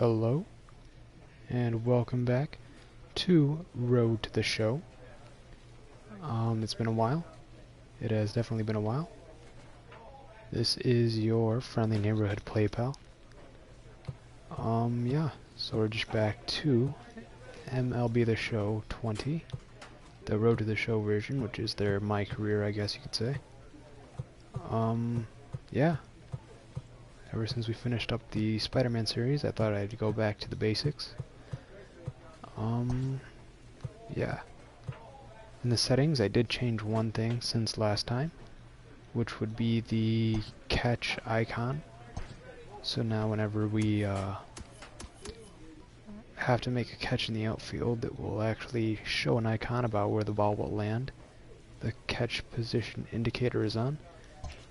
Hello, and welcome back to Road to the Show. It's been a while. It has definitely been a while. This is your friendly neighborhood PlayPal. Yeah, so we're just back to MLB The Show 20, the Road to the Show version, which is their My Career, I guess you could say. Yeah. Ever since we finished up the Spider-Man series, I thought I'd go back to the basics. Yeah. In the settings, I did change one thing since last time, which would be the catch icon. So now whenever we have to make a catch in the outfield, it will actually show an icon about where the ball will land. The catch position indicator is on,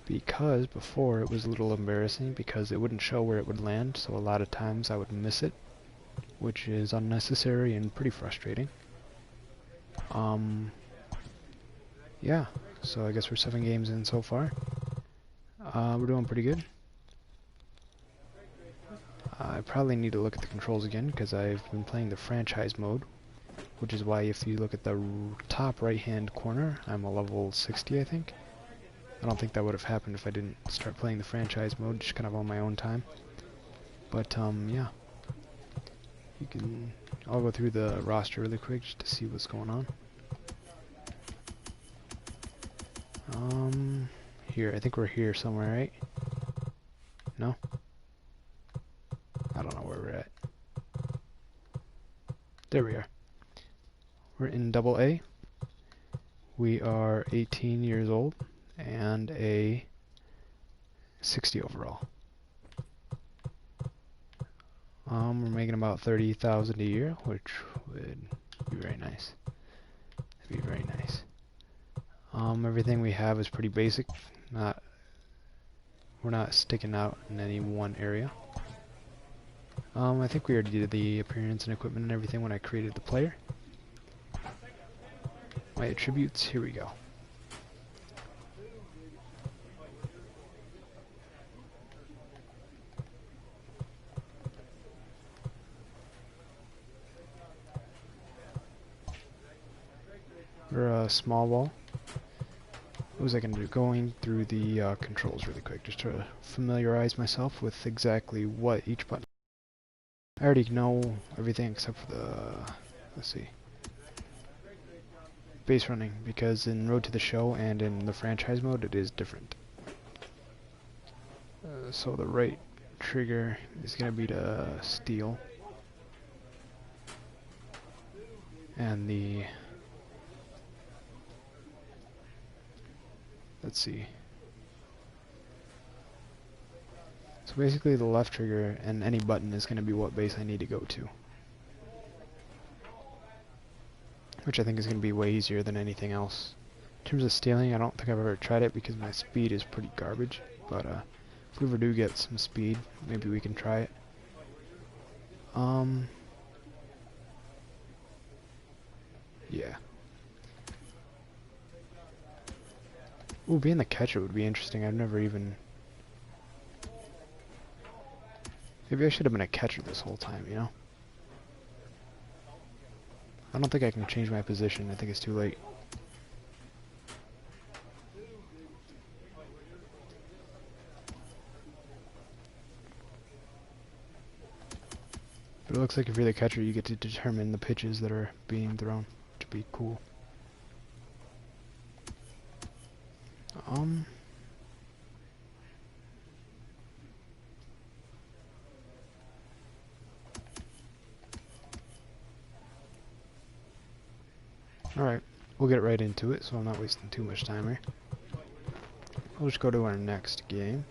because before it was a little embarrassing because it wouldn't show where it would land, so a lot of times I would miss it, which is unnecessary and pretty frustrating. Yeah, so I guess we're 7 games in so far. We're doing pretty good. I probably need to look at the controls again because I've been playing the franchise mode, which is why if you look at the top right hand corner, I'm a level 60, I think. I don't think that would have happened if I didn't start playing the franchise mode, just kind of on my own time. But yeah, I'll go through the roster really quick just to see what's going on. Here, I think we're here somewhere, right? No? I don't know where we're at. There we are. We're in Double A. We are 18 years old and a 60 overall. We're making about 30,000 a year, which would be very nice. That'd be very nice. Everything we have is pretty basic. We're not sticking out in any one area. I think we already did the appearance and equipment and everything when I created the player. My attributes, here we go. We're a small ball. What was I going to do? Going through the controls really quick, just to familiarize myself with exactly what each button. I already know everything except for the, let's see, base running, because in Road to the Show and in the franchise mode it is different. So the right trigger is going to be to steal, and the, let's see, so basically the left trigger and any button is going to be what base I need to go to, which I think is going to be way easier than anything else. In terms of stealing, I don't think I've ever tried it because my speed is pretty garbage, but if we ever do get some speed, maybe we can try it. Yeah. Ooh, being the catcher would be interesting. I've never even... Maybe I should have been a catcher this whole time, you know? I don't think I can change my position. I think it's too late. But it looks like if you're the catcher, you get to determine the pitches that are being thrown, which would be cool. Alright, we'll get right into it, so I'm not wasting too much time here. We'll just go to our next game.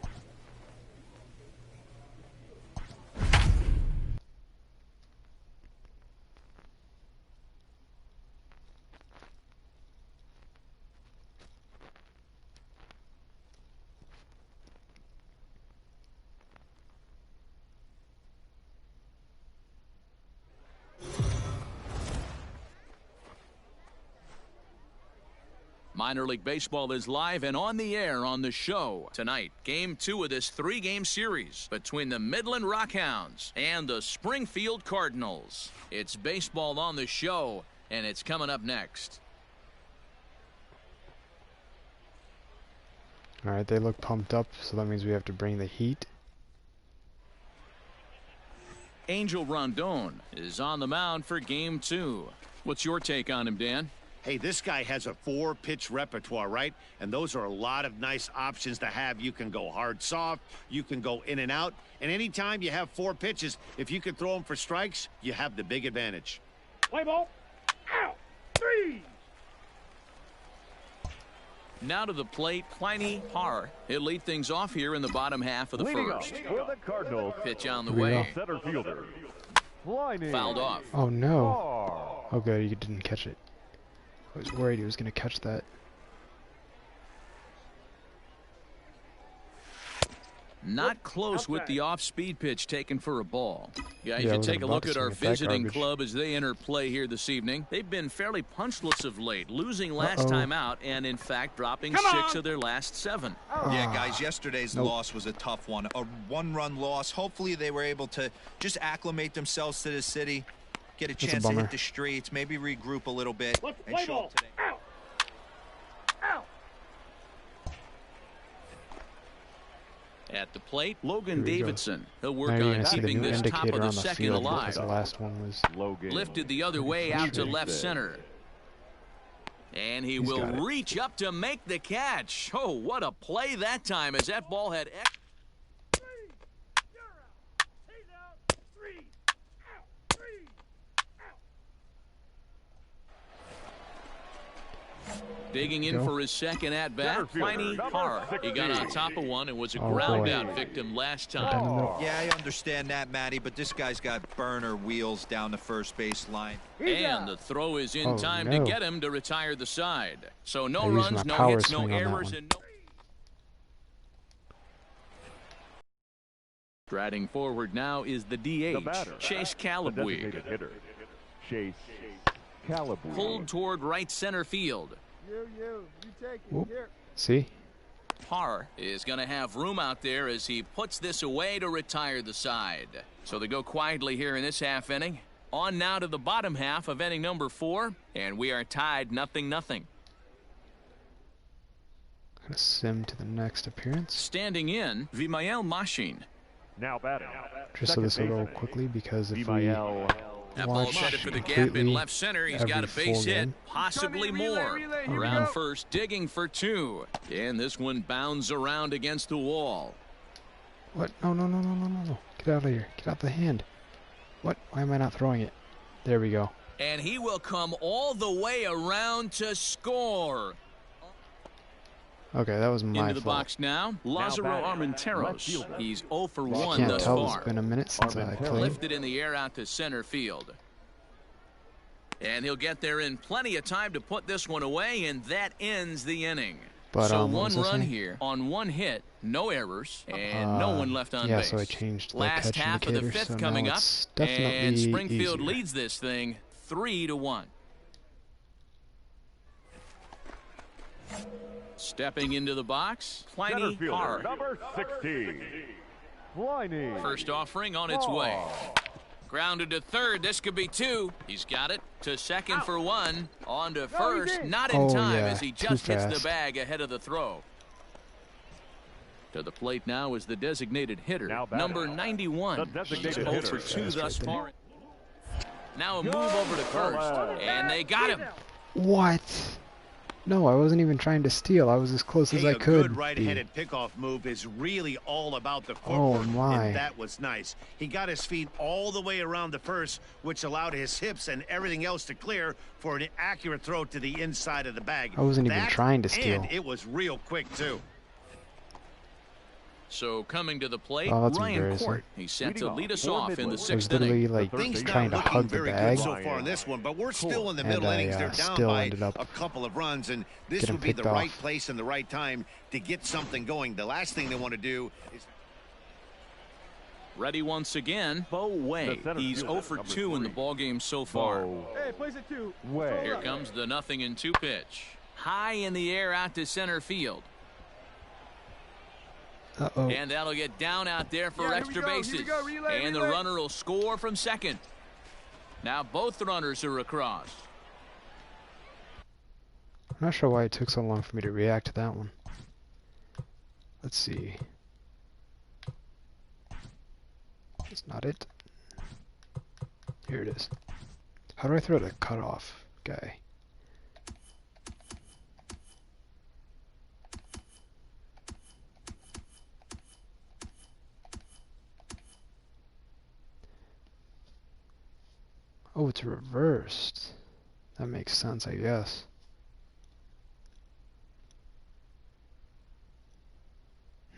Minor League Baseball is live and on the air on the show. Tonight, Game 2 of this 3-game series between the Midland Rockhounds and the Springfield Cardinals. It's baseball on the show, and it's coming up next. All right, they look pumped up, so that means we have to bring the heat. Angel Rondon is on the mound for Game 2. What's your take on him, Dan? Hey, this guy has a 4-pitch repertoire, right? And those are a lot of nice options to have. You can go hard, soft. You can go in and out. And anytime you have 4 pitches, if you can throw them for strikes, you have the big advantage. Play ball. Out. 3. Now to the plate, Pliny Parr. He'll lead things off here in the bottom half of the first. For the Cardinals. Pitch on the way. Center fielder. Fouled off. Oh no. Oh good, he didn't catch it. I was worried he was going to catch that. Not close with the off-speed pitch taken for a ball. Yeah, you Yeah, can we're take a about look to at our swing at that visiting garbage. club as they enter play here this evening. They've been fairly punchless of late, losing last time out and, in fact, dropping 6 of their last 7. Yeah, guys, yesterday's loss was a tough one. A 1-run loss. Hopefully they were able to just acclimate themselves to the city, get a chance to bummer. hit the streets, maybe regroup a little bit, and show up today. Out. Out. At the plate, Logan Here we go. Davidson. He'll Now work you're on going to see the keeping new this top indicator of the on the second field alive. because the last one was... Lifted the other way out to left center. And he will got it. reach up to make the catch. Oh, what a play that time as that ball had... 3. You're out. He's out. 3. Out. 3. Out. Digging in Go. for his second at-bat, Pliny Parr. He got on top of one and was a Oh, ground-out boy. victim last Down the time. middle. Yeah, I understand that, Matty, but this guy's got burner wheels down the first base line. And the throw is in Oh, time no. to get him to retire the side. So no I used runs, my no power hits, no swing on that errors, one. and no... Striding forward now is the DH, Chase Calabweek. Chase Calabweek. Pulled toward right center field. You take it. Whoop. Here. See? Parr is going to have room out there as he puts this away to retire the side. So they go quietly here in this half inning. On now to the bottom half of inning number 4, and we are tied 0-0. Gonna sim to the next appearance. Standing in, Vimael Mashin. Now batting. Just so this will go quickly because if we That ball watch headed for the gap completely in left center. He's got a every base full hit, game. possibly more. Relay, here we Around go. first, digging for 2. And this one bounds around against the wall. What? No, no, no, no, no, no, no. Get out of here. Get out the hand. What? Why am I not throwing it? There we go. And he will come all the way around to score. Okay, that was my Into the fault. box now, Lazaro batting. Armenteros. He's 0 for I 1 can't thus tell. far. It's been a minute since I played. Lifted in the air out to center field. And he'll get there in plenty of time to put this one away, and that ends the inning. But, So what one was I run saying? here on 1 hit, no errors, and no one left on yeah, base. so I changed the Last catch half of the indicator, 5th so coming now up, it's definitely and Springfield easier. leads this thing 3-1. Stepping into the box, Pliny Parr. Number 16. Pliny. First offering on its way. Grounded to third. This could be 2. He's got it to second for 1. On to first. Not in Oh, time yeah, as he too just hits the fast. bag ahead of the throw. To the plate now is the designated hitter, Now batting. number 91. The designated He's 0 hitter. for 2 Fast thus right there. far. Now a move over to first. And they got him. What? No, I wasn't even trying to steal. I was as close as Hey, I a could good be. right-handed pickoff move is really all about the Oh, footwork, my. and that was nice. He got his feet all the way around the first, which allowed his hips and everything else to clear for an accurate throw to the inside of the bag. I wasn't even That, trying to steal. And it was real quick, too. So coming to the plate, Oh, that's Ryan embarrassing. Court. He's set to Leading lead off us for off in the Midland. I was 6th literally inning. like Things trying not to looking hug the very bag, good so far in this one, but we're still in the And middle I, innings. They're down still by ended up a couple of runs, and this getting would be the picked right off. place and the right time to get something going. The last thing they want to do is... Ready once again, Bo Way. The center He's fielder, 0 for number 2 in the 3. ballgame so far. Hey, place it 2. Way. Here comes the 0-2 pitch. high in the air out to center field. Uh-oh. And that'll get down out there for extra bases. Relay, and the runner will score from second. Now both runners are across. I'm not sure why it took so long for me to react to that one. Let's see. That's not it. Here it is. How do I throw the cutoff guy? Oh, it's reversed. That makes sense, I guess.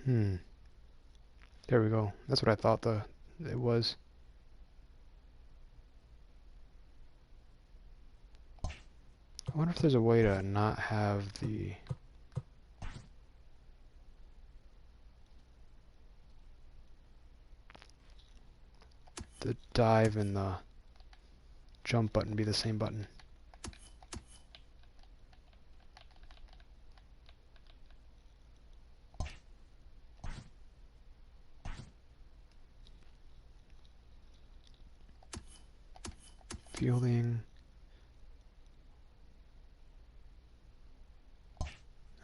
There we go. That's what I thought it was. I wonder if there's a way to not have the dive and the jump button be the same button. Fielding.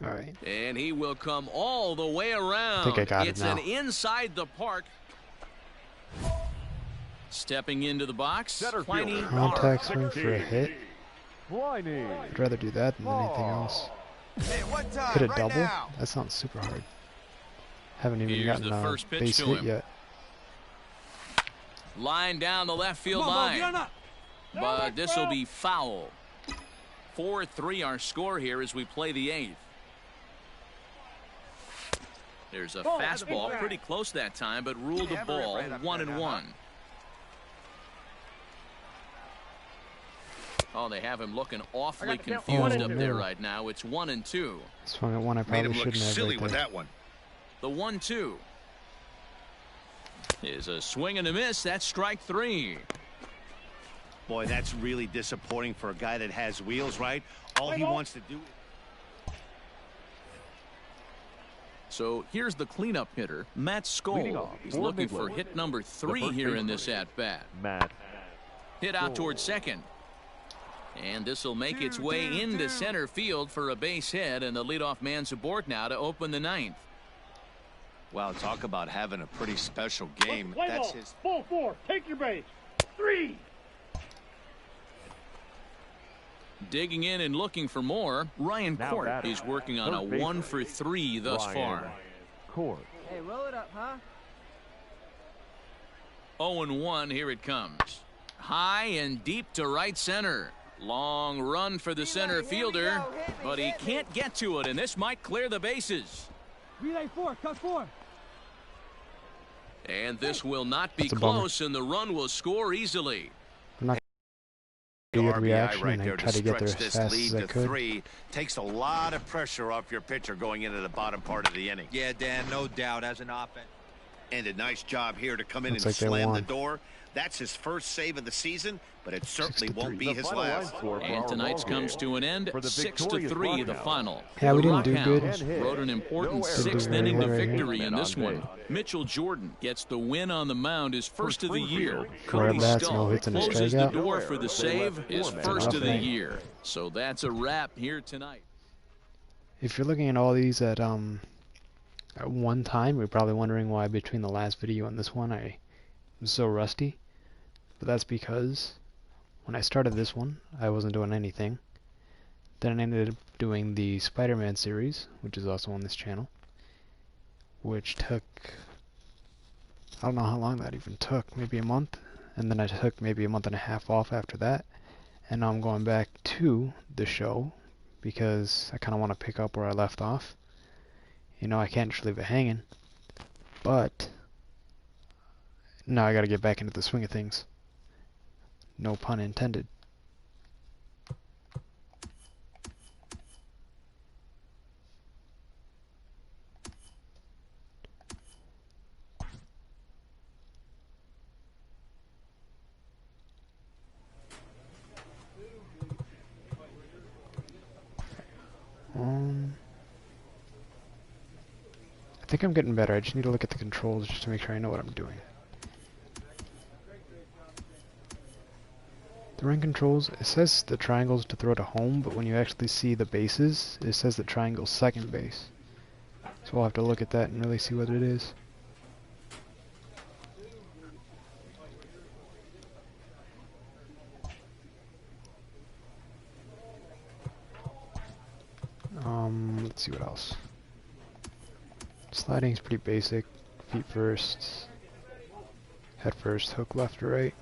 All right. And he will come all the way around. I think I got it it's now. an inside the park. Stepping into the box. Center Pliny fielder. Contact swing for a hit. Pliny. I'd rather do that than anything else. Hey, what time? Hit a Right double? now. That sounds super hard. Haven't even Here's gotten the a first pitch base to hit him. yet. Line down the left field line. But this will be foul. 4-3 our score here as we play the 8th. There's a fastball pretty close that time, but ruled a ball. 1-1. Oh, they have him looking awfully confused up there right now. It's 1-2. Swung at one I Made probably him look shouldn't have silly right with there. that one. The 1-2 is a swing and a miss. That's strike 3. Boy, that's really disappointing for a guy that has wheels, right? All he wants to do. So here's the cleanup hitter, Matt Leading Skoll. off He's for looking for Midland, hit number 3 first here in baseman, this at-bat. Matt. Hit out towards second. And this will make its way into center field for a base hit, and the leadoff man's aboard now to open the 9th. Wow, talk about having a pretty special game. Play That's ball. his. Ball 4. Take your base. 3. Digging in and looking for more, Ryan Now Court. batting. He's working on a Third baseman, 1 for 3 thus Ryan far. Court. Hey, roll it up, huh? 0-1, here it comes. High and deep to right center. Long run for the center fielder, but he can't get to it, and this might clear the bases. Relay 4, cut 4. And this will not be That's a bummer. close, and the run will score easily. I'm not pretty good RBI reaction, right and I there tried to get there stretch as this fast lead as I to could. 3. Takes a lot of pressure off your pitcher going into the bottom part of the inning. Yeah, Dan, no doubt. As an offense. And a nice job here to come in Looks and like they slam the won. door. That's his first save of the season, but it certainly 6-3. won't be The his final line last. score for And our tonight's ball comes game. to an end, For the 6-3 victorious the Rockhounds. final. Yeah, we The didn't do good. Rockhounds wrote an important No errors. 6th Didn't do inning very to good right here. victory in this Man on one. base. Mitchell Jordan gets the win on the mound, his first of the year. Four Cody at-bats, no Stull hits and a closes the strikeout. door for the save, his Four men. first of the Nothing. year. So that's a wrap here tonight. If you're looking at all these at one time, you're probably wondering why between the last video and this one I am so rusty. But that's because when I started this one, I wasn't doing anything. Then I ended up doing the Spider-Man series, which is also on this channel, which took, I don't know how long that even took, maybe a month. And then I took maybe a month and a half off after that. And now I'm going back to the show because I kind of want to pick up where I left off. You know, I can't just leave it hanging. But now I got to get back into the swing of things. No pun intended. think I'm getting better. I just need to look at the controls just to make sure I know what I'm doing. The ring controls, it says the triangle's to throw to home, but when you actually see the bases, it says the triangle's second base. So we'll have to look at that and really see what it is. Let's see what else. Sliding is pretty basic. Feet first, head first, hook left or right.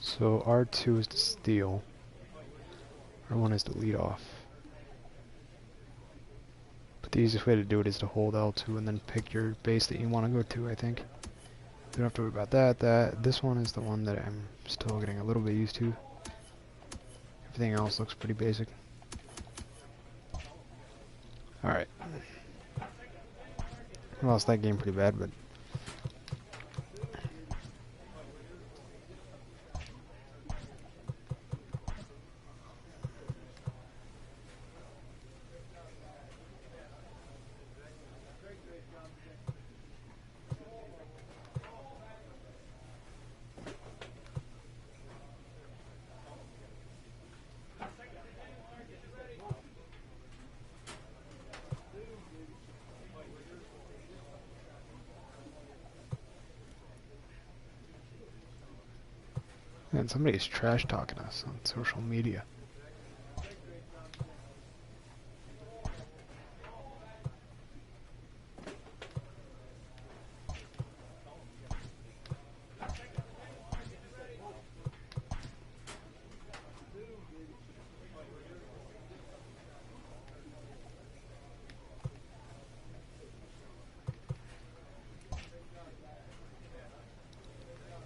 So R2 is to steal, R1 is to lead off. But the easiest way to do it is to hold L2 and then pick your base that you want to go to, I think. You don't have to worry about that. This one is the one that I'm still getting a little bit used to. Everything else looks pretty basic. Alright. I lost that game pretty bad, but man, somebody's trash talking us on social media.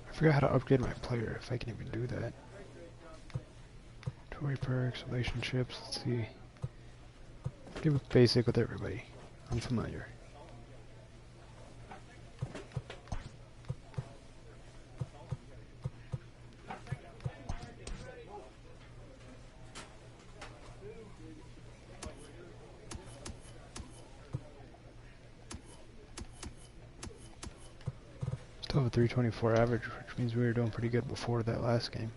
I forgot how to upgrade my player, if I can even do that. Toy perks, relationships, let's see. Give it basic with everybody. Unfamiliar. Still have a 324 average, which means we were doing pretty good before that last game.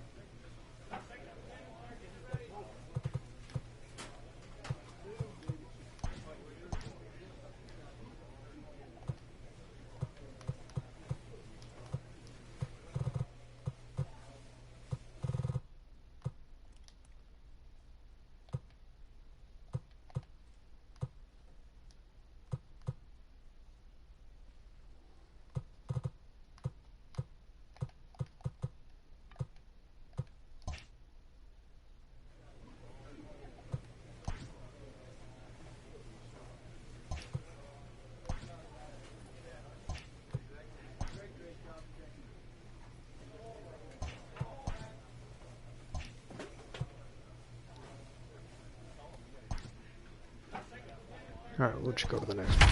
Alright, we'll just go to the next one.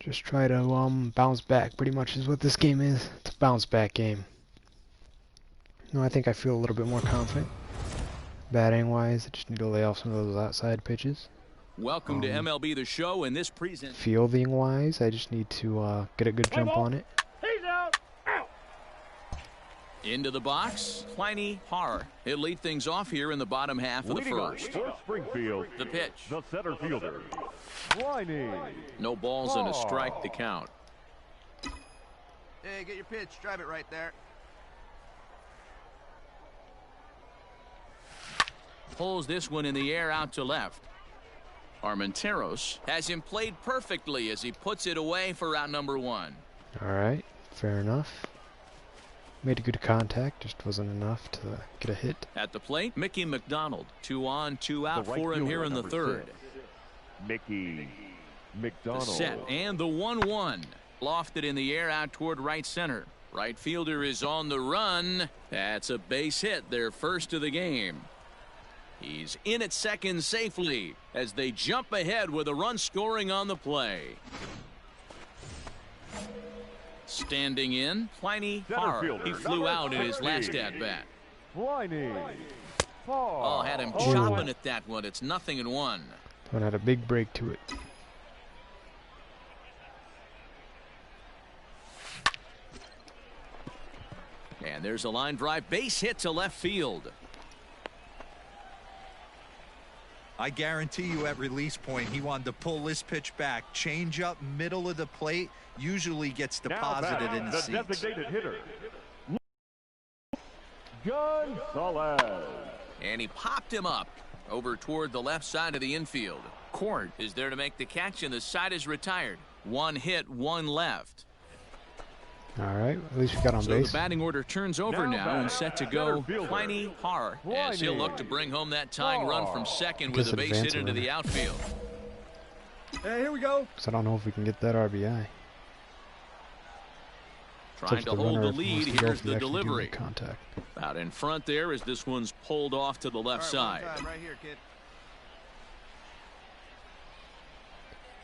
Just try to bounce back, pretty much is what this game is. It's a bounce back game. No, I think I feel a little bit more confident. Batting wise, I just need to lay off some of those outside pitches. Welcome to MLB The Show in this present. Fielding wise, I just need to get a good jump on it. He's out. Out. Into the box, Pliny Har. He'll lead things off here in the bottom half of the Leading off first. for Springfield, The pitch. the center fielder, Pliny. No balls and a strike to count. Hey, get your pitch. Drive it right there. Pulls this one in the air out to left. Armenteros has him played perfectly as he puts it away for out number one. Alright, fair enough. Made a good contact, just wasn't enough to get a hit. At the plate, Mickey McDonald. 2 on, 2 out The right for him fielder, here in the number third. 6. Mickey The McDonald. set and the 1-1. Lofted in the air out toward right center. Right fielder is on the run. That's a base hit, their first of the game. He's in at second safely as they jump ahead with a run scoring on the play. Standing in, Pliny Hard. He flew out in his last at-bat. Pliny Oh, had him Oh. chopping at that one. It's 0-1. But had a big break to it. And there's a line drive base hit to left field. I guarantee you at release point he wanted to pull this pitch back. Change up middle of the plate usually gets deposited in the seats. designated hitter, Gonzalez. And he popped him up over toward the left side of the infield. Court is there to make the catch, and the side is retired. One hit, one left. All right, at least we got on So base. the batting order turns over now and set to go Pliny Har as he'll look to bring home that tying run from second with a base hit into the outfield. Hey, here we go. So I don't know if we can get that RBI. Trying Such to the hold runner the wants lead. to go Here's if we the actually do make delivery. contact. Out in front there as this one's pulled off to the left side. Right here, kid.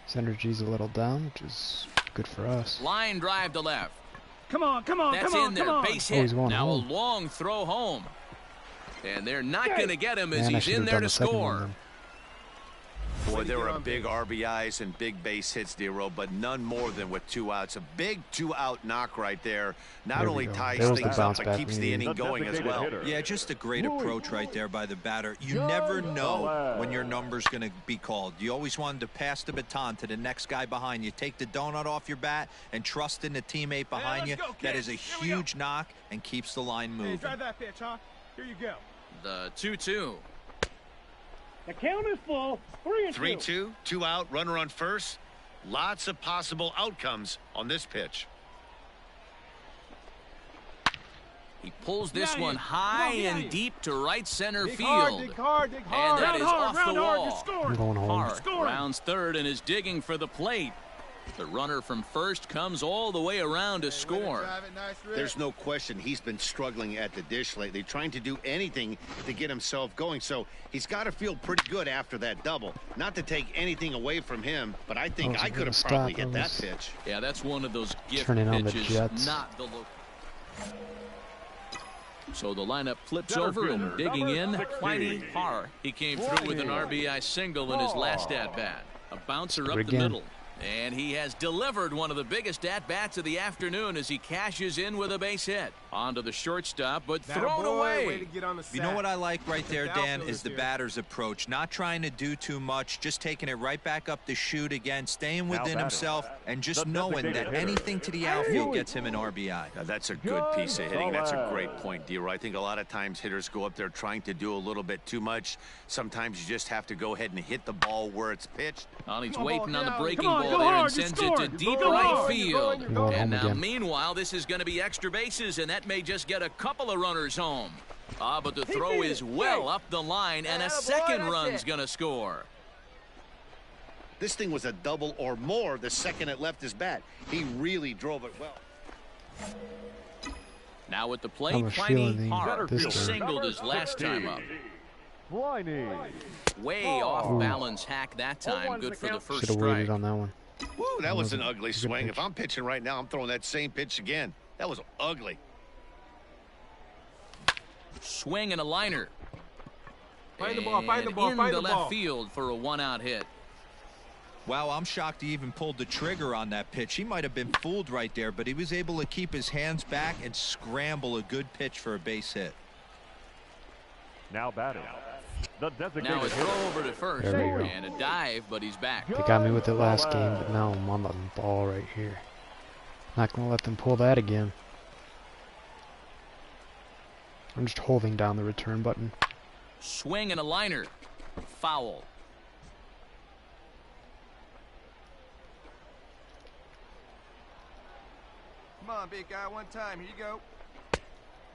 His energy's a little down, which is good for us. Line drive to left. Come on, come on, That's come on, in there. come on. Base Oh, hit. he's going Now home. a long throw home. And they're not going to get him as Man, I he's should in have there done to the second one score. then. Boy, there are big RBIs and big base hits, Dero, but none more than with 2 outs. A big 2-out knock right there. Not There we only go. ties There was the things up, bounce but back keeps we the needed. inning going as well. Hitter. Yeah, just a great approach right there by the batter. You Gonzalez. never know when your number's going to be called. You always wanted to pass the baton to the next guy behind you. Take the donut off your bat and trust in the teammate behind you. let's go, That kid. is a Here we go. huge knock and keeps the line Hey, moving. drive that pitch, huh? Here you go. The 2-2. The count is full. 3-2. 3-2, 2 out, runner on first. Lots of possible outcomes on this pitch. He pulls this Get one out of here. high Come on, get out of and here. deep to right center Dig field. hard, dig hard, dig hard. And that round is hard, off the round hard. wall. You're I'm scoring. going home. Hart Scoring. rounds third and is digging for the plate. The runner from first comes all the way around to score. There's no question he's been struggling at the dish lately, trying to do anything to get himself going. So he's got to feel pretty good after that double. Not to take anything away from him, but I think That was a I could good have stop. probably That hit that was- pitch. Yeah, that's one of those gift Turning on the pitches, Jets. not the look. So the lineup flips Center over and fielder, digging number in, 60. Pliny Har. He came through with an RBI single in his last at-bat. A bouncer up the Again. middle. And he has delivered one of the biggest at-bats of the afternoon as he cashes in with a base hit. Onto the shortstop, but thrown away. You know what I like right there, The Dan, outfielder's is the here. batter's approach. Not trying to do too much, just taking it right back up the chute again, staying within batting. himself, and just The knowing that designated hitter. anything to the outfield gets him an RBI. Now, that's a good piece of hitting. That's a Gonzalez. great point, Dero. I think a lot of times hitters go up there trying to do a little bit too much. Sometimes you just have to go ahead and hit the ball where it's pitched. Well, he's Come on, waiting on the ball, breaking come on, ball go there hard, and you're sends it to scoring. deep Go right hard, field. you're going home And now, again. meanwhile, this is going to be extra bases, and that may just get a couple of runners home. But the throw is well up the line, and a Atta boy, second that's run's it. going to score. This thing was a double or more the second it left his bat. He really drove it well. Now at the I plate, have a Pliny feeling Hart this who time- singled his last time up. Pliny. Way Ooh. off balance hack that time. Good for the first Should have strike. waited on that one. Woo, that was an wasn't ugly a good swing. pitch. If I'm pitching right now, I'm throwing that same pitch again. That was ugly. Swing and a liner. Find the ball, find the And ball, find into the left ball. field for a one-out hit. Wow, I'm shocked he even pulled the trigger on that pitch. He might have been fooled right there, but he was able to keep his hands back and scramble a good pitch for a base hit. Now batting. The Now designated a throw hitter. over to first There we go. and a dive, but he's back. They got me with it last game, but now I'm on the ball right here. Not gonna let them pull that again. I'm just holding down the return button. Swing and a liner. Foul. Come on, big guy, one time. Here you go.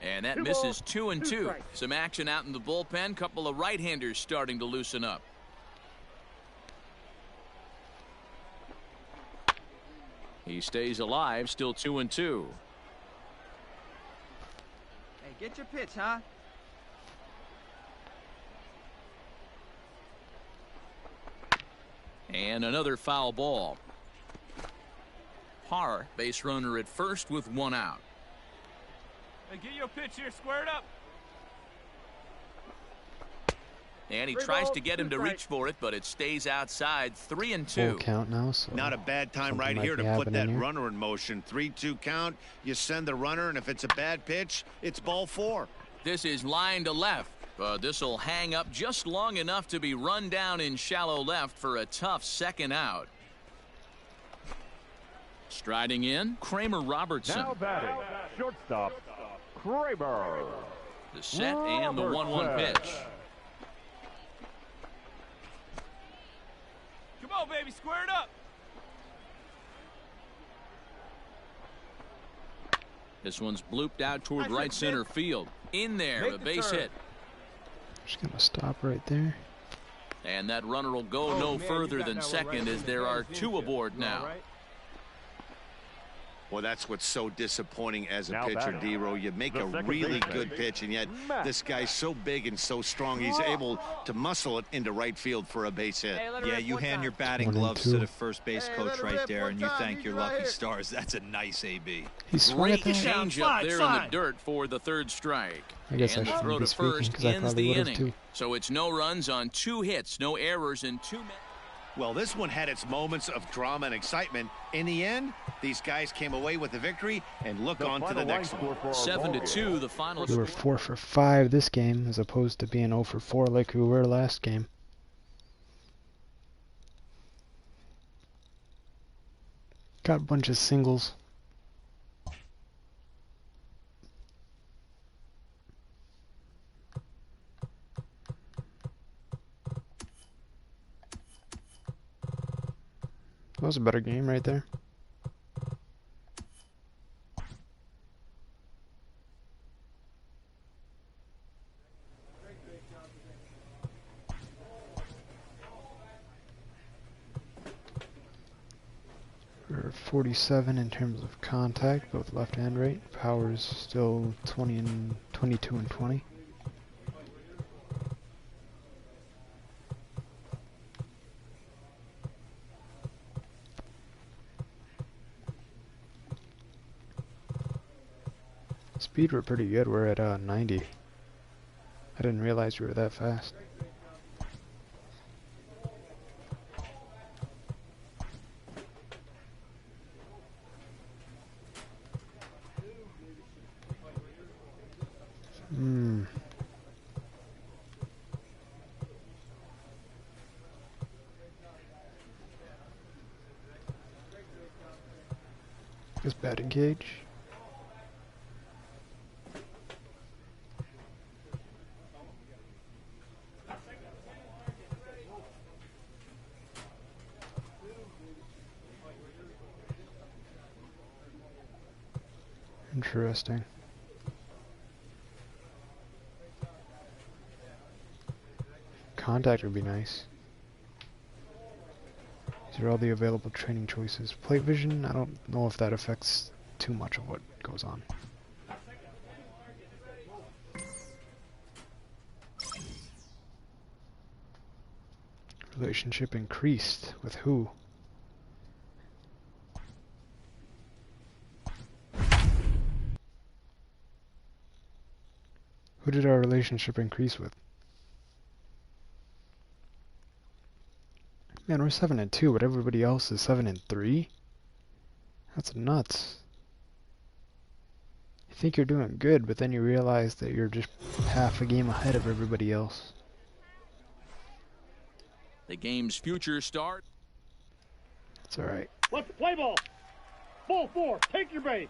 And that Two misses balls, 2 and two 2. strikes. Some action out in the bullpen. Couple of right-handers starting to loosen up. He stays alive, still 2-2. Hey, get your pitch, huh? And another foul ball. Parr, base runner at first with 1 out. Hey, get your pitch here squared up. And he tries to get him to reach for it, but it stays outside. 3-2. Full count now, so Not a bad time right here to put that runner in motion. 3-2 count. You send the runner, and if it's a bad pitch, it's ball 4. This is line to left, but this will hang up just long enough to be run down in shallow left for a tough second out. Striding in, Kramer Robertson. Now batting, shortstop, Kramer. The set and the 1-1 pitch. Come on, baby, square it up. This one's blooped out toward right center field. In there, a base hit. just gonna stop right there. And that runner will go no further than second as there are 2 aboard now. Well, that's what's so disappointing as a Now pitcher, batting, D-Row. You make the a second really baseman, good pitch, and yet this guy's so big and so strong, he's able to muscle it into right field for a base hit. Yeah, you hand your batting 1 and gloves 2. to the first base coach right there, and you thank your lucky stars. That's a nice AB. He swung at Great that. changeup there in the dirt for the 3rd strike. I guess I And the throw shouldn't be to speaking first because I ends probably the would have inning. too. So it's no runs on 2 hits, no errors, and 2 men. Well, this one had its moments of drama and excitement. In the end, these guys came away with the victory and look on to the next one. 7-2, the final We were score. 4 for 5 this game, as opposed to being 0 for 4 like we were last game. Got a bunch of singles. That was a better game right there. We're 47 in terms of contact, both left and right. Power's still 22 and 20. Speed we're pretty good. We're at 90. I didn't realize we were that fast. This batting cage. Interesting. Contact would be nice. These are all the available training choices. Plate vision, I don't know if that affects too much of what goes on. Relationship increased with who? Who did our relationship increase with? Man, we're 7 and 2, but everybody else is 7 and 3? That's nuts. You think you're doing good, but then you realize that you're just half a game ahead of everybody else. The game's future start. It's alright. Let's play ball. Ball 4. Take your base.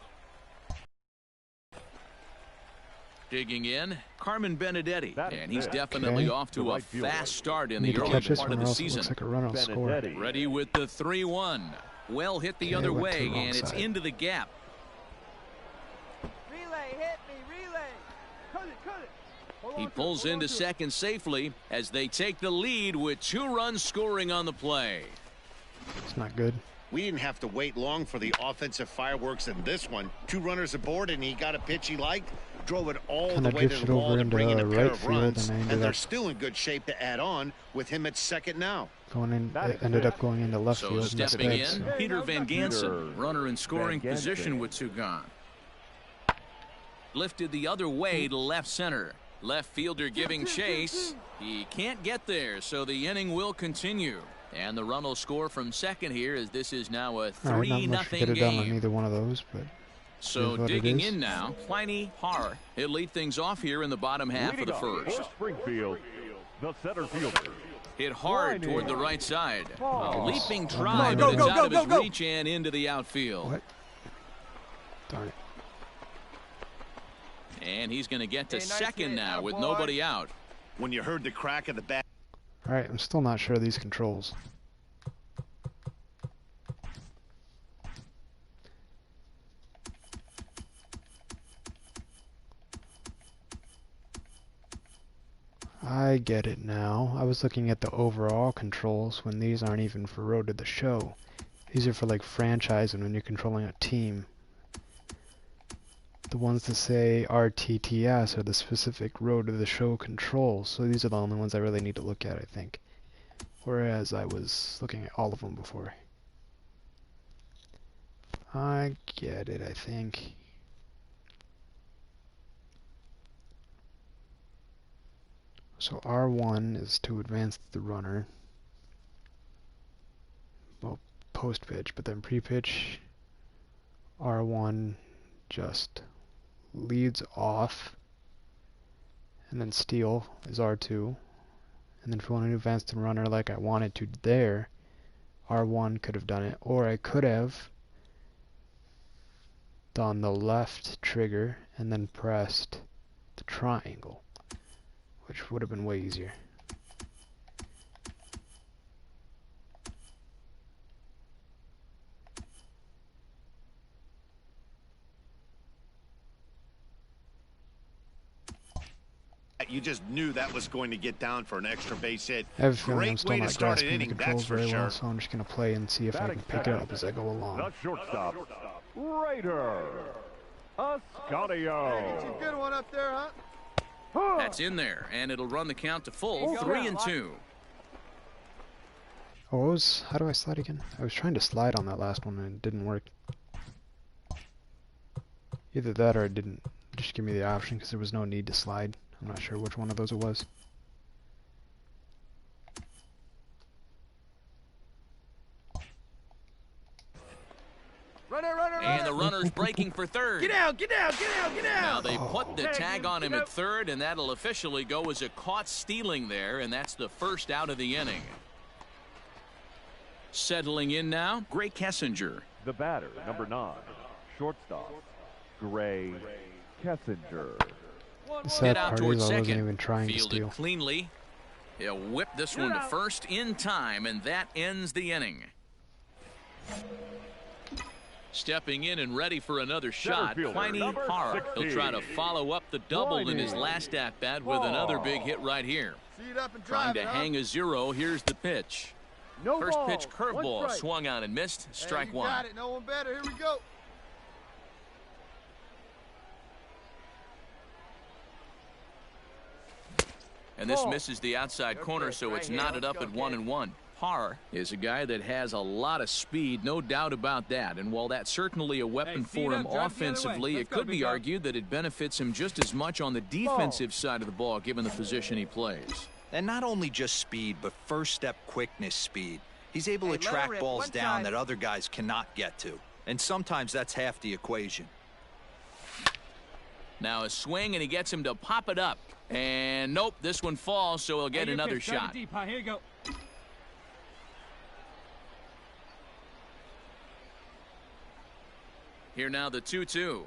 Digging in, Carmen Benedetti, That's and he's it. definitely Okay. off to The a right fielder. fast start in Need the to early catch this part one of or the else it season. looks like a run on score. Benedetti. Ready with the 3-1. Well hit the Okay, other went to way, the wrong and it's side. into the gap. Relay, hit me, relay. Cut it. He pulls into second safely as they take the lead with 2 runs scoring on the play. It's not good. We didn't have to wait long for the offensive fireworks in this one. 2 runners aboard, and he got a pitch he liked, drove it all Kinda the way to drifted the wall over to bring in a into pair right of field, runs, and I and ended they're up still in good shape to add on with him at second now. ended up going into left So field stepping instead. in, So. Peter Van Gansen, runner in scoring Van Gansen. position with 2 gone. Lifted the other way to left center. Left fielder giving chase. He can't get there, so the inning will continue. And the run will score from second here, as this is now a 3-0 not much to get it done on game. either one of those, but So what it digging is. in now, Pliny Parr. He'll lead things off here in the bottom half of Leading the off first. for Springfield, the center fielder. Hit hard Pliny. toward the right side. A Oh. leaping Come try, on, but go, it's go, out of his reach and into the outfield. What? Darn it. And he's going to get to Hey, nice second hit, now with attaboy. nobody out. When you heard the crack of the bat. Alright, I'm still not sure of these controls. I get it now. I was looking at the overall controls when these aren't even for Road to the Show. These are for like franchise and when you're controlling a team. The ones that say RTTS are the specific Road to the Show controls, so these are the only ones I really need to look at, I think. Whereas I was looking at all of them before. I get it, I think. So R1 is to advance the runner. Well, post-pitch, but then pre-pitch, R1 just leads off, and then steal is R2. And then if I want to advance the runner like I wanted to there, R1 could have done it, or I could have done the left trigger and then pressed the triangle, which would have been way easier. You just knew that was going to get down for an extra base hit. I have a feeling I'm Great still way to not start an grasping the inning, controls that's for very sure. well, so I'm just going to play and see if I can pick it up as I go The along. shortstop, Raider, Ascanio. Good one up there, huh? That's in there, and it'll run the count to full 3-2. Oh, how do I slide again? I was trying to slide on that last one and it didn't work. Either that or it didn't just give me the option because there was no need to slide. I'm not sure which one of those it was. And the runner's breaking for third. Get out, get out, get out, get Now out! they put the tag on him at third, and that'll officially go as a caught stealing there, and that's the first out of the inning. Settling in now, Gray Kessinger. The batter, number 9, shortstop, Gray Kessinger. The sad Hit out part towards is I wasn't second. even trying to Fielded steal. cleanly. He'll whip this one to first in time, and that ends the inning. Stepping in and ready for another shot, fielder, Pliny number Parr. He'll 16. try to follow up the double in his last at-bat with another big hit right here. See it up and Trying drive to it, huh? hang a zero. Here's the pitch. No First ball, pitch one curveball strike. swung on and missed. Strike Hey, you one. got it. No one better. Here we go. And this misses the outside corner, so it's knotted up at 1-1. Parr is a guy that has a lot of speed, no doubt about that. And while that's certainly a weapon for him offensively, it could be argued that it benefits him just as much on the defensive side of the ball, given the position he plays. And not only just speed, but first step quickness speed. He's able to Hey, let her track rip balls one down time. that other guys cannot get to. And sometimes that's half the equation. Now a swing, and he gets him to pop it up. And nope, this one falls, so he'll get another shot. Deep, huh? Here you go. Here now the 2-2.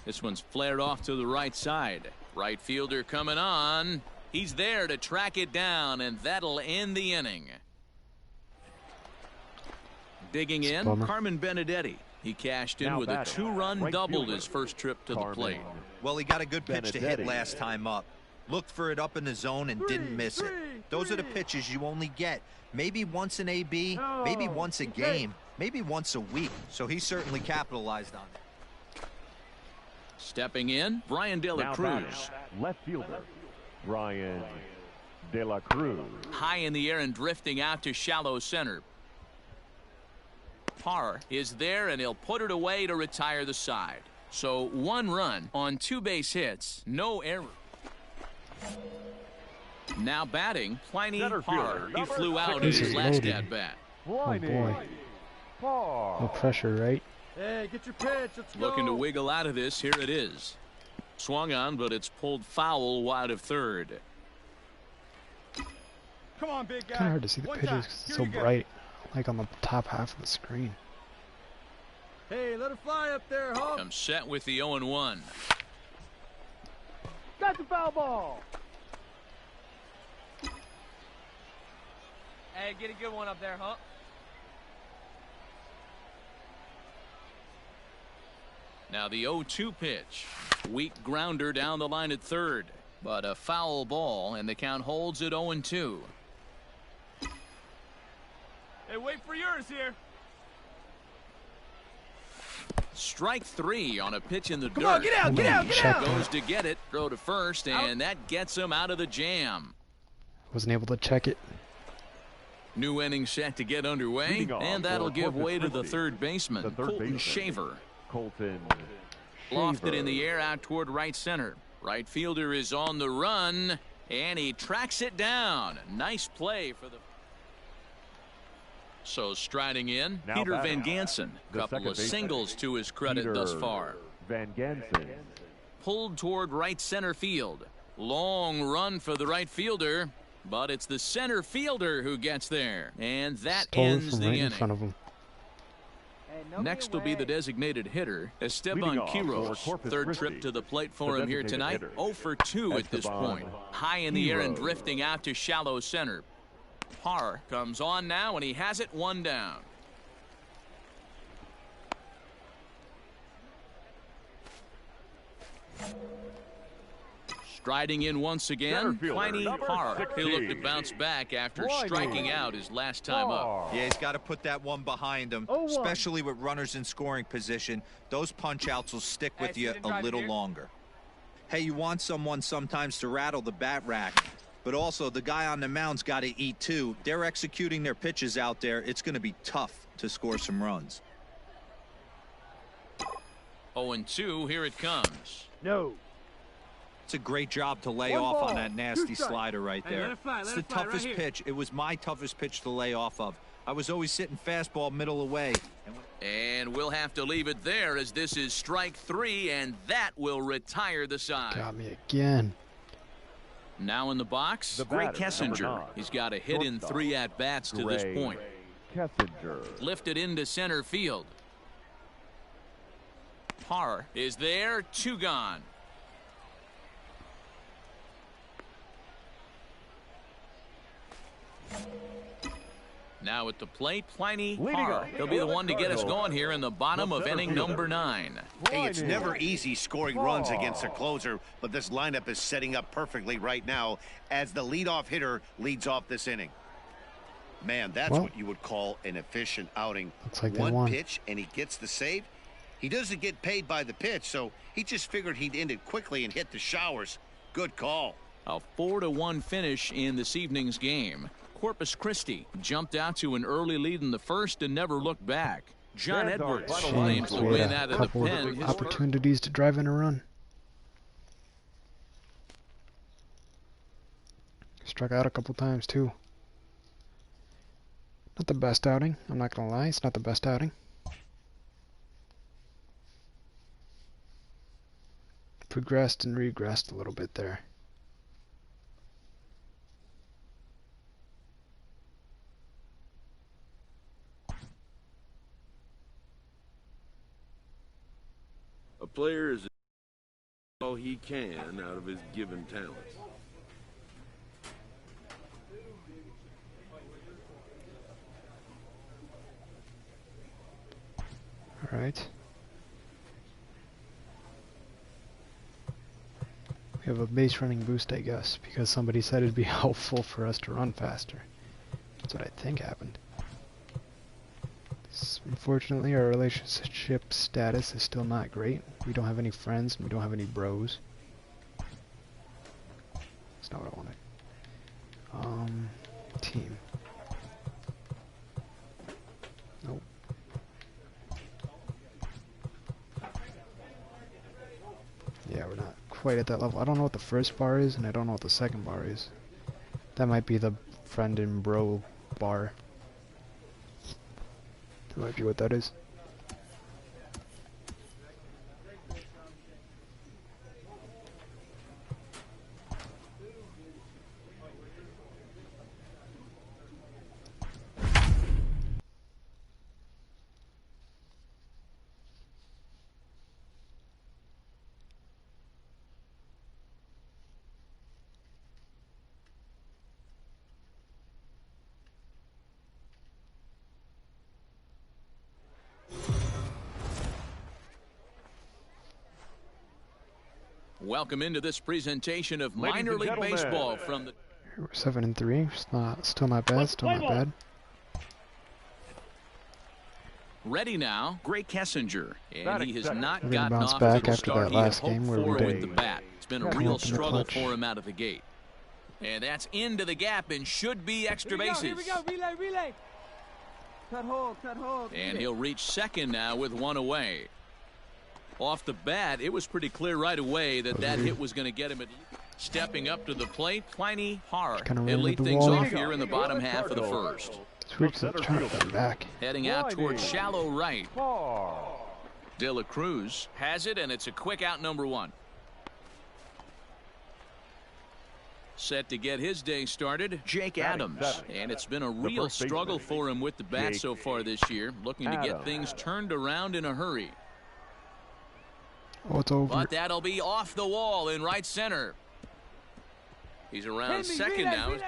This one's flared off to the right side. Right fielder coming on. He's there to track it down, and that'll end the inning. Digging in, Bummer. Carmen Benedetti. He cashed in Now with a batting, 2-run right double fielder, his first trip to the Carmen plate. Well, he got a good pitch to hit Benedetti. last time up. Looked for it up in the zone and didn't miss it. Those are the pitches you only get. Maybe once an AB, maybe once a game. maybe once a week, so he certainly capitalized on it. Stepping in, Brian De La Now Cruz. batting, left fielder, Brian De La Cruz. High in the air and drifting out to shallow center. Parr is there, and he'll put it away to retire the side. So 1 run on 2 base hits, no error. Now batting, Pliny Center Parr. fielder, He number flew out in This his is last loaded. at-bat. Oh boy. Parr. No pressure, right? Hey, get your pitch. Let's Looking to go. wiggle out of this. Here it is. Swung on, but it's pulled foul wide of third. Come on, big guy. Kind of hard to see the One pitches time. 'cause it's Here so you go. bright, like on the top half of the screen. Hey, let it fly up there, Hawk. I'm set with the 0-1. Got the foul ball. Hey, get a good one up there, huh? Now the 0-2 pitch. Weak grounder down the line at third. But a foul ball, and the count holds at 0-2. Hey, wait for yours here. Strike 3 on a pitch in the dirt. Come on, get out, get out, get Check out. Goes to get it, throw to first, and that gets him out of the jam. Wasn't able to check it. New inning set to get underway, Leading off and that'll for give Corpus way to the Christi, third baseman, the third Colton baseman. Shaver. Colton Lofted in the Shaver. air out toward right center. Right fielder is on the run, and he tracks it down. Nice play for the... So striding in, Now Peter Van batting, Gansen. the Couple second of baseman, singles to his credit Peter thus far. Van Gansen. Pulled toward right center field. Long run for the right fielder, but it's the center fielder who gets there. And that Stole it ends from the right in inning. front of him. Next will be the designated hitter, Esteban Leading off for Quiros. Corpus Third Christi, trip to the plate for the him here designated tonight. hitter, 0 for 2 at this Esteban point. High in the air and Quiros. drifting out to shallow center. Parr comes on now, and he has it 1 down. Striding in once again, Center fielder, Pliny number Parr. He'll look to 16. bounce back after Pliny striking out his last time up. Parr. Yeah, he's got to put that one behind him, 0-1. especially with runners in scoring position. Those punch-outs will stick with Hey, you sit and a drive little here. longer. Hey, you want someone sometimes to rattle the bat rack, but also the guy on the mound's got to eat too. They're executing their pitches out there. It's going to be tough to score some runs. 0-2, here it comes. No. It's a great job to lay One off ball, on that nasty 2 strikes. slider right Hey, there. let it fly, It's let the it fly right toughest here. pitch. It was my toughest pitch to lay off of. I was always sitting fastball middle away. And we'll have to leave it there, as this is strike 3, and that will retire the side. Got me again. Now in the box, The Gray batter, number Kessinger. 9, He's got a hit in shortstop, 3 at-bats to this Gray point. Kessinger. Lifted into center field. Parr is there, 2 gone. Now at the plate, Pliny Leading Parr. off He'll be the for the one to get us Cardinals, going here in the bottom the of center inning fielder. number 9. Hey, it's Pliny never easy scoring runs against a closer, but this lineup is setting up perfectly right now as the leadoff hitter leads off this inning. Man, that's Well, what you would call an efficient outing. looks like they One won. pitch, and he gets the save. He doesn't get paid by the pitch, so he just figured he'd end it quickly and hit the showers. Good call. A 4-1 finish in this evening's game. Corpus Christi jumped out to an early lead in the first and never looked back. John Fans are Edwards final claims Shame. the We win had out a of the couple pen. of His opportunities to drive in a run. Struck out a couple times too. Not the best outing. I'm not gonna lie. It's not the best outing. Progressed and regressed a little bit there. A player is all he can out of his given talents. All right. We have a base running boost, I guess, because somebody said it'd be helpful for us to run faster. That's what I think happened. This Unfortunately, our relationship status is still not great. We don't have any friends, and we don't have any bros. That's not what I wanted. Team. Nope. Yeah, we're not quite at that level. I don't know what the first bar is, and I don't know what the second bar is. That might be the friend and bro bar. That might be what that is. Welcome into this presentation of minor league baseball from the... We're 7-3. Still not bad. Still not bad. Ready now, Gray Kessinger, and he has not We're gonna gotten bounce off back to the after start that he had last hoped game where we for with didn't the bat. It's been a come real up in the struggle clutch. for him out of the gate. And that's into the gap and should be extra bases. Here we go, relay, relay. Cut hold. And he'll reach second now with one away. Off the bat, it was pretty clear right away that that hit was going to get him at stepping up to the plate. Pliny Har. Kinda He'll ran lead into the things wall. off here in the bottom half of the first. Sweeps it, trying to put it back. Heading out towards shallow right. De La Cruz has it, and it's a quick out, number one. Set to get his day started, Jake Adams. And it's been a real struggle for him with the bat so far this year, looking to get things turned around in a hurry. Oh, it's over. But that'll be off the wall in right center. He's around second now. Let's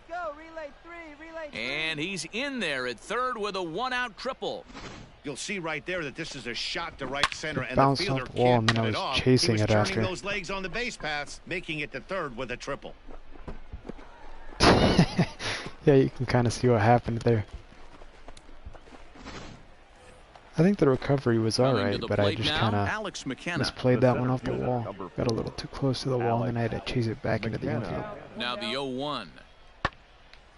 go, relay 3, relay 3. And he's in there at third with a one-out triple. You'll see right there that this is a shot to right center, and the Bounced fielder off the wall, can't and then I get it was off. chasing He was it turning after. those legs on the base paths, making it to third with a triple. Yeah, you can kind of see what happened there. I think the recovery was alright, but I just kind of misplayed that one off the wall. Got a little too close to the wall, and I had to chase it back into the infield. Now the 0-1.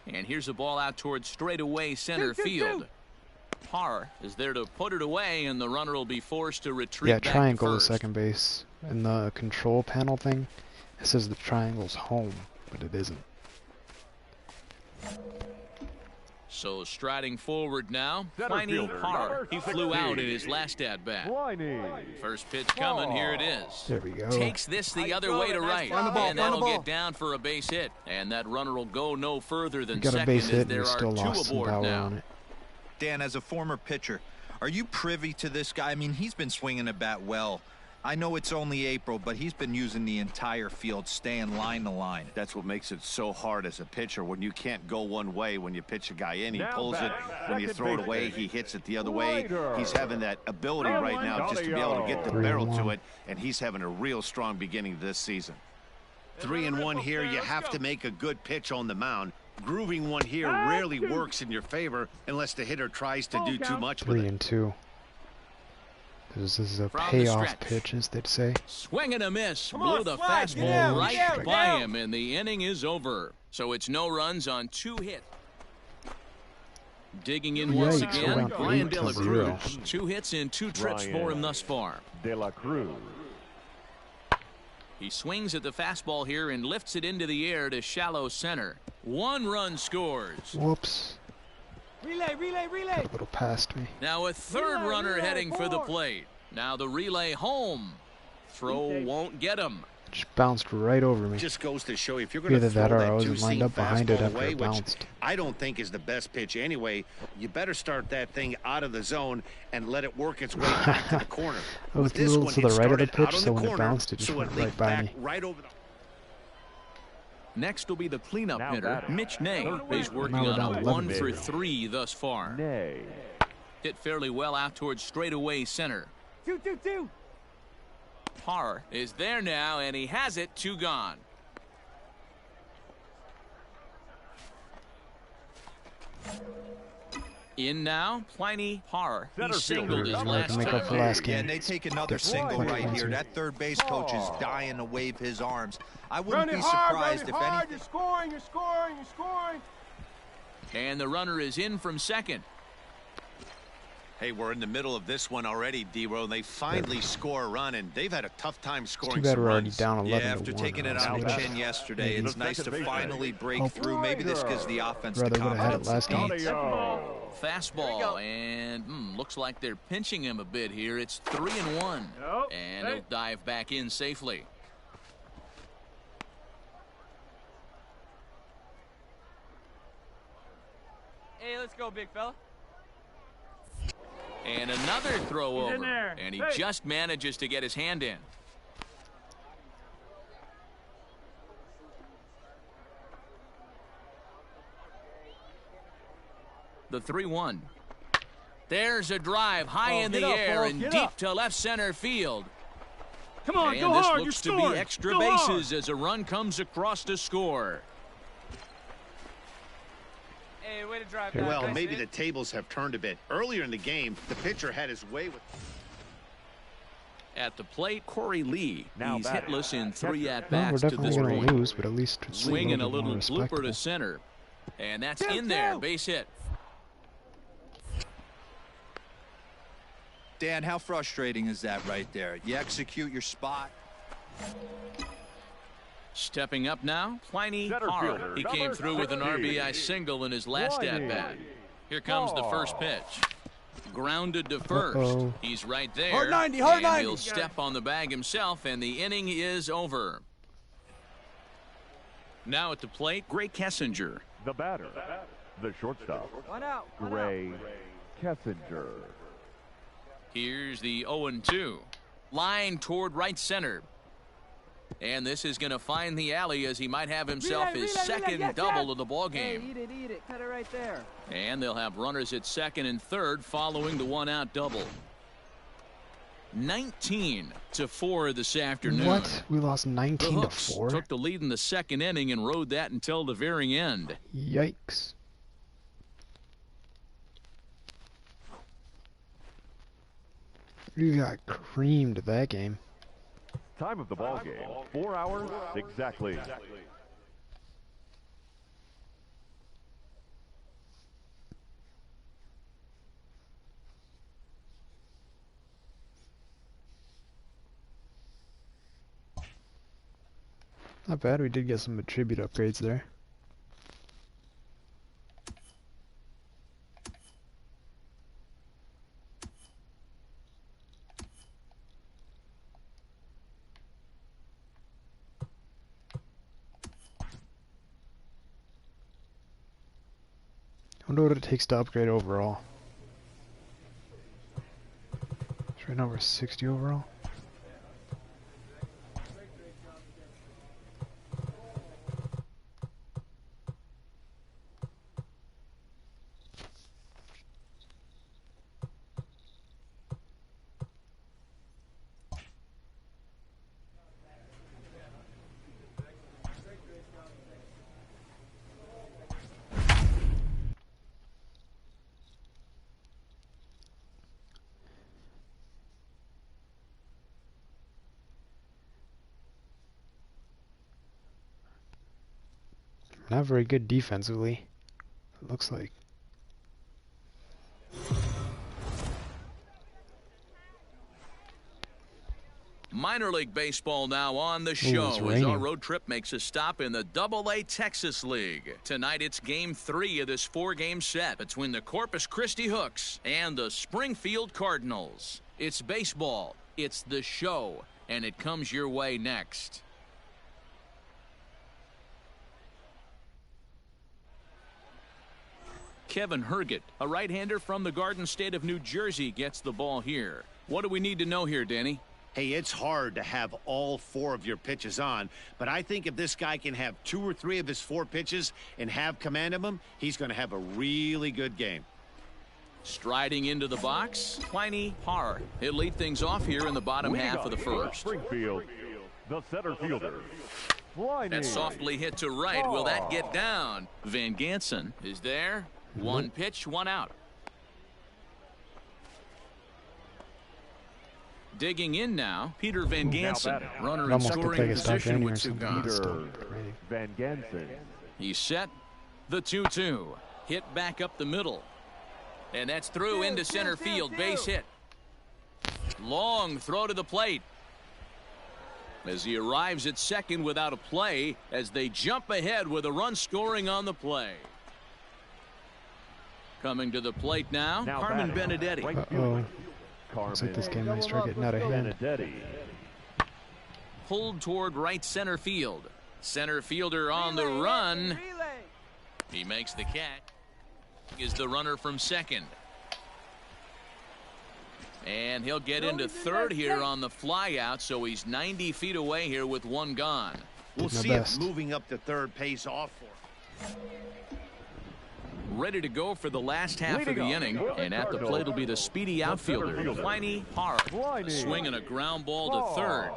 And here's a ball out towards straightaway center field. Har is there to put it away, and the runner will be forced to retreat Yeah, back triangle to is first. second base. In the control panel thing, it says the triangle's home, but it isn't. So striding forward now, Pliny Har. He flew out in his last at-bat. First pitch coming, here it is. There we go. Takes this the other way to right, and that'll get down for a base hit. And that runner will go no further than Got a second base as hit, and there we are still two lost some aboard power now. on it. Dan, as a former pitcher, are you privy to this guy? I mean, he's been swinging the bat well. I know it's only April, but he's been using the entire field, staying line to line. That's what makes it so hard as a pitcher when you can't go one way when you pitch a guy in. He pulls it. When you throw it away, he hits it the other way. He's having that ability right now just to be able to get the barrel to it, and he's having a real strong beginning this season. 3-1 here. You have to make a good pitch on the mound. Grooving one here rarely works in your favor unless the hitter tries to do too much with it. 3-2. This is a From the payoff stretch. pitch, as they'd say. Swing and a miss. Come Blew on, the Flag, get fastball out, right get out, by get out. him, and the inning is over. So it's no runs on 2 hits. Digging in once Yikes, we're again, down Brian De La 8-0. Cruz. 2 hits in 2 trips for him thus far. De La Cruz. He swings at the fastball here and lifts it into the air to shallow center. 1 run scores. Whoops. Relay. Got a little past me. Now a third Relay, runner relay, heading for the forward. plate. Now the relay home. Throw won't get him. Just bounced right over me. Just goes to show you, if you're going to Either throw that or I that wasn't lined two-seam up behind it fastball after away, it which bounced. I don't think is the best pitch anyway, you better start that thing out of the zone and let it work its way back to the corner. I was With this a little one, to the it right of the started out pitch, on so the when it corner, bounced, it just so went leaked right by back me. right over the... Next will be the cleanup Now hitter, batting. Mitch Nay. He's working Now we're on down a 11 1 for bases. 3 thus far. Nay. Hit fairly well out towards straightaway center. 2. Har is there now, and he has it. 2 gone. In now, Pliny Parr. He Center singled his fielder. last To make up for time. last Yeah, game. and they take another Get single quite right points here. here. That third base coach is dying to wave his arms. I Run wouldn't it be hard, surprised run it if hard. anything. You're scoring, you're scoring, you're scoring. And the runner is in from second. Hey, we're in the middle of this one already, D-Row. They finally score a run, and they've had a tough time Too scoring bad some we're already runs. down 11 Yeah, to after 1. taking it Let's on make the up. chin yesterday, Maybe. it's nice to finally break Oh. through. Maybe this gives the offense the Rather would have had it confidence last it game. needs. Fastball, and looks like they're pinching him a bit here. It's 3-1. Nope. And he'll dive back in safely. Hey, let's go, big fella. And another throw He's in over. there. And he Hey. just manages to get his hand in. The 3-1. There's a drive high in the get up, air Paul, and get deep up. to left center field. Come on, And go this hard. looks You're to scoring. be extra Go hard. bases as a run comes across to score. Hey, way to drive Here. back. Well, Nice maybe the hit. tables have turned a bit. Earlier in the game, the pitcher had his way with... At the plate, Corey Lee. Now He's batting. hitless in 3 Well, we're at-bats to definitely this going point. to lose, but at least it's Swinging a bit more little blooper respectable. to center. And that's in there. Base hit. Dan, how frustrating is that right there? You execute your spot. Stepping up now, Pliny Center Parr. fielder, He came number through with an 60. RBI single in his last Pliny at-bat. Here comes the first pitch. Grounded to first. Uh-oh. He's right there. Hard 90, hard and 90. he'll step on the bag himself, and the inning is over. Now at the plate, Gray Kessinger. The batter, the shortstop, One out. Gray Kessinger. Here's the 0-2. Line toward right center. And this is going to find the alley as he might have himself his second double of the ball game. Eat it. Cut it right there. And they'll have runners at second and third following the one-out double. 19-4 this afternoon. What? We lost The 19 to Hooks 4? took the lead in the second inning and rode that until the very end. Yikes. We got creamed that game. Time of the ball game, 4 hours exactly. Not bad, we did get some attribute upgrades there. I wonder what it takes to upgrade overall. So right now we're 60 overall. Not very good defensively, it looks like. Minor League Baseball now on the it's show as our raining. road trip makes a stop in the Double-A Texas League. Tonight it's Game 3 of this 4-game set between the Corpus Christi Hooks and the Springfield Cardinals. It's baseball, it's the show, and it comes your way next. Kevin Herget, a right-hander from the Garden State of New Jersey, gets the ball here. What do we need to know here, Danny? Hey, it's hard to have all 4 of your pitches on, but I think if this guy can have 2 or 3 of his 4 pitches and have command of them, he's going to have a really good game. Striding into the box, Pliny Parr. He'll lead things off here in the bottom Leading half off of the for first. Springfield, the center fielder, Pliny. That's softly hit to right. Will that get down? Van Gansen is there. 1 pitch, 1 out. Digging in now, Peter Van Gansen, runner in Almost could scoring take a stock position any with or 2 something. guns. It's still Peter raining. Van Gansen. He's set. The 2-2. Hit back up the middle. And that's through into center field. Base hit. Long throw to the plate. As he arrives at second without a play, as they jump ahead with a run scoring on the play. Coming to the plate now, Carmen Benedetti. Uh-oh. Looks like this game might start getting out of hand. Pulled toward right center field. Center fielder on the run. He makes the catch. Is the runner from second. And he'll get into third here on the fly out, so he's 90 feet away here with 1 gone. We'll see if moving up to third pays off for him. Ready to go for the last half of the inning, and at the plate will be the speedy outfielder, Pliny Hart. A swing and a ground ball to third.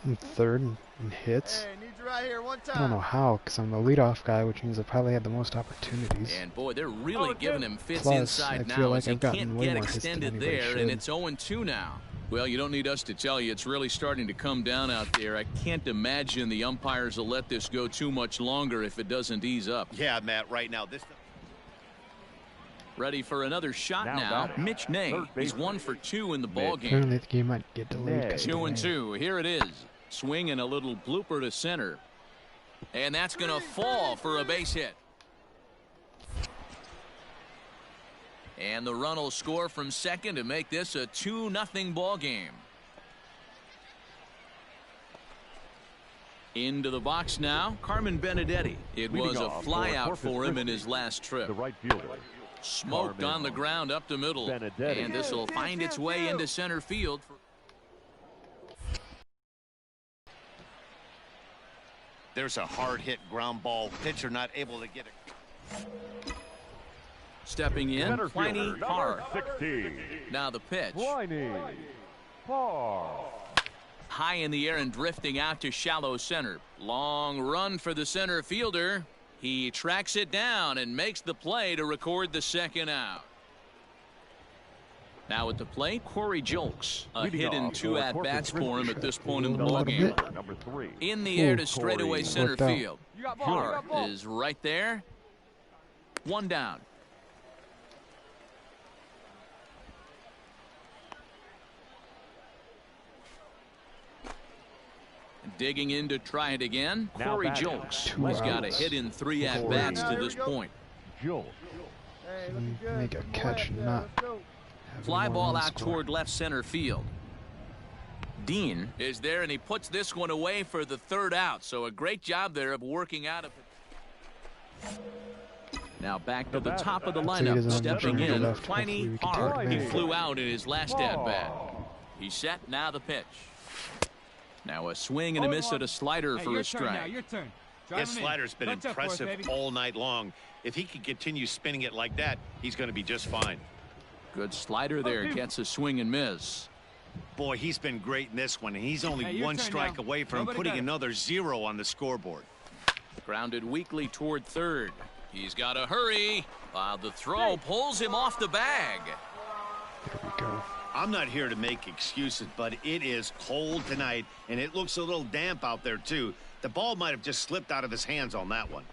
I'm third in hits. Hey, need you right here one time. I don't know how, because I'm the leadoff guy, which means I probably had the most opportunities. And boy, they're really giving him fits Plus, inside I feel now like as he I've gotten can't way get more hits than extended anybody there, should. and it's 0-2 now. Well, you don't need us to tell you it's really starting to come down out there. I can't imagine the umpires will let this go too much longer if it doesn't ease up. Yeah, Matt, right now this. Ready for another shot now. Mitch Ney. He's 1 for 2 in the ball game. Apparently the game might get delayed. 2-2. Here it is. Swing and a little blooper to center. And that's going to fall for a base hit. And the run will score from second to make this a 2-0 ball game. Into the box now, Carmen Benedetti. It was a fly out for him in his last trip. The right fielder. Smoked on the ground up the middle. Benedetti. And this will find its way into center field. There's a hard hit ground ball. Pitcher not able to get it. Stepping in, Center Pliny fielder, Hart. number 16. Now the pitch. Pliny Hart. High in the air and drifting out to shallow center. Long run for the center fielder. He tracks it down and makes the play to record the second out. Now at the plate, Corey Julks. A hit and 2 at-bats for him at this point in the ballgame. Number 3. In the air to straightaway center Worked out. field. Hart is right there. 1 down. Digging in to try it again, Corey Julks. He's got a hit in 3 at-bats to this point. Julks. Hey, looking good. Make a catch, not have Fly anyone ball on out score. toward left center field. Dean is there, and he puts this one away for the 3rd out. So a great job there of working out of it. Now back to the top of the So he lineup. doesn't have Stepping much on the in, left. Pliny Hopefully we can Hart. take He advantage. flew out in his last at-bat. He's set, now the pitch. Now a swing and a miss at a slider for a strike. Your turn. His slider's been impressive all night long. If he can continue spinning it like that, he's going to be just fine. Good slider there, gets a swing and miss. Boy, he's been great in this one, and he's only Hey, your 1 turn strike now. away from Nobody putting got it. another 0 on the scoreboard. Grounded weakly toward third. He's got to hurry. The throw pulls him off the bag. There we go. I'm not here to make excuses, but it is cold tonight, and it looks a little damp out there, too. The ball might have just slipped out of his hands on that one.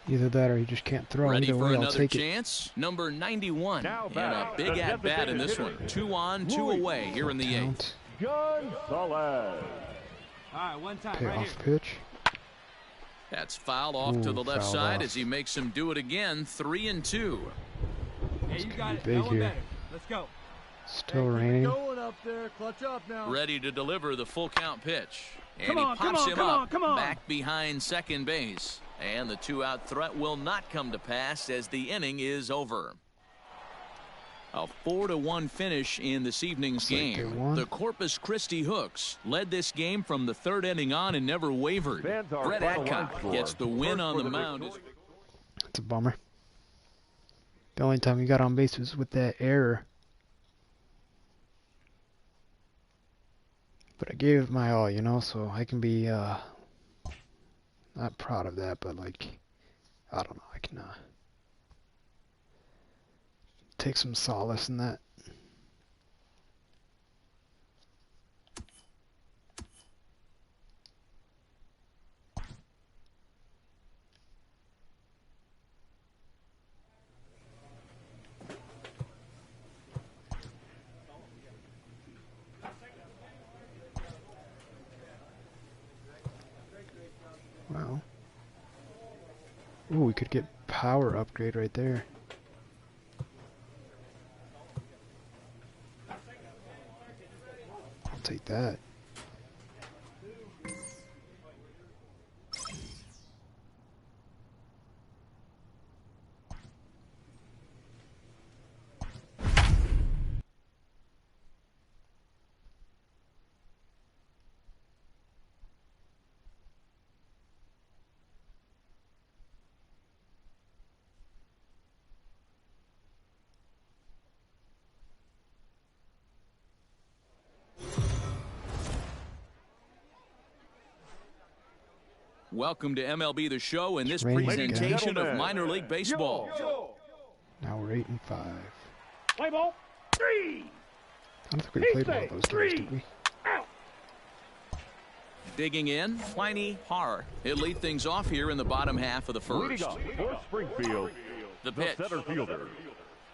Either that or he just can't throw. Ready Either for way, I'll another take it. chance. Number 91. Now And a back, big the at-bat in this designated one. hitter. 2 on, 2 away here in the 8th. Count. Gonzalez. All right, one time, Okay, right off here. pitch. That's foul off to Ooh, the left fouled side off. as he makes him do it again. 3-2. Hey, you got it. big No one here. better. Let's go. Still Keep it raining. going up there. Clutch up now. Ready to deliver the full count pitch. And Come on, he come pops on, him come up on, come on. back behind second base. And the 2-out threat will not come to pass as the inning is over. A 4-1 finish in this evening's Looks like they game. won. The Corpus Christi Hooks led this game from the 3rd inning on and never wavered. Fans are Brett final line Adcock score. gets the win First on for the the mound. victory. It's a bummer. The only time he got on base was with that error. But I gave it my all, you know, so I can be not proud of that, but like I don't know. I can take some solace in that. Well, ooh, we could get power upgrade right there. I'll take that. Welcome to MLB The Show and this raining presentation again. of minor league baseball. Now we're 8-5. Play ball. 3. I don't think we played one of those games, did we? Out. Digging in, Pliny Har. He'll lead things off here in the bottom half of the Leading first. off for Springfield, The the pitch. center fielder,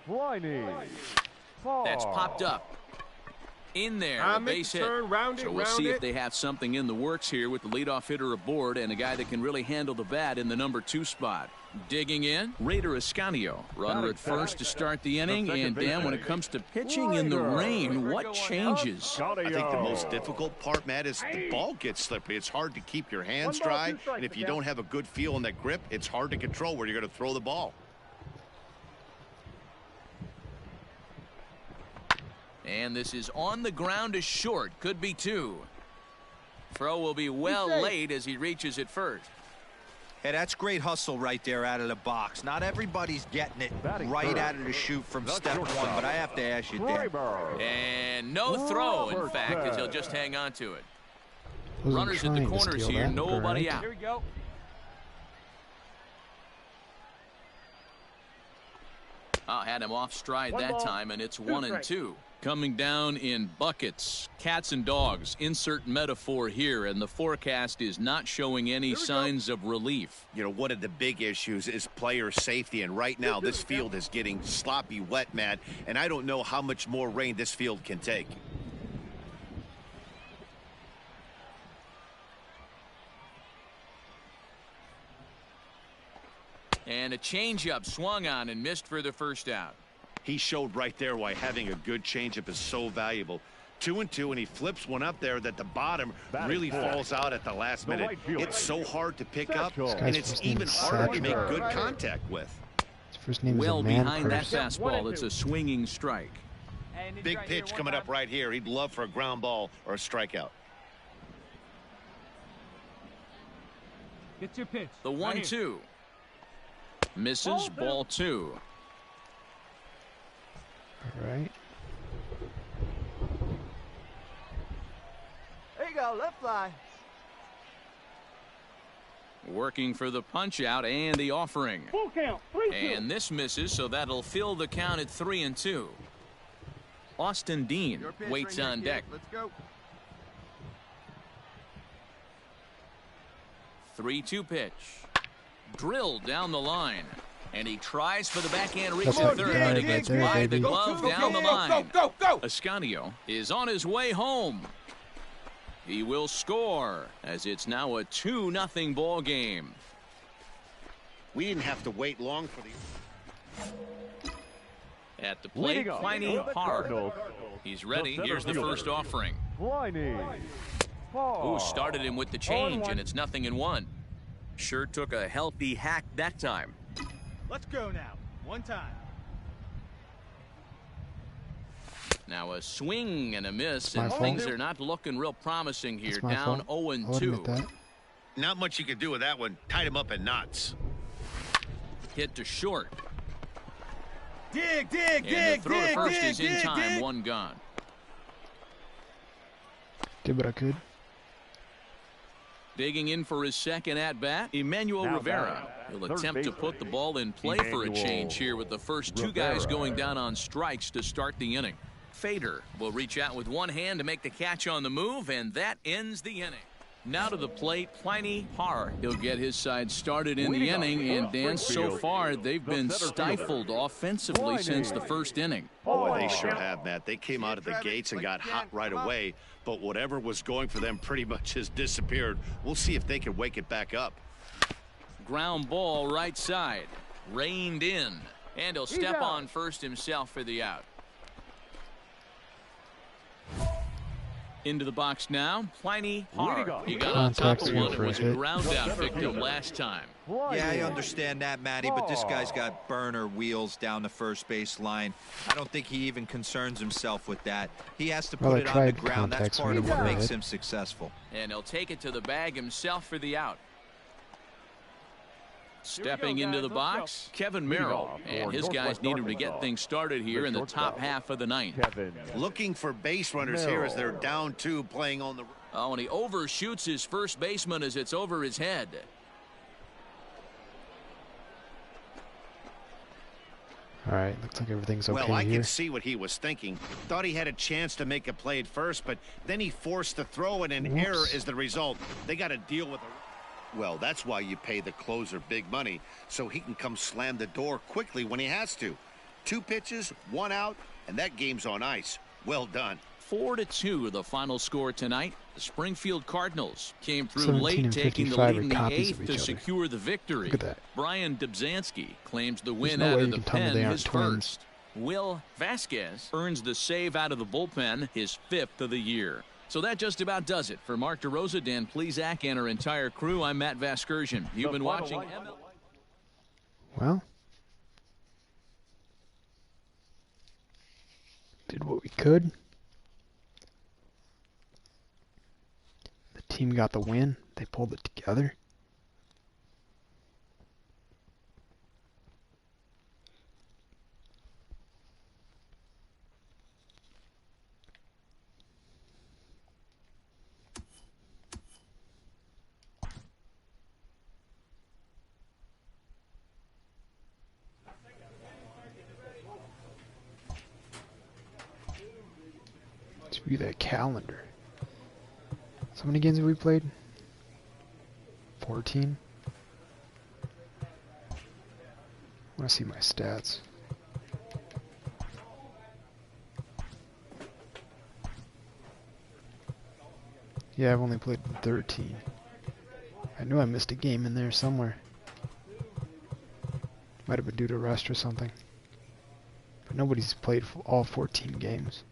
Pliny That's Har. popped up. In there, a base hit. So we'll see if they have something in the works here with the leadoff hitter aboard and a guy that can really handle the bat in the number 2 spot. Digging in, Raider Ascanio. Runner at first to start the inning, and Dan, when it comes to pitching in the rain, what changes? I think the most difficult part, Matt, is the ball gets slippery. It's hard to keep your hands dry, and if you don't have a good feel in that grip, it's hard to control where you're going to throw the ball. And this is on the ground to short. Could be 2. Throw will be well late as he reaches it first. Hey, that's great hustle right there out of the box. Not everybody's getting it right out of the chute from step 1, but I have to ask you, Dan. And no throw, in fact, as he'll just hang on to it. Wasn't Runners at the trying to corners steal here, that, nobody alright. out. Here we go. Had him off stride that time, and it's 1-2. Coming down in buckets, cats and dogs, insert metaphor here, and the forecast is not showing any signs of relief. You know, one of the big issues is player safety, and right now this field is getting sloppy wet, Matt, and I don't know how much more rain this field can take. And a changeup swung on and missed for the first out. He showed right there why having a good changeup is so valuable. 2-2, and he flips one up there that the bottom really falls out at the last minute. It's so hard to pick up, and it's even harder to make good contact with. His first name Well is a man behind that person. fastball, it's a swinging strike. Big pitch coming up right here. He'd love for a ground ball or a strikeout. Get your pitch. The 1-2. Misses, ball 2. All right. There you go, left fly. Working for the punch out and the offering. Full count. 3-2. And this misses, so that'll fill the count at 3-2. Austin Dean Your pitch waits right here, on kid. deck. Let's go. 3-2 pitch. Drilled down the line. And he tries for the backhand reach That's to what third, you but got it gets right there, by the baby. glove Go, down go, the go, line. go, go, go. Ascanio is on his way home. He will score as it's now a 2-0 ball game. We didn't have to wait long for the... At the plate, Leading off Pliny for the Har. Cardinals, He's ready. the center Here's the fielder. first offering. Pliny Har. Who started him with the change, and it's 0-1. Sure took a healthy hack that time. Let's go now. One time. Now a swing and a miss, My and fault. things are not looking real promising here. It's my Down fault. I'll admit 0-2. that. Not much you could do with that one. Tied him up in knots. Hit to short. Dig, dig, And dig, the throw to dig, first dig, is in dig, time. dig. 1 gone. Did what I could. Digging in for his second at-bat, Emmanuel Rivera. He'll attempt to put the ball in play for a change here with the first two guys going down on strikes to start the inning. Fader will reach out with one hand to make the catch on the move, and that ends the inning. Now to the plate, Pliny Har. He'll get his side started in the inning, and Dan, so far they've been stifled offensively since the first inning. Boy, they sure have, Matt. They came out of the gates and got hot right away, but whatever was going for them pretty much has disappeared. We'll see if they can wake it back up. Ground ball right side, reined in, and he'll step on first himself for the out. Into the box now, Pliny Har. He got on top of one and was a ground out victim last time. Yeah, I understand that, Matty, but this guy's got burner wheels down the first base line. I don't think he even concerns himself with that. He has to put it on the ground. That's part of what makes him successful. And he'll take it to the bag himself for the out. Stepping into the box, Kevin Merrill, and his guys need him to get things started here in the top half of the ninth. Looking for base runners here as they're down 2 playing on the... Oh, and he overshoots his first baseman as it's over his head. All right, looks like everything's okay. Well, I here. can see what he was thinking. Thought he had a chance to make a play at first, but then he forced the throw, and an error is the result. They got to deal with it. Well, that's why you pay the closer big money, so he can come slam the door quickly when he has to. 2 pitches, 1 out, and that game's on ice. Well done. 4-2 the final score tonight. The Springfield Cardinals came through late, taking the 55 lead in the are copies 8th of to each other. secure the victory. Look at that. Brian Dubzanski claims the win no out way of you the can tell me pen, they aren't his twins. first. Will Vasquez earns the save out of the bullpen, his 5th of the year. So that just about does it. For Mark DeRosa, Dan Plesac, and our entire crew, I'm Matt Vasgersian. You've been watching ML. Well, did what we could. The team got the win. They pulled it together. Let's view that calendar. So many games have we played? 14. I want to see my stats. Yeah, I've only played 13. I knew I missed a game in there somewhere. Might have been due to rest or something. But nobody's played all 14 games.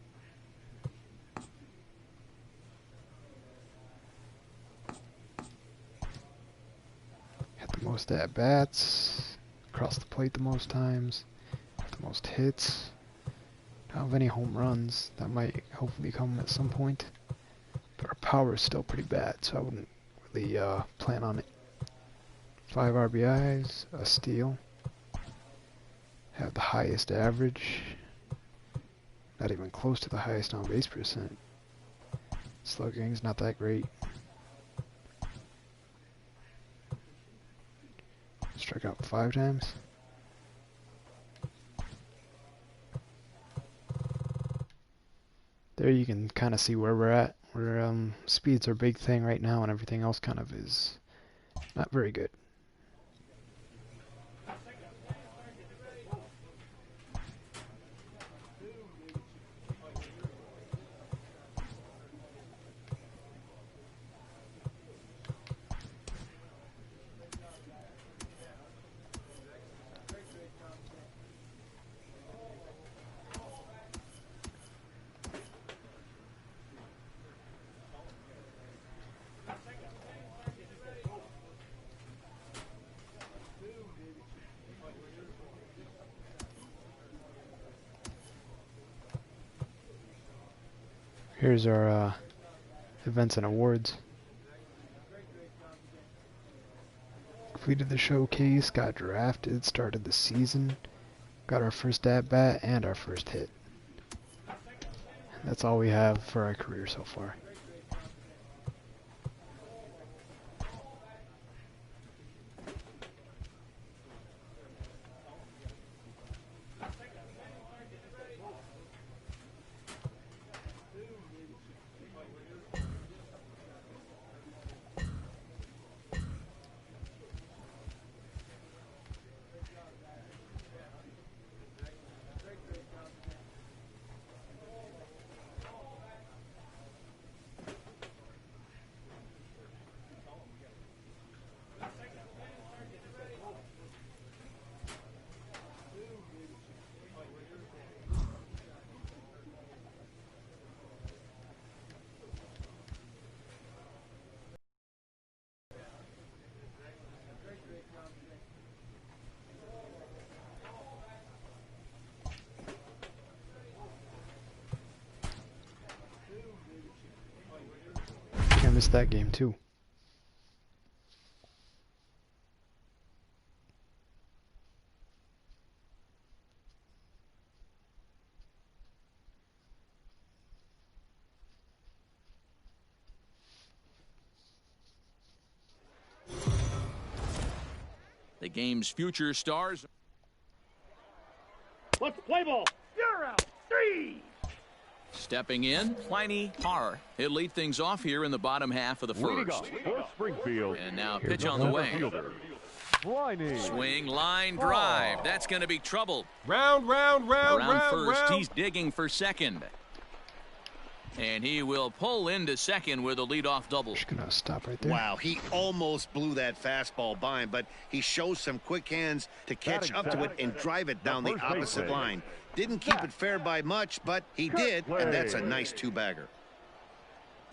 Had the most at-bats. Across the plate the most times. Got the most hits. Don't have any home runs. That might hopefully come at some point. But our power is still pretty bad, so I wouldn't really plan on it. 5 RBIs, a steal. Have the highest average. Not even close to the highest on base percent. Slugging's not that great. Struck out 5 times. There you can kind of see where we're at. Where speed's our big thing right now, and everything else kind of is not very good. Here's our events and awards. Completed the showcase, got drafted, started the season, got our first at-bat and our first hit. That's all we have for our career so far. missed that game too. The game's future stars. Let's play ball. You're out. 3. Stepping in, Pliny Parr. He'll lead things off here in the bottom half of the first. And now pitch on the way. Swing, line, drive. That's going to be trouble. Round first. He's digging for second. And he will pull into second with a leadoff double. Just gonna stop right there. Wow, he almost blew that fastball by him, but he shows some quick hands to catch up to it and drive it down the opposite line. Didn't keep it fair by much, but he did, and that's a nice two-bagger.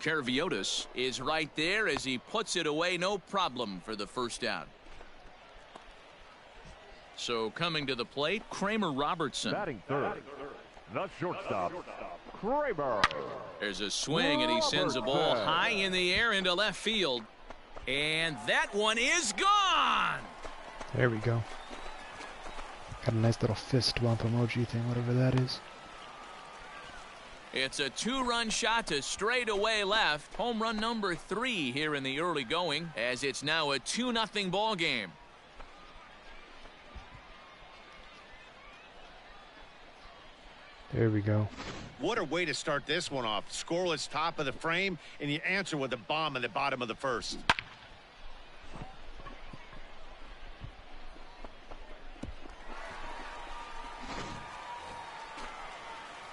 Caraviotis is right there as he puts it away, no problem for the first out. So coming to the plate, Kramer Robertson. Batting third, the shortstop, Kramer. There's a swing, and he sends a ball high in the air into left field. And that one is gone! There we go. Got a nice little fist bump emoji thing, whatever that is. It's a 2-run shot to straightaway left. Home run number 3 here in the early going, as it's now a 2-0 ball game. There we go. What a way to start this one off. Scoreless top of the frame, and you answer with a bomb in the bottom of the first.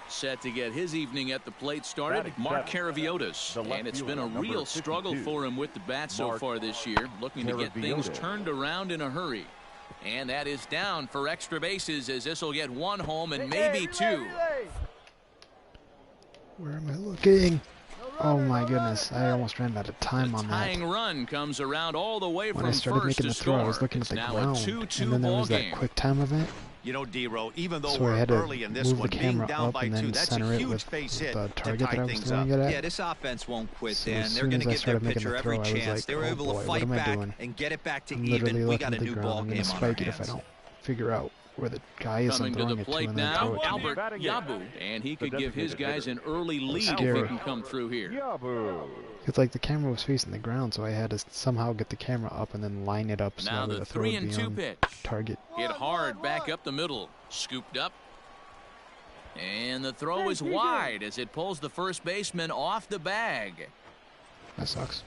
Set to get his evening at the plate started, Mark Caraviotis. And it's been a real struggle for him with the bat so far this year, looking to get things turned around in a hurry. And that is down for extra bases, as this will get 1 home and maybe 2. Where am I looking? Oh my goodness, I almost ran out of time on that. Tying run comes around all the way when from I started first making the to throw, score. I was looking at the now ground, a 2-2 and then there ball was game. that quick time event. You know, D-Row, even though So I we're had to early in this move one, the being camera down up by and 2, then that's center a it huge with base hit the to target tie that I was things throwing up. it at. Yeah, this offense won't quit, So Dan. as They're soon going as to I get their started making pitcher the every throw, I was chance. like, They were oh able boy, to what fight am I back doing? and get it back to I'm even. literally We looking got at a the new ground. ball I'm game gonna on our spike it if I hands. don't figure out where the guy is I'm Coming to throwing the it to, plate and then now, throw it to. Albert Yabu, and he could give his guys an early lead if he Scary. can come through here. It's like the camera was facing the ground, so I had to somehow get the camera up and then line it up so Now that the the throw would be 3-2 on pitch. target. Hit hard back up the middle, scooped up. And the throw is wide as it pulls the first baseman off the bag. That sucks.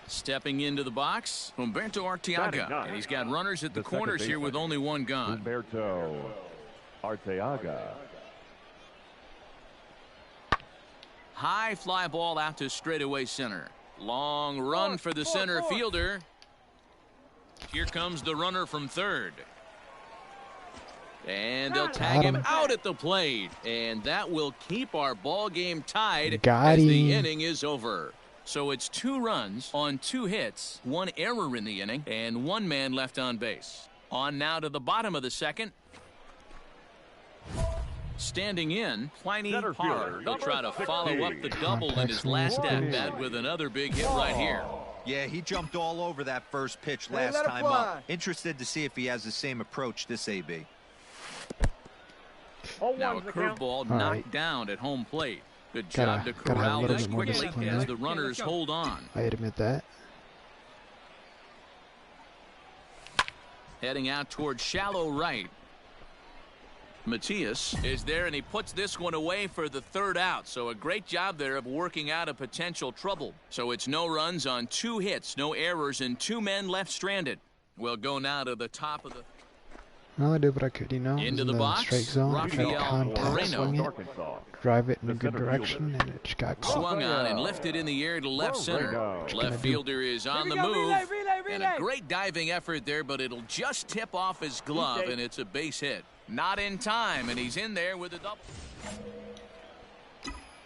Stepping into the box, Humberto Arteaga. And he's got runners at the corners here with only 1 gone. Humberto Arteaga. High fly ball out to straightaway center. Long run for the center fielder. Here comes the runner from third. And they'll tag him out at the plate. And that will keep our ball game tied as the inning is over. So it's 2 runs on 2 hits, 1 error in the inning, and 1 man left on base. On now to the bottom of the second. Standing in, Pliny Parr. He'll try to follow up the double in his last at-bat with another big hit right here. Yeah, he jumped all over that first pitch last time up. Interested to see if he has the same approach this AB. Now a curveball knocked down at home plate. Good job to corral this quickly as the runners hold on. I admit that. Heading out towards shallow right. Matias is there, and he puts this one away for the 3rd out. So a great job there of working out a potential trouble. So it's no runs on 2 hits, no errors, and 2 men left stranded. We'll go now to the top of the... Well, I did what I could, you know. Into the in box, strike zone, Rafael contact, swing it, drive it in a good direction, and it just got caught. Swung on and lifted in the air to left center. Left fielder is on the move. And a great diving effort there, but it'll just tip off his glove, and it's a base hit. Not in time, and he's in there with a double.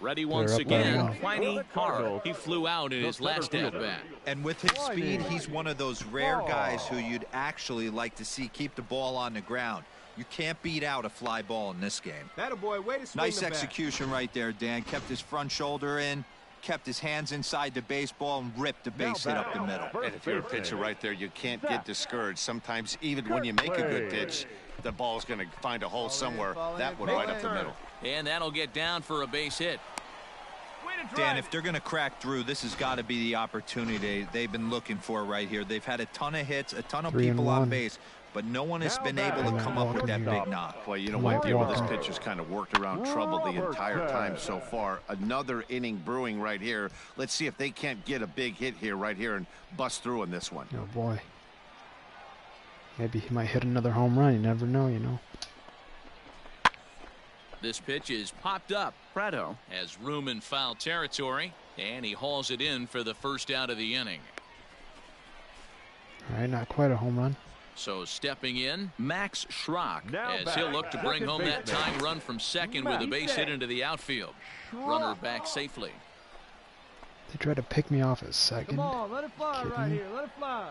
Ready once again, Pliny Parr. He flew out in his last at-bat. And with his speed, he's one of those rare guys who you'd actually like to see keep the ball on the ground. You can't beat out a fly ball in this game. That a boy, way to swing Nice the bat. execution right there, Dan. Kept his front shoulder in kept his hands inside the baseball and ripped the base hit up the middle. And if you're a pitcher right there, you can't get discouraged. Sometimes even when you make a good pitch, the ball's going to find a hole somewhere. That one right up the middle. And that'll get down for a base hit. Dan, if they're going to crack through, this has got to be the opportunity they've been looking for right here. They've had a ton of hits, a ton of people on base, but no one has been able to come up with that big knock. Well, you know what, Diego, this pitcher's kind of worked around trouble the entire time so far. Another inning brewing right here. Let's see if they can't get a big hit here, right here, and bust through in this one. Oh, boy. Maybe he might hit another home run. You never know, you know. This pitch is popped up. Prado has room in foul territory, and he hauls it in for the first out of the inning. All right, not quite a home run. So stepping in, Max Schrock, as he'll look to bring home that tying run from second with a base hit into the outfield. Runner back safely. They tried to pick me off at second. Come on, let it fly right here. Let it fly.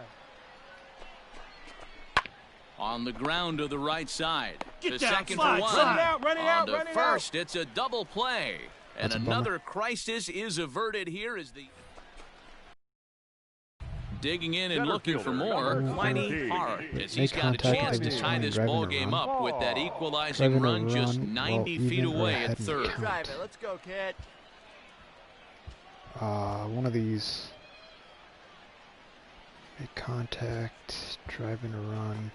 On the ground to the right side. Get the down, second slide, for one. slide. Run it out, On to first, it's a double play. And That's another crisis is averted here as the... Digging in and looking for more, Pliny Hart, as he's got a chance to tie this ball game up with that equalizing run just 90 feet away at third. Drive it. Let's go, kid. One of these. Make contact, driving a run.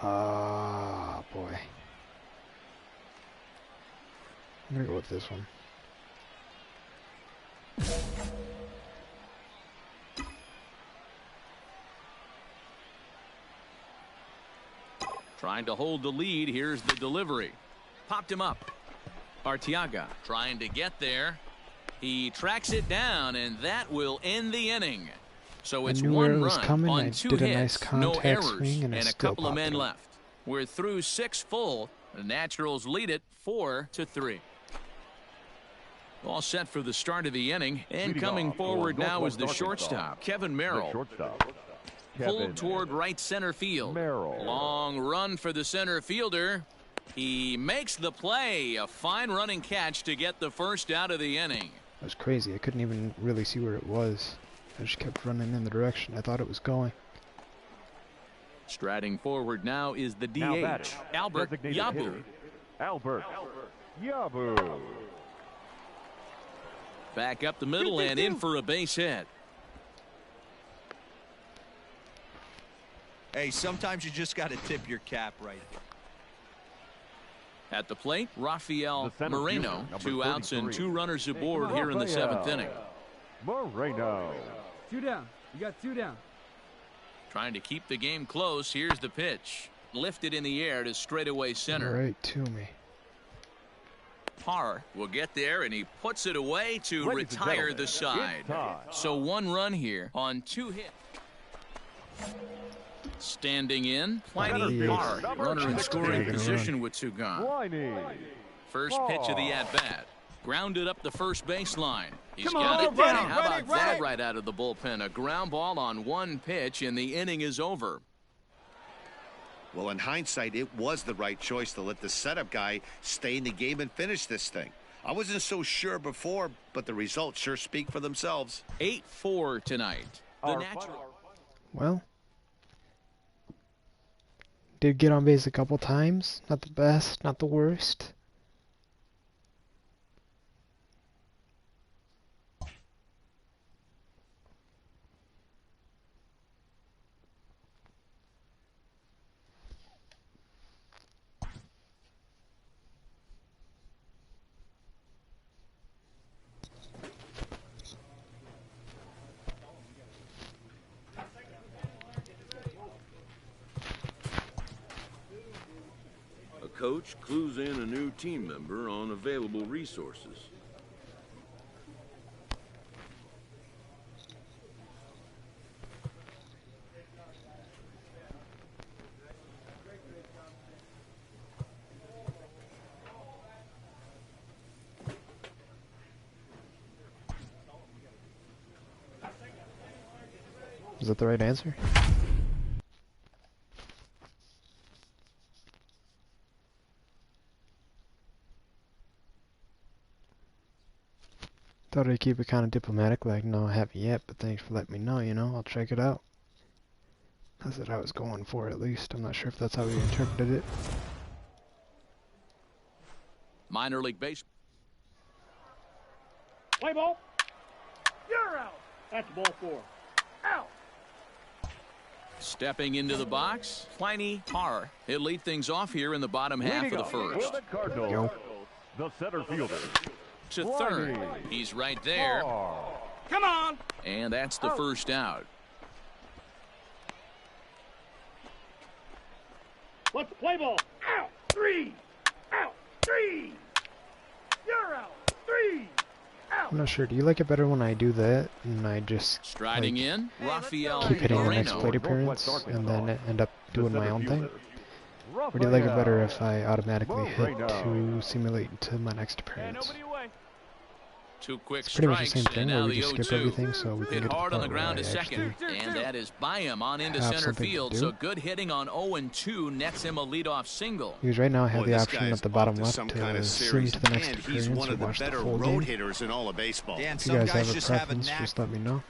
Boy. I'm gonna go with this one. Trying to hold the lead. Here's the delivery. Popped him up. Arteaga trying to get there. He tracks it down, and that will end the inning. So it's one run on two hits, no errors, and a couple of men left. We're through 6 full. The Naturals lead it 4-3. All set for the start of the inning, and coming forward now is the shortstop, Kevin Merrill. Pulled toward right center field. Long run for the center fielder. He makes the play. A fine running catch to get the first out of the inning. That was crazy. I couldn't even really see where it was. I just kept running in the direction I thought it was going. Striding forward now is the DH, Albert Yabu. Albert Yabu. Back up the middle and in for a base hit. Hey, sometimes you just got to tip your cap right. At the plate, Rafael Moreno. 2 outs and 2 runners aboard here in the 7th inning. Moreno. 2 down. You got 2 down. Trying to keep the game close. Here's the pitch. Lifted in the air to straightaway center. Right to me. Parr will get there, and he puts it away to retire the side. So 1 run here on 2 hits. Standing in, Pliny Parr, runner in scoring position with 2 gone. First pitch of the at-bat. Grounded up the first baseline. He's got it. How about that right out of the bullpen? A ground ball on 1 pitch, and the inning is over. Well, in hindsight, it was the right choice to let the setup guy stay in the game and finish this thing. I wasn't so sure before, but the results sure speak for themselves. 8-4 tonight. The Natural. Well, did get on base a couple times. Not the best, not the worst. Coach clues in a new team member on available resources. Is that the right answer? Thought I'd keep it kind of diplomatic, like, no, I haven't yet, but thanks for letting me know, you know, I'll check it out. That's what I was going for, at least. I'm not sure if that's how he interpreted it. Minor league baseball. Play ball. You're out. That's ball 4. Out. Stepping into the box, Pliny Parr. He'll lead things off here in the bottom half of the first. Go. The center fielder. To third. He's right there. Come on. And that's the first out. Let's play ball. Out. 3. Out. 3. You're out. 3. Out. I'm not sure. Do you like it better when I do that and I just striding like, in? Rafael keep hitting the next Moreno. plate appearance and then end up doing my own thing? Or do you like it better if I automatically hit to simulate to my next appearance? Two quick It's pretty much the strikes, same thing and where now we the just skip 0-2. everything so we can Hit get to the hard on part the where ground I to second, actually and that is by him on into have center something to field. do. So good hitting on 0-2 nets him a leadoff single. Because right now I have Boy, the this option guy's at the bottom off to left some to kind of sim series, to the next and appearance he's one or of the watch the better full road game. hitters in all of baseball. Dan, If some you guys guys have a just have a preference, knack. just let me know.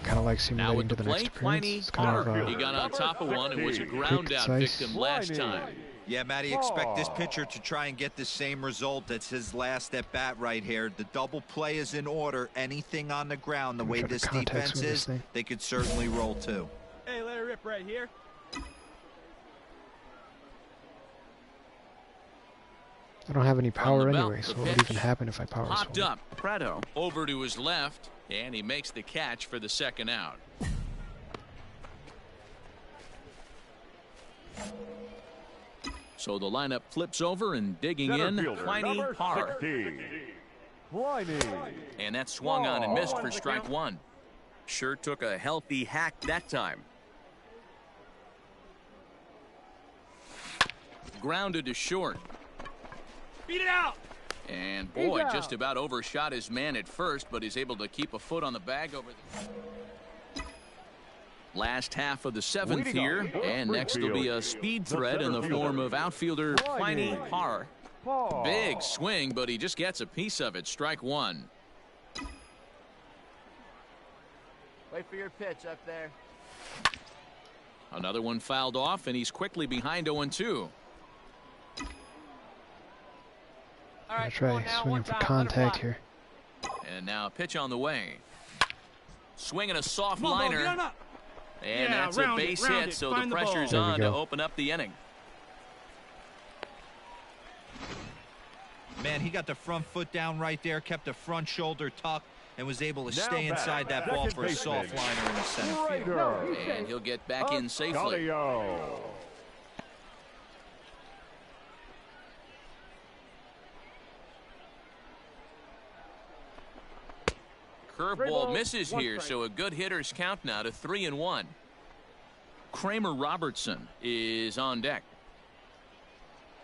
Kind of like Now simulating with to the the next plate, appearance. Pliny It's kind Parr. of He got on top of one and was a ground out concise. victim last time. Yeah, Matty, expect this pitcher to try and get the same result. That's his last at bat right here. The double play is in order. Anything on the ground, the way try to this contact defense swing this is, thing. they could certainly roll too. Hey, let her rip right here. I don't have any power belt, anyway, the so what would pitch. even happen if I power Popped swung? up, Prado over to his left, and he makes the catch for the second out. So the lineup flips over and digging in, Pliny Parr. And that swung on and missed for strike one. Sure took a healthy hack that time. Grounded to short. Beat it out. And boy, just about overshot his man at first, but he's able to keep a foot on the bag over the last half of the seventh here. And next will be a speed threat in the form of outfielder Pliny Parr. Big swing, but he just gets a piece of it. Strike one. Wait for your pitch up there. Another one fouled off, and he's quickly behind 0-2. I try swinging for contact here. And now a pitch on the way. Swinging a soft Come on, liner. get on up. And Yeah, that's a round it, base round hit, it. so Find the the pressure's ball. There on we to go. open up the inning. Man, he got the front foot down right there, kept the front shoulder tucked, and was able to stay inside that ball for a soft liner in the center field. And he'll get back in safely. Curveball misses here, so a good hitter's count now to 3-1. Kramer Robertson is on deck.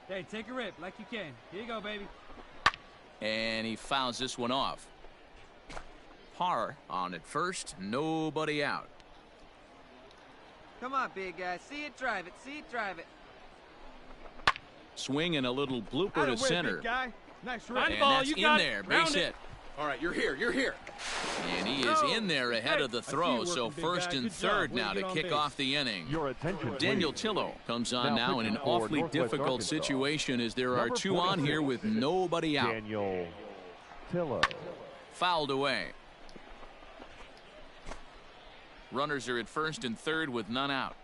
Hey, take a rip like you can. Here you go, baby. And he fouls this one off. Parr on at first, nobody out. Come on, big guy. See it, drive it. See it, drive it. Swing and a little blooper Out to of way, center. big guy. Nice And run. that's you in got there, it. base Round it. hit. All right, you're here. You're here. And he is in there ahead of the I see throw, you so working, big first guy. and Good job. third Way to now get to on kick base. off the inning. Your attention, Daniel please. Tillo comes on Now now in an pitching for awfully Northwest difficult Arkansas. situation as there are Number two on 46, here with nobody out. Daniel Tillo. Fouled away. Runners are at first and third with none out.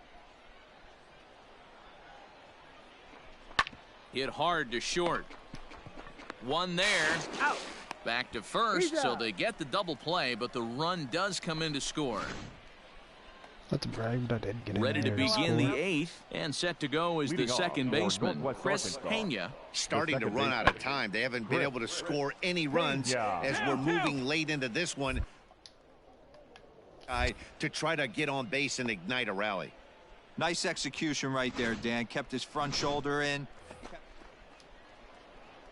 Hit hard to short. One there. Out. Back to first, so they get the double play, but the run does come in to score. Not to brag, but I did get in Ready to there begin the score. eighth, and set to go is the Leading off second for baseman, Northwest Chris Arkansas. Pena. Starting to second run baseman. out of time. They haven't been able to score any runs as we're moving late into this one to try to get on base and ignite a rally. Nice execution right there, Dan. Kept his front shoulder in.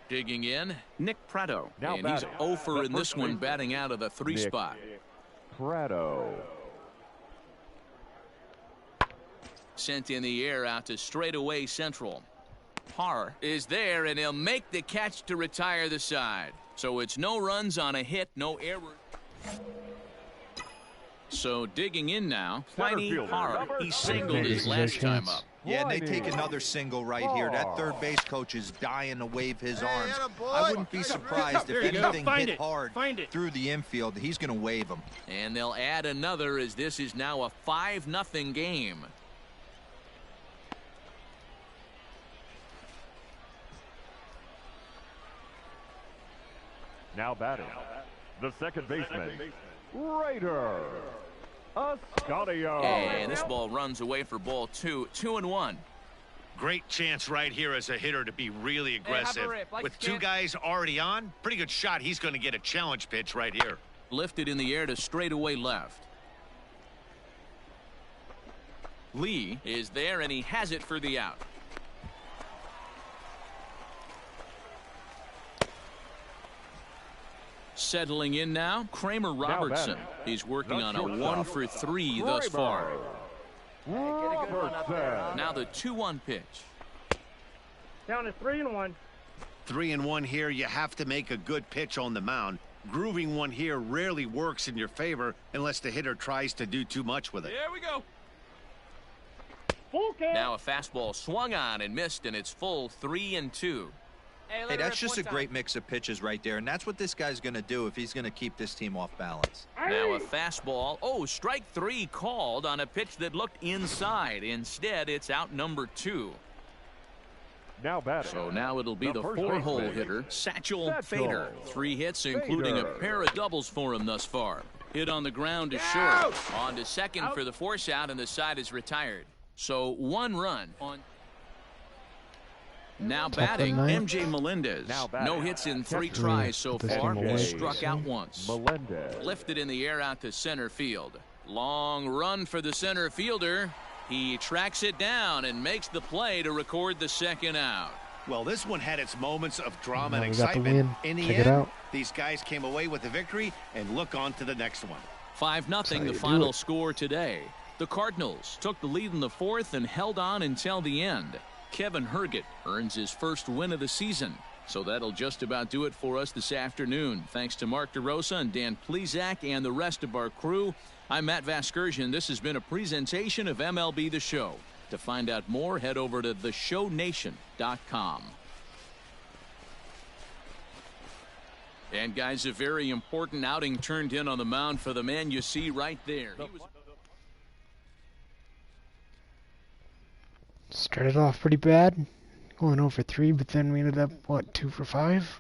Digging in, Nick Prado. Now And he's batting. 0 for The in this first one, baseman, batting out of the three Nick spot. Prado. Sent in the air out to straightaway central. Parr is there, and he'll make the catch to retire the side. So it's no runs on a hit, no error. So digging in now, Pliny Hard. He singled his last time up. Yeah, and they take another single right here. That third base coach is dying to wave his arms. I wouldn't be surprised if anything hit hard through the infield. He's going to wave them. And they'll add another as this is now a 5-0 game. Now batting, the second baseman, Raider Ascanio. And this ball runs away for ball 2, 2-1. Great chance right here as a hitter to be really aggressive. With two guys already on, pretty good shot. He's going to get a challenge pitch right here. Lifted in the air to straightaway left. Lee is there, and he has it for the out. Settling in now, Kramer Robertson. He's working on a 1-for-3 thus far. Now the 2-1 pitch. Down to 3-1. 3-1 here. You have to make a good pitch on the mound. Grooving one here rarely works in your favor unless the hitter tries to do too much with it. There we go. Full count. Now a fastball swung on and missed, and it's full 3-2. Hey, that's just a great mix of pitches right there, and that's what this guy's going to do if he's going to keep this team off balance. Now a fastball. Oh, strike 3 called on a pitch that looked inside. Instead, it's out number 2. Now batting. So now it'll be the 4-hole hitter, Satchel Fader. 3 hits, including a pair of doubles for him thus far. Hit on the ground is short. On to second for the force out, and the side is retired. So 1 run on. Now batting, MJ Melendez. No hits in 3 tries so far. Struck out once. Lifted in the air out to center field. Long run for the center fielder. He tracks it down and makes the play to record the second out. Well, this one had its moments of drama and excitement. In the end, these guys came away with the victory, and look on to the next one. 5-0 the final score today. The Cardinals took the lead in the 4th and held on until the end. Kevin Herget earns his first win of the season. So that'll just about do it for us this afternoon. Thanks to Mark DeRosa and Dan Plezak and the rest of our crew. I'm Matt Vasgersian. This has been a presentation of MLB The Show. To find out more, head over to theshownation.com. And guys, a very important outing turned in on the mound for the man you see right there. Started off pretty bad, going 0 for 3, but then we ended up, what, 2 for 5?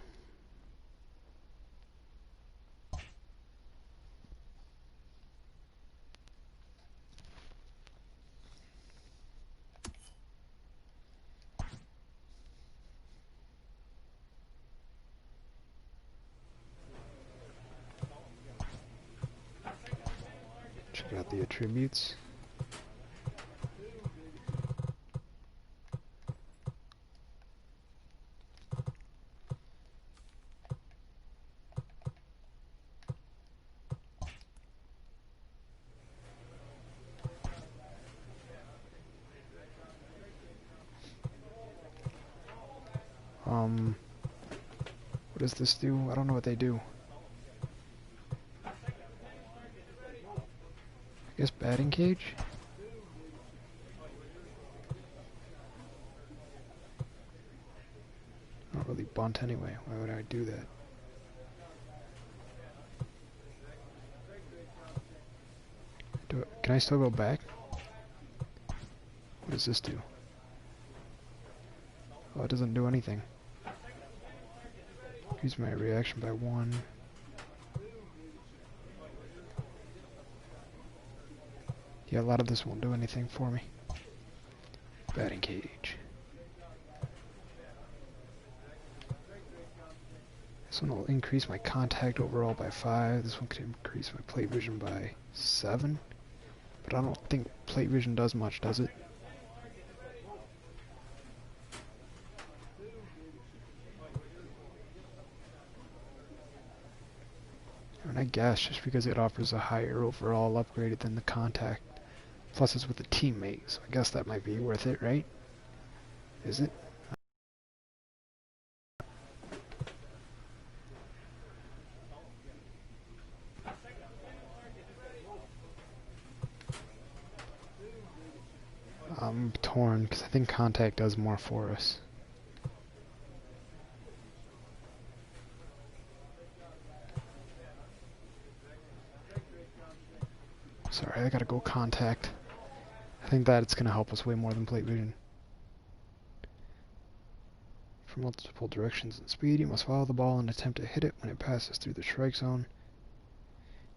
Check out the attributes. What does this do? I don't know what they do. I guess batting cage? I don't really bunt anyway. Why would I do that? Can I still go back? What does this do? Oh, it doesn't do anything. Increase my reaction by 1. Yeah, a lot of this won't do anything for me. Batting cage. This one will increase my contact overall by 5. This one could increase my plate vision by 7. But I don't think plate vision does much, does it? I guess just because it offers a higher overall upgrade than the contact. Plus it's with a teammate, so I guess that might be worth it, right? Is it? I'm torn because I think contact does more for us. Sorry, I gotta go contact. I think that it's gonna help us way more than plate vision. From multiple directions and speed, you must follow the ball and attempt to hit it when it passes through the strike zone.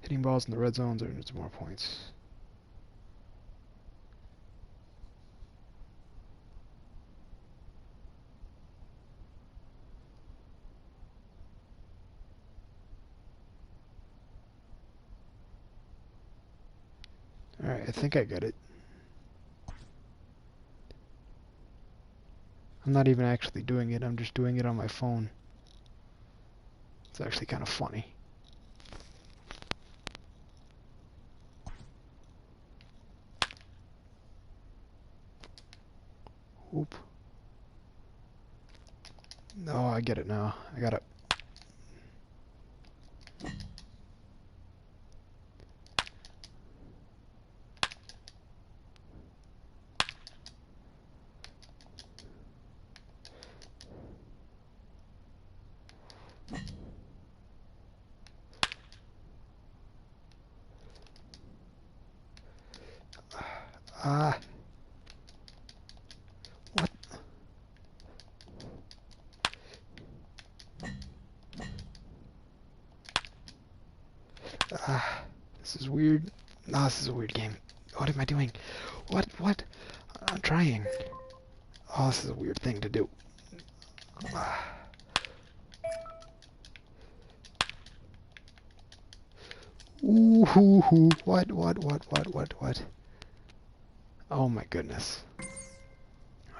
Hitting balls in the red zones earns more points. Alright, I think I get it. I'm not even actually doing it, I'm just doing it on my phone. It's actually kind of funny. Oop. No, I get it now. I got it. What? This is weird. No, this is a weird game. What am I doing? What? I'm trying. Oh, this is a weird thing to do. Ooh, what? Oh my goodness.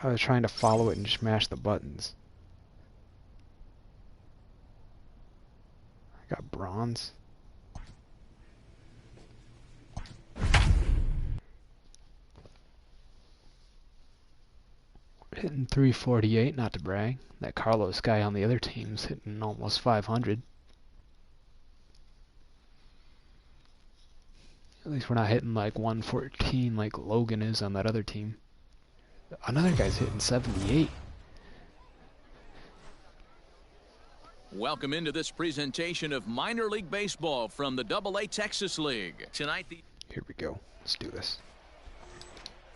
I was trying to follow it and just mash the buttons. I got bronze. Hitting 348, not to brag. That Carlos guy on the other team's hitting almost 500. At least we're not hitting like 114 like Logan is on that other team. Another guy's hitting 78. Welcome into this presentation of minor league baseball from the AA Texas League. Tonight, Here we go. Let's do this.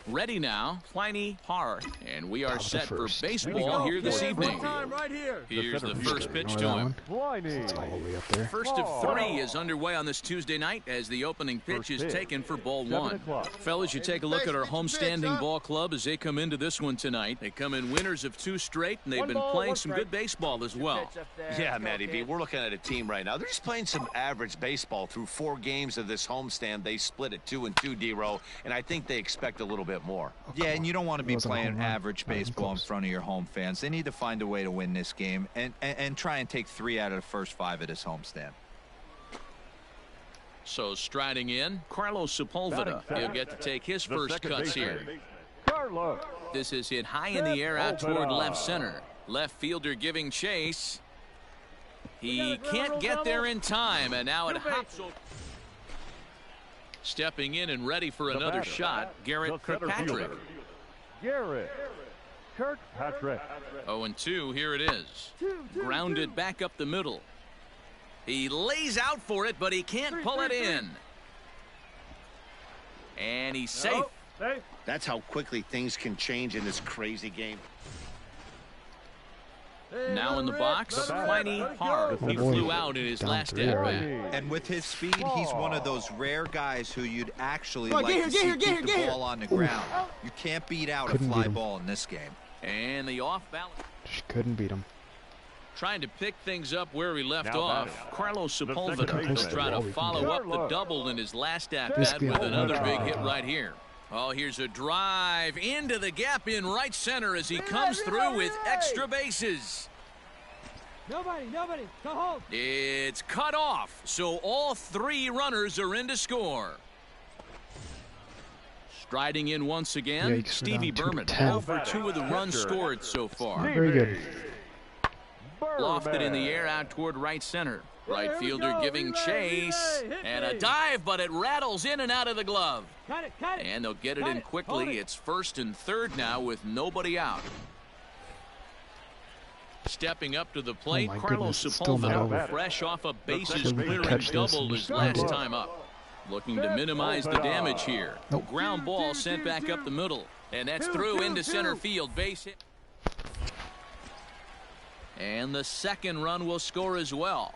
Ready now, Pliny Park, and we are set for first. baseball here this evening. Right here. Here's the first pitch Ignore to that him. one. It's all the way up there. First of three is underway on this Tuesday night as the opening pitch is taken for ball one. Fellas, you take a look at our homestanding ball club as they come into this one tonight. They come in winners of 2 straight, and they've been playing some good baseball as well. Yeah, Matty B, we're looking at a team right now. They're just playing some average baseball through 4 games of this homestand. They split at 2-2, D-Row, and I think they expect a little bit more. Yeah, and you don't want to be playing average Not even baseball in close. front of your home fans. They need to find a way to win this game and try and take 3 out of the first 5 at this homestand. So striding in, Carlos Sepulveda. He'll get to take his first cuts here. Carlos. This is hit high in the air out toward left center. Left fielder giving chase. He can't get there in time, and now it hops over. Stepping in and ready for another shot, Garrett Kirkpatrick. Garrett Kirkpatrick. 0-2, here it is. Grounded back up the middle. He lays out for it, but he can't pull it in. And he's safe. That's how quickly things can change in this crazy game. Now in the box, Pliny Park. He flew out in his last at-bat. And with his speed, he's one of those rare guys who you'd actually like to see keep the ball on the ground. You can't beat out a fly ball in this game. And the off-balance. Just couldn't beat him. Trying to pick things up where he left off. Carlos Sepulveda second will try to baseman. follow up the double in his last at-bat with another big hit right here. Oh, here's a drive into the gap in right center as he comes through with extra bases. Nobody. Go home. It's cut off, so all 3 runners are in to score. Striding in once again, Yikes, Stevie we're down Berman. 2-10. Over 2 of the runs scored so far. Very good. Lofted in the air out toward right center. Right fielder giving chase. And a dive, but it rattles in and out of the glove. And they'll get it in quickly. It's first and third now with nobody out. Stepping up to the plate, Carlos Sepulveda, fresh off a bases clearing double his last time up. Looking to minimize the damage here. Ground ball sent back up the middle. And that's through into center field. Base hit. And the second run will score as well.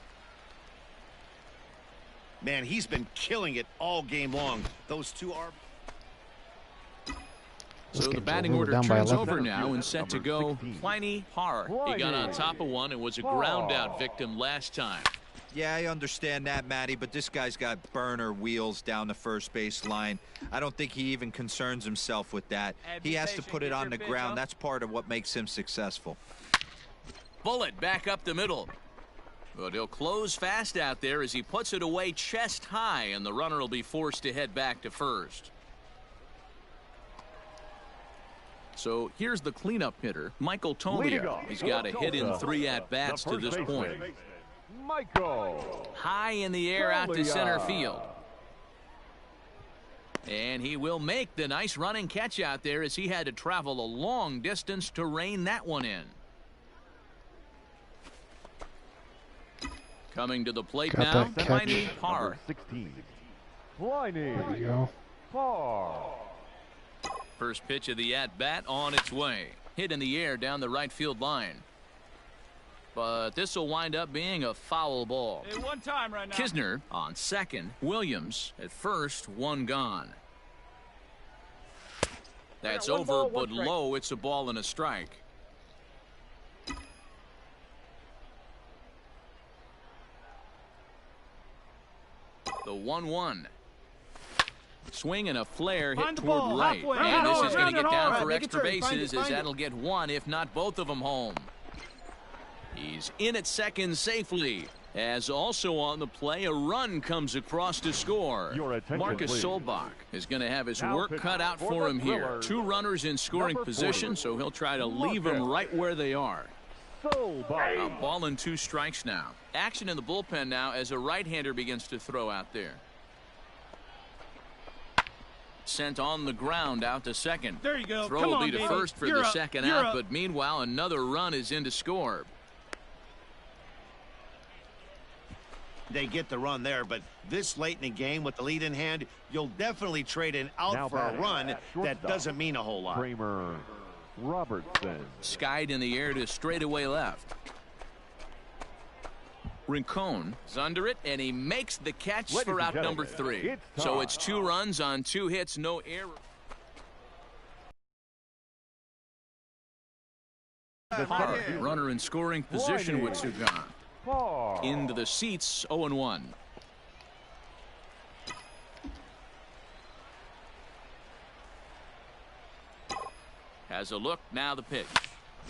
Man, he's been killing it all game long. Those two are... So the batting order turns over now and set to go Pliny Parr. He got on top of one and was a ground out victim last time. Yeah, I understand that, Matty, but this guy's got burner wheels down the first base line. I don't think he even concerns himself with that. He has to put it on the ground. That's part of what makes him successful. Bullet back up the middle. But he'll close fast out there as he puts it away chest high, and the runner will be forced to head back to first. So here's the cleanup hitter, Michael Tolia. He's got a hit in 3 at-bats to this point. High in the air out to center field. And he will make the nice running catch out there as he had to travel a long distance to rein that one in. Coming to the plate now, Pliny Parr. There you go. Parr. First pitch of the at-bat on its way. Hit in the air down the right field line. But this will wind up being a foul ball. Hey, one time right now. Kisner on second. Williams at first, one gone. That's over, but low. It's a ball and a strike. The 1-1. Swing and a flare hit toward right. And this is going to get down for extra bases as that'll get one, if not both of them, home. He's in at second safely. As also on the play, a run comes across to score. Marcus Solbach is going to have his work cut out for him here. 2 runners in scoring position, so he'll try to leave them right where they are. A ball and 2 strikes now. Action in the bullpen now as a right-hander begins to throw out there. Sent on the ground out to second. There you go. Throw will be to first for the second out, but meanwhile another run is in to score. They get the run there, but this late in the game with the lead in hand, you'll definitely trade an out for a run that doesn't mean a whole lot. Kramer Robertson. Skied in the air to straightaway left. Rincon is under it, and he makes the catch for out number 3. So it's 2 runs on 2 hits, no error. Runner in scoring position with 2 gone. Into the seats, 0-1. Has a look, now the pitch.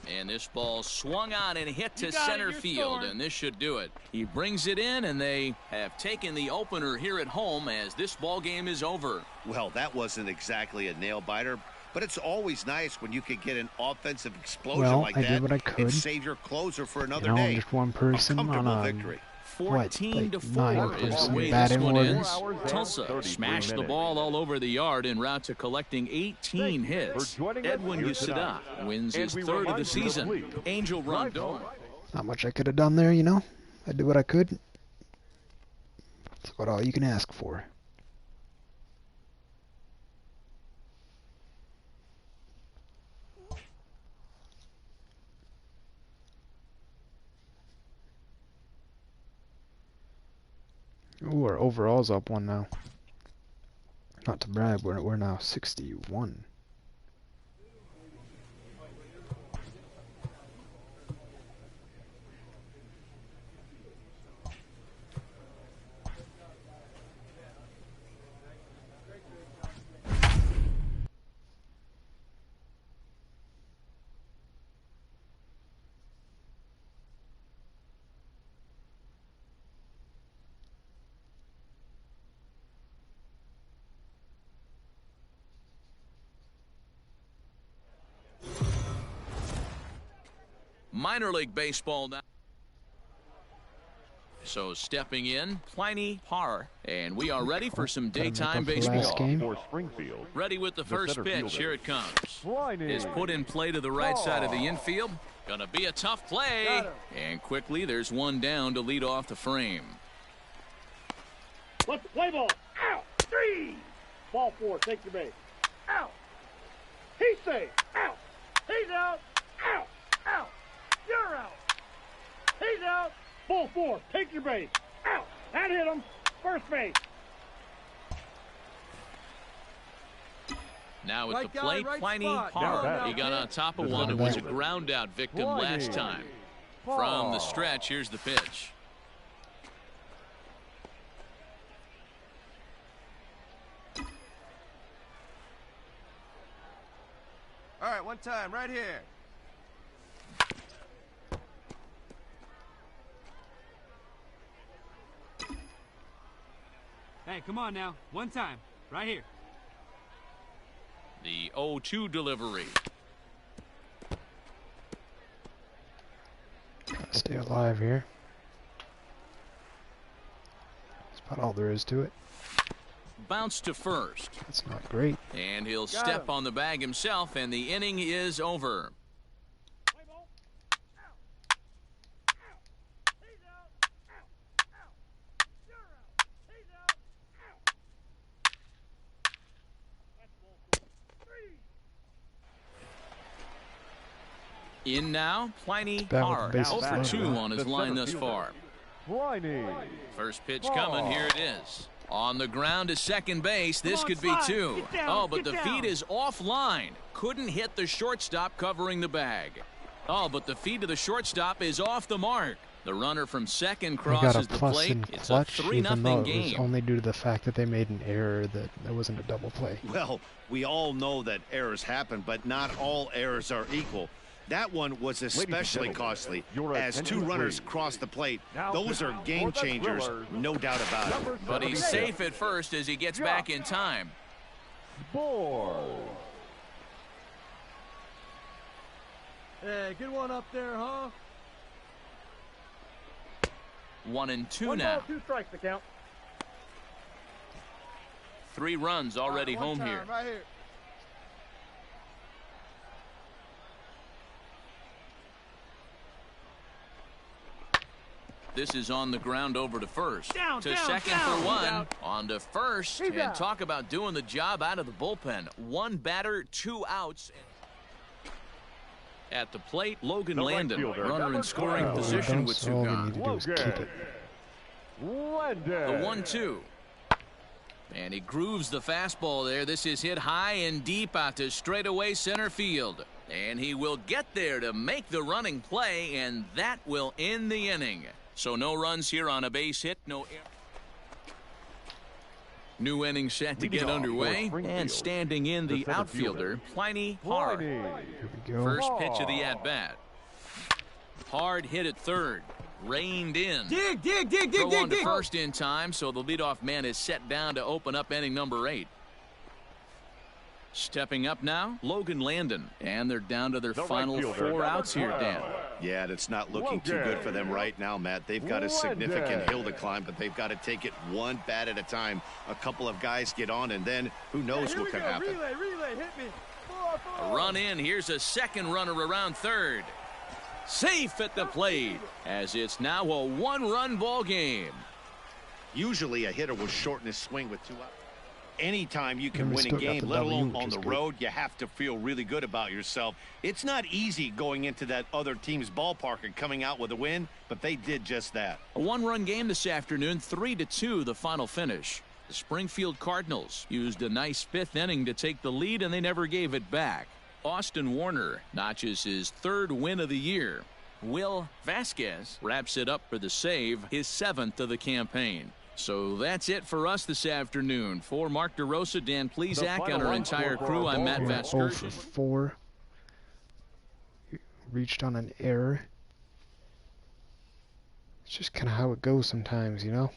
And this ball swung on and hit to center field, and this should do it. He brings it in, and they have taken the opener here at home as this ball game is over. Well, that wasn't exactly a nail-biter, but it's always nice when you can get an offensive explosion like that. I did what I could. And save your closer for another day. Just one person on a victory. 14-4 is the way this one ends. Tulsa smashed the ball all over the yard en route to collecting 18 hits. Edwin Usadah wins his 3rd of the season. Angel Rondon. Not much I could have done there, you know. I did what I could. That's about all you can ask for. Ooh, our overall's up 1 now. Not to brag, we're now 61. Minor League Baseball now. So stepping in, Pliny Parr. And we are ready for some Gotta make daytime up for last baseball. game. For Springfield, Ready with the first center pitch. fielder, Here it comes. Pliny Is put in play to the right side of the Parr. infield. Gonna be a tough play. And quickly there's one down to lead off the frame. Let's play ball. Out. 3. Ball 4. Take your base. Out. He's safe. Out. He's out. Out. Out. You're out. He's out. Ball 4. Take your base. Out. That hit him. First base. Now at Right the guy, plate, right Pliny spot. Parr. Now He got on top of This one. It is was a fielder. ground out victim Pliny last time. From the stretch, here's the pitch. All right, one time, right here. Hey, come on now. One time. Right here. The 0-2 delivery. Stay alive here. That's about all there is to it. Bounce to first. That's not great. And he'll step on the bag himself, and the inning is over. Play ball. Out. Out. He's out. Out. Out. You're out. He's out. Out. That's ball 4. 3. In now, Pliny bad with Parr. the bases 0 for loaded. 2 on his The line center thus fielder. far. Pliny First pitch coming. Here it is. On the ground to second base. This on, could be slide. 2. Get down, Oh, but get the down. feed is offline. Couldn't hit the shortstop covering the bag. Oh, but the feed to the shortstop is off the mark. The runner from second We got crosses a the plus plate. in It's a clutch, 3-0 even though it was game. only due to the fact that they made an error that there wasn't a double play. Well, we all know that errors happen, but not all errors are equal. That one was especially gentlemen, costly your as 2 attention, runners please. crossed the plate. Now Those are for game the changers, Thrillers, no doubt about it. number But he's 77, safe at first as he gets back in time. Board. Hey, good one up there, huh? 1-2 1 now. ball, 2 strikes to count. 3 runs already All right, home one here. time, right here. This is on the ground over to first. Down, to down, second down. for He's 1. out. On to first. He's And out. talk about doing the job out of the bullpen. 1 batter, 2 outs. At the plate, Logan The right Landon, fielder, runner number in scoring 12. position with So 2 all we gone. need to do is keep Logan. it. The 1-2. And he grooves the fastball there. This is hit high and deep out to straightaway center field. And he will get there to make the running play, and that will end the inning. So no runs here on a base hit, no error. New inning set to Leading get off underway, for Springfield, and standing in the the center outfielder, fielder, Pliny Parr. Pliny. Here we go. First pitch of the at-bat. Hard hit at third. Reined in. Dig, dig, dig, dig, Throw dig, on to dig. first in time, so the leadoff man is set down to open up inning number 8. Stepping up now, Logan Landon. And they're down to their The right final fielder, 4 number outs here, 12. Dan. Yeah, it's not looking too good for them right now, Matt. They've got a significant hill to climb, but they've got to take it one bat at a time. A couple of guys get on, and then who knows Here what we could go. happen. Relay, hit me. A run in. Here's a second runner around third. Safe at the plate, as it's now a 1-run ball game. Usually a hitter will shorten his swing with 2 outs. Anytime you can And we win a still got game, the let W, alone which on is the good. road, you have to feel really good about yourself. It's not easy going into that other team's ballpark and coming out with a win, but they did just that. A 1-run game this afternoon, 3-2 the final finish. The Springfield Cardinals used a nice 5th inning to take the lead, and they never gave it back. Austin Warner notches his 3rd win of the year. Will Vasquez wraps it up for the save, his 7th of the campaign. So that's it for us this afternoon. For Mark DeRosa, Dan Plesac, and our entire crew, I'm Matt We're 0 for Vasgersian. 4. Reached on an error. It's just kind of how it goes sometimes, you know?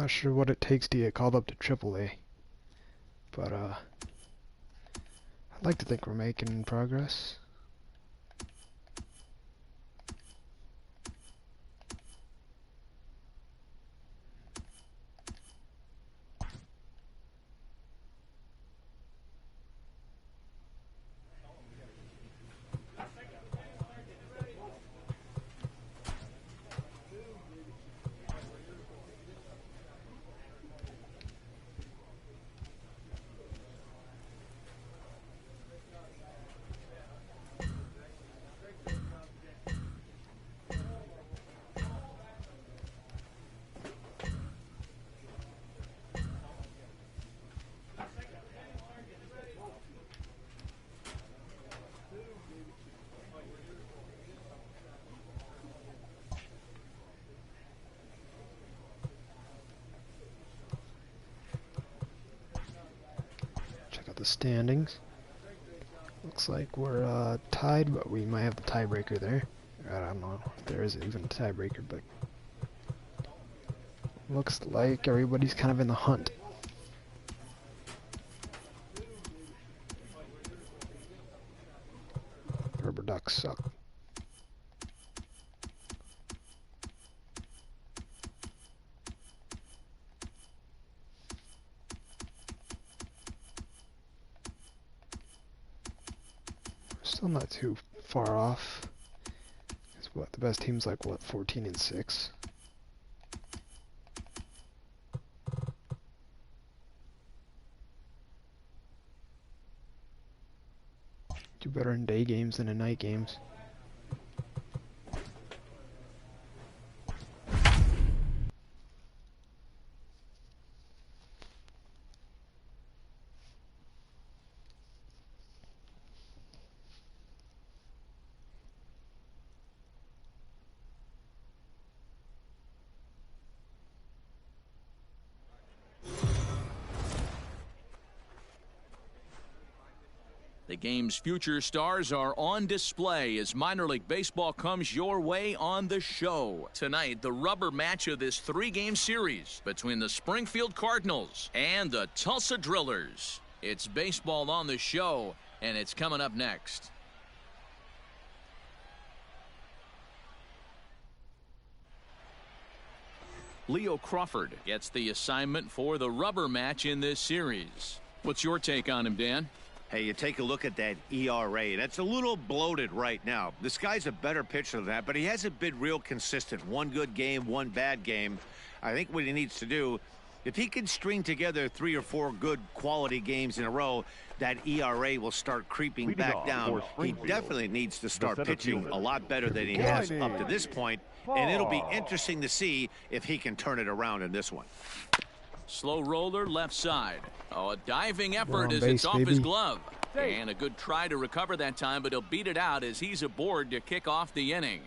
Not sure what it takes to get called up to AAA. But, I'd like to think we're making progress. The standings. Looks like we're tied, but we might have the tiebreaker there. I don't know if there is even a tiebreaker, but looks like everybody's kind of in the hunt. Rubber ducks suck. Still not too far off. It's what the best team's like, what, 14-6? Do better in day games than in night games. The game's future stars are on display as minor league baseball comes your way on the show. Tonight, the rubber match of this three-game series between the Springfield Cardinals and the Tulsa Drillers. It's baseball on the show, and it's coming up next. Leo Crawford gets the assignment for the rubber match in this series. What's your take on him, Dan? Hey, you take a look at that ERA. That's a little bloated right now. This guy's a better pitcher than that, but he hasn't been real consistent. One good game, one bad game. I think what he needs to do, if he can string together 3 or 4 good quality games in a row, that ERA will start creeping back down. He definitely needs to start pitching a lot better than he has up to this point, and it'll be interesting to see if he can turn it around in this one. Slow roller left side. Oh, a diving effort as base, it's off baby. his glove. And a good try to recover that time, but he'll beat it out as he's aboard to kick off the inning.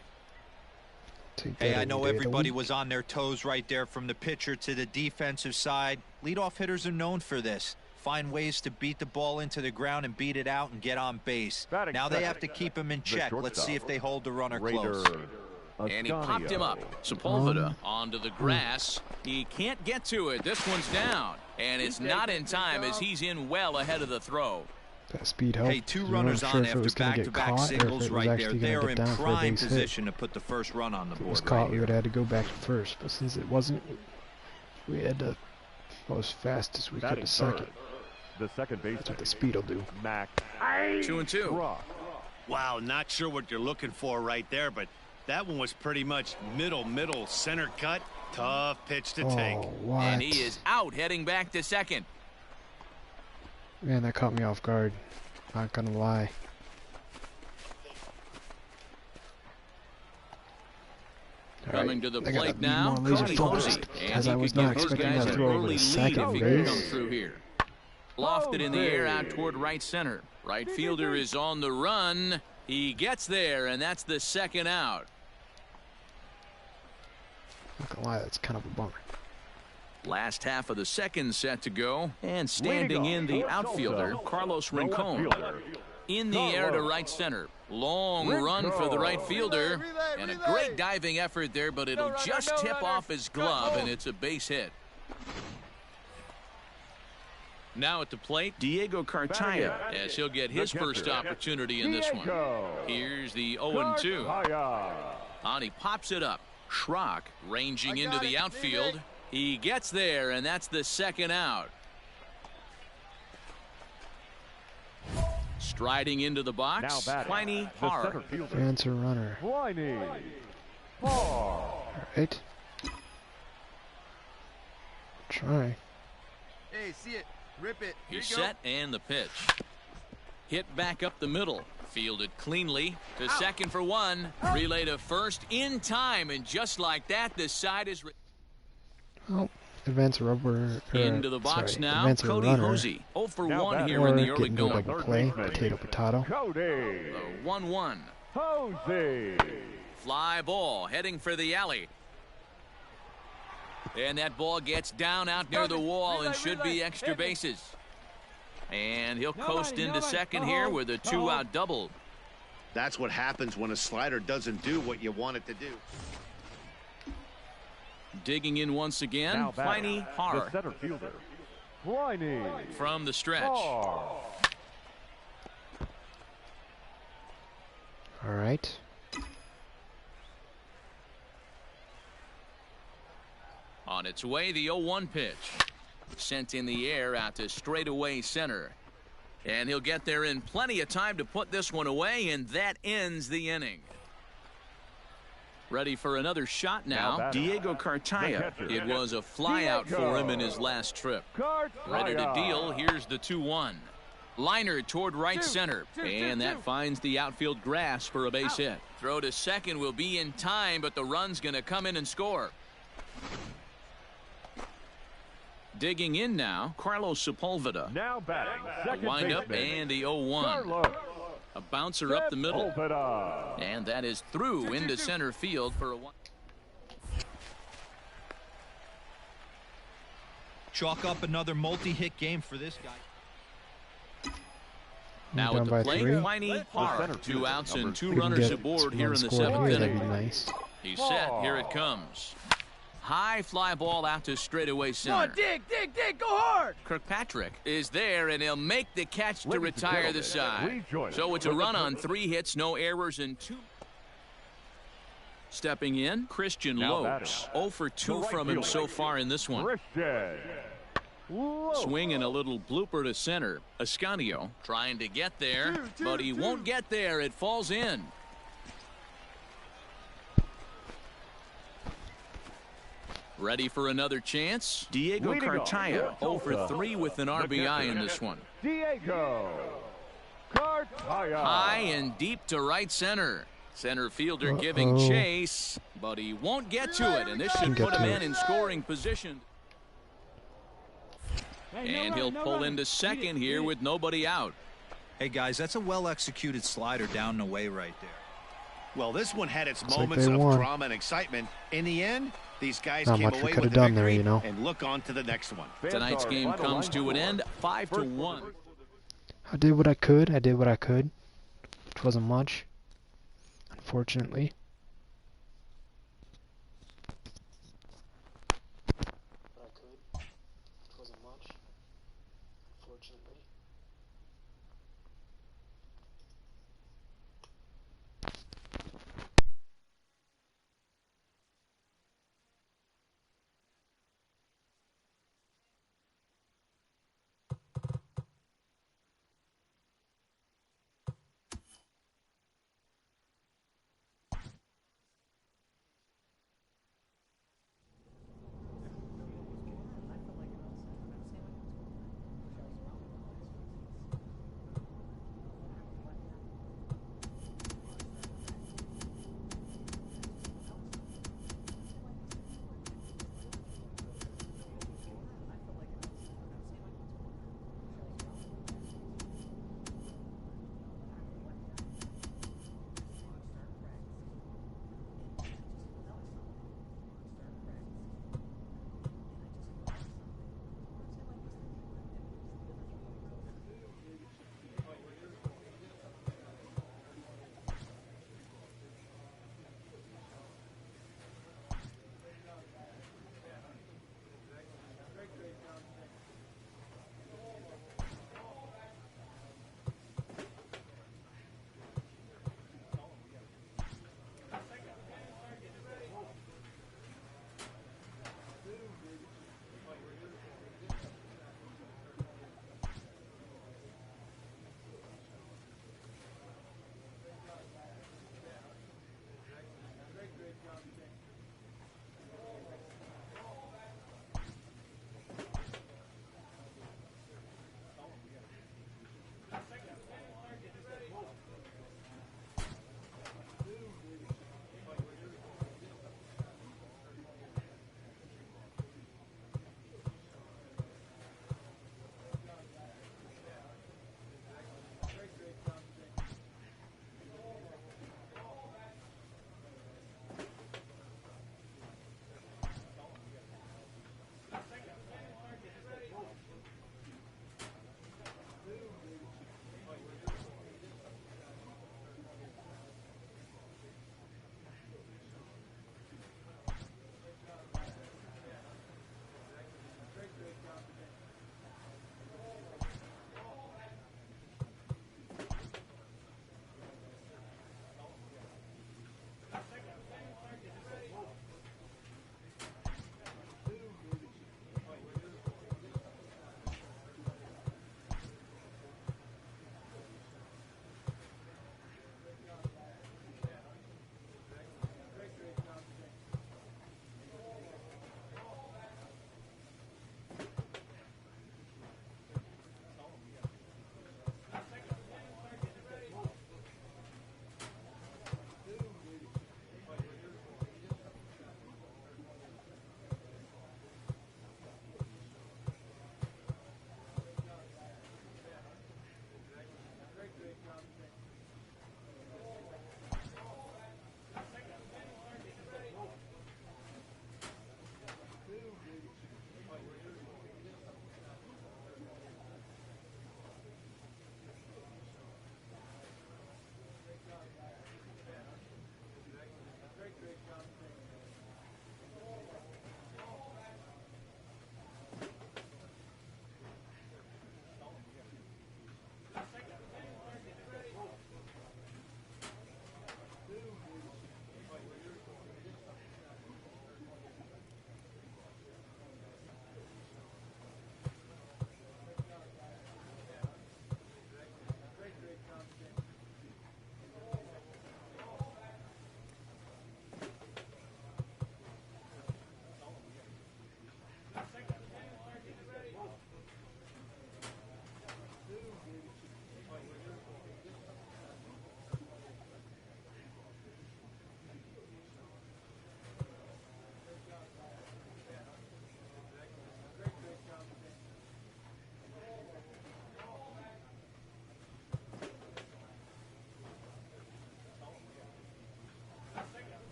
Hey, I know everybody was on their toes right there from the pitcher to the defensive side. Leadoff hitters are known for this. Find ways to beat the ball into the ground and beat it out and get on base. Now they have to keep him in check. Let's see if they hold the runner close. And he popped him up. Sepulveda onto the grass. He can't get to it. This one's down. And it's not in time as he's in well ahead of the throw. That speed help. Hey, 2 runners on after back-to-back singles right there. They are in prime position to put the first run on the board. If it was caught, we would have had to go back to first. But since it wasn't, we had to go as fast as we could to second. The second base. That's what the speed will do. Max. 2-2. Wow, not sure what you're looking for right there, but that one was pretty much middle center cut. Tough pitch to take. What? And he is out heading back to second. Man, that caught me off guard. Not gonna lie. Coming to the plate now, laser focused, as I was not expecting that throw over the second base. Through here. Lofted in the air out toward right center. Right fielder is on the run. He gets there, and that's the second out. Not gonna lie, that's kind of a bummer. Last half of the second set to go, and standing in the outfielder, Carlos Rincon. In the air to right center. Long run for the right fielder, and a great diving effort there, but it'll just tip off his glove, and it's a base hit. Now at the plate, Diego Cartaya, as he'll get his first opportunity in this one. Here's the 0-2. And he pops it up. Schrock ranging into the outfield. He gets there, and that's the second out. Striding into the box, Pliny Parr. Answer runner. All right. Try. Hey, see it. Rip it. He's set and the pitch. Hit back up the middle. Fielded cleanly to second for one. Relay to first in time, and just like that, the side is... Oh, advance a rubber. Into the box now, advance a Cody runner. Hosey. 0 for 1 here in the early going. Double play. Potato, potato. Cody. 1-1. Hosey. Fly ball heading for the alley. And that ball gets down out near the wall and should be extra bases. And he'll coast into second here with a 2-out double. That's what happens when a slider doesn't do what you want it to do. Digging in once again, Pliny Parr. Center fielder. Pliny. From the stretch. All right. On its way, the 0-1 pitch. Sent in the air out to straightaway center. And he'll get there in plenty of time to put this one away, and that ends the inning. Ready for another shot now, Diego Cartaya. It was a flyout for him in his last trip. Ready to deal, here's the 2-1. Liner toward right center, and that finds the outfield grass for a base hit. Throw to second will be in time, but the run's going to come in and score. Digging in now, Carlos Sepulveda. Now batting, second Wind-up and the 0-1. A bouncer up the middle. And that is through into center field for a 1. Chalk up another multi-hit game for this guy. Now at the plate, Pliny Parr. 2 outs and 2 runners aboard here in the 7th inning. Nice. He's set. Here it comes. High fly ball out to straightaway center. Come on, dig, go hard. Kirkpatrick is there, and he'll make the catch to retire the side. So it's a run on 3 hits, no errors, and 2. Stepping in, Christian Lopes. 0 for 2 from him so far in this one. Swinging a little blooper to center. Ascanio trying to get there, but he won't get there. It falls in. Ready for another chance? Diego Cartaya, 0 for 3 with an RBI in this one. Diego Cartaya. High and deep to right center. Center fielder giving chase, but he won't get to it, and this should put him in scoring position. And he'll pull into second here with nobody out. Hey, guys, that's a well-executed slider down and away right there. Well, this one had its moments of drama and excitement. In the end, these guys came away with the done victory, there, and look on to the next one. Tonight's game comes to an end, 5-1. I did what I could. Which wasn't much, unfortunately.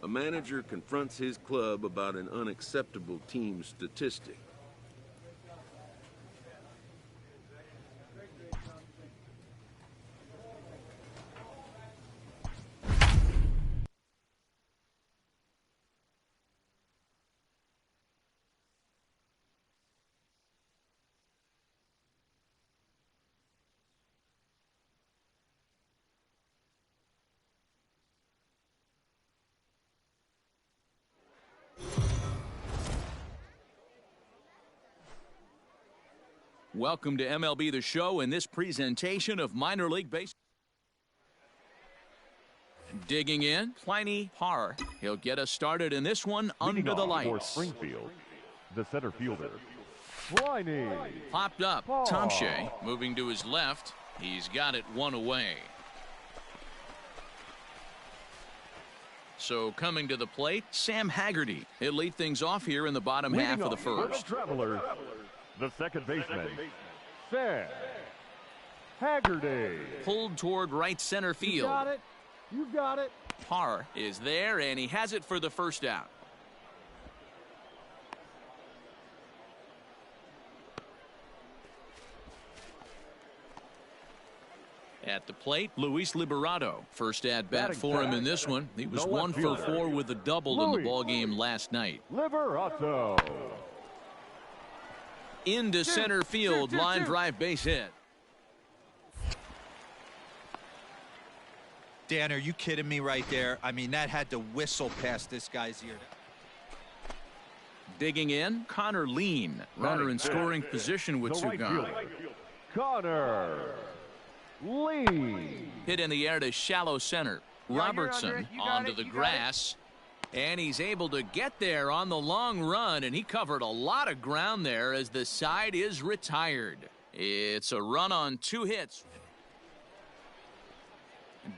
A manager confronts his club about an unacceptable team statistic. Welcome to MLB The Show in this presentation of minor league baseball. Digging in, Pliny Parr. He'll get us started in this one under the lights. For Springfield, the center fielder, Pliny. Popped up, Tomshay moving to his left. He's got it one away. So coming to the plate, Sam Haggerty. He'll lead things off here in the bottom half of the first. The second baseman, Sam Haggerty. Pulled toward right center field. You got it. You got it. Parr is there, and he has it for the first out. At the plate, Luis Liberato. First at bat for him in this one. He was 1 for 4 with a double in the ballgame last night. Liberato. Into center field, line drive base hit. Dan, are you kidding me right there? I mean, that had to whistle past this guy's ear. Digging in, Connor Lean. Runner in scoring position with two gone. Connor Lean. Hit in the air to shallow center. Robertson onto the grass. And he's able to get there on the long run, and he covered a lot of ground there as the side is retired. It's a run on 2 hits.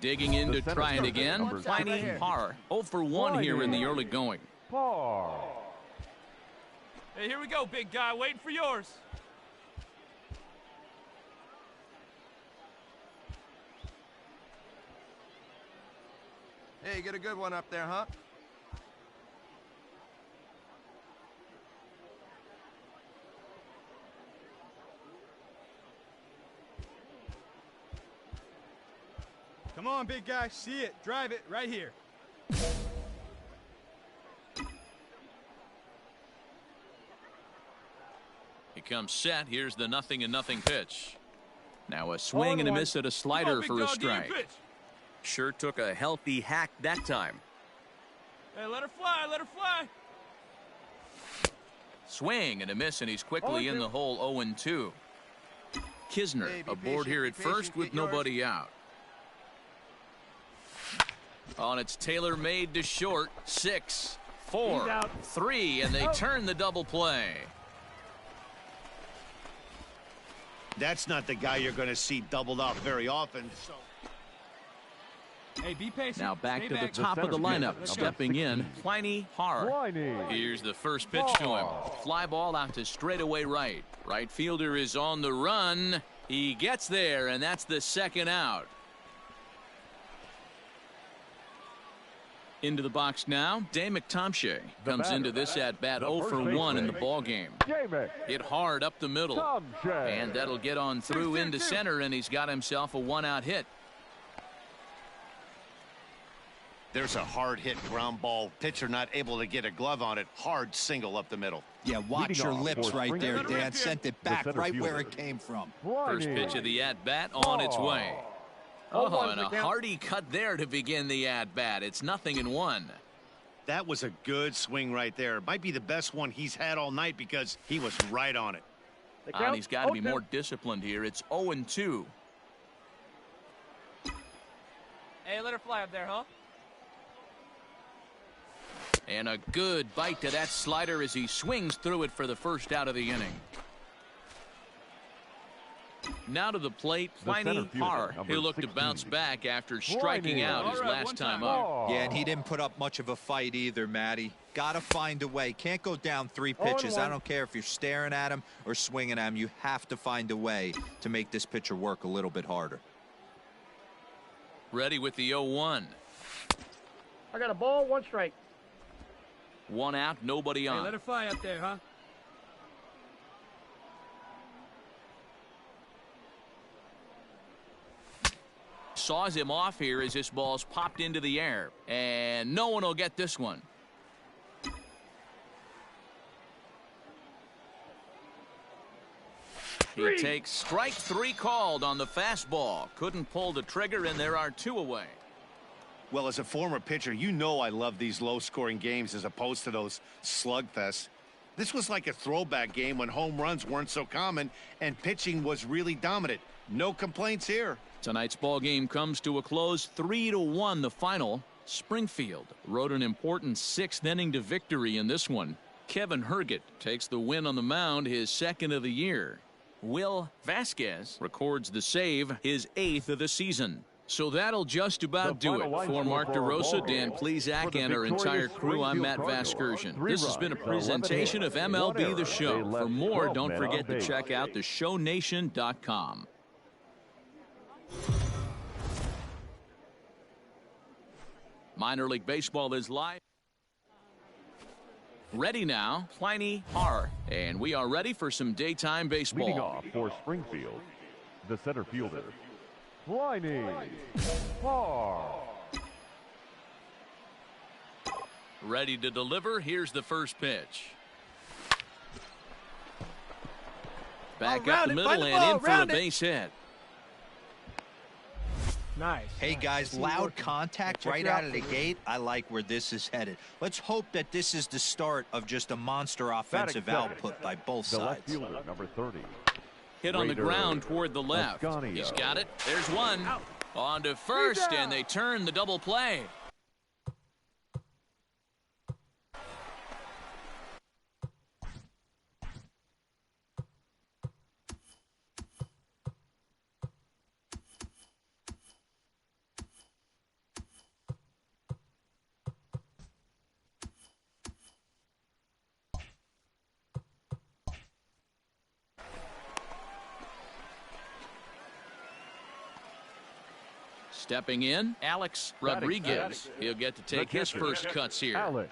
Digging in to try it again, Pliny Parr. 0 for 1 here in the early going. Parr. Hey, here we go, big guy. Waiting for yours. Hey, get a good one up there, huh? Come on, big guy. See it. Drive it right here. He comes set. Here's the 0-0 pitch. Now a swing and a miss at a slider for a strike. Sure took a healthy hack that time. Hey, let her fly. Let her fly. Swing and a miss, and he's quickly in the hole. 0-2. Kisner aboard here at first with nobody out. On its tailor-made to short. 6, 4, 3, and they turn the double play. That's not the guy you're going to see doubled off very often. So. Hey, be patient. Now back to the top of the lineup. Stepping in, Pliny Parr. Here's the first pitch to him. Fly ball out to straightaway right. Right fielder is on the run. He gets there, and that's the second out. Into the box now, Dave McTomshay comes into this at-bat 0 for 1 in the ballgame. Hit hard up the middle, and that'll get on through into center, and he's got himself a 1-out hit. There's a hard hit ground ball. Pitcher not able to get a glove on it. Hard single up the middle. Yeah, watch your lips right there, Dan. Sent it back right where it came from. First pitch of the at-bat on its way. Oh, and a hearty cut there to begin the at-bat. It's 0-1. That was a good swing right there. Might be the best one he's had all night because he was right on it. And he's got to be more disciplined here. It's 0-2. Hey, let her fly up there, huh? And a good bite to that slider as he swings through it for the first out of the inning. Now to the plate, Pliny Parr. He'll look to bounce back after striking out his last time up. Yeah, and he didn't put up much of a fight either, Matty. Got to find a way. Can't go down 3 pitches. I don't care if you're staring at him or swinging at him. You have to find a way to make this pitcher work a little bit harder. Ready with the 0-1. I got a ball, 1 strike. 1 out, nobody on. Hey, let it fly up there, huh? Saws him off here as this ball's popped into the air. And no one will get this one. He takes strike 3 called on the fastball. Couldn't pull the trigger, and there are 2 away. Well, as a former pitcher, you know I love these low-scoring games as opposed to those slugfests. This was like a throwback game when home runs weren't so common and pitching was really dominant. No complaints here. Tonight's ball game comes to a close, 3-1 the final. Springfield rode an important 6th inning to victory in this one. Kevin Herget takes the win on the mound, his 2nd of the year. Will Vasquez records the save, his 8th of the season. So that'll just about do it. For Mark DeRosa, Dan Plesac, and our entire crew, I'm Matt Vasgersian. This has been a presentation of MLB The Show. For more, don't forget to check out theshownation.com. Minor League Baseball is live. Ready now, Pliny Har, and we are ready for some daytime baseball. Leading off for Springfield, the center fielder, Pliny Har. Ready to deliver. Here's the first pitch. Back up the middle and in for the base hit. Nice. Hey, guys, loud contact right out of the gate. I like where this is headed. Let's hope that this is the start of just a monster offensive output by both sides. The left fielder, number 30. Hit on the ground toward the left. He's got it. There's one. On to first, and they turn the double play. Stepping in, Alex Rodriguez. He'll get to take his first cuts here. Alex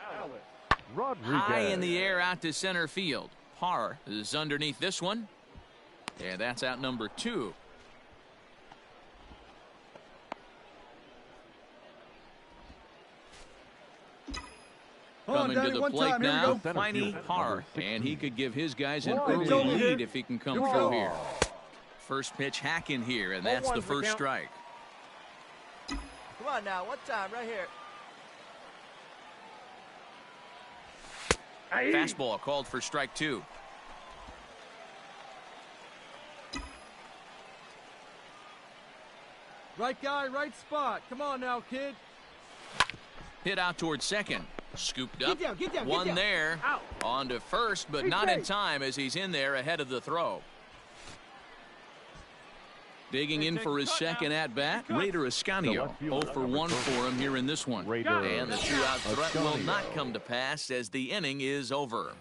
Rodriguez. High in the air out to center field. Har is underneath this one. And that's out number 2. Coming to the plate now, Pliny Har. And he could give his guys an early lead if he can come through here. First pitch hack in here, and that's the first strike. Come on now, one time right here. Fastball called for strike 2. Right guy, right spot. Come on now, kid. Hit out towards second. Scooped up. Get down, one there. Out. On to first, but not in time as he's in there ahead of the throw. Digging in for his second at-bat, Raider Ascanio. 0 for 1 for him here in this one. And the 2-out threat will not come to pass as the inning is over.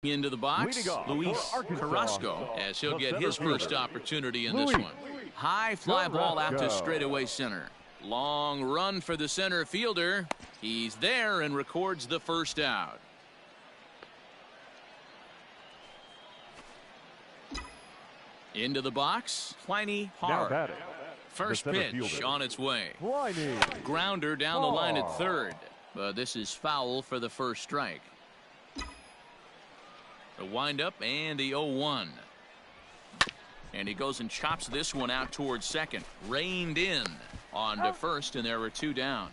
Into the box, Luis Carrasco, as he'll get his first opportunity in this one. High fly ball out to straightaway center. Long run for the center fielder. He's there and records the first out. Into the box, Pliny Har. First pitch on its way. Grounder down the line at third. But this is foul for the first strike. The windup and the 0-1. And he goes and chops this one out towards second. Reined in on to first, and there were 2 down.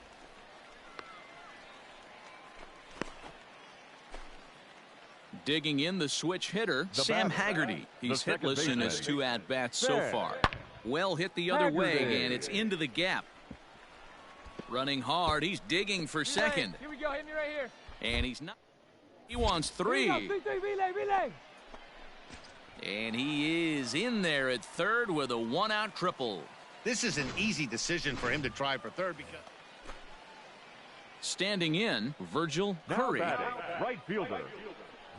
Digging in the switch hitter, Sam Haggerty. He's hitless in his 2 at-bats so far. Well hit the other way, and it's into the gap. Running hard, he's digging for second. Here we go, hit me right here. And he's not. He wants 3. Relay. And he is in there at third with a 1-out triple. This is an easy decision for him to try for third because... Standing in, Virgil Curry. Right fielder,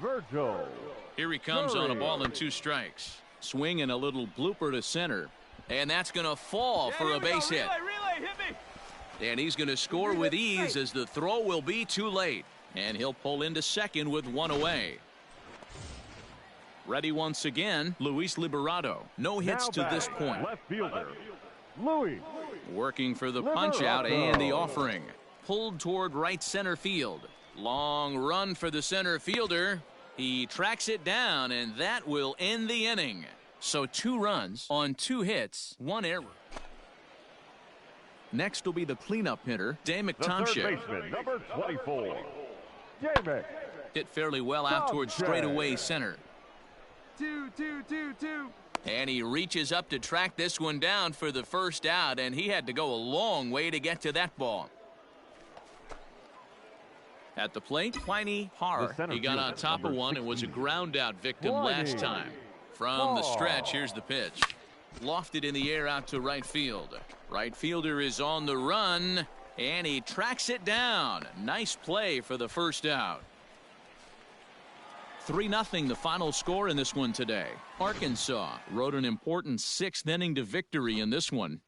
Virgil. Here he comes on a ball and 2 strikes. Swing and a little blooper to center. And that's going to fall for a base hit. Relay, hit me. And he's going to score with ease as the throw will be too late. And he'll pull into second with one away. Ready once again, Luis Liberato. No hits to this point. Left fielder, Luis. Working for the punch out and the offering. Pulled toward right center field. Long run for the center fielder. He tracks it down, and that will end the inning. So 2 runs on 2 hits, 1 error. Next will be the cleanup hitter, Damick Tomczyk. The third baseman, number 24, Damick. Hit fairly well out towards straightaway center. 2, 2, 2, 2. And he reaches up to track this one down for the first out, and he had to go a long way to get to that ball. At the plate, Pliny Har. He got on top of one and was a ground out victim last time. From the stretch, here's the pitch. Lofted in the air out to right field. Right fielder is on the run, and he tracks it down. Nice play for the first out. 3-0 the final score in this one today. Arkansas rode an important 6th inning to victory in this one.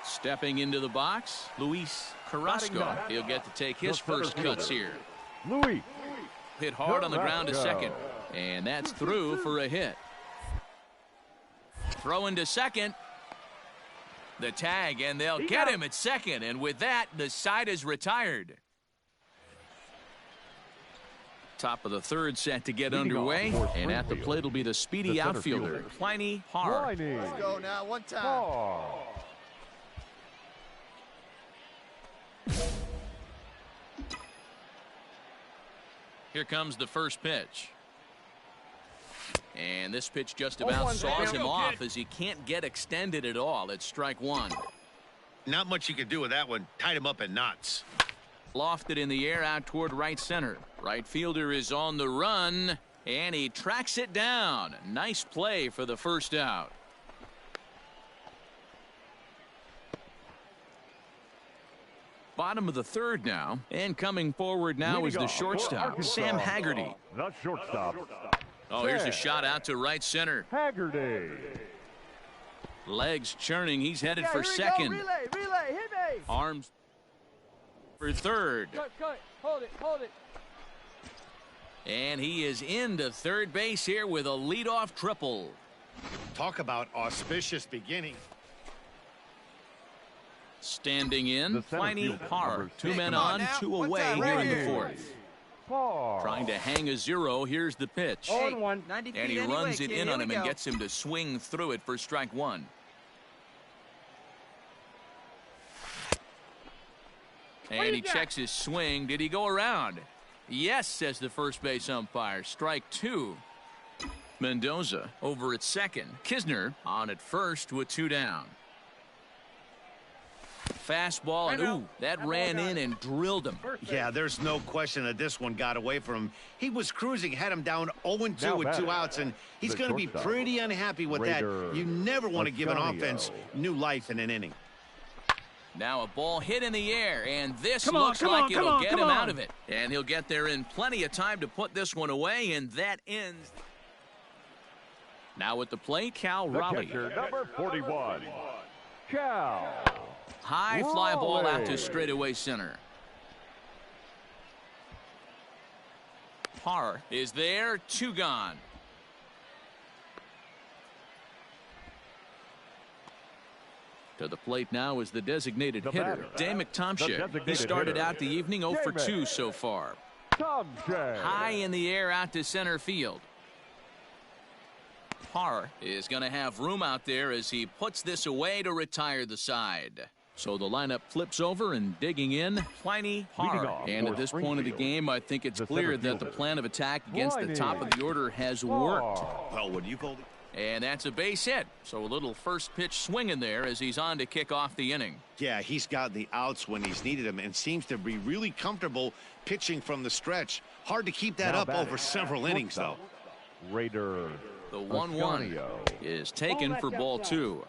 Stepping into the box, Luis Carrasco. He'll get to take his first cuts here. Luis Hit hard on the ground to second. And that's through for a hit. Throw into second. The tag, and they'll get him at second. And with that, the side is retired. Top of the third set to get underway. And at the plate will be the speedy outfielder, Pliny Harr. Let's go now, one time. Here comes the first pitch. And this pitch just about saws him off as he can't get extended at all. It's strike one. Not much you can do with that one. Tied him up in knots. Lofted in the air out toward right center. Right fielder is on the run, and he tracks it down. Nice play for the first out. Bottom of the third now, and coming forward now is the shortstop, Sam Haggerty. The shortstop. Oh, here's a shot out to right center. Haggerty. Legs churning. He's headed for second. Relay, hit me. Arms for third. Cut. Hold it. And he is into third base here with a leadoff triple. Talk about auspicious beginning. Standing in, Pliny Harr. 2 men on, 2 away here in the fourth. Trying to hang a zero. Here's the pitch. And he runs it in on him and gets him to swing through it for strike one. And he checks his swing. Did he go around? Yes, says the first base umpire. Strike two. Mendoza over at second. Kisner on at first with 2 down. Fastball, and ooh, that ran in and drilled him. Yeah, there's no question that this one got away from him. He was cruising, had him down 0-2 with 2 outs, and he's going to be pretty unhappy with that. You never want to give an offense new life in an inning. Now a ball hit in the air, and this looks like it'll get him out of it. And he'll get there in plenty of time to put this one away, and that ends. Now at the plate, Cal Raleigh. Number 41, Cal. High fly ball out to straightaway center. Harr is there, 2 gone. To the plate now is the designated hitter, Day McTomshay. He started out the evening 0 for 2 so far. High in the air out to center field. Harr is going to have room out there as he puts this away to retire the side. So the lineup flips over, and digging in, Pliny Harr. And at this point of the game, I think it's clear that the plan of attack against the top of the order has worked. Well, what do you call it? And that's a base hit. So a little first pitch swing in there as he's on to kick off the inning. Yeah, he's got the outs when he's needed them and seems to be really comfortable pitching from the stretch. Hard to keep that up over several innings, though. Raider. The 1-1 is taken for ball 2.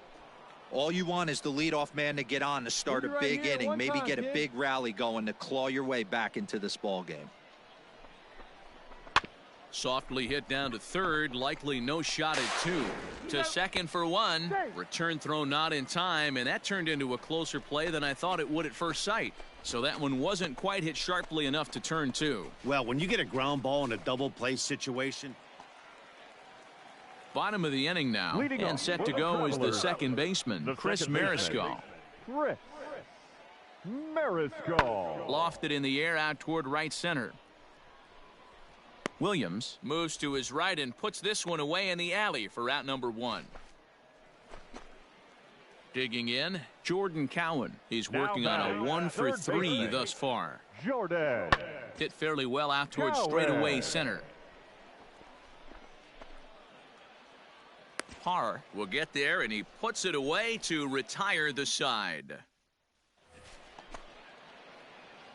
All you want is the leadoff man to get on to start a big inning, maybe get a big rally going to claw your way back into this ball game. Softly hit down to third, likely no shot at 2. To second for 1. Return throw not in time, and that turned into a closer play than I thought it would at first sight. So that one wasn't quite hit sharply enough to turn 2. Well, when you get a ground ball in a double play situation. Bottom of the inning now, and set to go is the second baseman, Chris Mariscal. Chris Mariscal. Lofted in the air out toward right center. Williams moves to his right and puts this one away in the alley for out number 1. Digging in, Jordan Cowan. He's working on a 1 for 3 thus far. Jordan. Hit fairly well out towards straightaway center. Harr will get there, and he puts it away to retire the side.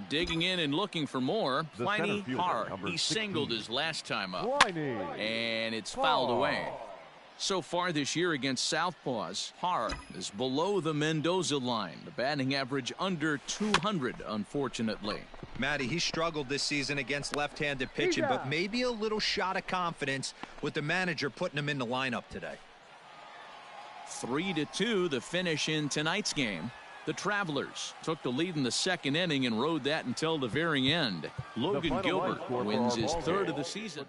Digging in and looking for more, Pliny Harr. He singled his last time up, and it's fouled away. So far this year against Southpaws, Harr is below the Mendoza line. The batting average under 200, unfortunately. Matty, he struggled this season against left-handed pitching, but maybe a little shot of confidence with the manager putting him in the lineup today. 3-2 the finish in tonight's game. The Travelers took the lead in the second inning and rode that until the very end. Logan Gilbert wins his third of the season.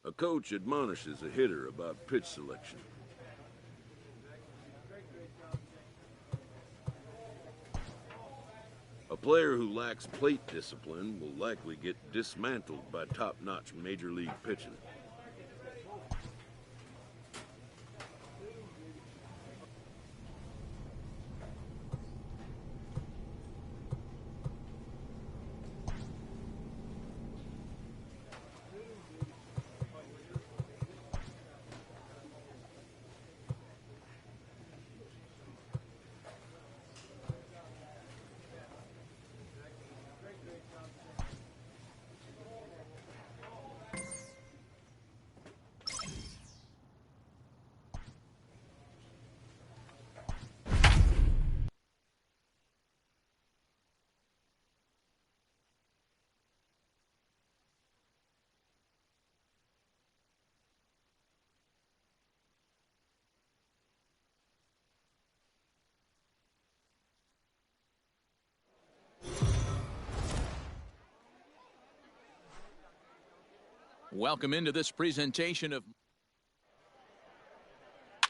A coach admonishes a hitter about pitch selection. A player who lacks plate discipline will likely get dismantled by top-notch major league pitching. Welcome into this presentation of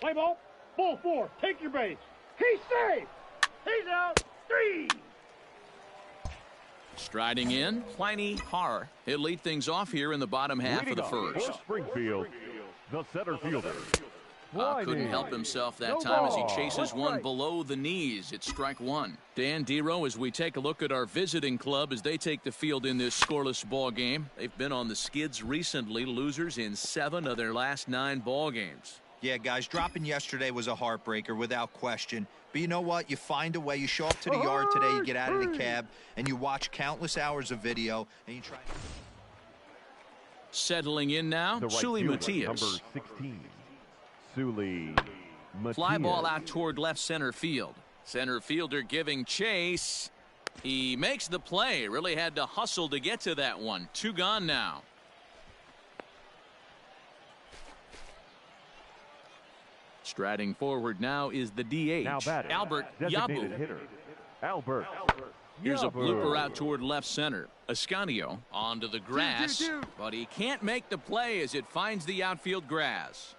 Play ball. Ball 4. Take your base. He's safe. He's out. 3. Striding in, Pliny Har. He'll lead things off here in the bottom half of the first. Springfield, the center fielder. Couldn't help himself that time as he chases one below the knees. It's strike one. Dan Dero, as we take a look at our visiting club as they take the field in this scoreless ball game. They've been on the skids recently, losers in 7 of their last 9 ball games. Yeah, guys, dropping yesterday was a heartbreaker without question. But you know what? You find a way. You show up to the yard today, you get out of the cab, and you watch countless hours of video, and you try. Settling in now, The right Sully fielder, Matias. number 16. Sully Matias. Fly ball out toward left center field. Center fielder giving chase. He makes the play. Really had to hustle to get to that one. 2 gone now. Striding forward now is the DH, Now batting, Albert designated Yabu. hitter, Albert. Here's a Yabu. blooper out toward left center. Ascanio onto the grass, but he can't make the play as it finds the outfield grass.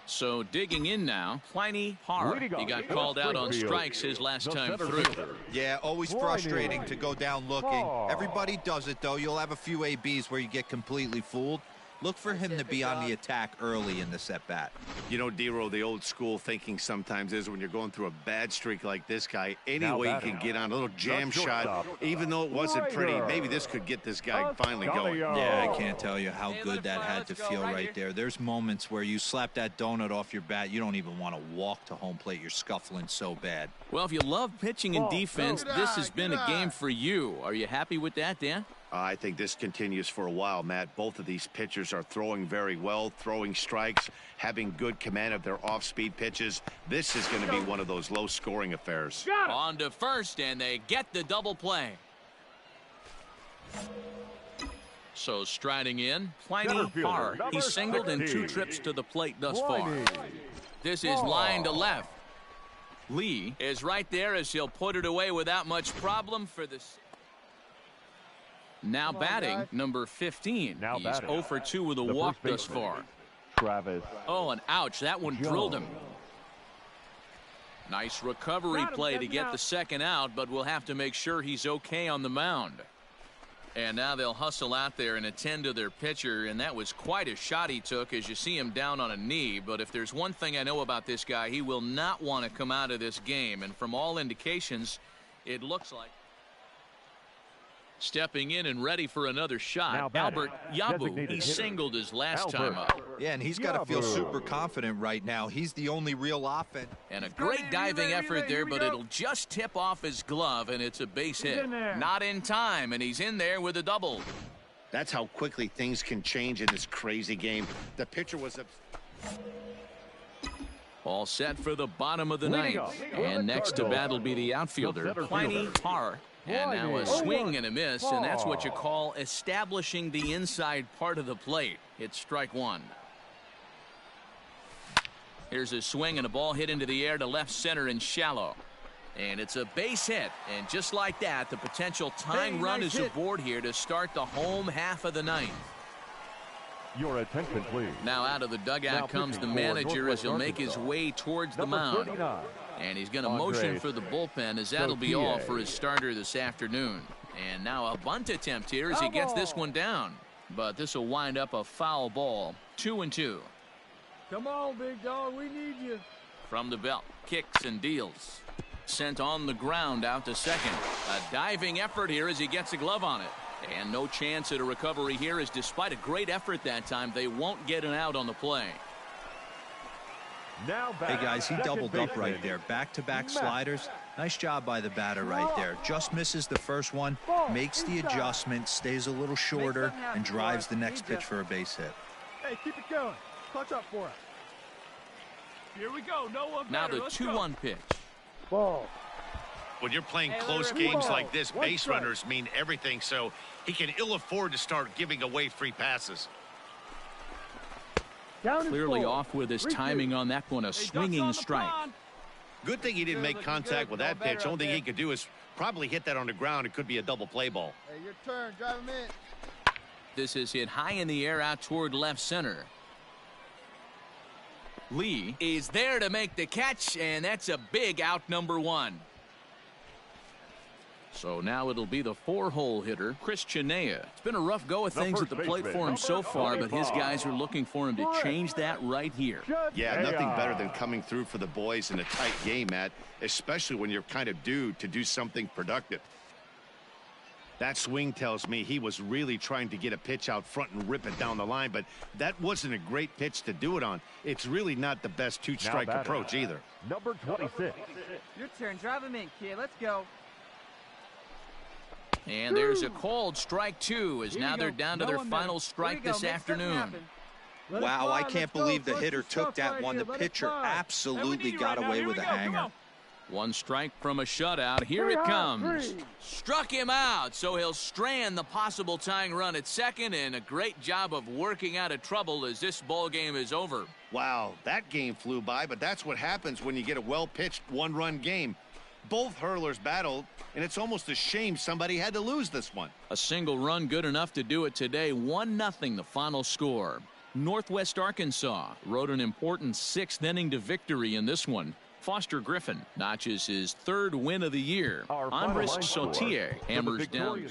So digging in now, Pliny Har. He got called out on strikes his last time through. Yeah, always frustrating to go down looking. Everybody does it, though. You'll have a few ABs where you get completely fooled. Look for him to be on the attack early in this at-bat. You know, Dero, the old school thinking sometimes is when you're going through a bad streak like this guy, any Now way you batting. can get on a little jam The shot, shortstop. even though it wasn't pretty, Slider. maybe this could get this guy finally going. Ascanio. Yeah, I can't tell you how good that had to feel right there. There's moments where you slap that donut off your bat, you don't even want to walk to home plate. You're scuffling so bad. Well, if you love pitching and defense, this has been a game for you. Are you happy with that, Dan? I think this continues for a while, Matt. Both of these pitchers are throwing very well, throwing strikes, having good command of their off-speed pitches. This is going to be one of those low-scoring affairs. On to first, and they get the double play. So striding in, Pliny Center fielder, Har. number He's singled in 2 16. trips to the plate thus far. Pliny. This is line to left. Lee is right there as he'll put it away without much problem for this. Now batting, number 15. Now He's batting. 0 for 2 with a The walk first thus baseman, far. Travis. Oh, and ouch, that one drilled him. Jones. Nice recovery play to get the second out, but we'll have to make sure he's okay on the mound. And now they'll hustle out there and attend to their pitcher, and that was quite a shot he took as you see him down on a knee. But if there's one thing I know about this guy, he will not want to come out of this game, and from all indications, it looks like. Stepping in and ready for another shot, Now batting, Albert Yabu. designated He hitter, singled his last Albert. time up. Yeah, and he's got to feel Yabu. super confident right now. He's the only real offense. And a great diving effort there, but it'll just tip off his glove, and it's a base hit. in there. Not in time, and he's in there with a double. That's how quickly things can change in this crazy game. The pitcher was all set for the bottom of the ninth. And next to bat will be the outfielder, Pliny Parr. And now a swing and a miss, and that's what you call establishing the inside part of the plate. It's strike one. Here's a swing and a ball hit into the air to left center and shallow. And it's a base hit. And just like that, the potential tying run is aboard here to start the home half of the ninth. Your attention, please. Now out of the dugout comes the manager as he'll make his way towards the mound. And he's going to motion for the bullpen as that'll be all for his starter this afternoon. And now a bunt attempt here as he gets this one down. But this will wind up a foul ball. 2-2. Come on, big dog. We need you. From the belt, kicks and deals. Sent on the ground out to second. A diving effort here as he gets a glove on it. And no chance at a recovery here, as despite a great effort that time, they won't get an out on the play. Now hey guys, he doubled up right there. Back-to-back sliders. Nice job by the batter right there. Just misses the first one, makes the adjustment, stays a little shorter, and drives the next pitch for a base hit. Hey, keep it going. Clutch up for us. Here we go. No one now better. the 2-1 pitch. Ball. When you're playing close games like this, base runners mean everything, so he can ill afford to start giving away free passes. Clearly off with his timing on that one, a swinging strike. Good thing he didn't make contact with that pitch. Only thing he could do is probably hit that on the ground. It could be a double play ball. Hey, your turn. Drive him in. This is hit high in the air out toward left center. Lee is there to make the catch, and that's a big out, number one. So now it'll be the 4-hole hitter, Chris Chinea. It's been a rough go of things at the plate for him so far, but his guys are looking for him to change that right here. Yeah, nothing better than coming through for the boys in a tight game, Matt, especially when you're kind of due to do something productive. That swing tells me he was really trying to get a pitch out front and rip it down the line, but that wasn't a great pitch to do it on. It's really not the best two-strike approach either. Number 26. Your turn. Drive him in, kid. Let's go. And there's a called strike two, as now they're down to their final strike this afternoon. Wow, I can't believe the hitter took that one. The pitcher absolutely got away with a hanger. One strike from a shutout. Here it comes. Struck him out, so he'll strand the possible tying run at second, and a great job of working out of trouble as this ball game is over. Wow, that game flew by, but that's what happens when you get a well-pitched one-run game. Both hurlers battled, and it's almost a shame somebody had to lose this one. A single run good enough to do it today. 1-0 the final score. Northwest Arkansas rode an important 6th inning to victory in this one. Foster Griffin notches his 3rd win of the year. Andres Sotier hammers down.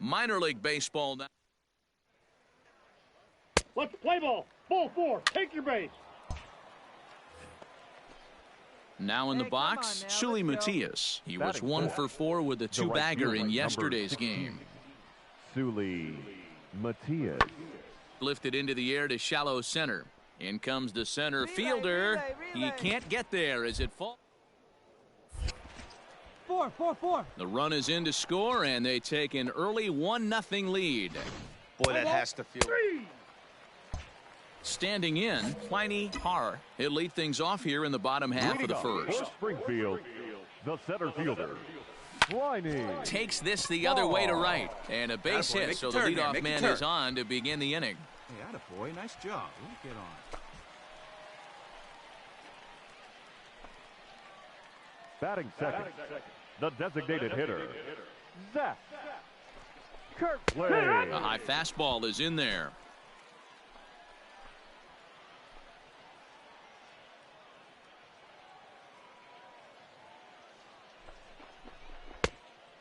Minor League Baseball now. Let's play ball. Ball 4. Take your base. Now in the box, Sully Matias. He was 1 for 4 with a 2-bagger in yesterday's game. Sully Matias. Lifted into the air to shallow center. In comes the center fielder. He can't get there as it falls. 4. The run is in to score, and they take an early 1-0 lead. Boy, that has to feel. Standing in, Pliny Parr. He'll lead things off here in the bottom half of the first. Springfield, the center fielder, Pliny. Takes this the other way to right, and a base hit, so the leadoff man is on to begin the inning. Hey, attaboy, nice job. Let me get on. Batting second, the designated hitter, Zach Kirtley. A high fastball is in there.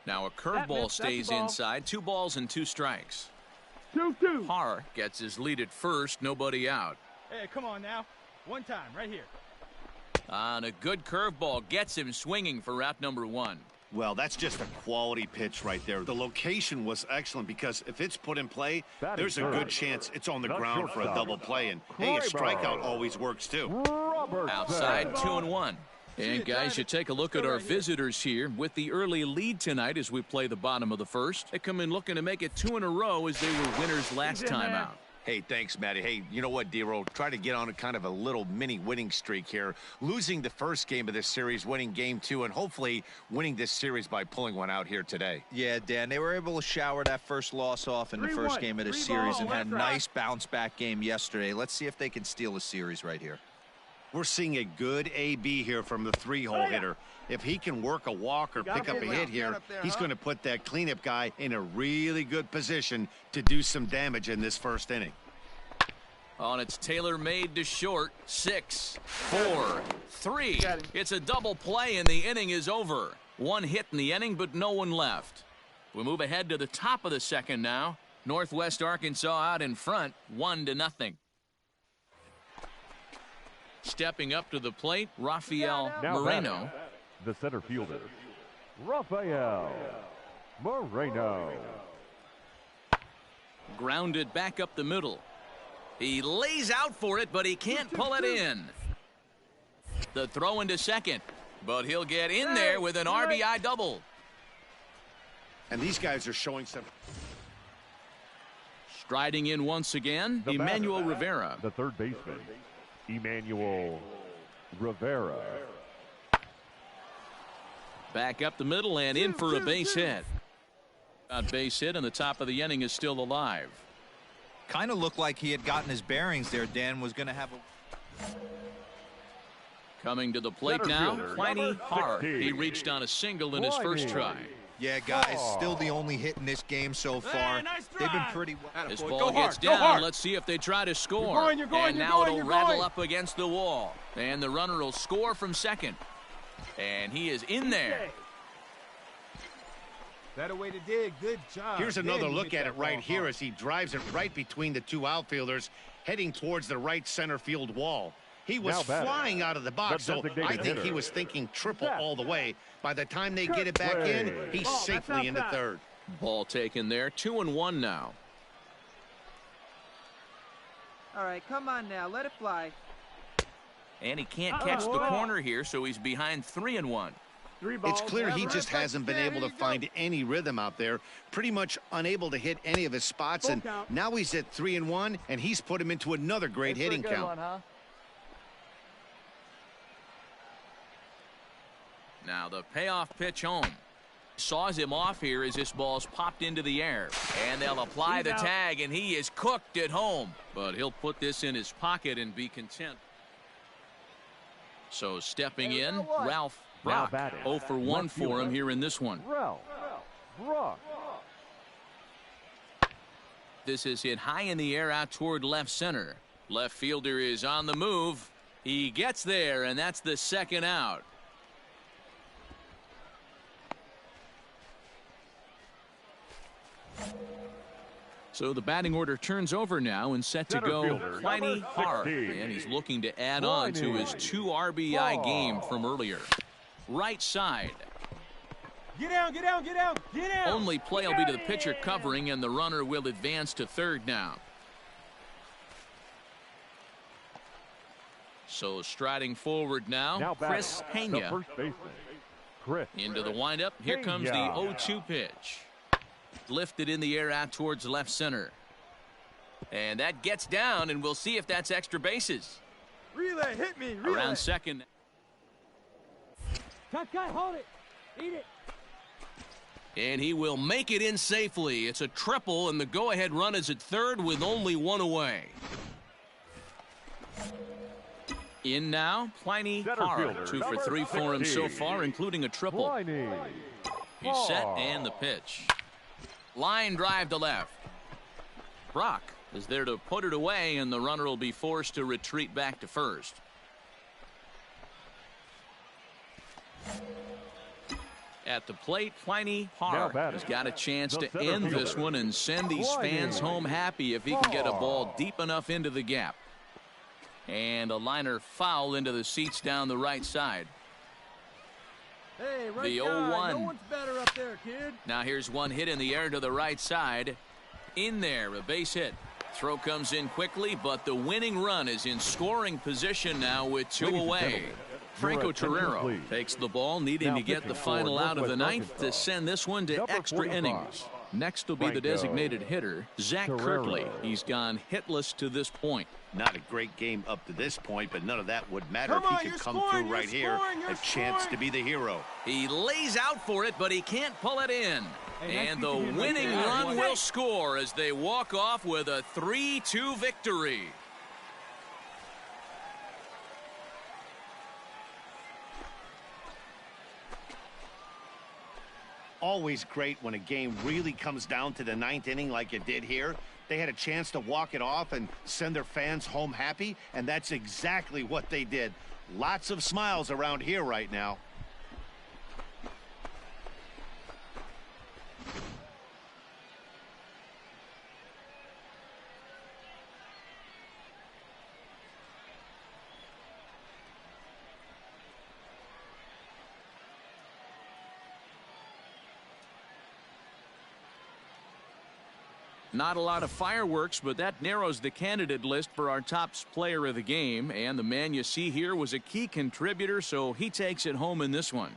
Now a curveball stays inside. 2 balls and 2 strikes. 2-2. Har gets his lead at first. Nobody out. Hey, come on now. One time, right here. And a good curveball gets him swinging for route number 1. Well, that's just a quality pitch right there. The location was excellent because if it's put in play, there's a good chance it's on the ground for a double play. And, hey, a strikeout always works, too. Outside, 2-1. And, guys, you take a look at our visitors here. With the early lead tonight as we play the bottom of the first, they come in looking to make it 2 in a row as they were winners last time out. Hey, thanks, Matty. Hey, you know what, D-Roll? Try to get on a kind of a little mini winning streak here. Losing the first game of this series, winning game 2, and hopefully winning this series by pulling one out here today. Yeah, Dan, they were able to shower that first loss off in the first game of the series and had a nice bounce-back game yesterday. Let's see if they can steal the series right here. We're seeing a good AB here from the 3-hole hitter. If he can work a walk or pick up a hit here, he's going to put that cleanup guy in a really good position to do some damage in this first inning. On it's tailor-made to short. 6, 4, 3. It's a double play and the inning is over. 1 hit in the inning, but no one left. We move ahead to the top of the second now. Northwest Arkansas out in front, 1-0. Stepping up to the plate, Rafael Moreno. The center fielder, Rafael Moreno. Grounded back up the middle. He lays out for it, but he can't pull it in. The throw into second, but he'll get in there with an RBI double. And these guys are showing some. Striding in once again, Emmanuel Rivera. The third baseman, Emmanuel Rivera. Back up the middle and in for a base hit. A base hit and the top of the inning is still alive. Kind of looked like he had gotten his bearings there. Dan was going to have a... Coming to the plate now, Pliny Har. He reached on a single in his first try. Yeah, guys, still the only hit in this game so far. They've been pretty well. This ball gets down. Let's see if they try to score. And now it'll rattle up against the wall. And the runner will score from second. And he is in there. Better way to dig. Good job. Here's another look at it right here as he drives it right between the 2 outfielders, heading towards the right center field wall. He was flying out of the box, so I think he was thinking triple all the way. By the time they get it back in, he's safely into third. Ball taken there, 2-1 now. All right, come on now, let it fly. And he can't catch the corner here, so he's behind 3-1. It's clear he just hasn't been able to find any rhythm out there. Pretty much unable to hit any of his spots, and now he's at 3-1, and he's put him into another great hitting count. Now the payoff pitch home. Saws him off here as this ball's popped into the air. And they'll apply the tag, and he is cooked at home. But he'll put this in his pocket and be content. So stepping in, Ralph Brock. 0 for 1 for him here in this one. Ralph Brock. This is hit high in the air out toward left center. Left fielder is on the move. He gets there, and that's the second out. So the batting order turns over now and set to go Pliny Har. And he's looking to add on to his 2 RBI game from earlier. Right side. Get down, get down, get down, get down. Only play will be to the pitcher covering, and the runner will advance to third now. So striding forward now Chris Pena. First baseman, Chris into the windup. Here comes the 0-2 pitch. Lifted in the air out towards left center. And that gets down, and we'll see if that's extra bases. Relay, hit me, relay. Around second. Cut, hold it. Eat it. And he will make it in safely. It's a triple, and the go-ahead run is at third with only 1 away. In now, Pliny Center Hard. fielder, 2 for number 3 for him so 60. far, including a triple. Pliny He's set Hard. and the pitch. Line drive to left. Brock is there to put it away, and the runner will be forced to retreat back to first. At the plate, Pliny Hard has got a chance to end this one and send these fans home happy if he can get a ball deep enough into the gap. And a liner foul into the seats down the right side. Hey, right the guy. 0-1. No one's better up there, kid. Now here's one hit in the air to the right side. In there, a base hit. Throw comes in quickly, but the winning run is in scoring position now with 2 away. Franco Torrero takes the ball, needing to get the final out of the ninth to send this one to extra innings. Next will be the designated hitter, Zach Kirkley. He's gone hitless to this point. Not a great game up to this point, but none of that would matter if he could come through right here. A chance to be the hero. He lays out for it, but he can't pull it in. And the winning run will score as they walk off with a 3-2 victory. Always great when a game really comes down to the ninth inning like it did here. They had a chance to walk it off and send their fans home happy, and that's exactly what they did. Lots of smiles around here right now. Not a lot of fireworks, but that narrows the candidate list for our top player of the game. And the man you see here was a key contributor, so he takes it home in this one.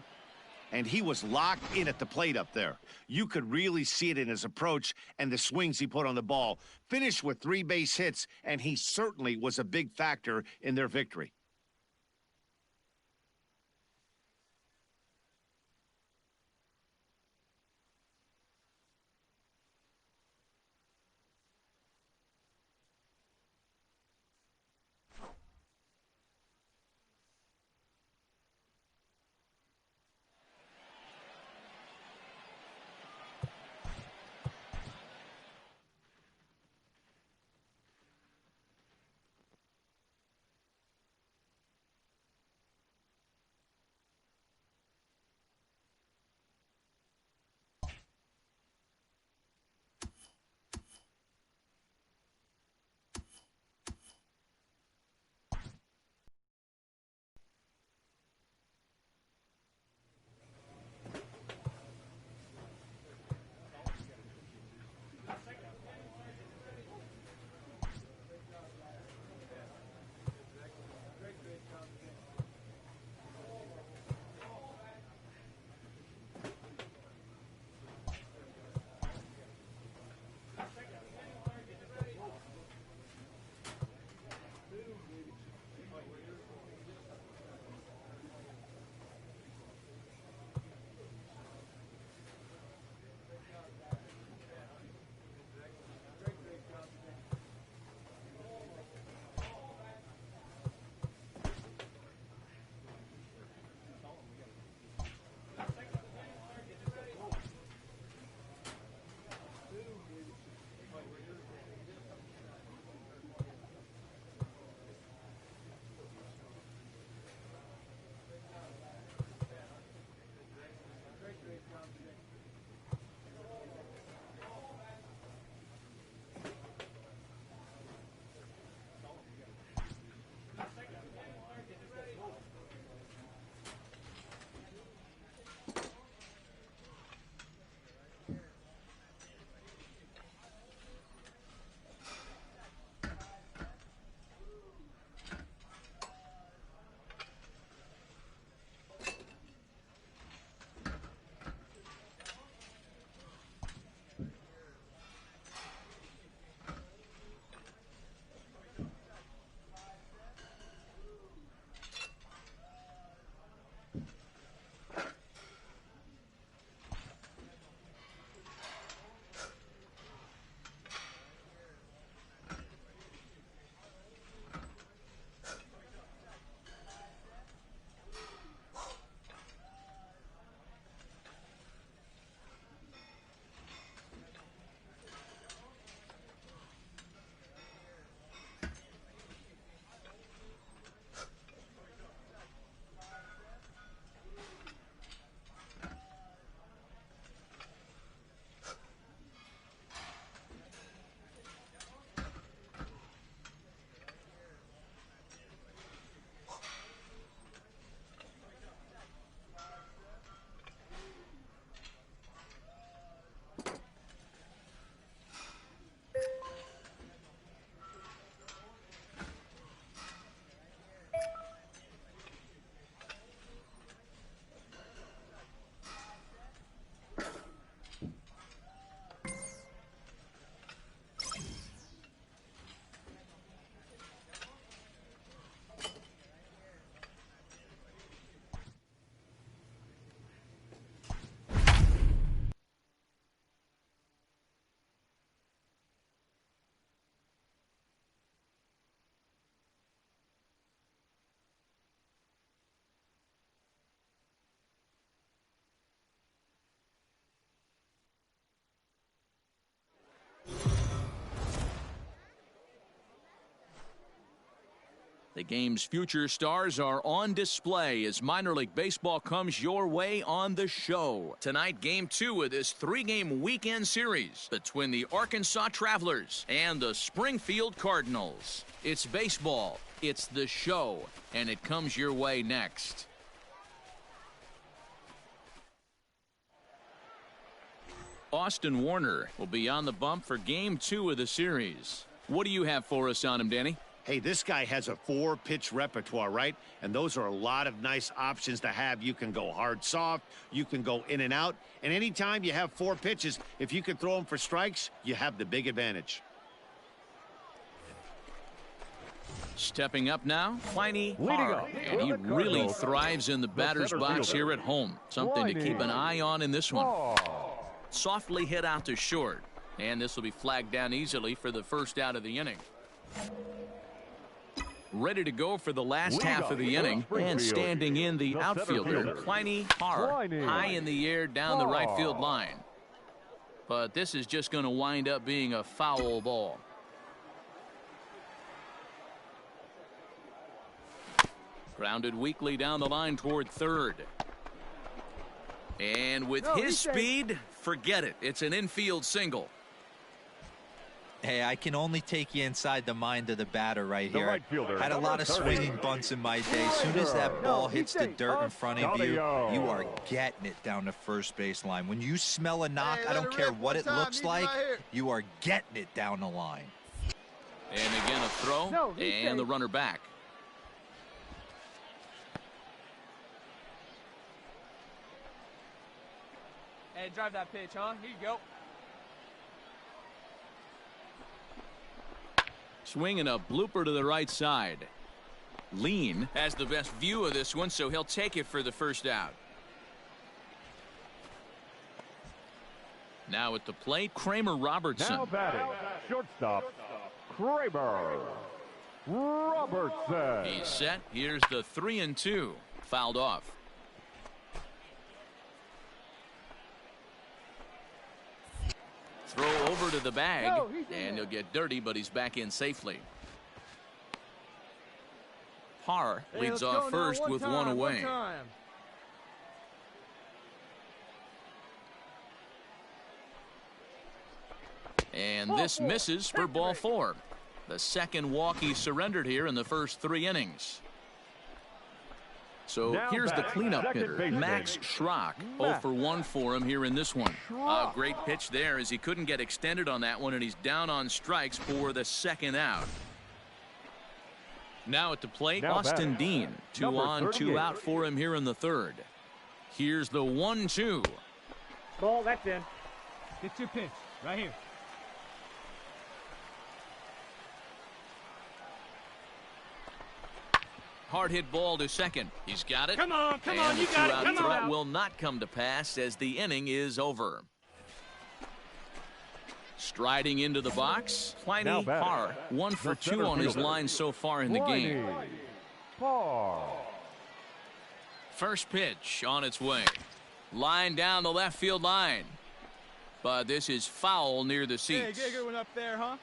And he was locked in at the plate up there. You could really see it in his approach and the swings he put on the ball. Finished with 3 base hits, and he certainly was a big factor in their victory. The game's future stars are on display as minor league baseball comes your way on the show. Tonight, game 2 of this 3-game weekend series between the Arkansas Travelers and the Springfield Cardinals. It's baseball, it's the show, and it comes your way next. Austin Warner will be on the bump for game 2 of the series. What do you have for us on him, Danny? Hey, this guy has a 4-pitch repertoire, right? And those are a lot of nice options to have. You can go hard, soft. You can go in and out. And anytime you have 4 pitches, if you can throw them for strikes, you have the big advantage. Stepping up now, Pliny Harr, and he really thrives in the batter's box here at home. Something to keep an eye on in this one. Softly hit out to short, and this will be flagged down easily for the first out of the inning. Ready to go for the last half of the inning, and standing in the outfielder, Pliny Harr, high in the air down the right field line. But this is just going to wind up being a foul ball. Grounded weakly down the line toward third. And with his speed, forget it. It's an infield single. Hey, I can only take you inside the mind of the batter right here. Had a lot of swinging bunts in my day. As soon as that ball hits the dirt in front of you, you are getting it down the first base line. When you smell a knock, I don't care what it looks like, you are getting it down the line. And again a throw, and the runner back. Hey, drive that pitch, huh? Here you go. Swinging a blooper to the right side. Lean has the best view of this one, so he'll take it for the first out. Now at the plate, Kramer Robertson. Now batting, shortstop, Kramer Robertson. He's set. Here's the 3-2. Fouled off. Throw over to the bag, and he'll get dirty, but he's back in safely. Harr leads off first with one away. And this misses for ball 4. The second walk he surrendered here in the first 3 innings. So here's the cleanup hitter, Max Schrock. 0 for 1 for him here in this one. A great pitch there as he couldn't get extended on that one, and he's down on strikes for the second out. Now at the plate, Austin Dean. 2 on, 2 out for him here in the third. Here's the 1-2. Ball, that's in. Get your pitch right here. Hard hit ball to second. He's got it. Come on, you got it. Come on. Threat will not come to pass as the inning is over. Striding into the box, Pliny Harr. 1 for 2 on his line so far in the game. First pitch on its way. Line down the left field line. But this is foul near the seats. Hey, get a good one up there, huh?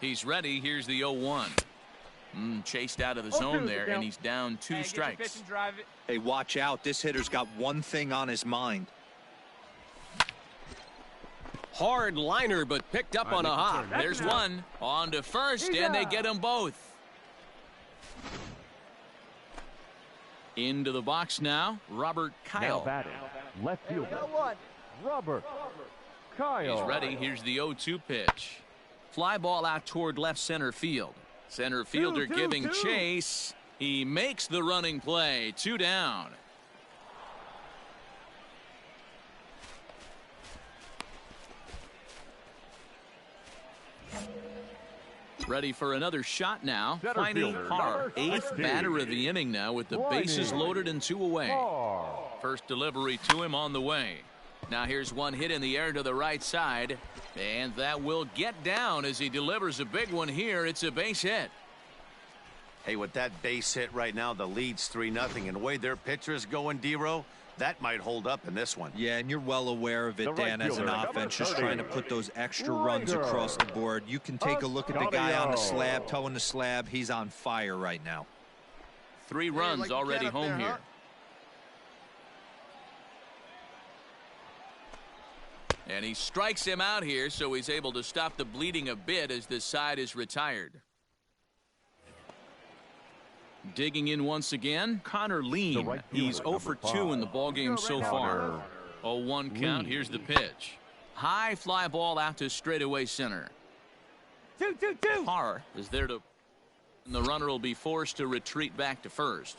He's ready. Here's the 0-1. Chased out of the zone there, and he's down 2 strikes. Hey, watch out. This hitter's got one thing on his mind. Hard liner, but picked up on a hop. There's one. On to first, and they get them both. Into the box now, Robert Kyle. Now batting, left fielder, Robert Kyle. He's ready. Here's the 0-2 pitch. Fly ball out toward left center field. Center fielder giving chase. He makes the running play. 2 down. Ready for another shot now. Pliny Harr, 8th batter of the inning now with the bases loaded and 2 away. First delivery to him on the way. Now here's one hit in the air to the right side, and that will get down as he delivers a big one here. It's a base hit. Hey, with that base hit right now, the lead's 3-0, and the way their pitcher is going, D-Row, That might hold up in this one. Yeah, and you're well aware of it, The right Dan, as an fielder, offense, just 30. trying to put those extra runs across the board. You can take a look at the guy on the slab, toeing the slab. He's on fire right now. 3 runs already home here. And he strikes him out here, so he's able to stop the bleeding a bit as this side is retired. Digging in once again, Connor Lean. Right He's fielder, 0 for 2 in the ballgame so far. 0-1 count. Here's the pitch. High fly ball out to straightaway center. 2-2-2. Parr is there to... And the runner will be forced to retreat back to first.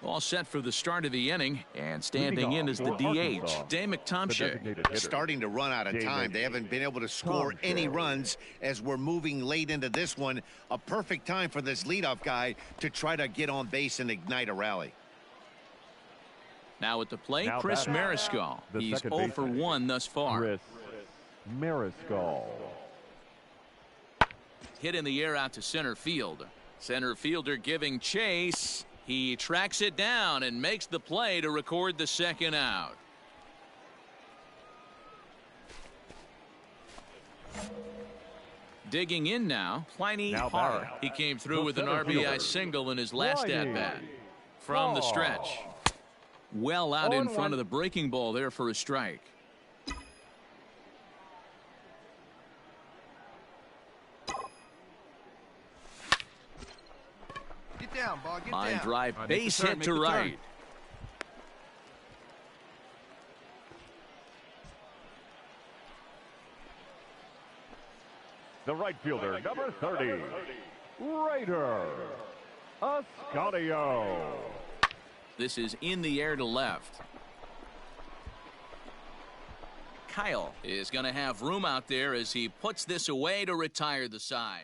All set for the start of the inning, and standing in is the DH, Dave McTomshay. Starting to run out of time. They haven't been able to score any runs as we're moving late into this one. A perfect time for this leadoff guy to try to get on base and ignite a rally. Now at the plate, Chris Mariscal. He's 0 for 1 thus far. Chris Mariscal. Hit in the air out to center field. Center fielder giving chase. He tracks it down and makes the play to record the second out. Digging in now, Pliny Parr. He came through with an RBI single in his last at-bat. From the stretch. Well out in front of the breaking ball there for a strike. Get down, ball. Get Line down. drive, base hit to right. The right fielder, number 30, Raider Ascanio. This is in the air to left. Kyle is going to have room out there as he puts this away to retire the side.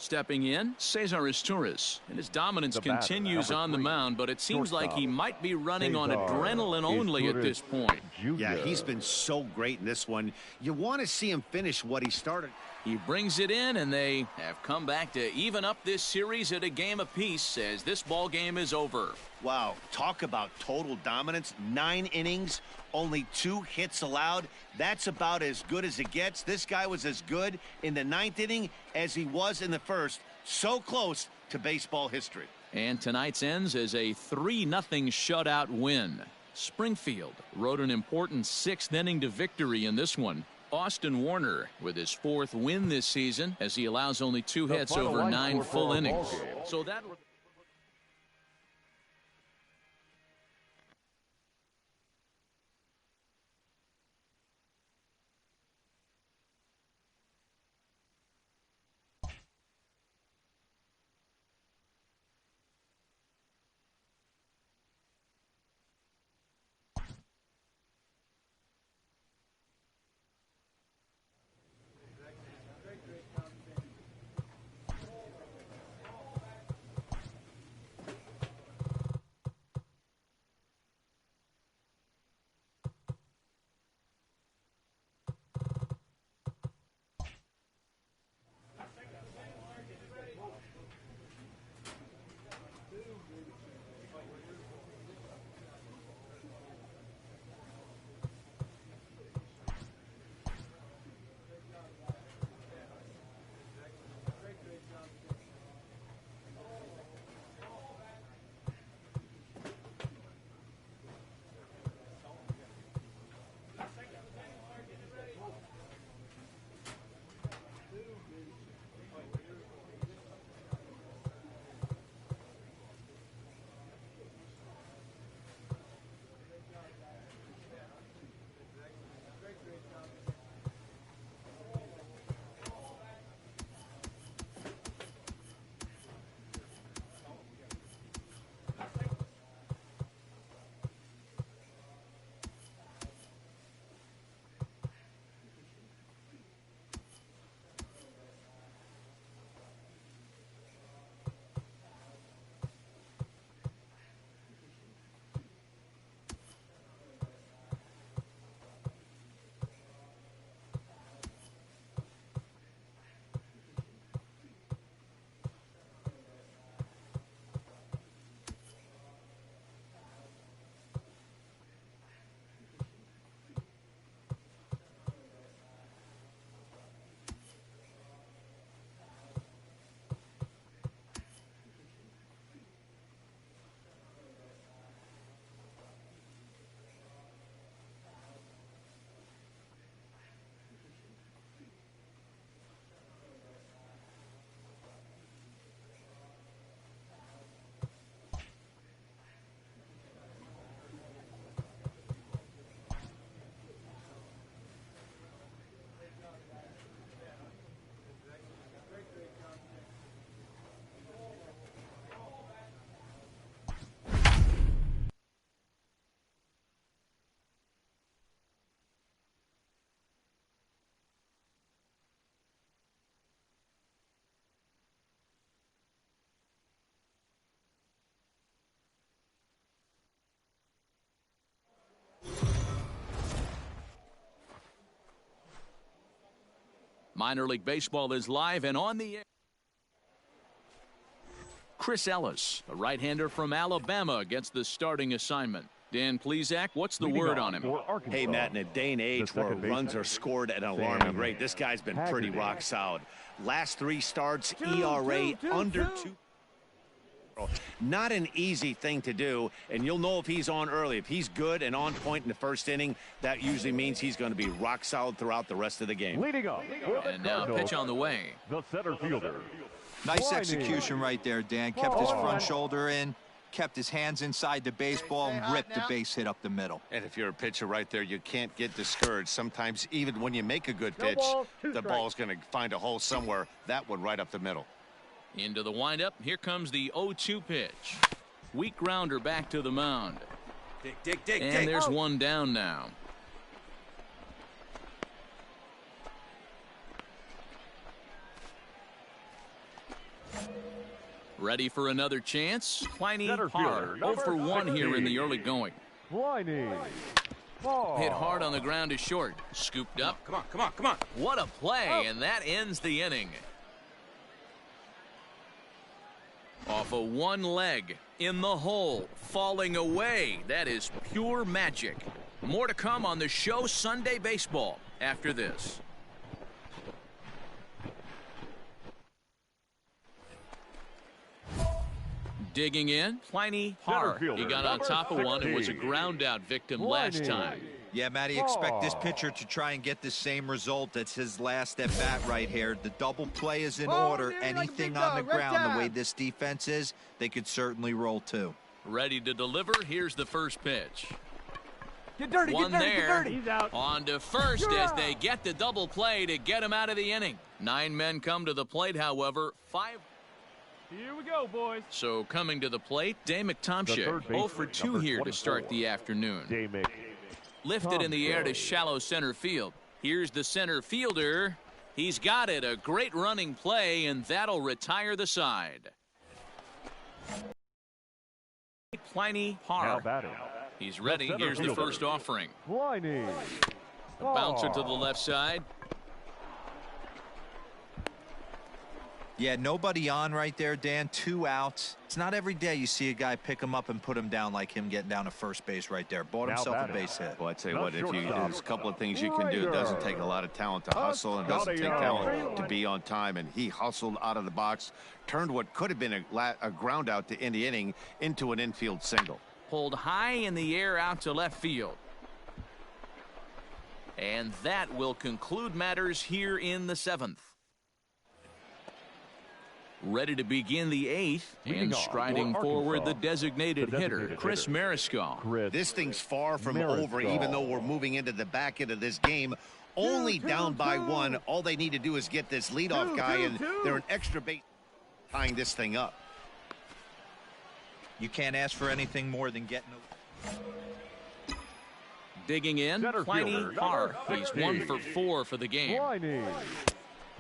Stepping in, Cesar Izturis, and his dominance continues on the mound, but it seems like he might be running on adrenaline only at this point. Yeah, he's been so great in this one. You want to see him finish what he started. He brings it in, and they have come back to even up this series at a game apiece as this ball game is over. Wow, talk about total dominance. 9 innings, only 2 hits allowed. That's about as good as it gets. This guy was as good in the 9th inning as he was in the 1st. So close to baseball history. And tonight's ends as a 3-0 shutout win. Springfield rode an important 6th inning to victory in this one. Austin Warner with his 4th win this season as he allows only 2 hits over 9 full innings. So that Minor League Baseball is live and on the air. Chris Ellis, a right-hander from Alabama, gets the starting assignment. Dan Plesac, what's the word on him? Hey, Matt, in a day and age where runs are scored at an alarming rate, this guy's been pretty rock solid. Last 3 starts, ERA under 2. Not an easy thing to do, and you'll know if he's on early. If he's good and on point in the first inning, that usually means he's going to be rock solid throughout the rest of the game. Leading up, and now pitch on the way. The center fielder. Nice execution right there, Dan. Kept his front shoulder in, kept his hands inside the baseball, and ripped the base hit up the middle. And if you're a pitcher right there, you can't get discouraged. Sometimes even when you make a good pitch, the ball's going to find a hole somewhere. That one right up the middle. Into the windup. Here comes the 0-2 pitch. Weak grounder back to the mound. And there's one down now. Ready for another chance. Pliny hard. 0 for 1 here in the early going. Pliny. Hit hard on the ground to short. Scooped up. Come on. What a play, and that ends the inning. Off of one leg, in the hole, falling away. That is pure magic. More to come on the show Sunday Baseball after this. Digging in, Pliny hard. He got on top of one and was a ground out victim last time. Yeah, Matty, expect this pitcher to try and get the same result. That's his last at bat right here. The double play is in order. Anything on the ground, the way this defense is, they could certainly roll too. Ready to deliver. Here's the first pitch. Get dirty, one get dirty, there. Get dirty. He's out. On to first as they get the double play to get him out of the inning. 9 men come to the plate, however. 5. Here we go, boys. So coming to the plate, Dave McTomschick. 0 for 2 here to start the afternoon. Lifted in the air to shallow center field. Here's the center fielder. He's got it. A great running play, and that'll retire the side. Pliny hard. He's ready. Here's the first offering. Pliny. A bouncer to the left side. Yeah, nobody on right there, Dan. 2 outs. It's not every day you see a guy pick him up and put him down like him getting down to first base right there. Bought himself a base hit. Well, I'd say what, there's a couple of things you can do. It doesn't take a lot of talent to hustle, and it doesn't take talent to be on time. And he hustled out of the box, turned what could have been a ground out to end the inning into an infield single. Pulled high in the air out to left field. And that will conclude matters here in the 7th. Ready to begin the 8th, and striding forward the designated hitter, Chris Mariscal. This thing's far from over, even though we're moving into the back end of this game. Only down by 1. All they need to do is get this leadoff guy, and they're an extra base tying this thing up. You can't ask for anything more than getting a... Digging in, Pliny hard. He's 1 for 4 for the game.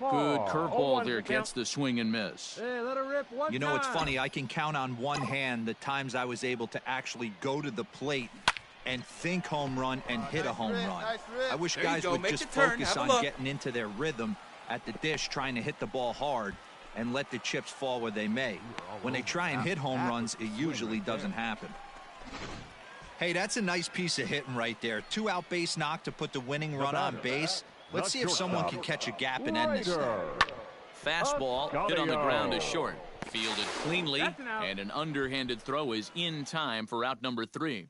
Good curveball there, gets the swing and miss. Hey, let her rip one You know, it's funny. I can count on one hand the times I was able to actually go to the plate and think home run and hit a home run. I wish guys would just focus on getting into their rhythm at the dish, trying to hit the ball hard and let the chips fall where they may. When they try and hit home runs, it usually doesn't happen. Hey, that's a nice piece of hitting right there. 2-out base knock to put the winning run on base. Let's see if someone can catch a gap and end this thing. Fastball hit on the ground to short. Fielded cleanly, and an underhanded throw is in time for out number 3.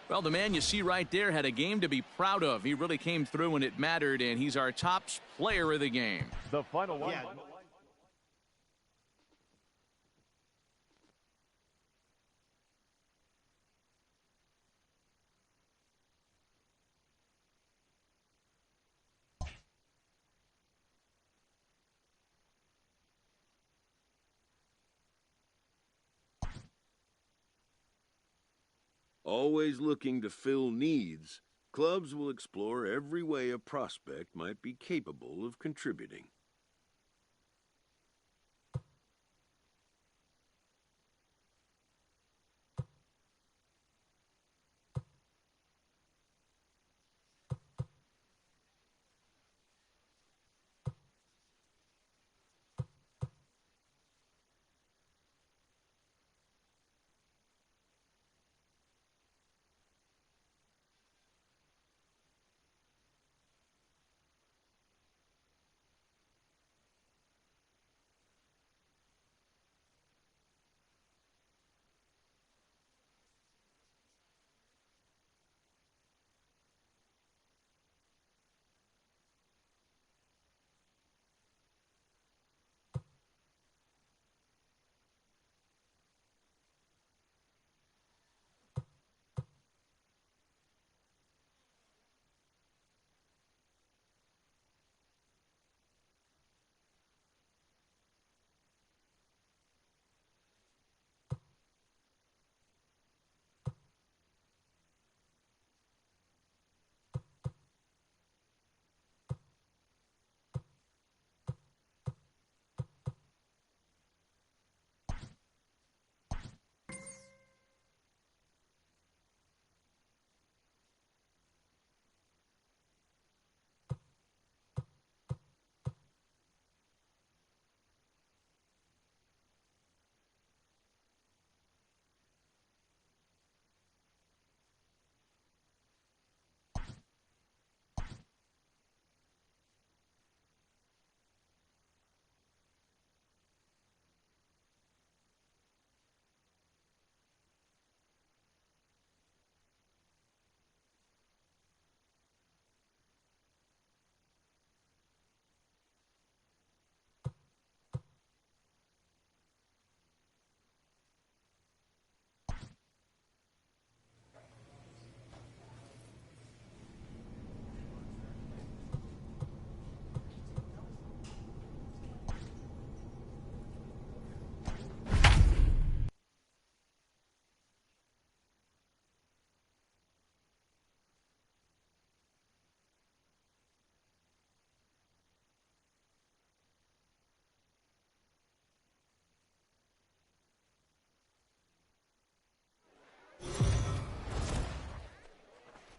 Well, the man you see right there had a game to be proud of. He really came through when it mattered, and he's our top player of the game. The final one. Always looking to fill needs, clubs will explore every way a prospect might be capable of contributing.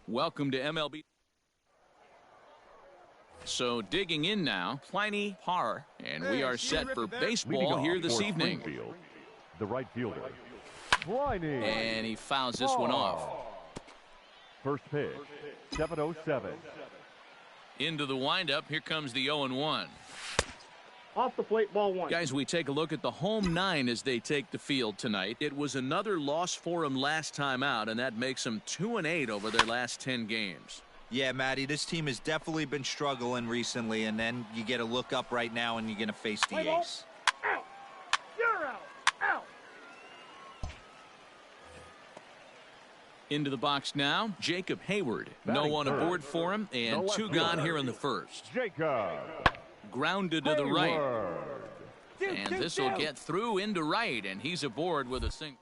Welcome to MLB. So digging in now, Pliny Parr, and we are set for baseball here this evening. The right fielder, Pliny. And he fouls this one off. First pitch, 7:07. Into the windup, here comes the 0-1. Off the plate, ball 1. Guys, we take a look at the home 9 as they take the field tonight. It was another loss for them last time out, and that makes them 2-8 over their last 10 games. Yeah, Matty, this team has definitely been struggling recently, and then you get a look up right now and you're going to face the ace. Out. You're out. Out. Into the box now, Jacob Hayward. No one aboard for him, and 2 gone here in the first. Jacob. Grounded to the right. And this will get through into right, and he's aboard with a single.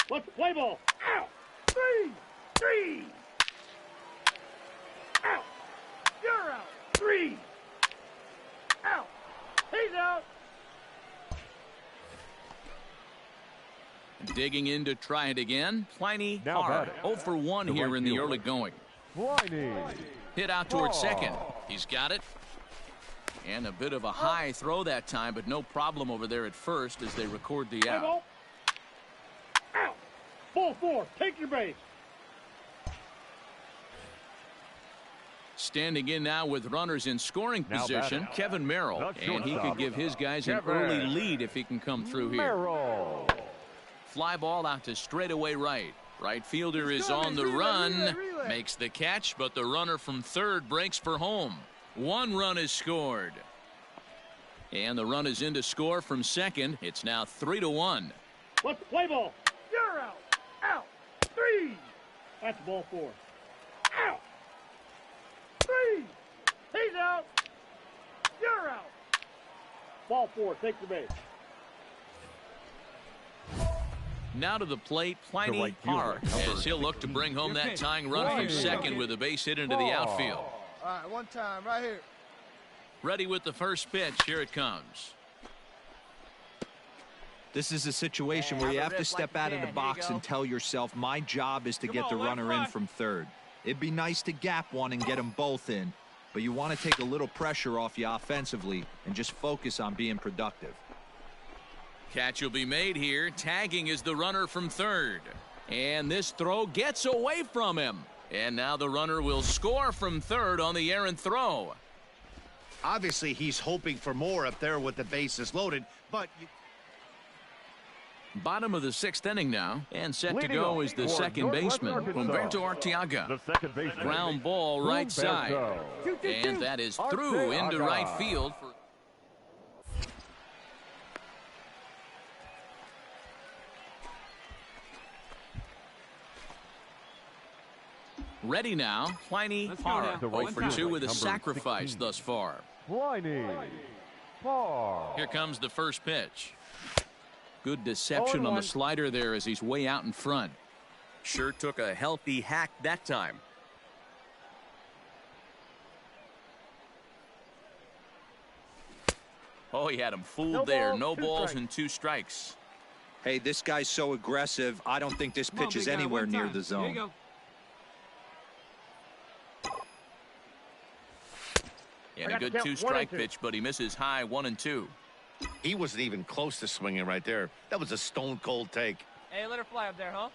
Let's play ball. Out. 3. Out. You're out. 3. Out. He's out. Digging in to try it again. Pliny Now Parr. batting. 0 for 1 here right in the fielder. early going. Pliny. Hit out towards second. He's got it. And a bit of a high throw that time, but no problem over there at first as they record the out. Ball. Out. Ball 4. Take your base. Standing in now with runners in scoring Now position, batting. Kevin Merrill. The And he shortstop. could give his guys an Kevin early lead if he can come through here. Merrill. Fly ball out to straightaway right. Right fielder is on the run. Makes the catch, but the runner from third breaks for home. 1 run is scored. And the run is in to score from second. It's now 3-1. Let's play ball. You're out. Out. 3. That's ball 4. Out. 3. He's out. You're out. Ball 4. Take the base. Now to the plate, Pliny right Parr, fielder, as he'll look to bring home that tying run from second with a base hit into the outfield. All right, one time, right here. Ready with the first pitch. Here it comes. This is a situation where you have to step out of the box and tell yourself, my job is to get the runner in from third. It'd be nice to gap one and get them both in, but you want to take a little pressure off you offensively and just focus on being productive. Catch will be made here. Tagging is the runner from third. And this throw gets away from him. And now the runner will score from third on the errant throw. Obviously, he's hoping for more up there with the bases loaded, but... Bottom of the 6th inning now. And set to Leading go off is the for second Northwest baseman, Arkansas. Humberto Arteaga. The second baseman. Ground ball right side. Humberto. And that is through into Arteaga. right field. Ready now, Pliny Parr. The right 0 for fielder, 2 with a number sacrifice 16. thus far. Pliny Parr. Here comes the first pitch. Good deception on the slider there as he's way out in front. Sure took a healthy hack that time. Oh, he had him fooled there. No balls and 2 strikes. Hey, this guy's so aggressive, I don't think this pitch is anywhere near the zone. And a good 2-strike pitch, but he misses high 1 and 2. He wasn't even close to swinging right there. That was a stone-cold take. Hey, let her fly up there, huh?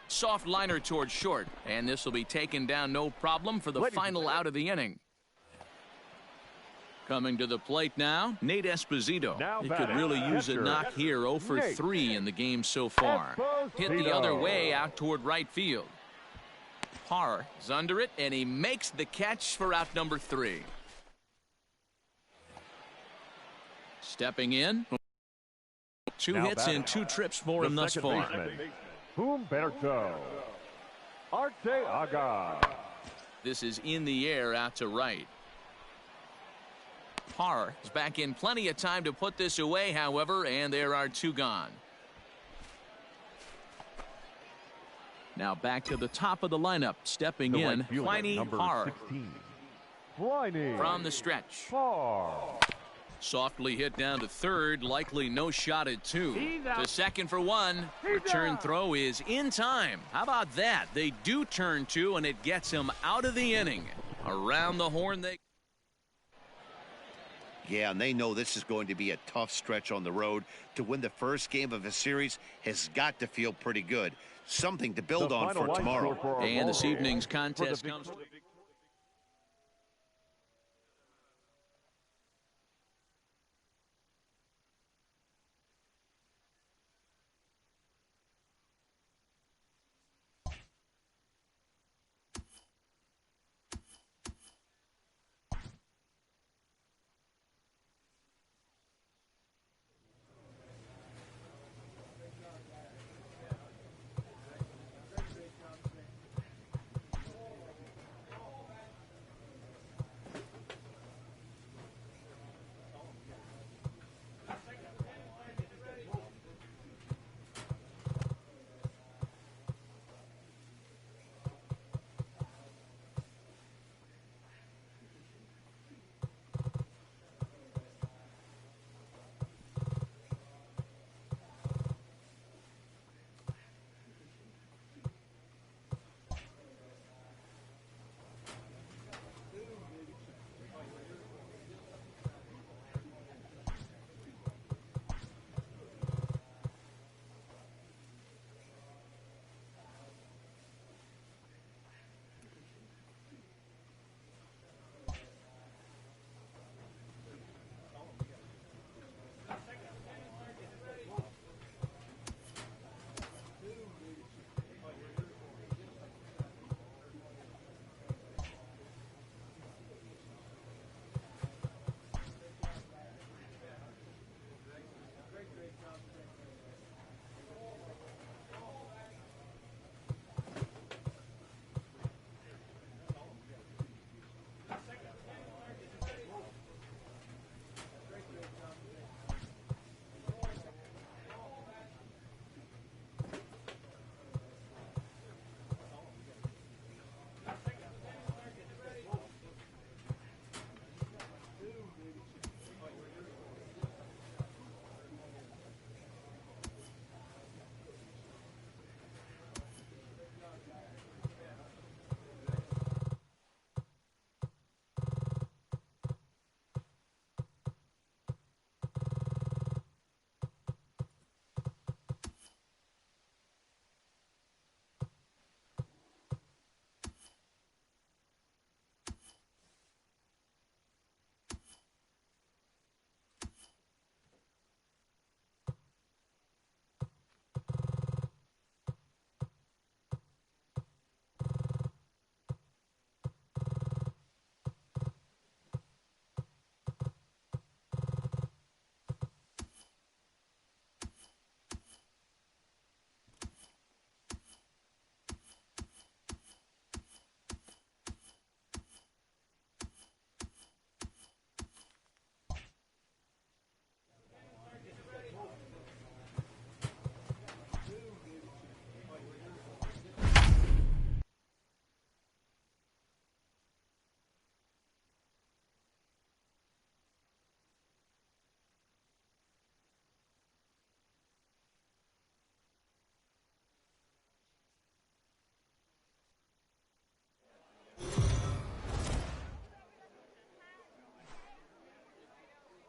Soft liner towards short, and this will be taken down no problem for the final out of the inning. Coming to the plate now, Nate Esposito. He could really use a knock here. 0 for 3 in the game so far. Hit the other way out toward right field. Parr is under it, and he makes the catch for out number 3. Stepping in. 2 hits and 2 trips for him thus far. Humberto Arteaga. This is in the air out to right. Parr is back in plenty of time to put this away, however, and there are 2 gone. Now back to the top of the lineup. Stepping in, Pliny Parr. Pliny From the stretch. Parr. Softly hit down to third, likely no shot at two. To second for one. Return throw is in time. How about that? They do turn two, and it gets him out of the inning. Around the horn they... Yeah, and they know this is going to be a tough stretch on the road. To win the first game of a series has got to feel pretty good. Something to build on for tomorrow. And this evening's contest comes...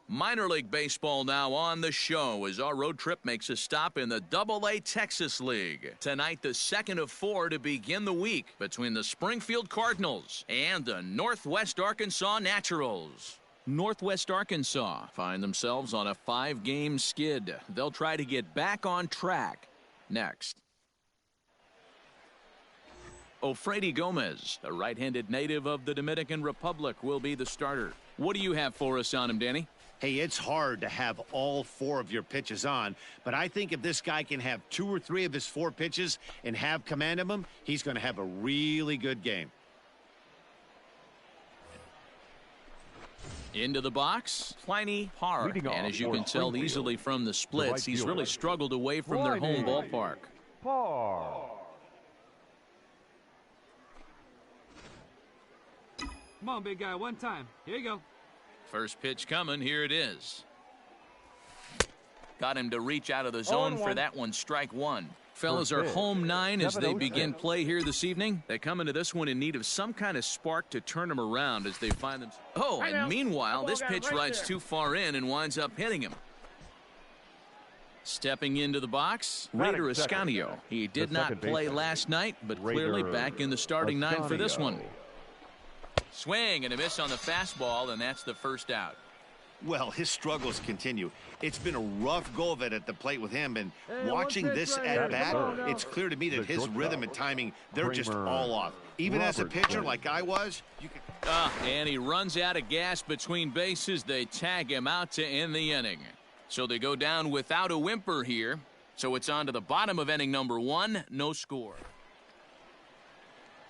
Minor League Baseball now on the show as our road trip makes a stop in the Double-A Texas League. Tonight, the second of four to begin the week between the Springfield Cardinals and the Northwest Arkansas Naturals. Northwest Arkansas find themselves on a 5-game skid. They'll try to get back on track next. Ofrady Gomez, a right-handed native of the Dominican Republic, will be the starter. What do you have for us on him, Danny? Hey, it's hard to have all 4 of your pitches on, but I think if this guy can have 2 or 3 of his 4 pitches and have command of them, he's going to have a really good game. Into the box, Pliny Parr. And as you can tell easily from the splits, he's really struggled away from their home ballpark. Parr. Come on, big guy, one time. Here you go. First pitch coming. Here it is. Got him to reach out of the zone for that one. Strike one. Fellas are home 9 as they begin play here this evening. They come into this one in need of some kind of spark to turn them around as they find them. Oh, and meanwhile, this pitch rides too far in and winds up hitting him. Stepping into the box, Raider Ascanio. He did not play last night, but clearly back in the starting 9 for this one. Swing and a miss on the fastball, and that's the first out. Well, his struggles continue. It's been a rough go of it at the plate with him, and watching this at bat, it's clear to me that his rhythm and timing, they're just all off. Even as a pitcher like I was, you can... And he runs out of gas between bases. They tag him out to end the inning. So they go down without a whimper here. So it's on to the bottom of inning number 1. No score.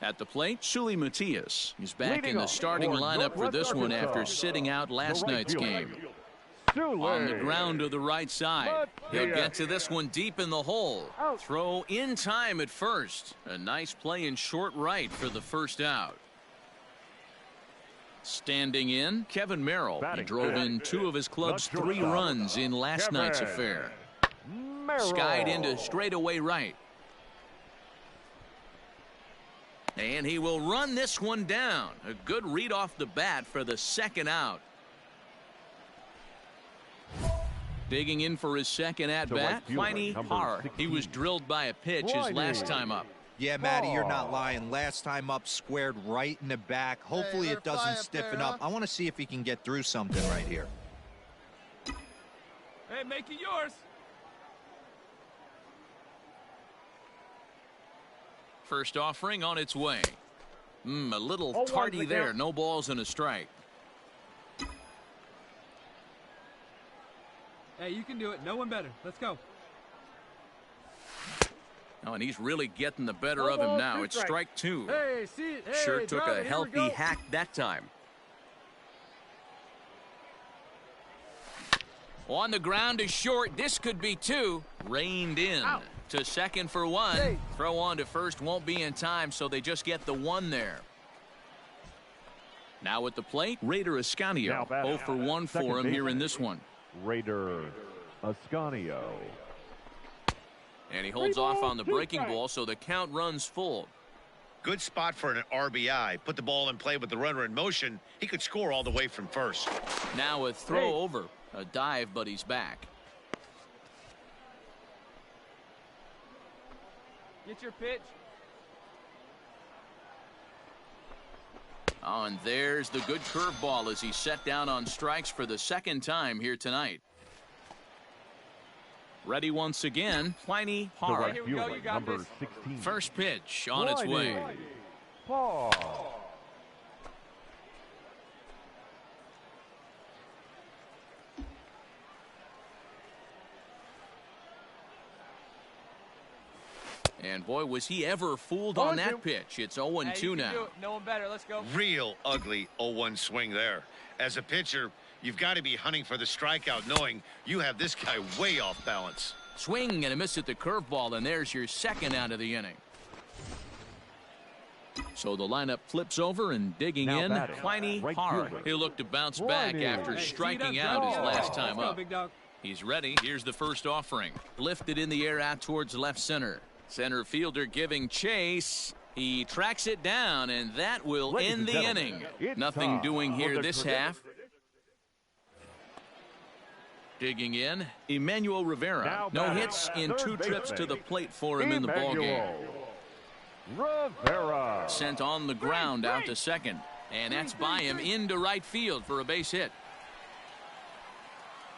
At the plate, Sully Matias. He's back in the starting lineup for this one after sitting out last night's game. On the ground to the right side. He'll get to this one deep in the hole. Throw in time at first. A nice play in short right for the first out. Standing in, Kevin Merrill. He drove in 2 of his club's 3 runs in last night's affair. Skied into straightaway right. And he will run this one down. A good read off the bat for the second out. Digging in for his second at-bat, Pliny Parr. He was drilled by a pitch his last time up. Yeah, Matty, you're not lying. Last time up, squared right in the back. Hopefully it doesn't stiffen up. I want to see if he can get through something right here. Hey, make it yours. First offering on its way. A little tardy there. No balls and a strike. Hey, you can do it. No one better. Let's go. Oh, and he's really getting the better of him now. It's strike 2. Hey, see it. Hey, sure took a healthy hack that time. On the ground to short. This could be 2. Reined in. Out. To second for 1. Hey. Throw on to first won't be in time, so they just get the 1 there. Now at the plate, Raider Ascanio. 0 for 1 for him here in this one. Raider Ascanio. And he holds off on the breaking ball, so the count runs full. Good spot for an RBI. Put the ball in play with the runner in motion. He could score all the way from first. Now a throw over. A dive, but he's back. Get your pitch. Oh, and there's the good curveball as he's set down on strikes for the second time here tonight. Ready once again, Pliny Parr. Here we go, you got this. 16. First pitch on its way. Parr. And boy, was he ever fooled on that pitch. It's 0-2 now. No one better. Let's go. Real ugly 0-1 swing there. As a pitcher, you've got to be hunting for the strikeout, knowing you have this guy way off balance. Swing and a miss at the curveball, and there's your second out of the inning. So the lineup flips over, and digging in, Pliny Parr. He'll look to bounce back after striking out his last time up. He's ready. Here's the first offering. Lifted in the air out towards left center. Center fielder giving chase. He tracks it down, and that will end the inning. Nothing doing here this half. Digging in, Emmanuel Rivera. No hits in 2 trips to the plate for him in the ballgame. Rivera. Sent on the ground out to second. And that's by him into right field for a base hit.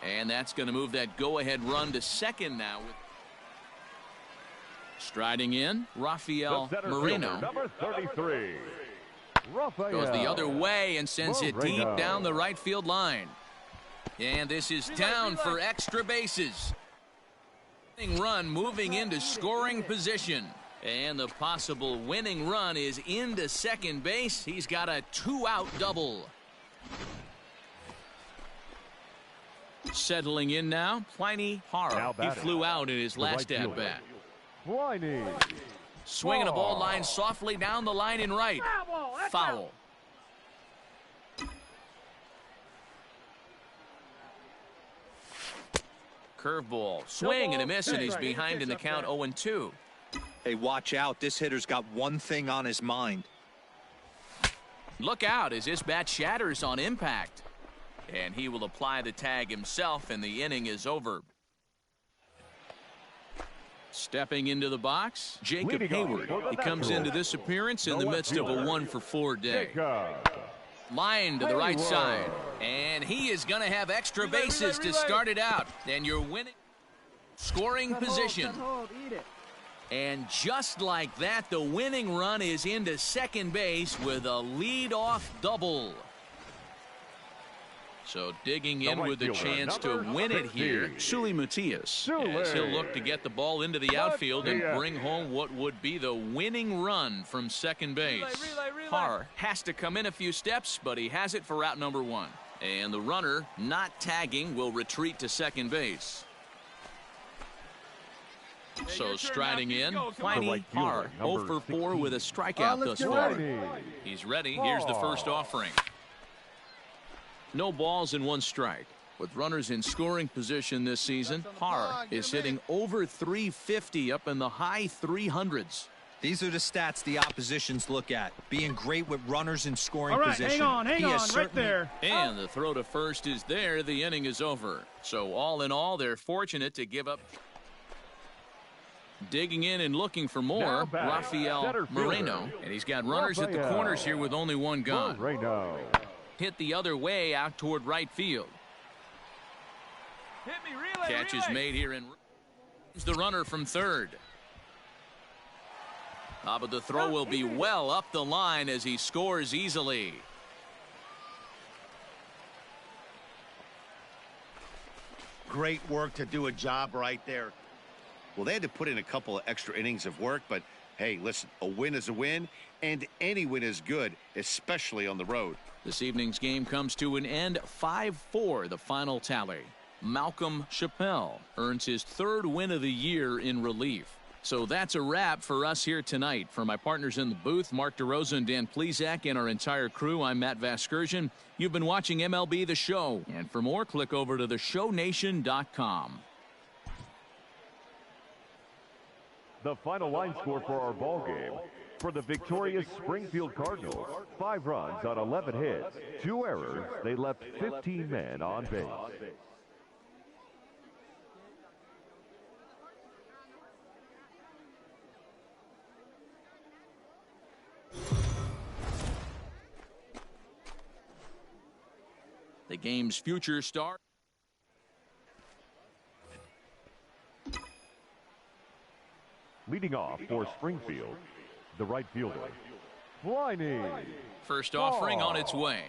And that's going to move that go-ahead run to second now. Striding in, Rafael Moreno. Number 33. Rafael goes the other way and sends it deep down the right field line. And this is down for extra bases. Run moving into scoring position. And the possible winning run is into second base. He's got a 2-out double. Settling in now, Pliny Parr. He flew out in his last at-bat. Pliny. Swinging a ball line softly down the line in right. Foul. Curveball. Swing and a miss, and he's behind in the count 0-2. Hey, watch out. This hitter's got one thing on his mind. Look out as this bat shatters on impact. And he will apply the tag himself, and the inning is over. Stepping into the box, Jacob Hayward. He comes into this appearance in the midst of a 1-for-4 day. Line to the right side. And he is going to have extra bases to start it out. And you're winning scoring position. And just like that, the winning run is into second base with a lead-off double. So digging in with a chance to win it here, Sully Matias, as he'll look to get the ball into the outfield and bring home what would be the winning run from second base. Parr has to come in a few steps, but he has it for out number 1. And the runner, not tagging, will retreat to second base. So striding in, Pliny Parr, 0-for-4 with a strikeout thus far. He's ready. Here's the first offering. No balls and 1 strike. With runners in scoring position this season, Parr is hitting over 350 up in the high 300s. These are the stats the oppositions look at. Being great with runners in scoring position. Hang on, right there. And the throw to first is there. The inning is over. So all in all, they're fortunate to give up. Digging in and looking for more, Rafael Moreno. And he's got runners at the corners here with only 1 gone. Hit the other way out toward right field. Hit me, relay, Catch is made here and the runner from third. But the throw will be well up the line as he scores easily. Great work to do a job right there. Well, they had to put in a couple of extra innings of work, but hey, listen, a win is a win, and any win is good, especially on the road. This evening's game comes to an end, 5-4, the final tally. Malcolm Chappell earns his 3rd win of the year in relief. So that's a wrap for us here tonight. For my partners in the booth, Mark DeRosa and Dan Plesac, and our entire crew, I'm Matt Vasgersian. You've been watching MLB The Show. And for more, click over to theshownation.com. The final line score for our ball game. For the victorious Springfield Cardinals, 5 runs on 11 hits, 2 errors. They left 15 men on base. The game's future star. Leading off for Springfield, the right fielder, Pliny. First offering on its way.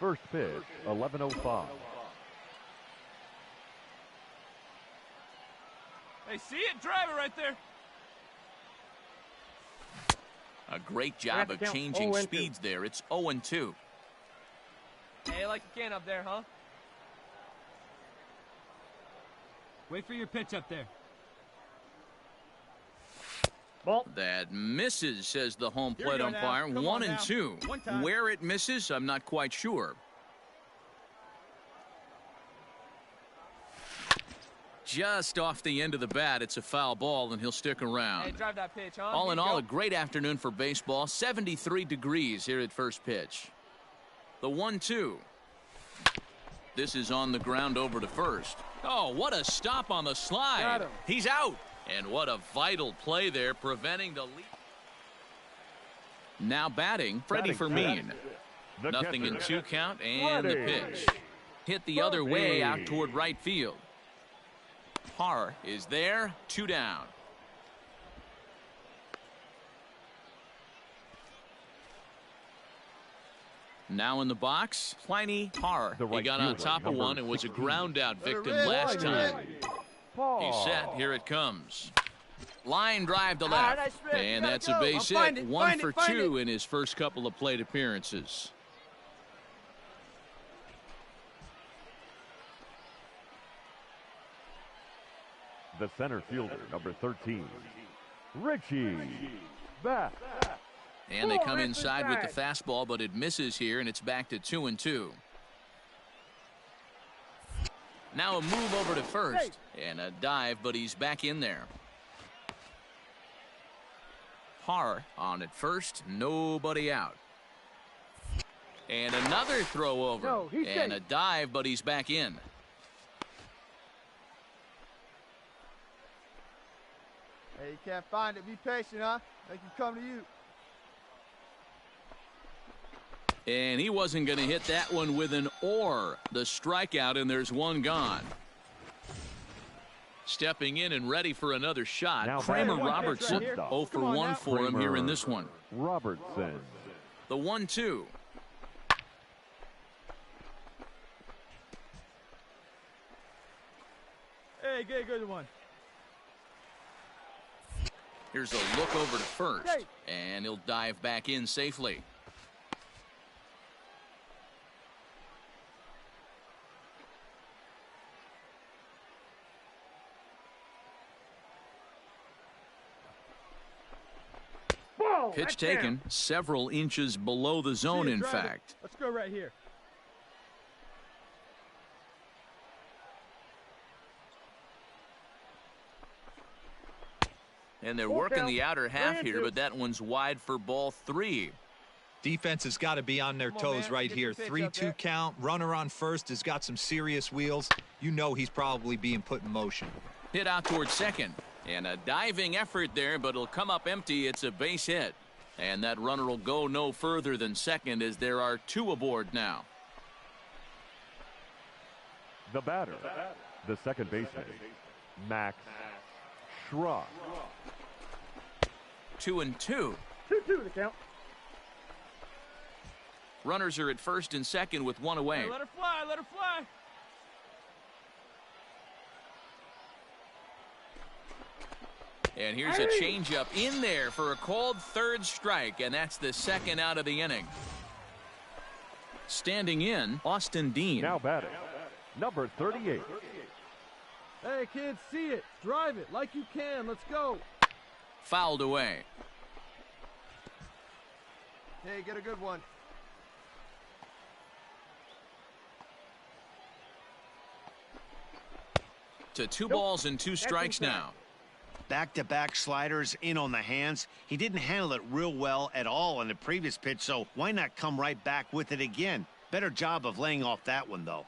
First pitch, 11:05. Hey, see it? Drive it right there. A great job of changing speeds there. It's 0-2. Hey, like you can up there, huh? Wait for your pitch up there. Ball. That misses, says the home plate umpire. 1-2. Where it misses, I'm not quite sure. Just off the end of the bat, it's a foul ball, and he'll stick around. Hey, drive that pitch, huh? All in all, a great afternoon for baseball. 73 degrees here at first pitch. The 1-2. This is on the ground over to first. Oh, what a stop on the slide. He's out. And what a vital play there, preventing the lead. Now batting, Freddie Fermin. Nothing in 2 count, and the pitch. Hit the other way out toward right field. Parr is there, 2 down. Now in the box, Pliny Parr. He got on top of one and was a ground-out victim last time. He's set. Here it comes. Line drive to left. And that's a base hit. 1 for 2 in his first couple of plate appearances. The center fielder, number 13, Richie Bass. And they come inside with the fastball, but it misses here, and it's back to 2-2. Now a move over to first. And a dive, but he's back in there. Parr on at first. Nobody out. And another throw over. No, and a dive, but he's back in. Hey, you can't find it. Be patient, huh? They can come to you. And he wasn't going to hit that one with an or. The strikeout, and there's one gone. Stepping in and ready for another shot. Now Kramer right Robertson. here. 0 for 1 for him here in this one. Robertson. The 1-2. Hey, get a good one. Here's a look over to first. And he'll dive back in safely. Pitch taken several inches below the zone, in fact. Let's go right here. And they're working the outer half here, but that one's wide for ball 3. Defense has got to be on their toes right here. 3-2 count. Runner on first has got some serious wheels. You know he's probably being put in motion. Hit out towards second. And a diving effort there, but it'll come up empty. It's a base hit. And that runner will go no further than second as there are 2 aboard now. The batter, the second baseman, Max Schrock. 2-2. 2-2 to count. Runners are at first and second with 1 away. Hey, let her fly, let her fly. And here's a changeup in there for a called third strike, and that's the second out of the inning. Standing in, Austin Dean. Now batting, number 38. Hey, kids, see it. Drive it like you can. Let's go. Fouled away. Hey, get a good one. To 2 balls and 2 strikes now. Back-to-back sliders in on the hands. He didn't handle it real well at all on the previous pitch, so why not come right back with it again? Better job of laying off that one, though.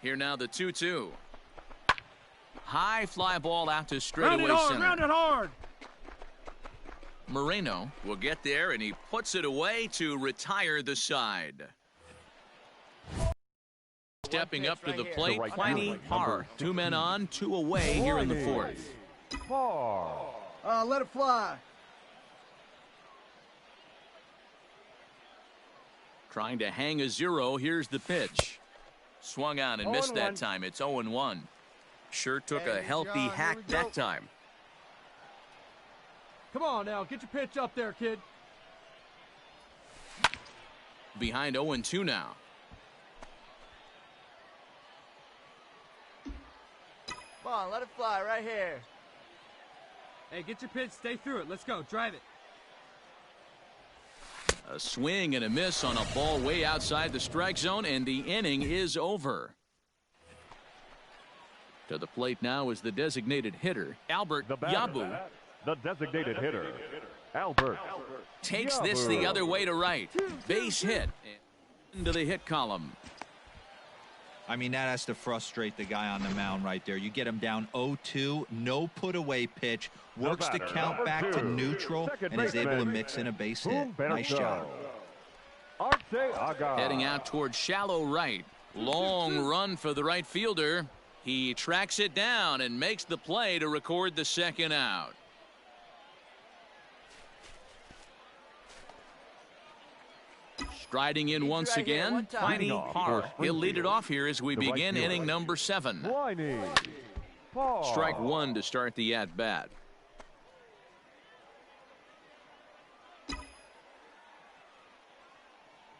Here now the 2-2. High fly ball out to straightaway center. Round it hard. Moreno will get there, and he puts it away to retire the side. Stepping up to the plate, Pliny Parr. 2 men on, 2 away here in the 4th. Let it fly. Trying to hang a 0. Here's the pitch. Swung on and missed that time. It's 0-1. Sure took a healthy hack that time. Come on now, get your pitch up there, kid. Behind 0-2 now. Come on, let it fly right here. Hey, get your pitch, stay through it. Let's go, drive it. A swing and a miss on a ball way outside the strike zone, and the inning is over. To the plate now is the designated hitter, Albert Yabu. The designated hitter, Albert. Takes this the other way to right. Base hit into the hit column. I mean, that has to frustrate the guy on the mound right there. You get him down 0-2, no put away pitch, works the count back to neutral, and is able to mix in a base hit. Nice job. Heading out towards shallow right. Long run for the right fielder. He tracks it down and makes the play to record the second out. Striding in once again, Pliny Parr. He'll lead it off here as we begin inning number 7. Strike 1 to start the at-bat.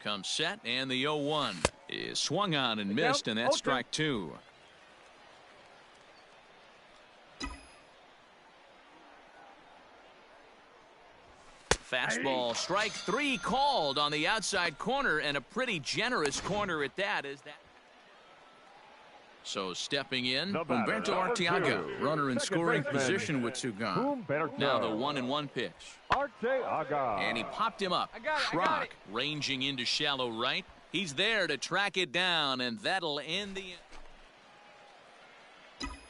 Comes set, and the 0-1 is swung on and missed, and that's strike 2. Fastball, strike 3 called on the outside corner, and a pretty generous corner at that. So stepping in, Humberto Arteaga, runner in scoring position with two gone. Now the 1-1 pitch. And he popped him up. Schrock ranging into shallow right. He's there to track it down, and that'll end the...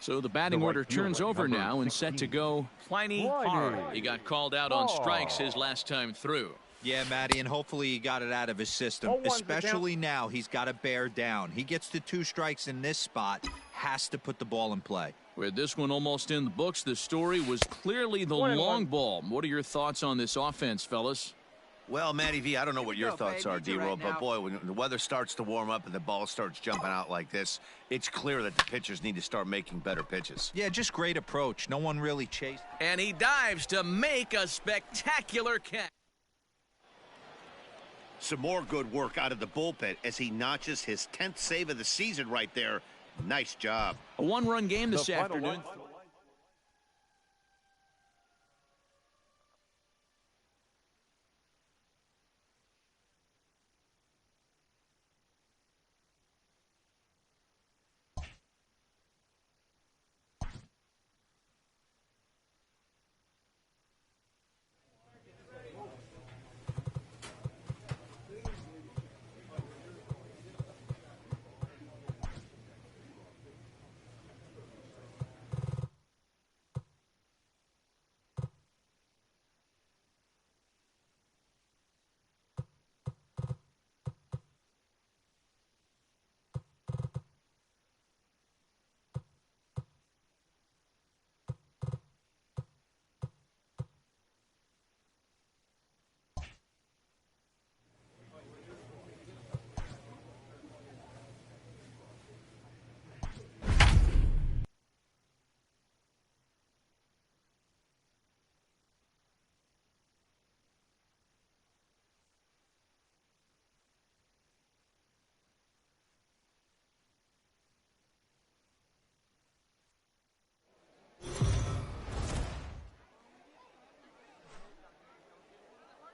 So the batting order turns over now and set to go Pliny Hard. He got called out on strikes his last time through. Yeah, Matty, and hopefully he got it out of his system, especially now he's got to bear down. He gets to 2 strikes in this spot, has to put the ball in play. With this one almost in the books, the story was clearly the long ball. What are your thoughts on this offense, fellas? Well, Matty V, I don't know what your thoughts are, D-Roll, but boy, when the weather starts to warm up and the ball starts jumping out like this, it's clear that the pitchers need to start making better pitches. Yeah, just great approach. No one really chased. And he dives to make a spectacular catch. Some more good work out of the bullpen as he notches his 10th save of the season right there. Nice job. A 1-run game this afternoon.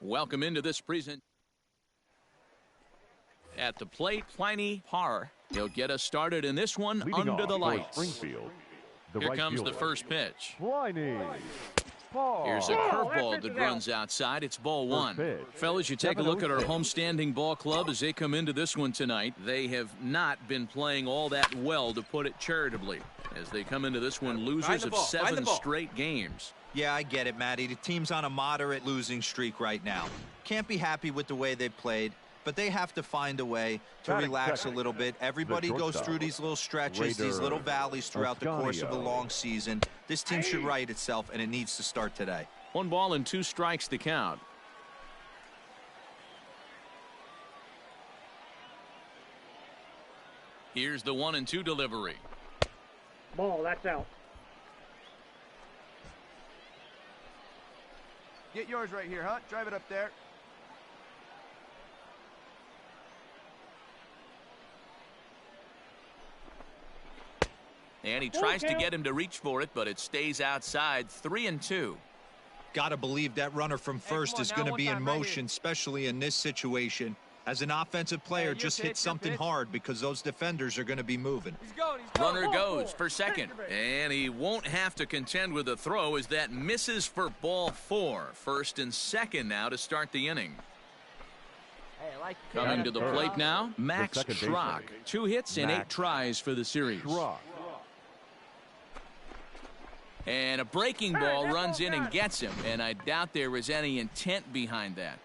Welcome into this present. At the plate, Pliny Parr. He'll get us started in this one under the lights. Here comes the first pitch. Here's a curveball that runs outside. It's ball 1. Fellas, you take a look at our homestanding ball club as they come into this one tonight. They have not been playing all that well, to put it charitably, as they come into this one losers of 7 straight games. Yeah, I get it, Matty. The team's on a moderate losing streak right now. Can't be happy with the way they played, but they have to find a way to relax a little bit. Everybody goes through these little stretches, these little valleys throughout the course of a long season. This team should right itself, and it needs to start today. 1 ball and 2 strikes to count. Here's the 1-2 delivery. Ball, that's out. Get yours right here, Hunt. Drive it up there. And he tries to get him to reach for it, but it stays outside. 3-2. Gotta believe that runner from first is going to be in motion, especially in this situation. As an offensive player, just hit something hard because those defenders are going to be moving. Runner goes for second, and he won't have to contend with a throw as that misses for ball 4. First and second now to start the inning. Coming to the plate now, Max Schrock. 2 hits and 8 tries for the series. And a breaking ball runs in and gets him, and I doubt there was any intent behind that.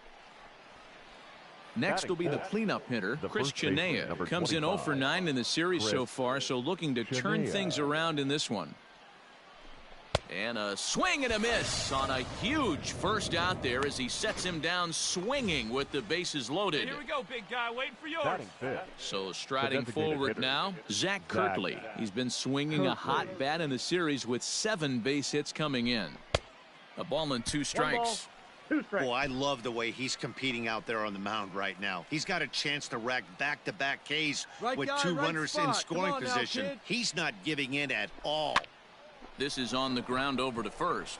Next will be the cleanup hitter, Chris Chinea. Comes in 0 for 9 in the series so far, so looking to turn things around in this one. And a swing and a miss on a huge first out there as he sets him down swinging with the bases loaded. Here we go, big guy, waiting for yours. So striding forward now, Zach Kirtley. He's been swinging a hot bat in the series with 7 base hits coming in. A ball and 2 strikes. Boy, I love the way he's competing out there on the mound right now. He's got a chance to rack back-to-back Ks with 2 runners in scoring position. He's not giving in at all. This is on the ground over to first.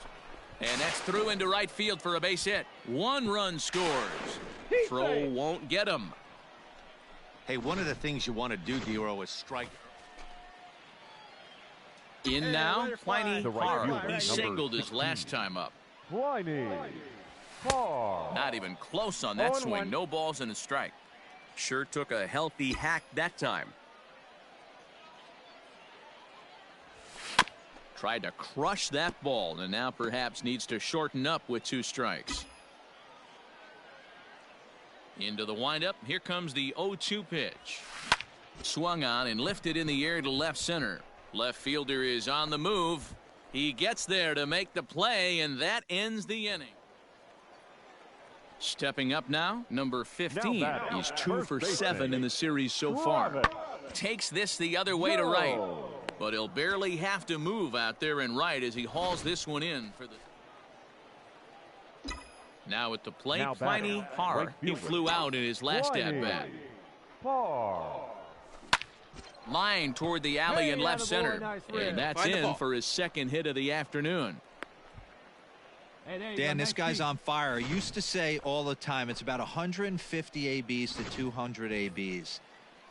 And that's through into right field for a base hit. 1 run scores. Throw won't get him. Hey, one of the things you want to do, Dero, is strike. In now, Pliny The right Hard. fielder, He number singled his 16. last time up. Pliny Hard. Not even close on that 0-1. swing. No balls and a strike. Sure took a healthy hack that time. Tried to crush that ball and now perhaps needs to shorten up with 2 strikes. Into the windup. Here comes the 0-2 pitch. Swung on and lifted in the air to left center. Left fielder is on the move. He gets there to make the play, and that ends the inning. Stepping up now, number 15. He's 2 for 7 in the series so far. Takes this the other way to right. But he'll barely have to move out there and right as he hauls this one in for the. Now at the plate, Pliny Hard. He flew out in his last at-bat. Line toward the alley in left center. And that's in for his second hit of the afternoon. Dan, this guy's on fire. I used to say all the time, it's about 150 ABs to 200 ABs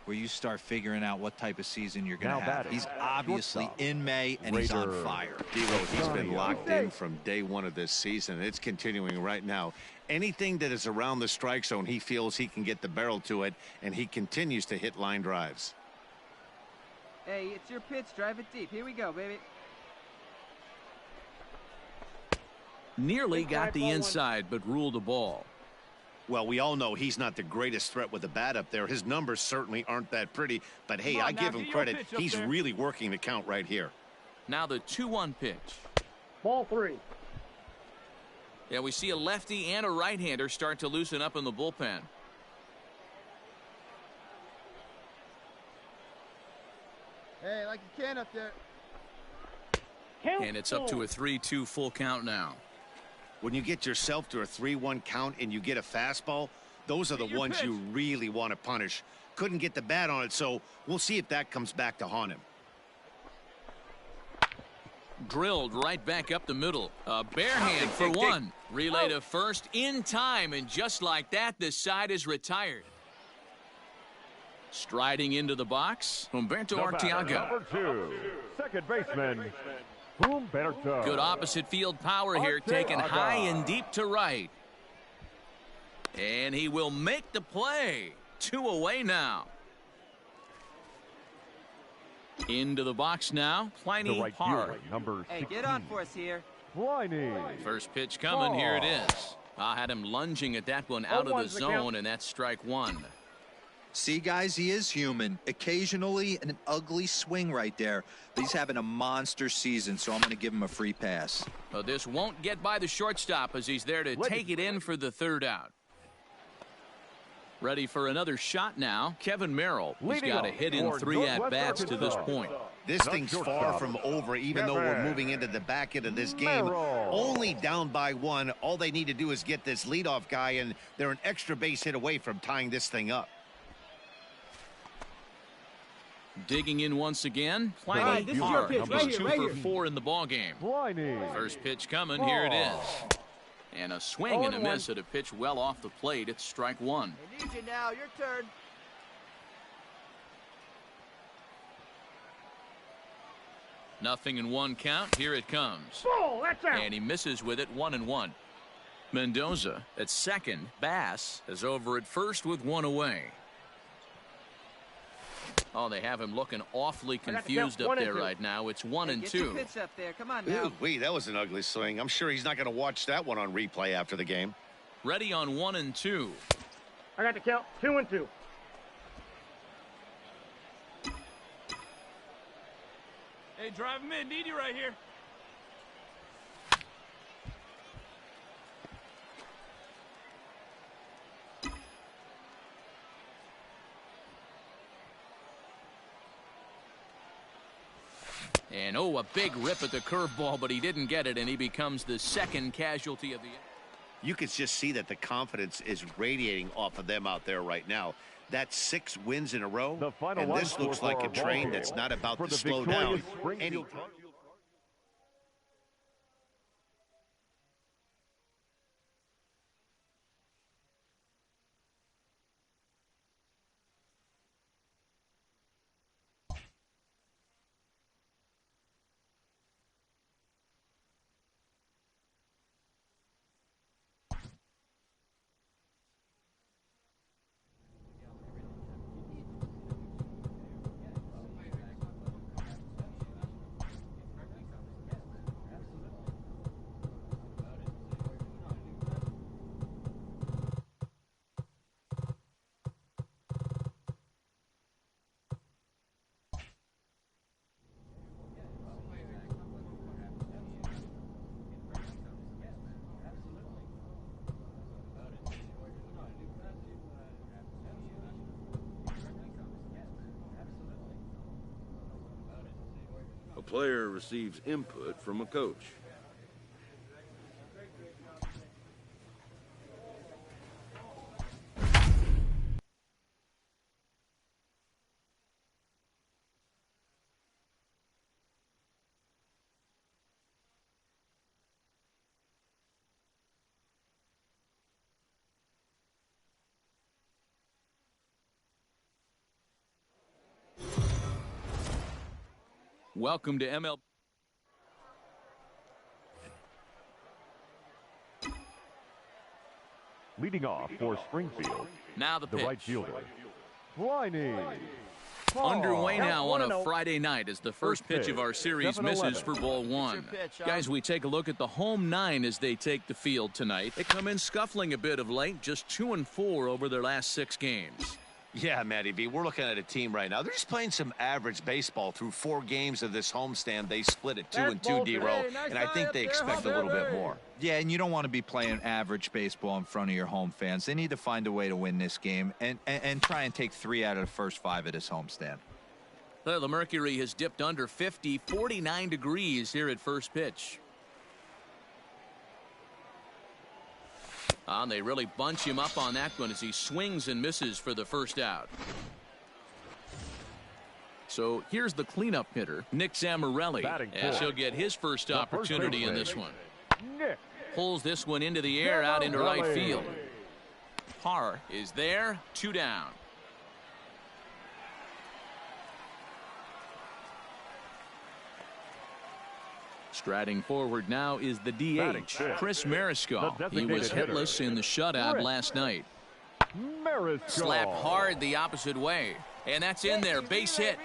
where you start figuring out what type of season you're going to have. He's obviously in May, and he's on fire. D-Lo, he's been locked in from day one of this season. It's continuing right now. Anything that is around the strike zone, he feels he can get the barrel to it, and he continues to hit line drives. Hey, it's your pitch. Drive it deep. Here we go, baby. Nearly got the inside, but ruled a ball. Well, we all know he's not the greatest threat with the bat up there. His numbers certainly aren't that pretty, but hey, I give him credit. He's really working the count right here. Now the 2-1 pitch. Ball 3. Yeah, we see a lefty and a right-hander start to loosen up in the bullpen. Hey, like you can up there. And it's up to a 3-2 full count now. When you get yourself to a 3-1 count and you get a fastball, those are the ones you really want to punish. Couldn't get the bat on it, so we'll see if that comes back to haunt him. Drilled right back up the middle. A bare hand for one. Relay to first in time, and just like that, the side is retired. Striding into the box, Humberto Arteaga. Number 2, second baseman, Humberto. Good opposite field power here, taken high and deep to right. And he will make the play. 2 away now. Into the box now, Pliny Hard. Number 16. Hey, get on for us here. Pliny. First pitch coming, here it is. I had him lunging at that one out of the zone, and that's strike 1. See, guys, he is human. Occasionally an ugly swing right there, but he's having a monster season, so I'm going to give him a free pass. This won't get by the shortstop as he's there to take it in for the 3rd out. Ready for another shot now, Kevin Merrill. He's got a hit in 3 at-bats to this point. This thing's far from over, even though we're moving into the back end of this game. Only down by 1. All they need to do is get this leadoff guy, and they're an extra base hit away from tying this thing up. Digging in once again, Pliny Hard. He's 2 for 4 in the ballgame. First pitch coming, here it is. And a swing and a miss at a pitch well off the plate. It's strike 1. I need you now. Your turn. Nothing in 1 count. Here it comes. Ball, that's out. And he misses with it, 1-1. Mendoza at second. Bass is over at first with 1 away. Oh, they have him looking awfully confused up there right now. It's 1-2. Get your pitch up there. Come on now. Ooh, that was an ugly swing. I'm sure he's not going to watch that one on replay after the game. Ready on 1-2. I got the count. 2-2. Hey, drive him in. Need you right here. And a big rip at the curveball, but he didn't get it, and he becomes the second casualty of the. You could just see that the confidence is radiating off of them out there right now. That's 6 wins in a row, and this looks like a train that's not about to slow down. player receives input from a coach. Welcome to ML. Leading off for Springfield, Now the right fielder, Pliny. Underway now on a Friday night as the first pitch of our series misses for ball one. Guys, we take a look at the home nine as they take the field tonight. They come in scuffling a bit of late, just 2-4 over their last 6 games. Yeah, Matty B, we're looking at a team right now. They're just playing some average baseball through 4 games of this homestand. They split at 2-2, D-Row, and I think they expect a little bit more. Yeah, and you don't want to be playing average baseball in front of your home fans. They need to find a way to win this game and try and take 3 out of the first 5 of this homestand. Well, the mercury has dipped under 50, 49 degrees here at first pitch. They really bunch him up on that one as he swings and misses for the first out. So here's the cleanup hitter, Nick Zamorelli, as he'll get his first opportunity in this one. Pulls this one into the air out into right field. Parr is there, 2 down. Striding forward now is the DH, Chris Mariscal. He was hitless in the shutout last night. Slapped hard the opposite way. And that's in there, base hit.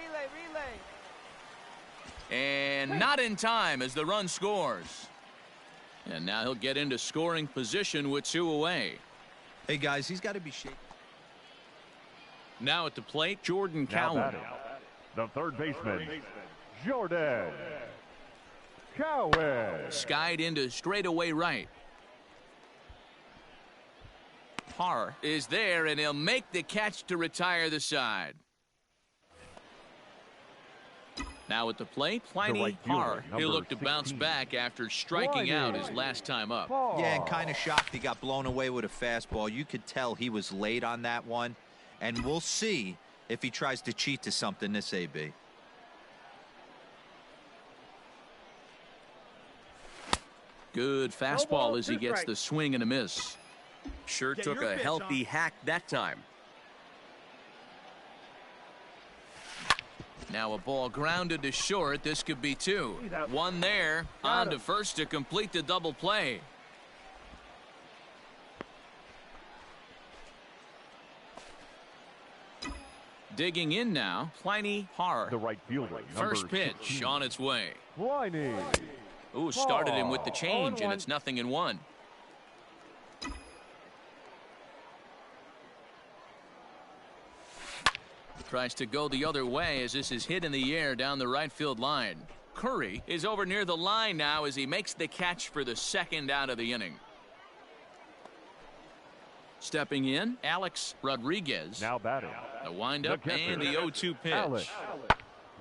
And not in time as the run scores. And now he'll get into scoring position with 2 away. Hey, guys, he's got to be shaking. Now at the plate, Jordan Cowan. The third baseman, Jordan Cowan. Skied into straightaway right. Parr is there, and he'll make the catch to retire the side. Now at the plate, Pliny Parr. He'll look to bounce back after striking out his last time up. Yeah, and kind of shocked he got blown away with a fastball. You could tell he was late on that one, and we'll see if he tries to cheat to something this AB. Good fastball as he gets the swing and a miss. Sure took a healthy hack that time. Now a ball grounded to short. This could be 2. 1 there. On to first to complete the double play. Digging in now, Pliny Parr. The right fielder. First pitch 16. On its way. Pliny. Ooh, started him with the change, and it's 0-1. Tries to go the other way as this is hit in the air down the right field line. Curry is over near the line now as he makes the catch for the 2nd out of the inning. Stepping in, Alex Rodriguez. Now batting. The windup and the 0-2 pitch. Alex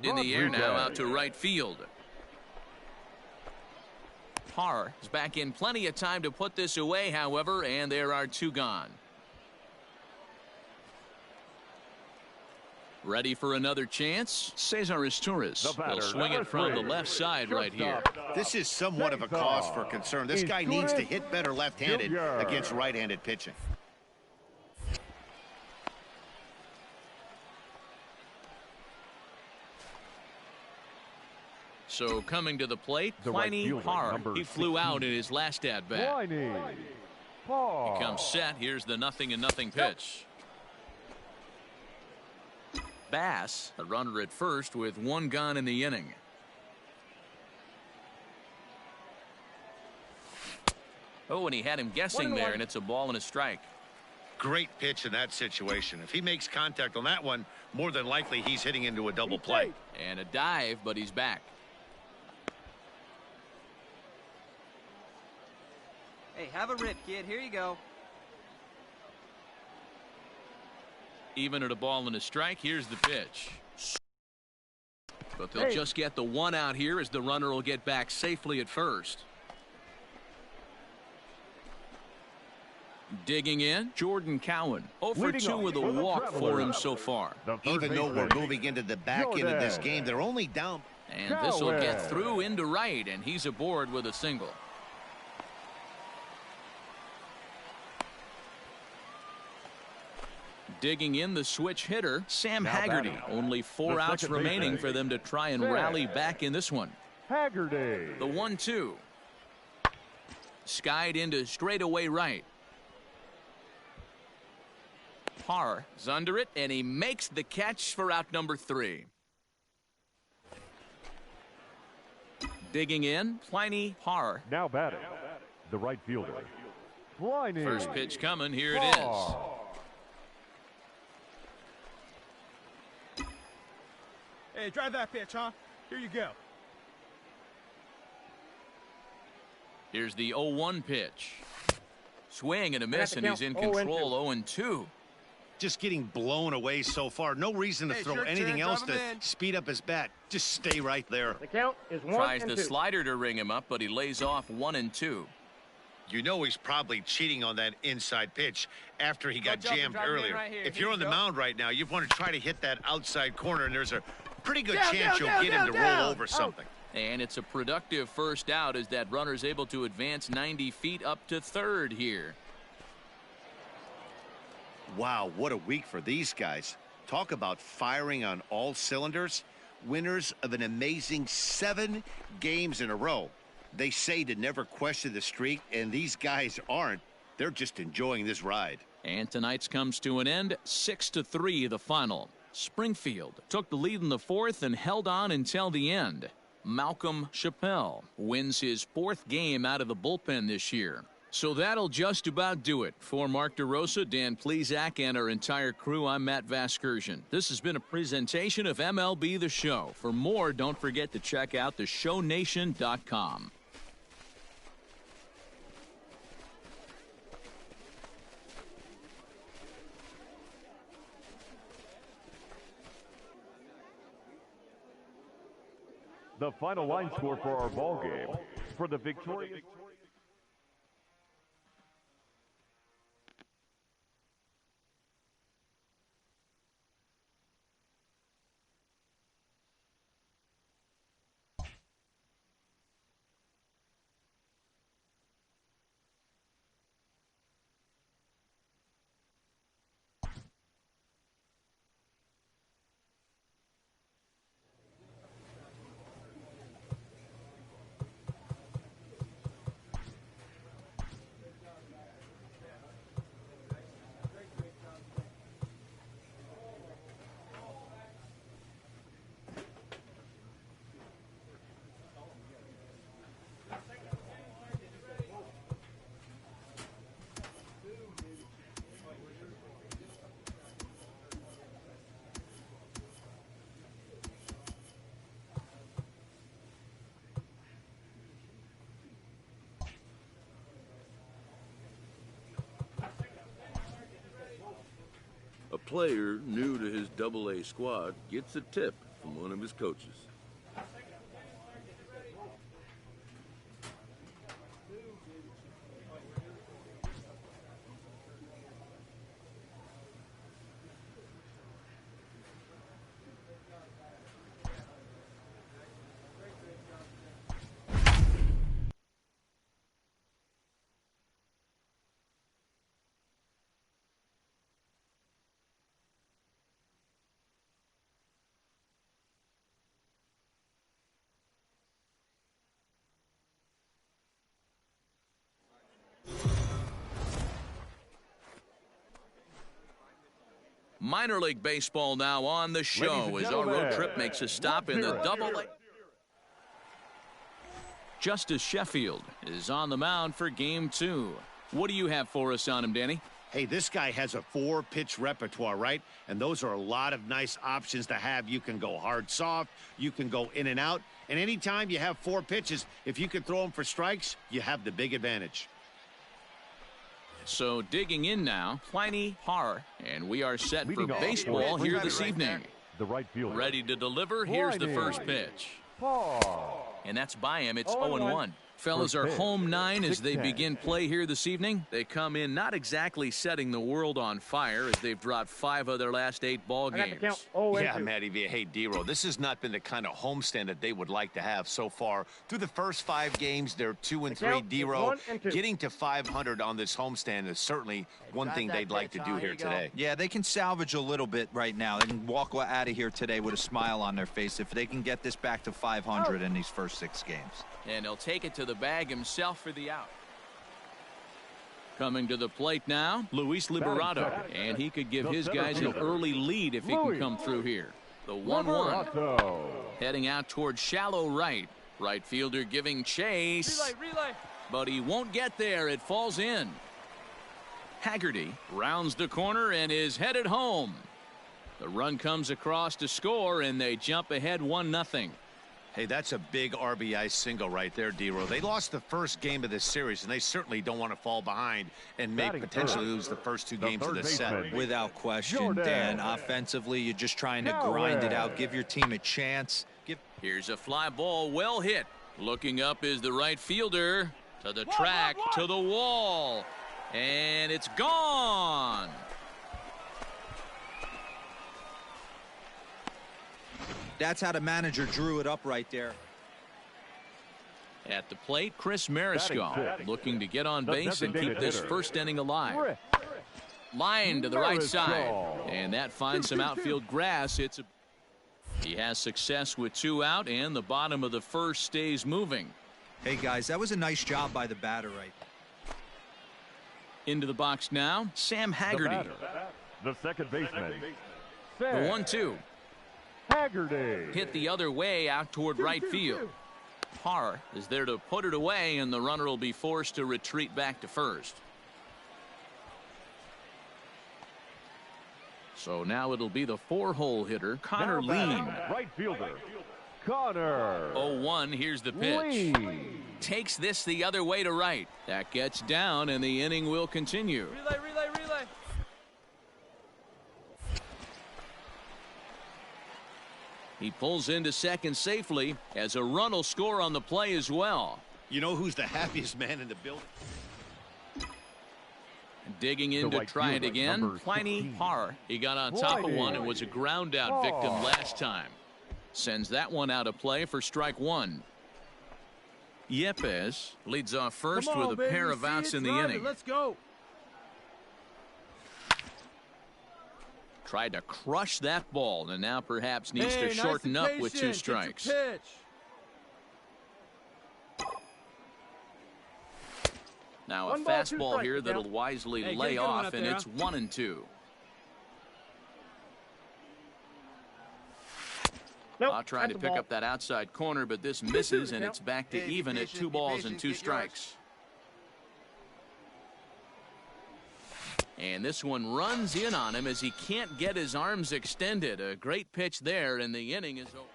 in the air now out to right field. Parr is back in plenty of time to put this away, however, and there are 2 gone. Ready for another chance? Cesar Izturis will swing it from the left side right here. This is somewhat of a cause for concern. This guy needs to hit better left-handed against right-handed pitching. So coming to the plate, Pliny Parr. He flew out in his last at-bat. He comes set. Here's the 0-0 pitch. Bass, a runner at first with 1 gone in the inning. Oh, and he had him guessing there, and it's a ball and a strike. Great pitch in that situation. If he makes contact on that one, more than likely he's hitting into a double play. And a dive, but he's back. Hey, have a rip, kid. Here you go. Even at a ball and a strike, here's the pitch. But they'll just get the one out here as the runner will get back safely at first. Digging in, Jordan Cowan. 0 for 2 with a walk for him so far. Even though we're moving into the back end of this game, they're only down. And this will get through into right, and he's aboard with a single. Digging in the switch hitter, Sam Haggerty. Only 4 outs remaining for them to try and rally back in this one. Haggerty. The 1-2. Skied into straightaway right. Parr is under it, and he makes the catch for out number 3. Digging in, Pliny Parr. Now batting, the right fielder, Pliny. First pitch coming, here it is. Hey, drive that pitch, huh? Here you go. Here's the 0-1 pitch. Swing and a miss, and he's in control. 0-2. Just getting blown away so far. No reason to throw anything else to speed up his bat. Just stay right there. The count is 1-2. Tries the slider to ring him up, but he lays off 1-2. You know he's probably cheating on that inside pitch after he got jammed earlier. If you're on the mound right now, you want to try to hit that outside corner, and there's a pretty good chance you'll get him to roll over something. And it's a productive first out as that runner's able to advance 90 feet up to third here. Wow, what a week for these guys. Talk about firing on all cylinders. Winners of an amazing 7 games in a row. They say to never question the streak, and these guys aren't. They're just enjoying this ride. And tonight's comes to an end, 6-3 the final. Springfield took the lead in the 4th and held on until the end. Malcolm Chappell wins his 4th game out of the bullpen this year. So that'll just about do it. For Mark DeRosa, Dan Plesac, and our entire crew, I'm Matt Vasgersian. This has been a presentation of MLB The Show. For more, don't forget to check out theshownation.com. The final line score for our ball game. For the victorious... A player new to his AA squad gets a tip from one of his coaches. Minor League Baseball now on the show as our road trip makes a stop in the Double-A. Justice Sheffield is on the mound for Game 2. What do you have for us on him, Danny? Hey, this guy has a 4-pitch repertoire, right? And those are a lot of nice options to have. You can go hard, soft. You can go in and out. And anytime you have 4 pitches, if you can throw them for strikes, you have the big advantage. So digging in now, Pliny Parr, and we are set for baseball here this evening. the right fielder. Ready to deliver. Here's the first pitch. And that's by him. It's 0-1. Fellas are home 9 as they begin play here this evening. They come in not exactly setting the world on fire as they've dropped 5 of their last 8 ball games. Yeah, Matty V. Hey, D-Roll, this has not been the kind of homestand that they would like to have so far. Through the first 5 games, they're 2-3. D-Roll, getting to 500 on this homestand is certainly one thing they'd like to do here today. Yeah, they can salvage a little bit right now. They can walk out of here today with a smile on their face if they can get this back to 500 in these first 6 games. And he'll take it to the bag himself for the out. Coming to the plate now, Luis Liberato. And he could give his guys an early lead if he can come through here. The 1-1. Heading out towards shallow right. Right fielder giving chase. Relay. But he won't get there. It falls in. Haggerty rounds the corner and is headed home. The run comes across to score, and they jump ahead 1-0. Hey, that's a big RBI single right there, D-Roll. They lost the first game of this series, and they certainly don't want to fall behind and potentially lose the first 2 games of this set. Without question, Dan. Offensively, you're just trying to grind it out, give your team a chance. Here's a fly ball, well hit. Looking up is the right fielder. To the track, to the wall. And it's gone. That's how the manager drew it up right there. At the plate, Chris Mariscal looking to get on base and keep this first inning alive. Line to the right side, and that finds some outfield grass. He has success with 2 out, and the bottom of the first stays moving. Hey guys, that was a nice job by the batter right. Into the box now, Sam Haggerty. The second baseman. The 1-2. Haggerty. Hit the other way out toward right field. Parr is there to put it away, and the runner will be forced to retreat back to first. So now it'll be the 4-hole hitter, Connor Lean. Right fielder, Connor. 0-1, here's the pitch. Lean. Takes this the other way to right. That gets down, and the inning will continue. Relay. He pulls into second safely as a run will score on the play as well. You know who's the happiest man in the building? Digging in to try it again, Pliny Parr. He got on top of one and was a ground out victim last time. Sends that one out of play for strike 1. Yepes leads off first with a pair of outs in the inning. Let's go. Tried to crush that ball and now perhaps needs to shorten up with 2 strikes. Now a fastball here that'll wisely lay off, and it's 1-2. Trying to pick up that outside corner, but this misses, and it's back to even at 2 balls and 2 strikes. And this one runs in on him as he can't get his arms extended. A great pitch there, and the inning is over.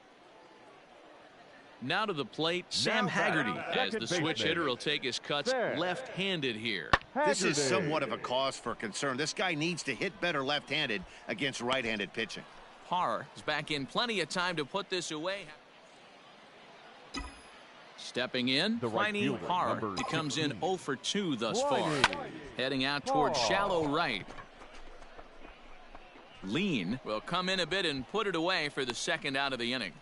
Now to the plate, Sam Haggerty, as the switch hitter will take his cuts left-handed here. This is somewhat of a cause for concern. This guy needs to hit better left-handed against right-handed pitching. Parr is back in plenty of time to put this away. Stepping in, Pliny Parr. He comes in 0 for 2 thus far. Heading out towards shallow right. Lean will come in a bit and put it away for the second out of the inning.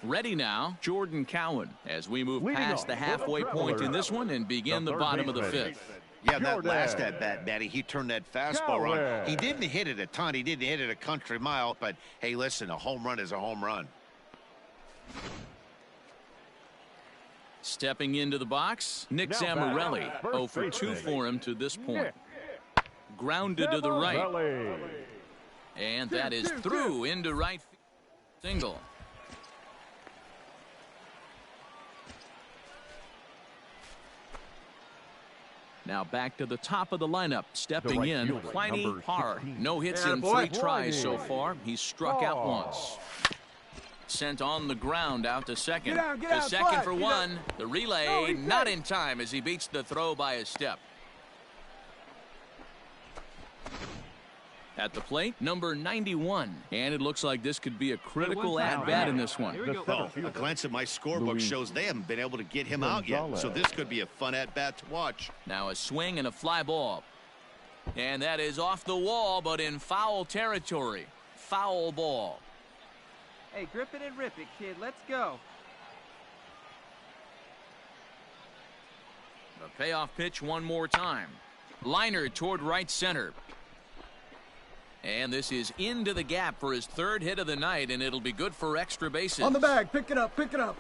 Ready now, Jordan Cowan, as we move past the halfway point in this one and begin the bottom of the 5th. Yeah, that last at-bat, Matty, he turned that fastball on. He didn't hit it a ton. He didn't hit it a country mile. But, hey, listen, a home run is a home run. Stepping into the box, Nick Zamorelli. 0 for 2 for him to this point. Grounded to the right. And that is through into right field. Single. Now back to the top of the lineup. Stepping in, Pliny Parr. No hits in 3 tries so far. He's struck out once. Sent on the ground out to second. To second for 1. The relay not in time as he beats the throw by a step. At the plate, number 91. And it looks like this could be a critical at-bat in this one. Oh, a glance at my scorebook shows they haven't been able to get him out yet. So this could be a fun at-bat to watch. Now a swing and a fly ball. And that is off the wall, but in foul territory. Foul ball. Hey, grip it and rip it, kid. Let's go. The payoff pitch one more time. Liner toward right center. And this is into the gap for his third hit of the night, and it'll be good for extra bases. On the bag, pick it up, pick it up.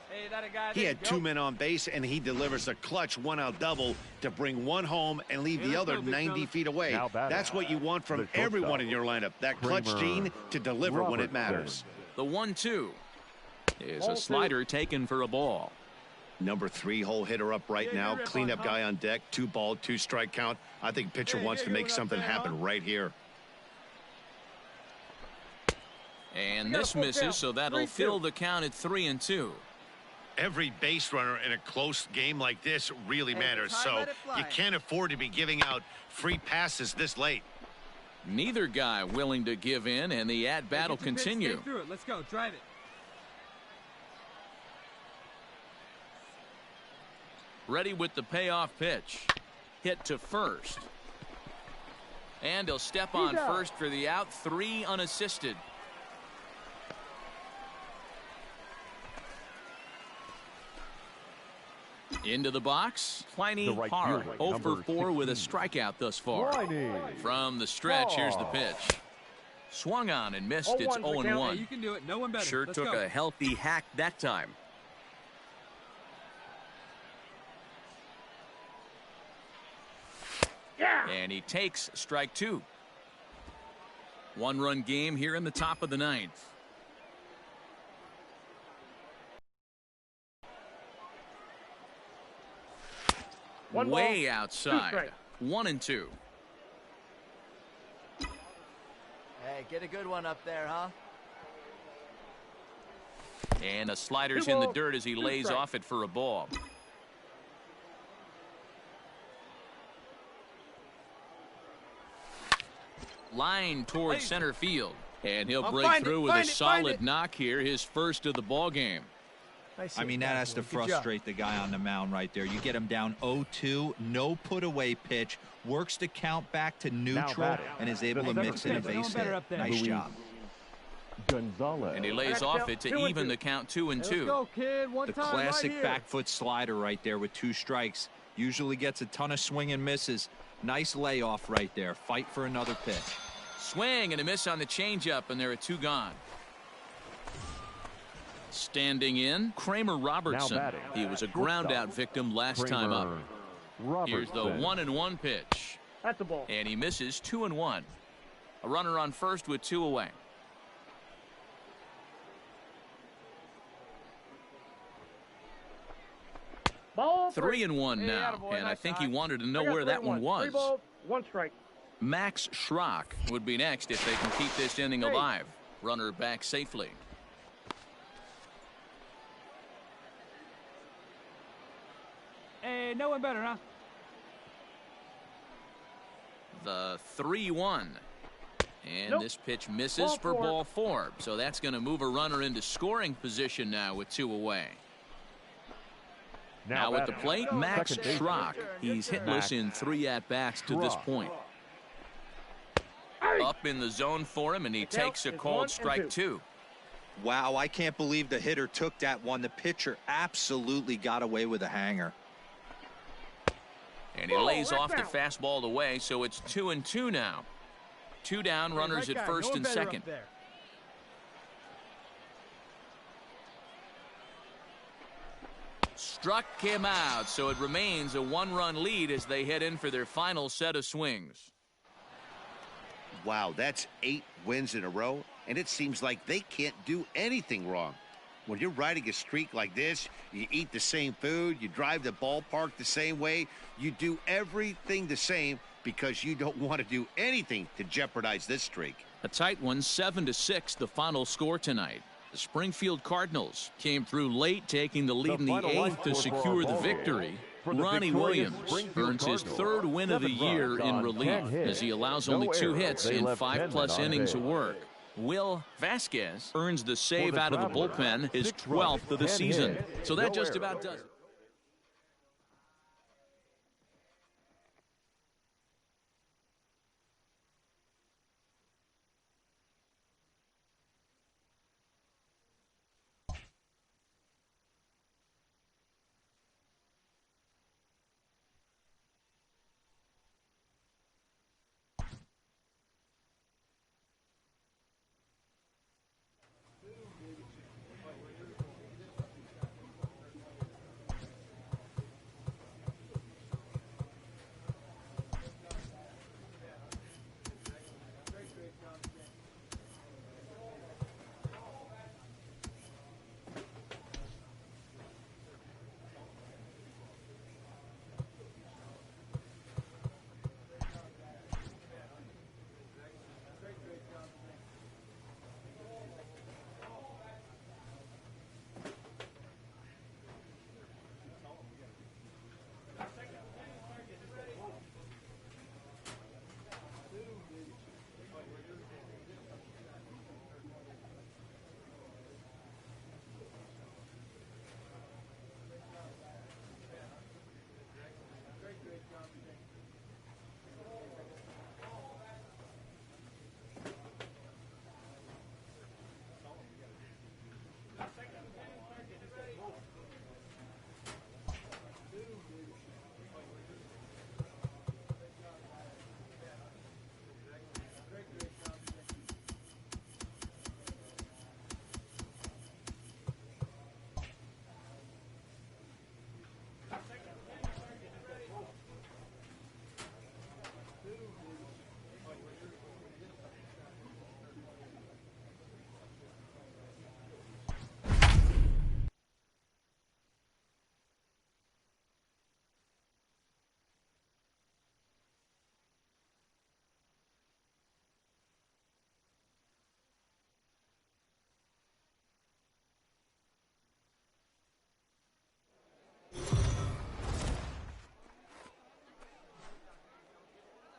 Hey, that a guy. He had 2 men on base, and he delivers a clutch one-out double to bring one home and leave the other 90 feet away. That's what you want from everyone in your lineup, that clutch gene to deliver when it matters. The 1-2 is a slider taken for a ball. Number 3 hole hitter up right now. Cleanup guy on deck. 2 ball, 2 strike count. I think pitcher wants to make something happen right here. And this misses, so that'll fill the count at 3-2. Every base runner in a close game like this really matters, so you can't afford to be giving out free passes this late. Neither guy willing to give in, and the at-bat will continue. Stay through it. Let's go. Drive it. Ready with the payoff pitch. Hit to first. And he'll step on first for the out. 3 unassisted. Into the box, Pliny Hard, 0 for 4 with a strikeout thus far. From the stretch, here's the pitch. Swung on and missed. It's 0-1. You can do it. No one better. Sure took a healthy hack that time. And he takes strike 2. 1-run game here in the top of the 9th. Way outside. 1-2. Hey, get a good one up there, huh? And a slider's in the dirt as he lays off it for a ball. Line towards center field. And he'll break through with a solid knock here, his first of the ball game. I mean, that has to frustrate the guy on the mound right there. You get him down 0-2, no put-away pitch, works the count back to neutral, and is able to mix in a base hit. Nice job. Gonzalez. And he lays off it to even the count 2-2. Let's go, kid. One the time classic right back foot slider right there with 2 strikes. Usually gets a ton of swing and misses. Nice layoff right there. Fight for another pitch. Swing and a miss on the changeup, and there are 2 gone. Standing in, Kramer Robertson. He was a ground-out victim last time up. Here's the 1-1 pitch. That's the ball. And he misses 2-1. A runner on first with 2 away. Ball 3-1 now, and I think he wanted to know where that one was. 3 balls, 1 strike. Max Schrock would be next if they can keep this inning alive. Runner back safely. Hey, no one better, huh? The 3-1. And this pitch misses for ball 4. So that's going to move a runner into scoring position now with 2 away. Now at the plate, Max Schrock. He's hitless in 3 at-bats to this point. Up in the zone for him, and he takes a called strike 2. Wow, I can't believe the hitter took that one. The pitcher absolutely got away with a hanger. And he lays off the fastball away, so it's 2-2 now. 2 down, runners at first and second. Struck him out, so it remains a 1-run lead as they head in for their final set of swings. Wow, that's 8 wins in a row, and it seems like they can't do anything wrong. When you're riding a streak like this, you eat the same food, you drive the ballpark the same way, you do everything the same because you don't want to do anything to jeopardize this streak. A tight one, 7-6, the final score tonight. The Springfield Cardinals came through late, taking the lead in the 8th to secure the victory. Ronnie Williams earns his 3rd win of the year in relief as he allows only 2 hits in 5+ innings of work. Will Vasquez earns the save out of the bullpen, his 12th of the season. So that just about does it.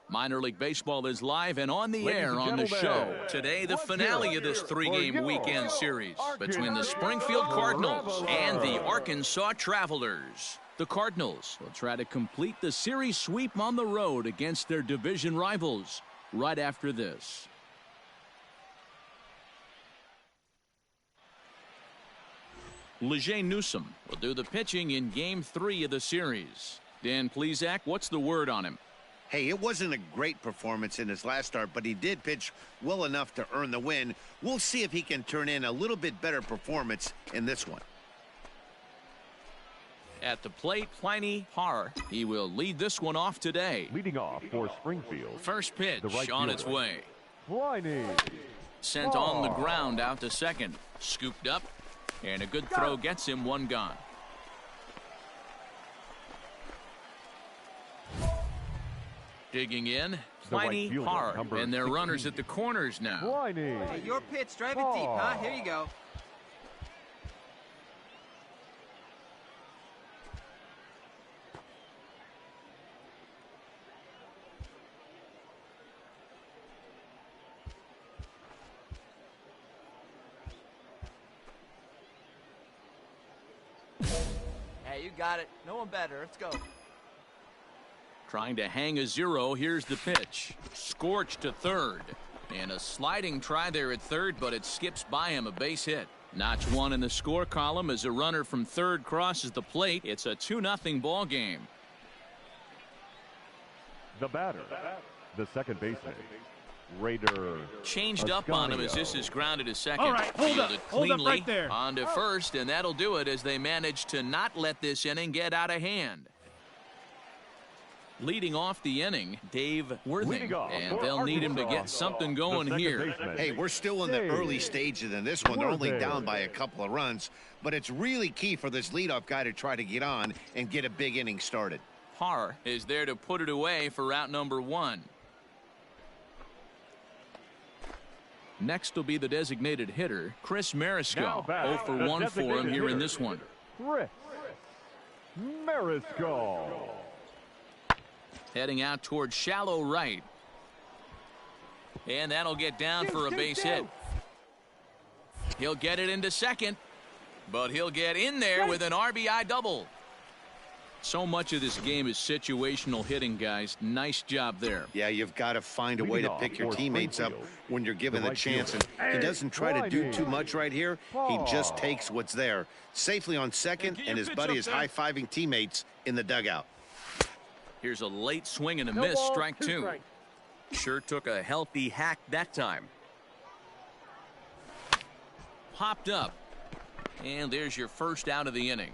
Minor League Baseball is live and on the air on the show. Today, the finale of this 3-game weekend series between the Springfield Cardinals and the Arkansas Travelers. The Cardinals will try to complete the series sweep on the road against their division rivals right after this. Lejeune Newsom will do the pitching in Game 3 of the series. Dan Plesac, what's the word on him? Hey, it wasn't a great performance in his last start, but he did pitch well enough to earn the win. We'll see if he can turn in a little bit better performance in this one. At the plate, Pliny Parr. He will lead this one off today. Leading off for Springfield. First pitch right on its way. Pliny. Sent on the ground out to second. Scooped up. And a good throw gets him one gone. Digging in, Pliny Parr, and their runners at the corners now. Hey, your pitch, drive it deep, huh? Here you go. Hey, you got it. No one better. Let's go. Trying to hang a 0. Here's the pitch. Scorched to third. And a sliding try there at third, but it skips by him, a base hit. Notch 1 in the score column as a runner from third crosses the plate. It's a 2-0 ball game. The batter, the second baseman, Raider. Changed up on him as this is grounded to second. All right, hold up right there. On to first, and that'll do it as they manage to not let this inning get out of hand. Leading off the inning, Dave Worthing, and they'll need him to get something going here. Hey, we're still in the early stages in this one. They're only down by a couple of runs, but it's really key for this leadoff guy to try to get on and get a big inning started. Parr is there to put it away for out number 1. Next will be the designated hitter, Chris Mariscal. 0 for 1 for him here in this one. Chris Mariscal. Heading out towards shallow right. And that'll get down for a base hit. He'll get it into second, but he'll get in there with an RBI double. So much of this game is situational hitting, guys. Nice job there. Yeah, you've got to find a way to pick your teammates up when you're given the chance. And he doesn't try to do too much right here. He just takes what's there. Safely on second, and his buddy is high-fiving teammates in the dugout. Here's a late swing and a miss, strike 2. Sure took a healthy hack that time. Popped up. And there's your first out of the inning.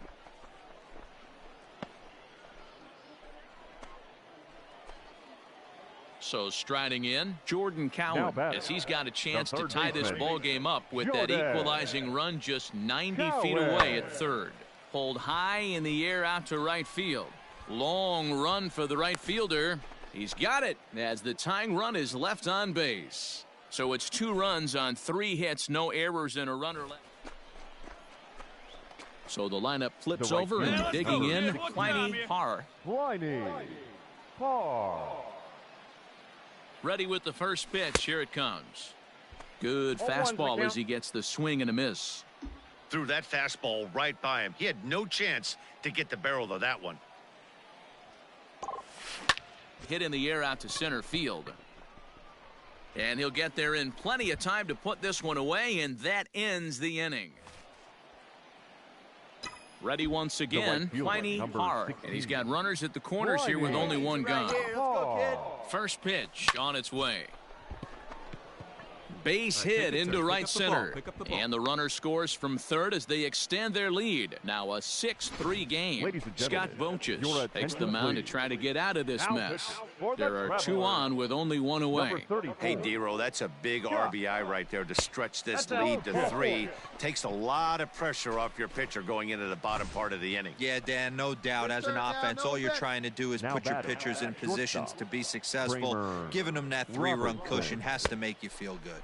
So striding in, Jordan Cowan, as he's got a chance to tie this ball game up with that equalizing run just 90 feet away at third. Pulled high in the air out to right field. Long run for the right fielder. He's got it as the tying run is left on base. So it's 2 runs on 3 hits, no errors, and a runner left. So the lineup flips over and digging in, Pliny Parr. Pliny Parr. Ready with the first pitch. Here it comes. Good fastball as he gets the swing and a miss. Threw that fastball right by him. He had no chance to get the barrel of that one. Hit in the air out to center field. And he'll get there in plenty of time to put this one away, and that ends the inning. Ready once again, Pliny Parr. And he's got runners at the corners here with only 1 gone. First pitch on its way. Base hit into right center. And the runner scores from third as they extend their lead. Now a 6-3 game. Scott Boches takes the mound to try to get out of this mess. There are 2 on with only 1 away. Hey, Dero, that's a big RBI right there to stretch this lead to 3. Takes a lot of pressure off your pitcher going into the bottom part of the inning. Yeah, Dan, no doubt. As an offense, all you're trying to do is put your pitchers in positions to be successful. Giving them that 3-run cushion has to make you feel good.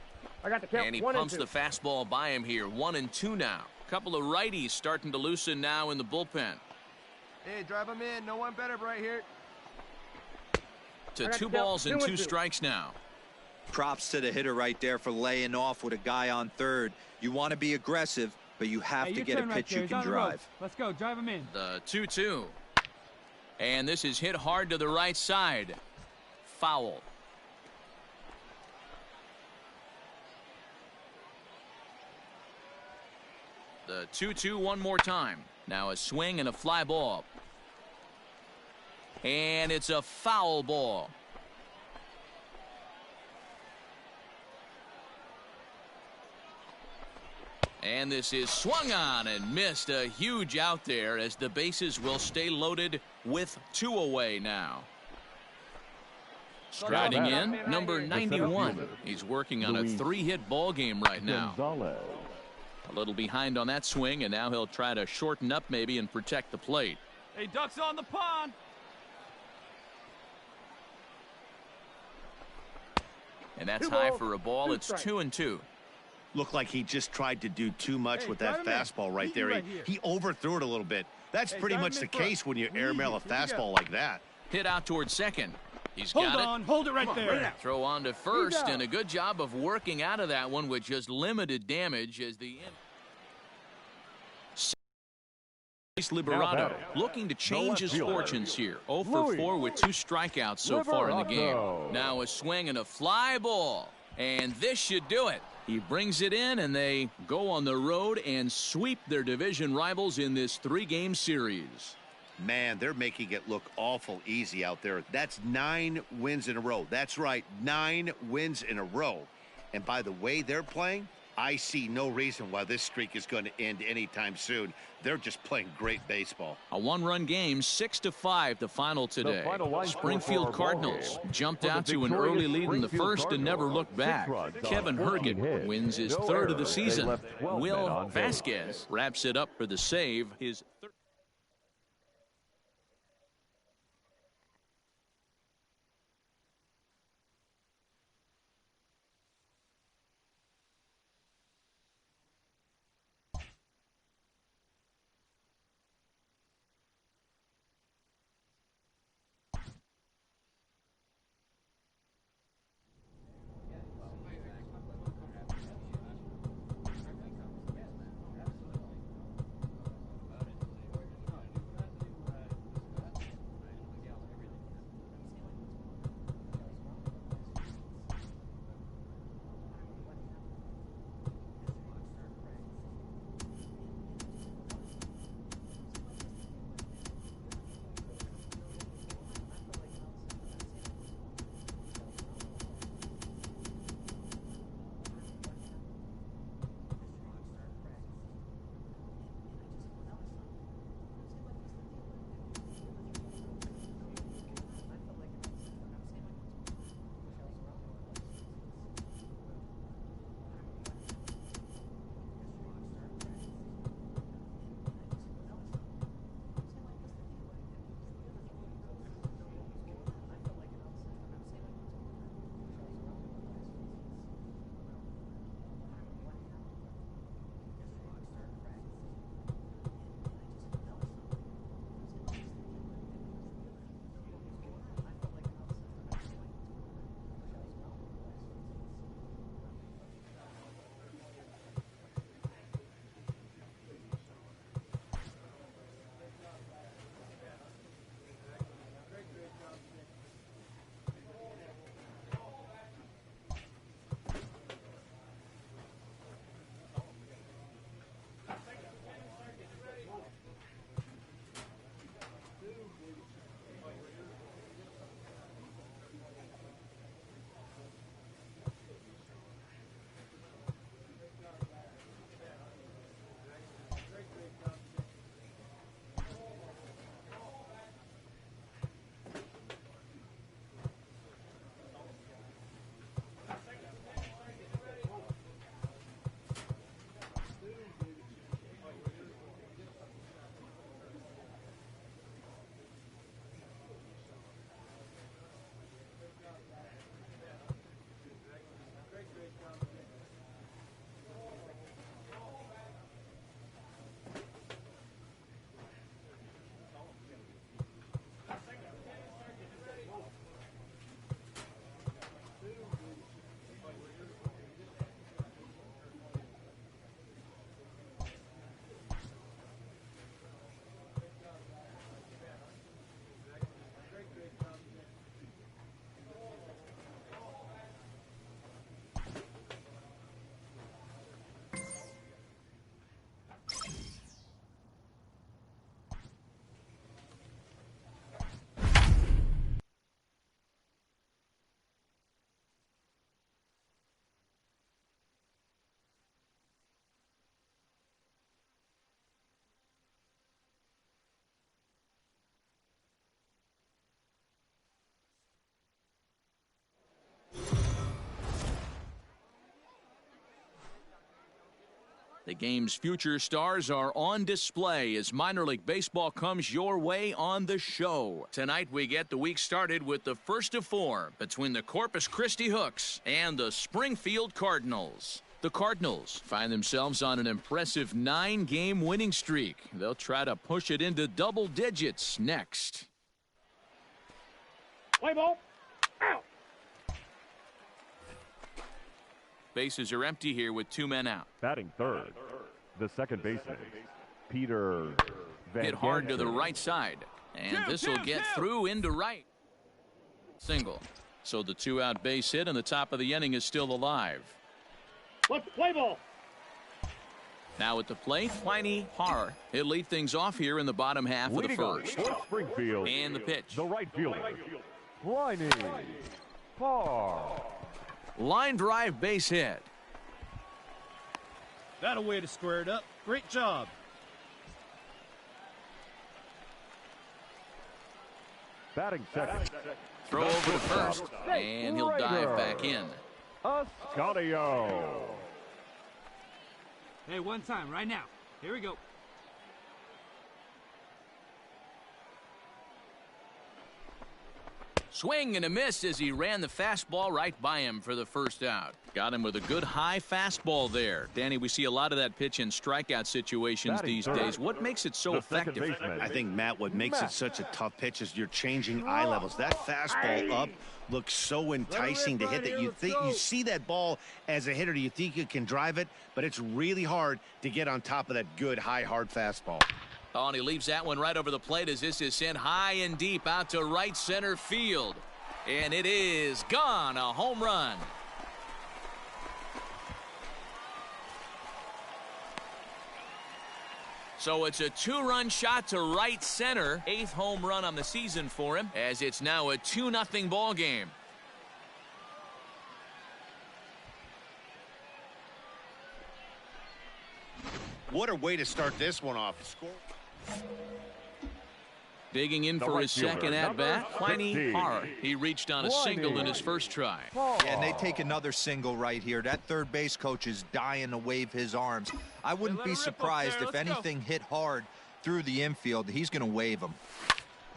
And he pumps the fastball by him here. 1-2 now. Couple of righties starting to loosen now in the bullpen. Hey, drive him in. No one better right here. To 2 balls and 2 strikes now. Props to the hitter right there for laying off with a guy on third. You want to be aggressive, but you have to get a pitch you can drive. Let's go. Drive him in. The 2-2. And this is hit hard to the right side. Foul. The 2-2 one more time. Now a swing and a fly ball. And it's a foul ball. And this is swung on and missed. A huge out there as the bases will stay loaded with 2 away now. Striding in, number 91. He's working on a 3-hit ball game right now. A little behind on that swing, and now he'll try to shorten up maybe and protect the plate. Hey, ducks on the pond. And that's high for a ball. It's 2-2. Looked like he just tried to do too much with that fastball right there. He overthrew it a little bit. That's pretty much the case when you airmail a fastball like that. Hit out towards second. He's got it. Hold it right there. Throw on to first, and a good job of working out of that one with just limited damage as the Liberato looking to change his fortunes here. 0 for 4 with 2 strikeouts so far in the game. Now a swing and a fly ball, and this should do it. He brings it in, and they go on the road and sweep their division rivals in this 3-game series. Man, they're making it look awful easy out there. That's 9 wins in a row. That's right, 9 wins in a row. And by the way they're playing, I see no reason why this streak is going to end anytime soon. They're just playing great baseball. A 1-run game, 6-5 the final today. Springfield Cardinals jumped out to an early lead in the first and never looked back. Kevin Herget wins his 3rd of the season. Will Vasquez wraps it up for the save, his 3rd. The game's future stars are on display as minor league baseball comes your way on the show. Tonight we get the week started with the first of 4 between the Corpus Christi Hooks and the Springfield Cardinals. The Cardinals find themselves on an impressive 9-game winning streak. They'll try to push it into double digits next. Play ball. Out. Bases are empty here with 2 men out. Batting third, the second baseman, Peter Van Hit hard Gansen. to the right side. And this will get through into right. Single. So the 2-out base hit and the top of the inning is still alive. Let's play ball. Now at the plate, Pliny Parr. He'll lead things off here in the bottom half of the first. For Springfield, And the pitch. the right fielder, Pliny Parr. Line drive base hit. That a way to square it up. Great job. Batting second, Throw over to first. And he'll dive back in. Ascanio. Hey, one time, right now. Here we go. Swing and a miss as he ran the fastball right by him for the first out. Got him with a good high fastball there. Danny, we see a lot of that pitch in strikeout situations these days. What makes it so effective? I think, Matt, what makes it such a tough pitch is you're changing eye levels. That fastball up looks so enticing to hit that you see that ball as a hitter, you think you can drive it, but it's really hard to get on top of that good high hard fastball. Oh, and he leaves that one right over the plate as this is sent high and deep out to right center field. And it is gone, a home run. So it's a 2-run shot to right center. 8th home run on the season for him as it's now a 2-0 ball game. What a way to start this one off. Score. Digging in for his second at-bat, Pliny Parr. He reached on a single in his first try. Yeah, and they take another single right here. That third base coach is dying to wave his arms. I wouldn't be surprised if anything hit hard through the infield. He's going to wave them.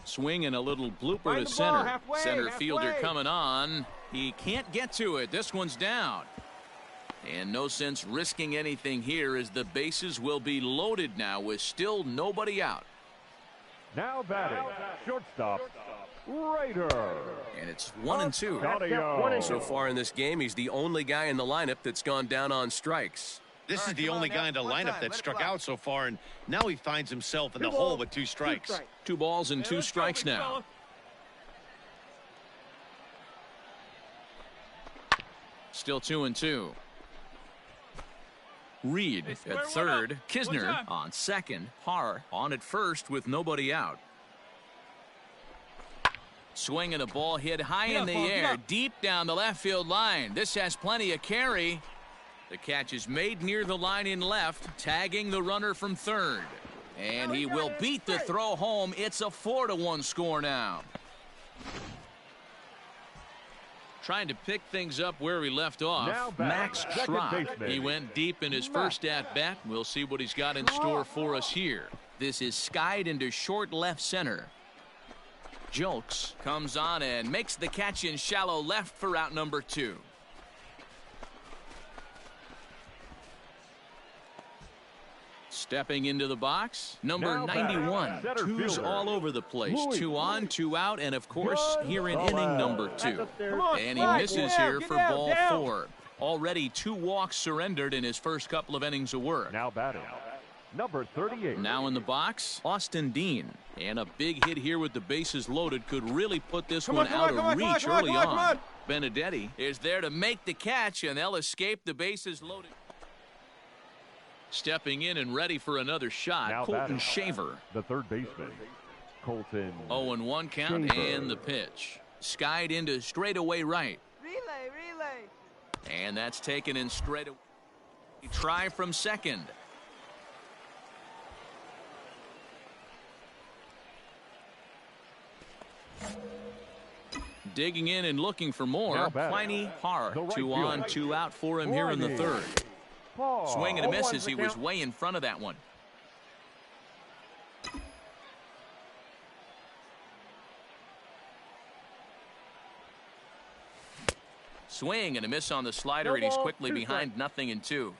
Swing and a little blooper to center. Center fielder coming on. He can't get to it. This one's down. And no sense risking anything here as the bases will be loaded now with still nobody out. Now batting, shortstop, Raider. And it's 1-2. So far in this game, he's the only guy in the lineup that's gone down on strikes. This is the only guy in the lineup that struck out so far, and now he finds himself in the hole with 2 strikes. 2 balls and 2 strikes now. Still 2-2. Reed at third, Kisner on second, Parr on at first with nobody out. Swing and a ball hit high in the air, deep down the left field line. This has plenty of carry. The catch is made near the line in left, tagging the runner from third. And he will beat the throw home. It's a 4-1 score now. Trying to pick things up where he left off. Max Trott. He went deep in his first at-bat. We'll see what he's got in store for us here. This is skied into short left center. Jolks comes on and makes the catch in shallow left for out number 2. Stepping into the box, number 91. 2's all over the place. 2 on, 2 out, and of course, here in inning number 2. And he misses here for ball 4. Already 2 walks surrendered in his first couple of innings of work. Now batting, number 38. Now in the box, Austin Dean. And a big hit here with the bases loaded could really put this one out of reach early on. Benedetti is there to make the catch, and they'll escape the bases loaded. Stepping in and ready for another shot, now Colton Shaver. The third baseman, Colton 0-1 count Shaver. and the pitch. Skied into straightaway right. Relay. And that's taken in straightaway. Try from second. Digging in and looking for more. Pliny Parr. 2 on, 2 out for him here in the third. Swing and a miss as he was way in front of that one. Swing and a miss on the slider, and he's quickly behind 0-2.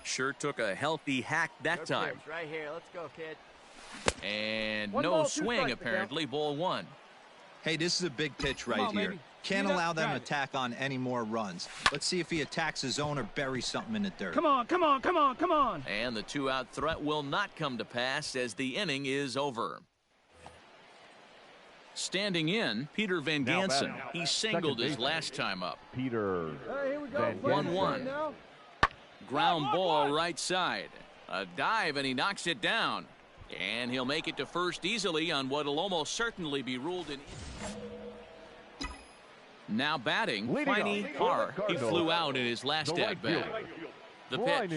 Sure took a healthy hack that time. Right here. Let's go, kid. And no swing, apparently. Ball 1. Hey, this is a big pitch right here. Baby. Can't allow them to attack on any more runs. Let's see if he attacks his zone or buries something in the dirt. Come on, come on, come on, come on. And the 2-out threat will not come to pass as the inning is over. Standing in, Peter Van Gansen. He singled his last time up. Peter Van 1-1. Ground ball right side. A dive, and he knocks it down. And he'll make it to first easily on what will almost certainly be ruled an. Now batting, Pliny Parr. He flew out in his last at-bat. The pitch.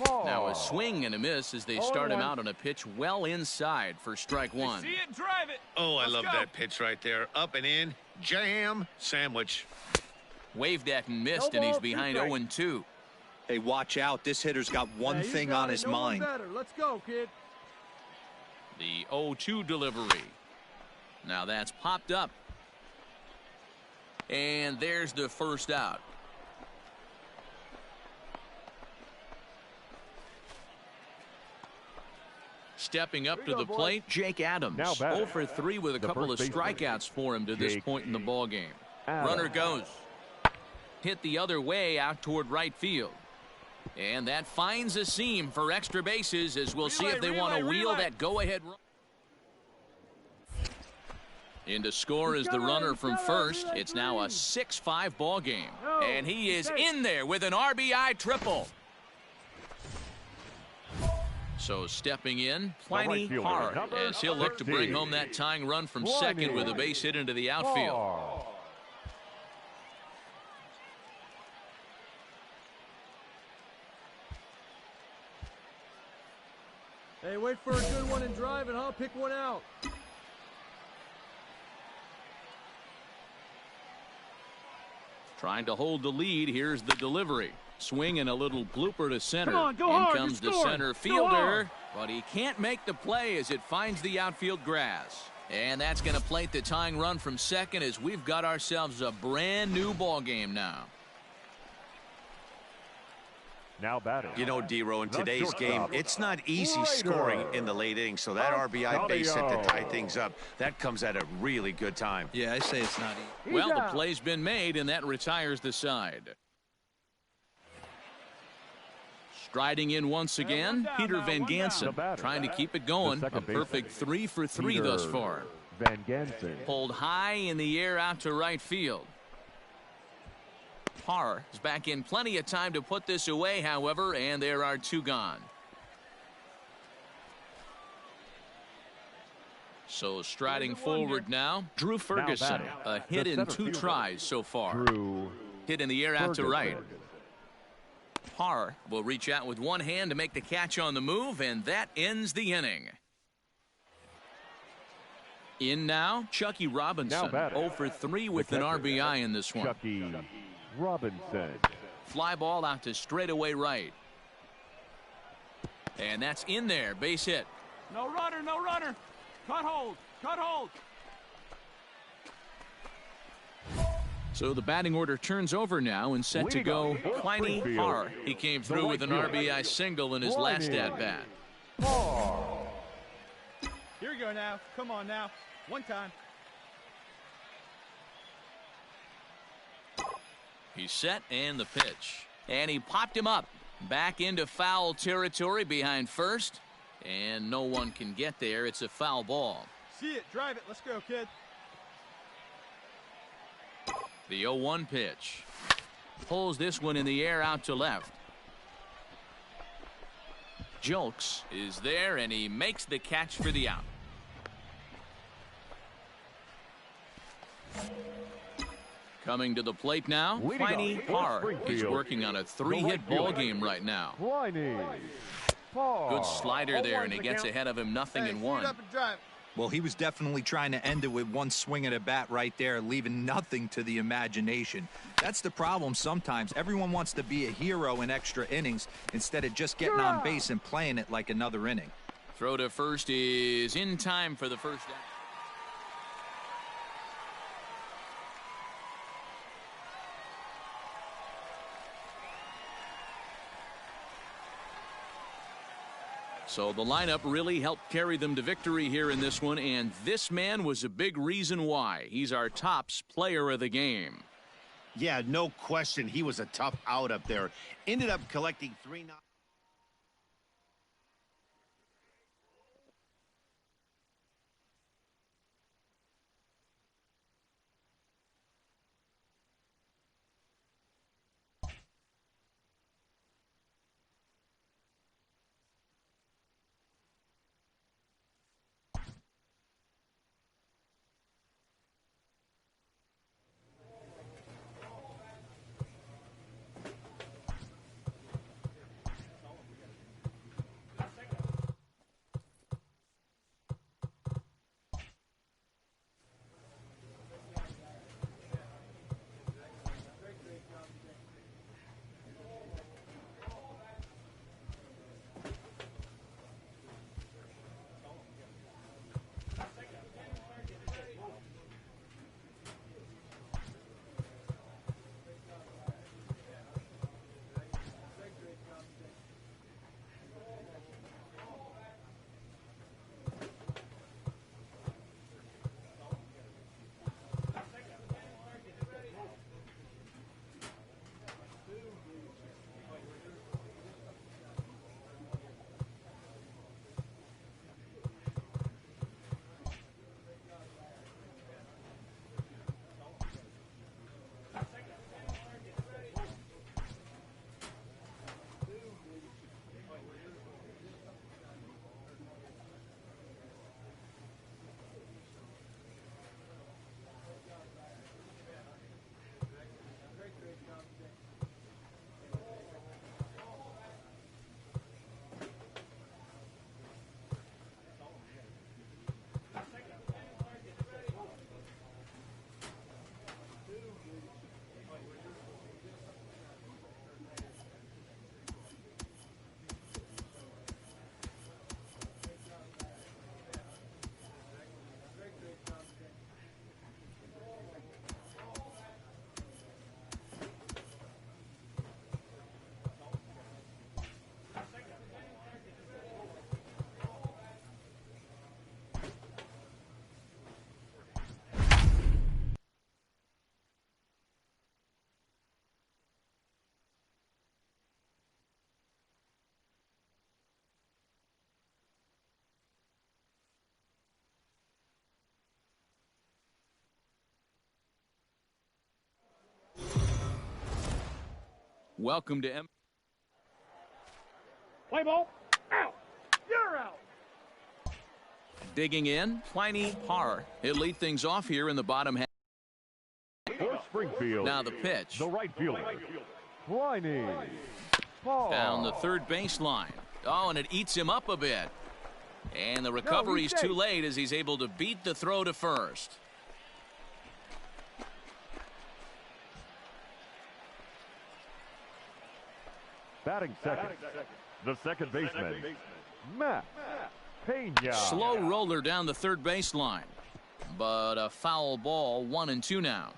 Now a swing and a miss as they start him out on a pitch well inside for strike 1. See it, drive it. Oh, I love that pitch right there. Up and in, jam, sandwich. Waved at and missed, and he's behind 0-2. Hey, watch out. This hitter's got one thing on his mind. Let's go, kid. The 0-2 delivery. Now that's popped up. And there's the first out. Stepping up to the plate, Jake Adams. 0 for 3 with a couple of strikeouts for him to this point in the ballgame. Runner goes. Hit the other way out toward right field. And that finds a seam for extra bases as we'll see if they want to wheel that go-ahead run. In to score is the runner from first. It's now a 6-5 ball game. And he is in there with an RBI triple. So stepping in, Pliny Parr, as he'll look to bring home that tying run from second with a base hit into the outfield. Hey, wait for a good one and drive it, huh? Pick one out. Trying to hold the lead. Here's the delivery. Swing and a little blooper to center. Come on, go In hard, comes you the scored. center Go fielder, hard. but he can't make the play as it finds the outfield grass. And that's going to plate the tying run from second as we've got ourselves a brand new ball game now. Now batting. You know, D-Row, in today's game, it's not easy scoring in the late innings, so that RBI base hit to tie things up, that comes at a really good time. Yeah, I say it's not easy. Well, the play's been made, and that retires the side. Striding in once again, Peter Van Gansen, trying to keep it going. A perfect 3 for 3 thus far. Van Gansen. Pulled high in the air out to right field. Parr is back in plenty of time to put this away, however, and there are 2 gone. So striding forward now, Drew Ferguson. A hit in 2 tries so far. Hit in the air out to right. Parr will reach out with one hand to make the catch on the move, and that ends the inning. In now, Chucky Robinson. 0 for 3 with an RBI in this one. Chucky Robinson. Fly ball out to straightaway right. And that's in there. Base hit. No runner, no runner. Cut hold, cut hold. So the batting order turns over now and set to go Pliny Parr. He came through with an RBI single in his last at-bat. Here we go now. Come on now. One time. He's set and the pitch. And he popped him up. Back into foul territory behind first. And no one can get there. It's a foul ball. See it. Drive it. Let's go, kid. The 0-1 pitch. Pulls this one in the air out to left. Julks is there, and he makes the catch for the out. Coming to the plate now, Pliny Parr. He's working on a 3-hit ball game right now. Good slider there, and he gets ahead of him 0-1. Up and drive. Well, he was definitely trying to end it with one swing at a bat right there, leaving nothing to the imagination. That's the problem sometimes. Everyone wants to be a hero in extra innings instead of just getting on base and playing it like another inning. Throw to first is in time for the first down. So the lineup really helped carry them to victory here in this one, and this man was a big reason why. He's our tops player of the game. Yeah, no question. He was a tough out up there. Ended up collecting 3 knocks. Welcome to Play ball. Out. You're out. Digging in, Pliny Parr. He'll lead things off here in the bottom half. For Springfield. Now the pitch. The right fielder, Pliny Parr. Down the third baseline. Oh, and it eats him up a bit. And the recovery's too late as he's able to beat the throw to first. Batting second, the second baseman, Matt Pena. Slow roller down the third baseline. But a foul ball, 1-2 now.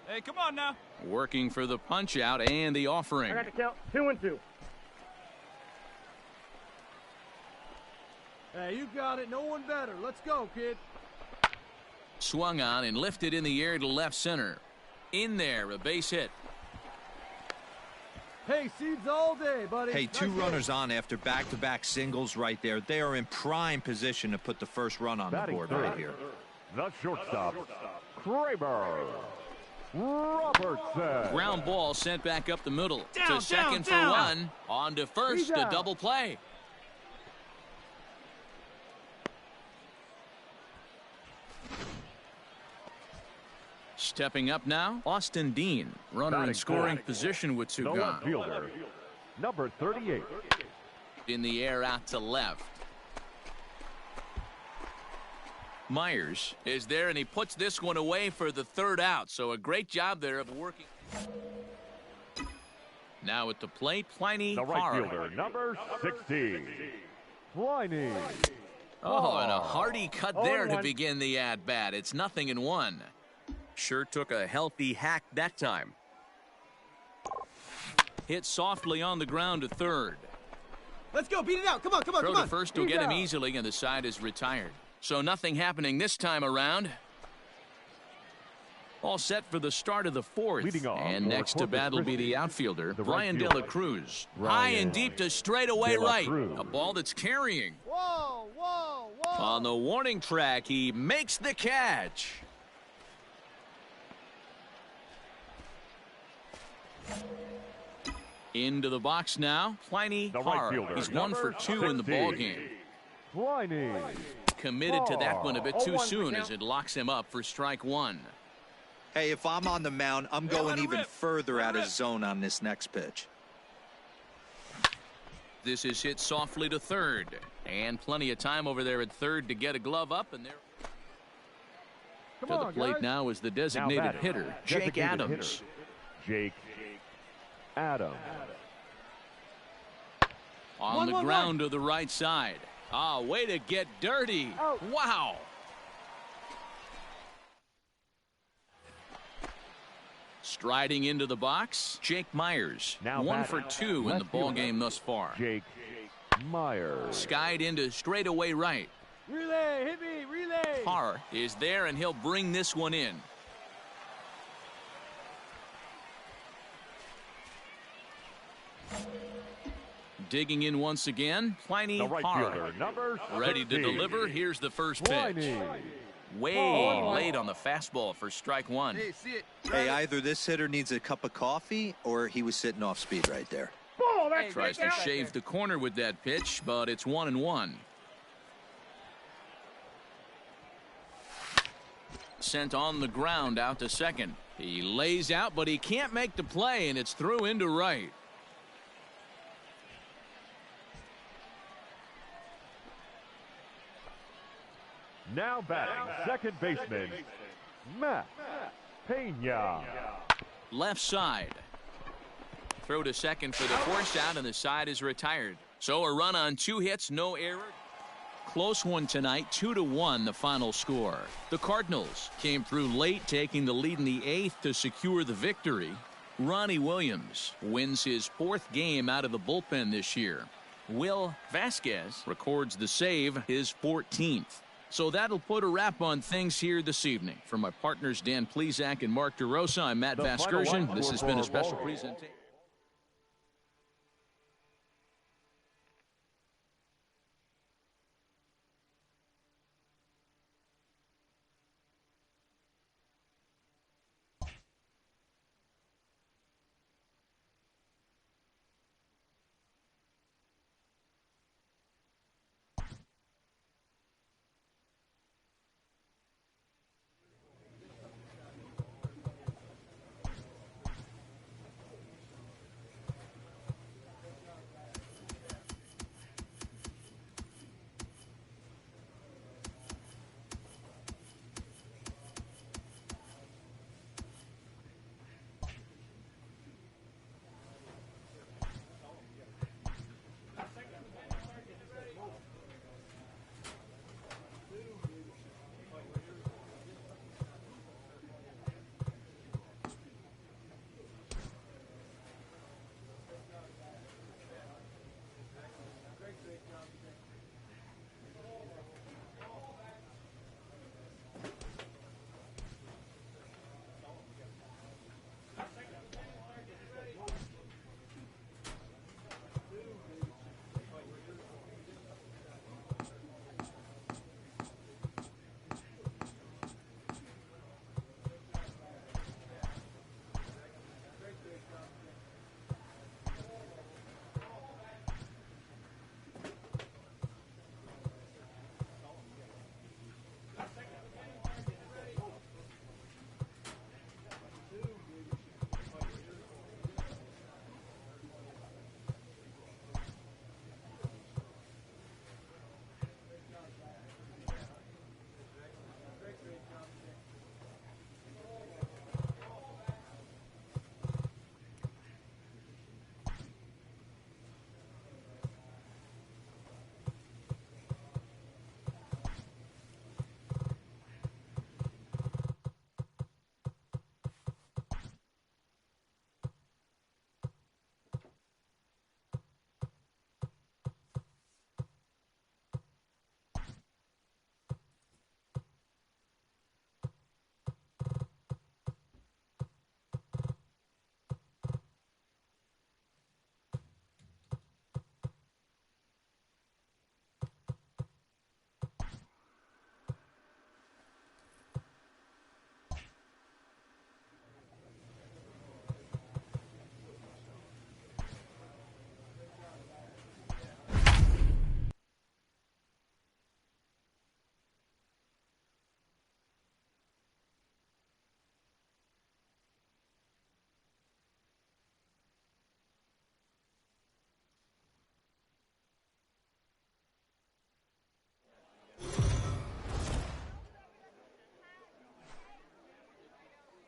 Hey, come on now. Working for the punch out and the offering. I got to count 2-2. Hey, you got it. No one better. Let's go, kid. Swung on and lifted in the air to left center. In there, a base hit. Hey, seeds all day, buddy. Hey, two runners on after back-to-back singles right there. They are in prime position to put the first run on the board right here. The shortstop, Kramer Robertson. Ground ball sent back up the middle. To second for one. On to first, a double play. Stepping up now, Austin Dean. Runner in scoring position with two gone. The left fielder, number 38. In the air out to left. Myers is there, and he puts this one away for the third out. So a great job there of working. Now at the plate, Pliny The right fielder, number 60, Pliny. Oh, and a hearty cut there to begin the at-bat. It's 0-1. Sure took a healthy hack that time. Hit softly on the ground to third. Let's go, beat it out. Come on, come on, Throw come on. to first will get him easily, and the side is retired. So nothing happening this time around. All set for the start of the fourth. And next to bat will be the outfielder, Brian De La Cruz. High and deep to straightaway right. A ball that's carrying. Whoa, whoa, whoa. On the warning track, he makes the catch. Into the box now, Pliny Hard. He's 1 for 2 in the ballgame. Pliny. Committed to that one a bit too soon as it locks him up for strike one. Hey, if I'm on the mound, I'm going even further out of zone on this next pitch. This is hit softly to third. And plenty of time over there at third to get a glove up. And there to the plate now is the designated hitter, Jake Adams. Jake Adams. On the ground to the right side. Ah, way to get dirty. Wow. Striding into the box, Jake Myers. Now 1 for 2 in the ballgame thus far. Jake Myers. Skied into straightaway right. Relay, hit me, relay. Parr is there, and he'll bring this one in. Digging in once again, Pliny Parr. Ready to deliver. Here's the first pitch. Way late on the fastball for strike one. Hey, either this hitter needs a cup of coffee or he was sitting off speed right there. Tries to shave the corner with that pitch, but it's 1-1. Sent on the ground out to second. He lays out, but he can't make the play, and it's through into right. Now batting, second baseman, Matt Pena. Left side. Throw to second for the force out, and the side is retired. So a run on 2 hits, no error. Close one tonight, 2-1 the final score. The Cardinals came through late, taking the lead in the 8th to secure the victory. Ronnie Williams wins his 4th game out of the bullpen this year. Will Vasquez records the save, his 14th. So that'll put a wrap on things here this evening. For my partners Dan Plesac and Mark DeRosa, I'm Matt Vasgersian. This has been a special presentation.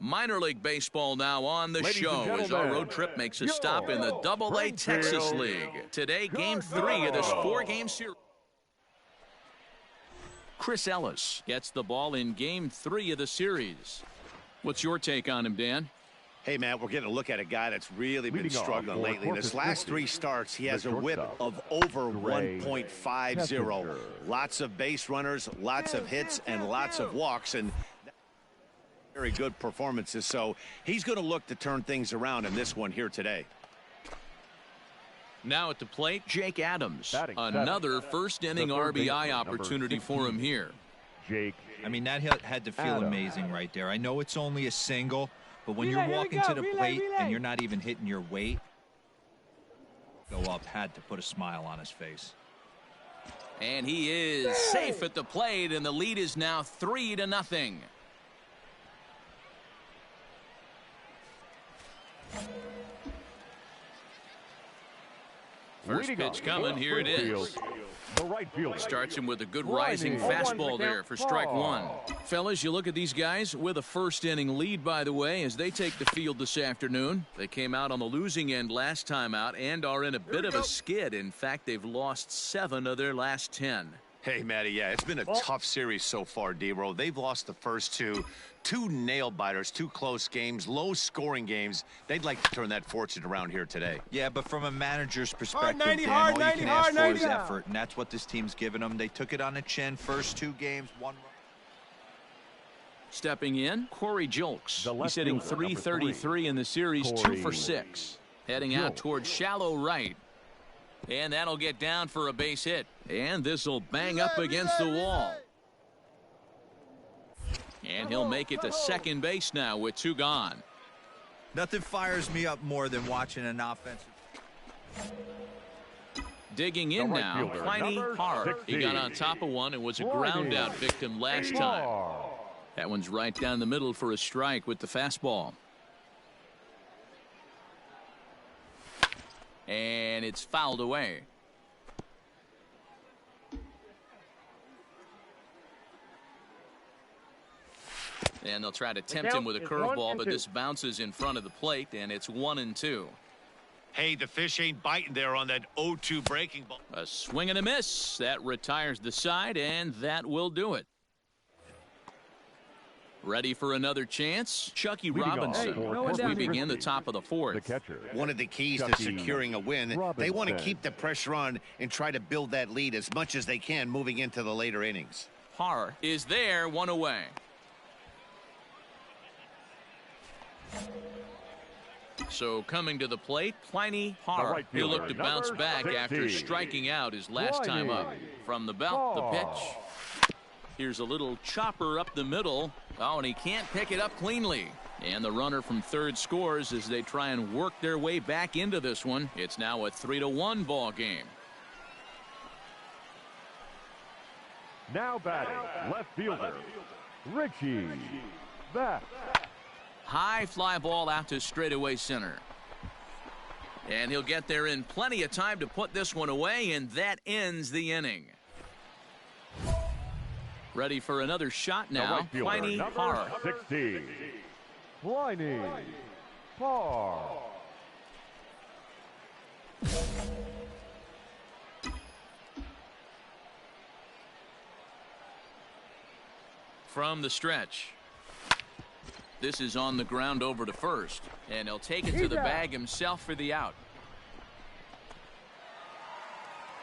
Minor League Baseball now on the Ladies show and as our gentlemen, road trip makes a stop in the Double-A Texas League. Today, Game 3 of this 4-game series. Chris Ellis gets the ball in Game 3 of the series. What's your take on him, Dan? Hey, Matt, we're getting a look at a guy that's really been struggling lately. In his last 3 starts, he has a whip of over 1.50. Lots of base runners, lots of hits, and lots of walks, and very good performances. So he's going to look to turn things around in this one here today. Now at the plate, Jake Adams. Another first-inning RBI opportunity for him here. I mean, that had to feel amazing right there. I know it's only a single, but when you're walking to the plate and you're not even hitting your weight, go up, had to put a smile on his face. And he is safe at the plate, and the lead is now 3-0. First pitch coming. Here it is. The right fielder starts him with a good rising fastball there for strike one. Fellas, you look at these guys with a first-inning lead, by the way, as they take the field this afternoon. They came out on the losing end last time out and are in a bit of a skid. In fact, they've lost 7 of their last 10. Hey, Matty, yeah, it's been a tough series so far, D-Row. They've lost the first two nail-biters, 2 close games, low-scoring games. They'd like to turn that fortune around here today. Yeah, but from a manager's perspective, hard 90, Dan, hard all 90, you can ask hard for is 90. effort, and that's what this team's given them. They took it on the chin. First 2 games, 1 run. Stepping in, Corey Julks. He's hitting .333 in the series, 2 for 6. Heading out towards shallow right. And that'll get down for a base hit. And this will bang up against the wall. And he'll make it to second base now with 2 gone. Nothing fires me up more than watching an offensive. Digging in now, Pliny Hart. He got on top of one and was a ground out victim last time. That one's right down the middle for a strike with the fastball. And it's fouled away. And they'll try to tempt him with a curveball, but this bounces in front of the plate, and it's 1-2. Hey, the fish ain't biting there on that 0-2 breaking ball. A swing and a miss. That retires the side, and that will do it. Ready for another chance? Chucky Robinson as we begin the top of the 4th. One of the keys to securing a win, they want to keep the pressure on and try to build that lead as much as they can moving into the later innings. Hart is there, 1 away. So coming to the plate, Pliny Hart. He'll look to bounce back after striking out his last time up. From the belt, the pitch. Here's a little chopper up the middle. Oh, and he can't pick it up cleanly. And the runner from third scores as they try and work their way back into this one. It's now a 3-1 ball game. Now batting, left fielder, Richie Bass. High fly ball out to straightaway center. And he'll get there in plenty of time to put this one away, and that ends the inning. Ready for another shot now, Pliny Hart. 60, Pliny Hart. From the stretch. This is on the ground over to first, and he'll take it to the bag himself for the out.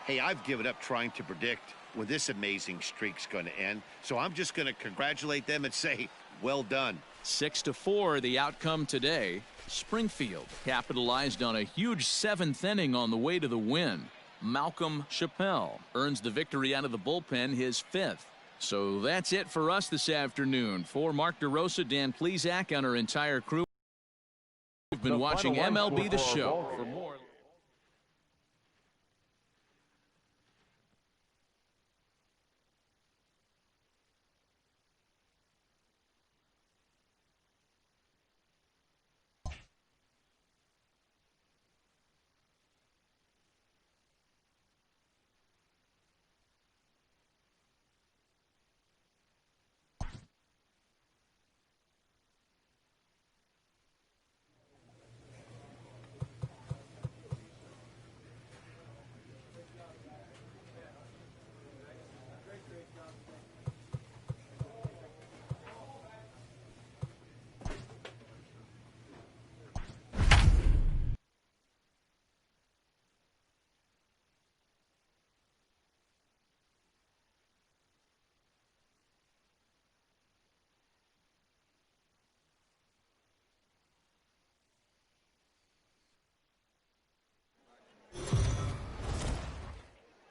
Hey, I've given up trying to predict when this amazing streak's going to end, so I'm just going to congratulate them and say, well done. 6-4 the outcome today. Springfield capitalized on a huge 7th inning on the way to the win. Malcolm Chappelle earns the victory out of the bullpen, his 5th. So that's it for us this afternoon. For Mark DeRosa, Dan Plesac, and our entire crew, we've been watching MLB The Show. For more.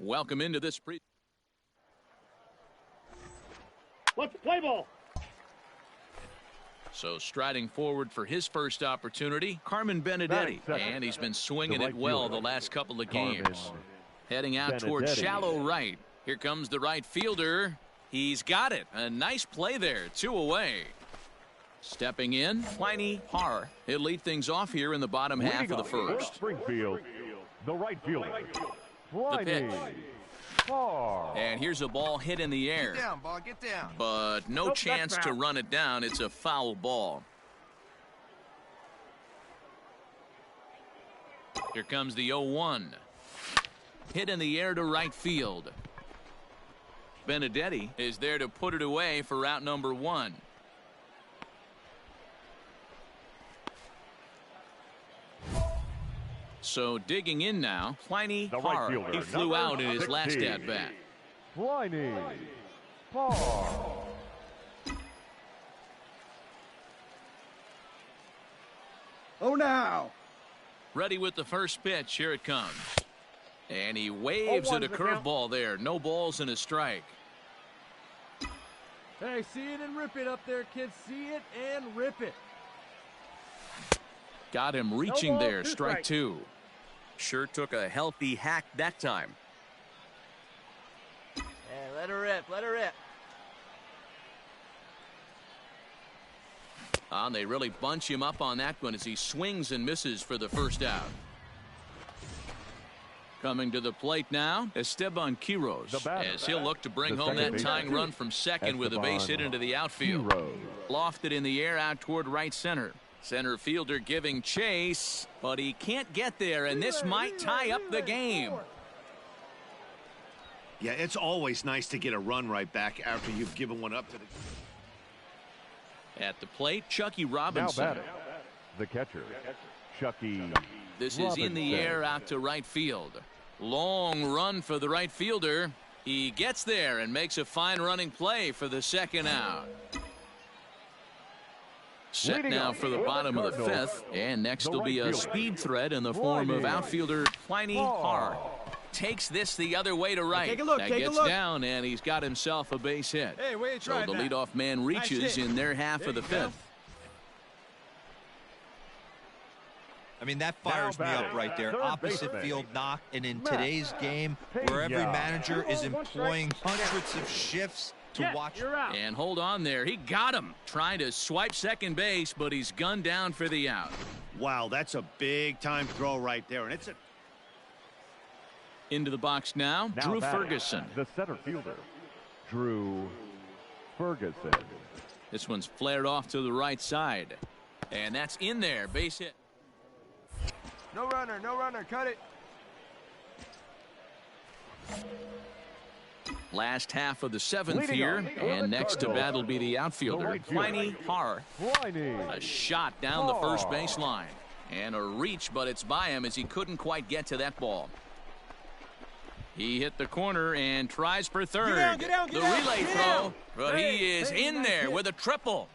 Welcome into this Let's play ball. So striding forward for his first opportunity, Carmen Benedetti, and he's been swinging it well the last couple of games. Heading out toward shallow right. Here comes the right fielder. He's got it. A nice play there. 2 away. Stepping in, Pliny Har. He'll lead things off here in the bottom half of the first. Springfield, the right fielder. The pitch. And here's a ball hit in the air. Get down, ball, get down. But no chance to run it down. It's a foul ball. Here comes the 0-1. Hit in the air to right field. Benedetti is there to put it away for out number 1. So digging in now, Pliny Har. He flew out in his last at-bat. Pliny Har. Oh, now. Ready with the first pitch. Here it comes. And he waves at a curveball there. No balls and a strike. Hey, see it and rip it up there, kids. See it and rip it. Got him reaching there. Strike 2. Sure took a healthy hack that time. Hey, let her rip, let her rip. They really bunch him up on that one as he swings and misses for the first out. Coming to the plate now, Esteban Quiroz, as he'll look to bring home that tying run from second with a base hit into the outfield. Lofted in the air out toward right center. Center fielder giving chase, but he can't get there, and this might tie up the game. Yeah, it's always nice to get a run right back after you've given one up to the... At the plate, Chucky Robinson. Now batting, the catcher, Chucky. This is in the air out to right field. Long run for the right fielder. He gets there and makes a fine running play for the second out. Set now for the bottom of the 5th, and next will be a speed threat in the form of outfielder Pliny Har. Takes this the other way to right. That gets down, and he's got himself a base hit. Hey, so the leadoff man reaches in their half of the 5th. I mean, that fires me up right there. Opposite field knock, and in today's game, where every manager is employing hundreds of shifts to watch. And hold on there. He got him. Trying to swipe second base, but he's gunned down for the out. Wow, that's a big-time throw right there, and it's a... Into the box now Drew Ferguson. The center fielder, Drew Ferguson. This one's flared off to the right side. And that's in there. Base hit. No runner, cut it. Last half of the 7th here, and next to bat will be the outfielder, Pliny Har. A shot down the first baseline. And a reach, but it's by him as he couldn't quite get to that ball. He hit the corner and tries for third. The relay throw, but he is in there with a triple.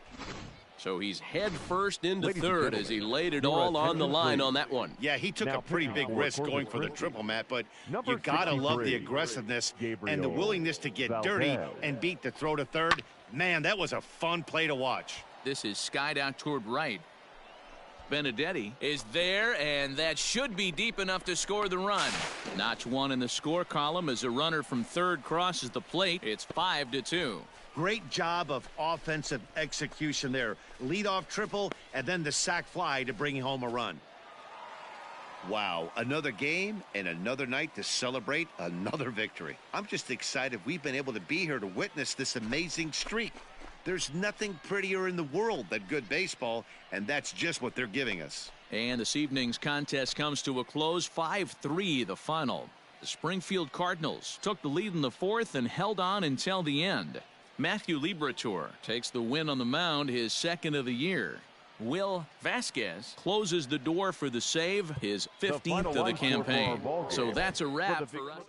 So he's head first into third as he laid it all on the line on that one. Yeah, he took a pretty big risk going for the triple, Matt, but you got to love the aggressiveness and the willingness to get dirty and beat the throw to third. Man, that was a fun play to watch. This is skied out toward right. Benedetti is there, and that should be deep enough to score the run. Notch 1 in the score column as a runner from third crosses the plate. It's 5-2. Great job of offensive execution there. Leadoff triple and then the sac fly to bring home a run. Wow, another game and another night to celebrate another victory. I'm just excited we've been able to be here to witness this amazing streak. There's nothing prettier in the world than good baseball, and that's just what they're giving us. And this evening's contest comes to a close, 5-3 the final. The Springfield Cardinals took the lead in the 4th and held on until the end. Matthew Liberatore takes the win on the mound, his 2nd of the year. Will Vasquez closes the door for the save, his 15th of the campaign. So that's a wrap for us.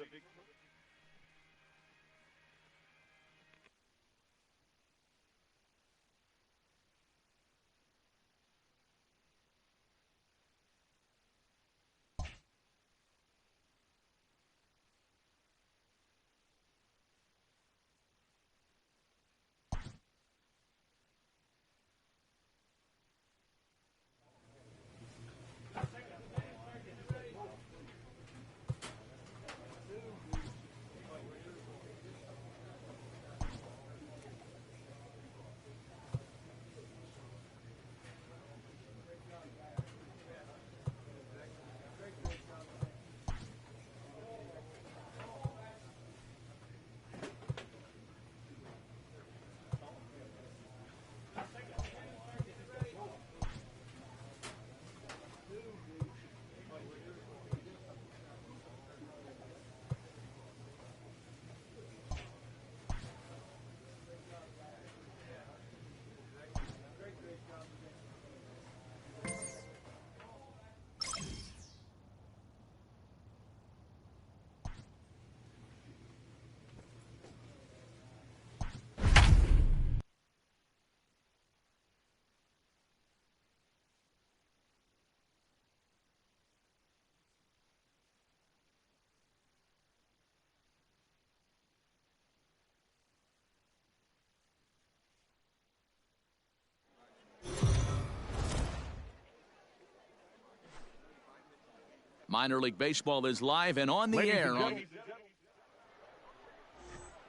Minor League Baseball is live and on the air.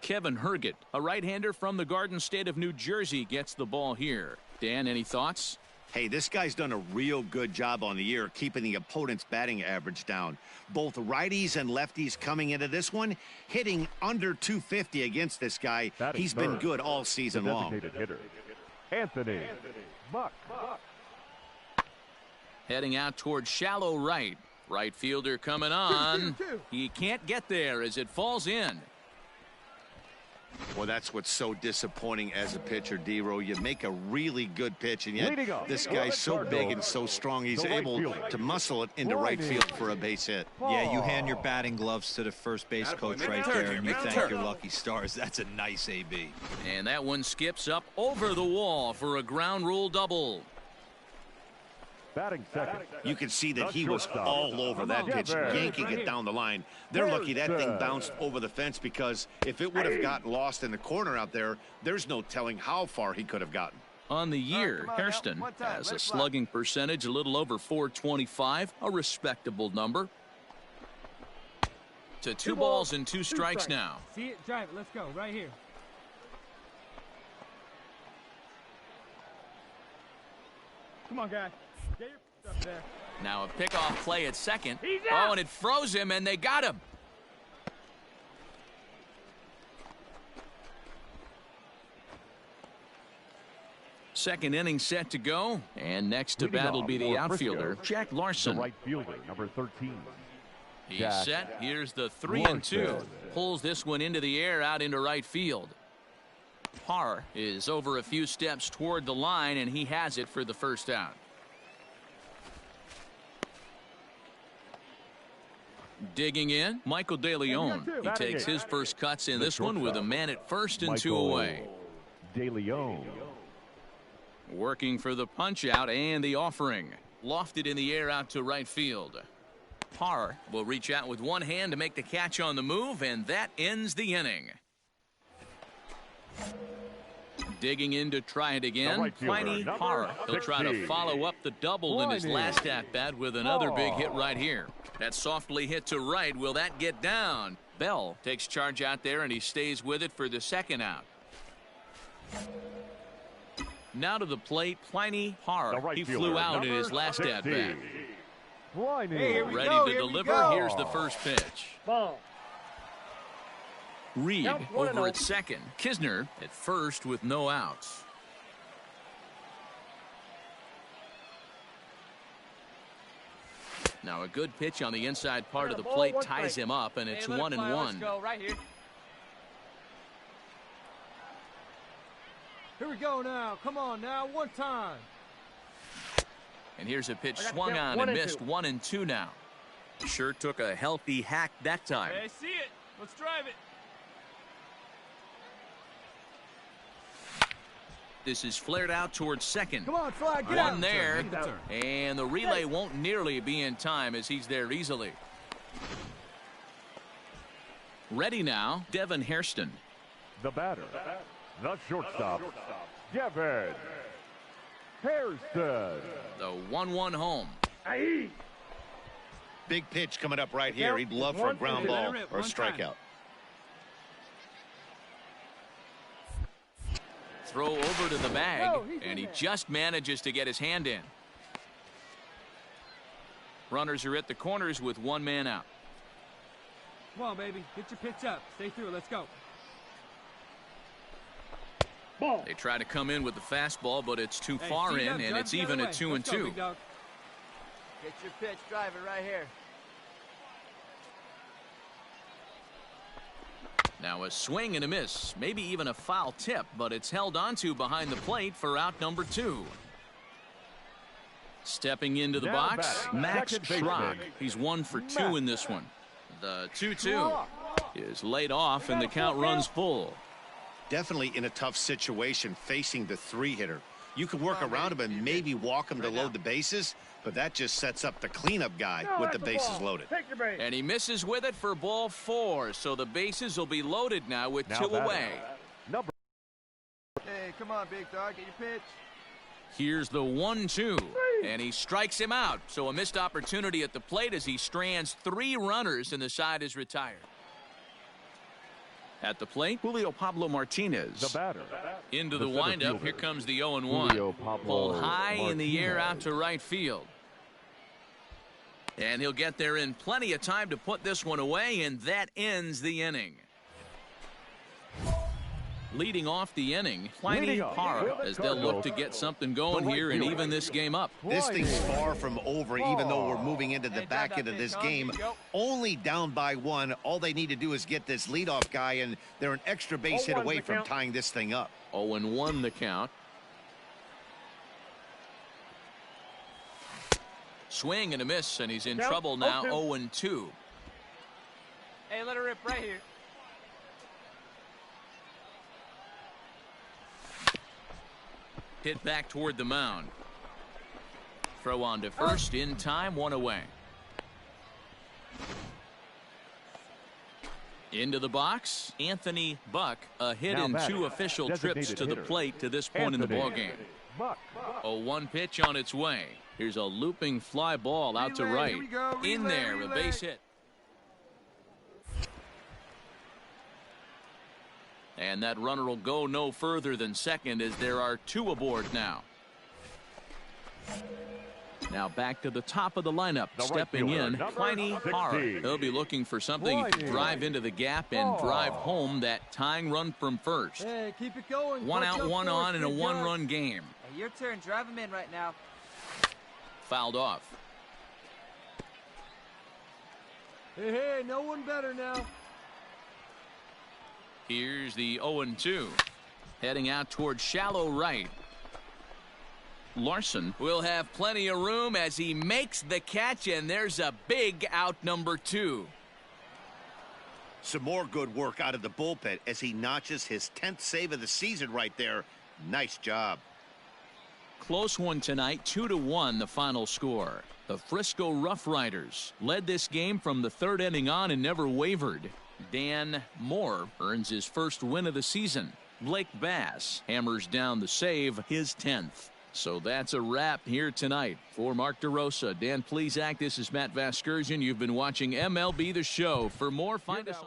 Kevin Herget, a right-hander from the Garden State of New Jersey, gets the ball here. Dan, any thoughts? Hey, this guy's done a real good job on the year keeping the opponent's batting average down. Both righties and lefties coming into this one, hitting under 250 against this guy. He's been good all season long. Hitter, Anthony Buck. Heading out towards shallow right. Right fielder coming on. He can't get there as it falls in. Well, that's what's so disappointing as a pitcher, D-Row. You make a really good pitch, and yet this guy's so big and so strong, he's able to muscle it into right field for a base hit. Yeah, you hand your batting gloves to the first base coach right there, and you thank your lucky stars. That's a nice AB. And that one skips up over the wall for a ground rule double. Batting second. You can see that he was all over that pitch, yanking it down the line. They're lucky that thing bounced over the fence, because if it would have gotten lost in the corner out there, there's no telling how far he could have gotten. On the year, Hairston has a slugging percentage a little over .425, a respectable number. To 2 balls and 2 strikes now. See it, drive it, let's go, right here. Come on, guy. Get your stuff there. Now a pickoff play at second. Oh, and it froze him, and they got him. Second inning set to go, and next to bat will be the outfielder, Jack Larson. The right fielder, number 13. He's set. Here's the 3-2. Pulls this one into the air out into right field. Parr is over a few steps toward the line, and he has it for the first out. Digging in, Michael De Leon. He takes his first cuts in this one with a man at first and 2 away. De Leon. Working for the punch out and the offering. Lofted in the air out to right field. Parr will reach out with one hand to make the catch on the move, and that ends the inning. Digging in to try it again. Pliny Parr. He'll try to follow up the double in his last at-bat with another big hit right here. That softly hit to right. Will that get down? Bell takes charge out there, and he stays with it for the second out. Now to the plate, Pliny Parr. He flew out in his last at-bat. Hey, ready to deliver. Here's the first pitch. Ball. Reed over at second. Kisner at first with no outs. Now a good pitch on the inside part of the plate ties him up, and it's 1-1. Let's go right here. Here we go now. Come on now, one time. And here's a pitch swung on and missed. 1-2 now. Sure took a healthy hack that time. Hey, I see it. Let's drive it. This is flared out towards second. Come on, Fly, get One there, and the relay won't nearly be in time as he's there easily. Ready now, Devin Hairston. The batter, the shortstop, Devin Hairston. The 1-1 home. Big pitch coming up right here. He'd love for a ground ball or a strikeout. Throw over to the bag, and he just manages to get his hand in. Runners are at the corners with one man out. Come on, baby. Get your pitch up. Stay through. Let's go. Ball. They try to come in with the fastball, but it's too far in, and it's even at 2-2. Get your pitch, drive it right here. Now a swing and a miss, maybe even a foul tip, but it's held onto behind the plate for out number 2. Stepping into the box, Max Schrock. He's 1 for 2 in this one. The 2-2 is laid off, and the count runs full. Definitely in a tough situation facing the 3-hitter. You can work around him and maybe walk him to load the bases, but that just sets up the cleanup guy with the bases loaded. And he misses with it for ball 4, so the bases will be loaded now with 2 away. Hey, come on, big dog, get your pitch. Here's the 1-2, and he strikes him out. So a missed opportunity at the plate as he strands 3 runners and the side is retired. At the plate, Julio Pablo Martinez. The batter. Into the windup. Here comes the 0-1. Pulled high in the air out to right field. And he'll get there in plenty of time to put this one away, and that ends the inning. Leading off the inning, Pliny Parra, as they'll look to get something going here and even this game up. This thing's far from over, even though we're moving into the back end of this game. Only down by 1. All they need to do is get this leadoff guy, and they're an extra base hit away from tying this thing up. 0-1 the count. Swing and a miss, and he's in trouble now. 0-2. Hey, let her rip right here. Hit back toward the mound. Throw on to first in time, 1 away. Into the box, Anthony Buck, a hit in 2 official trips to the plate to this point in the ballgame. 0-1 pitch on its way. Here's a looping fly ball out to right. In there, a base hit. And that runner will go no further than second as there are 2 aboard now. Now back to the top of the lineup. Stepping in, Pliny Parra. He'll be looking for something he can drive into the gap and drive home that tying run from first. Hey, keep it going. 1 out, 1 on in a 1-run game. Hey, your turn. Drive him in right now. Fouled off. Hey, no one better now. Here's the 0-2. Heading out towards shallow right. Larson will have plenty of room as he makes the catch, and there's a big out, number 2. Some more good work out of the bullpen as he notches his 10th save of the season right there. Nice job. Close one tonight, 2-1 the final score. The Frisco Rough Riders led this game from the 3rd inning on and never wavered. Dan Moore earns his first win of the season. Blake Bass hammers down the save, his 10th. So that's a wrap here tonight. For Mark DeRosa, Dan Plesac, this is Matt Vasgersian. You've been watching MLB The Show. For more, find us on...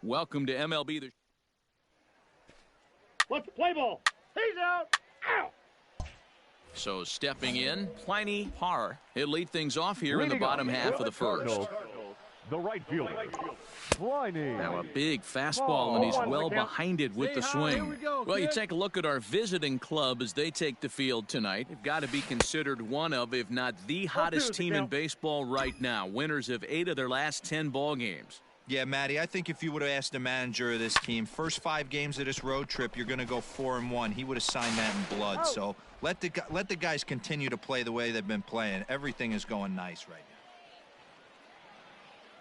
Welcome to MLB. Let's play ball. He's out. Out. So stepping in, Pliny Parra. He'll lead things off here in the bottom half of the first. The right fielder, Pliny. Now a big fastball, and he's well behind it with the swing. Well, you take a look at our visiting club as they take the field tonight. They've got to be considered one of, if not the hottest team in baseball right now. Winners of 8 of their last 10 ball games. Yeah, Matty, I think if you would have asked the manager of this team, first 5 games of this road trip, you're going to go 4-1. He would have signed that in blood. So let the guys continue to play the way they've been playing. Everything is going nice right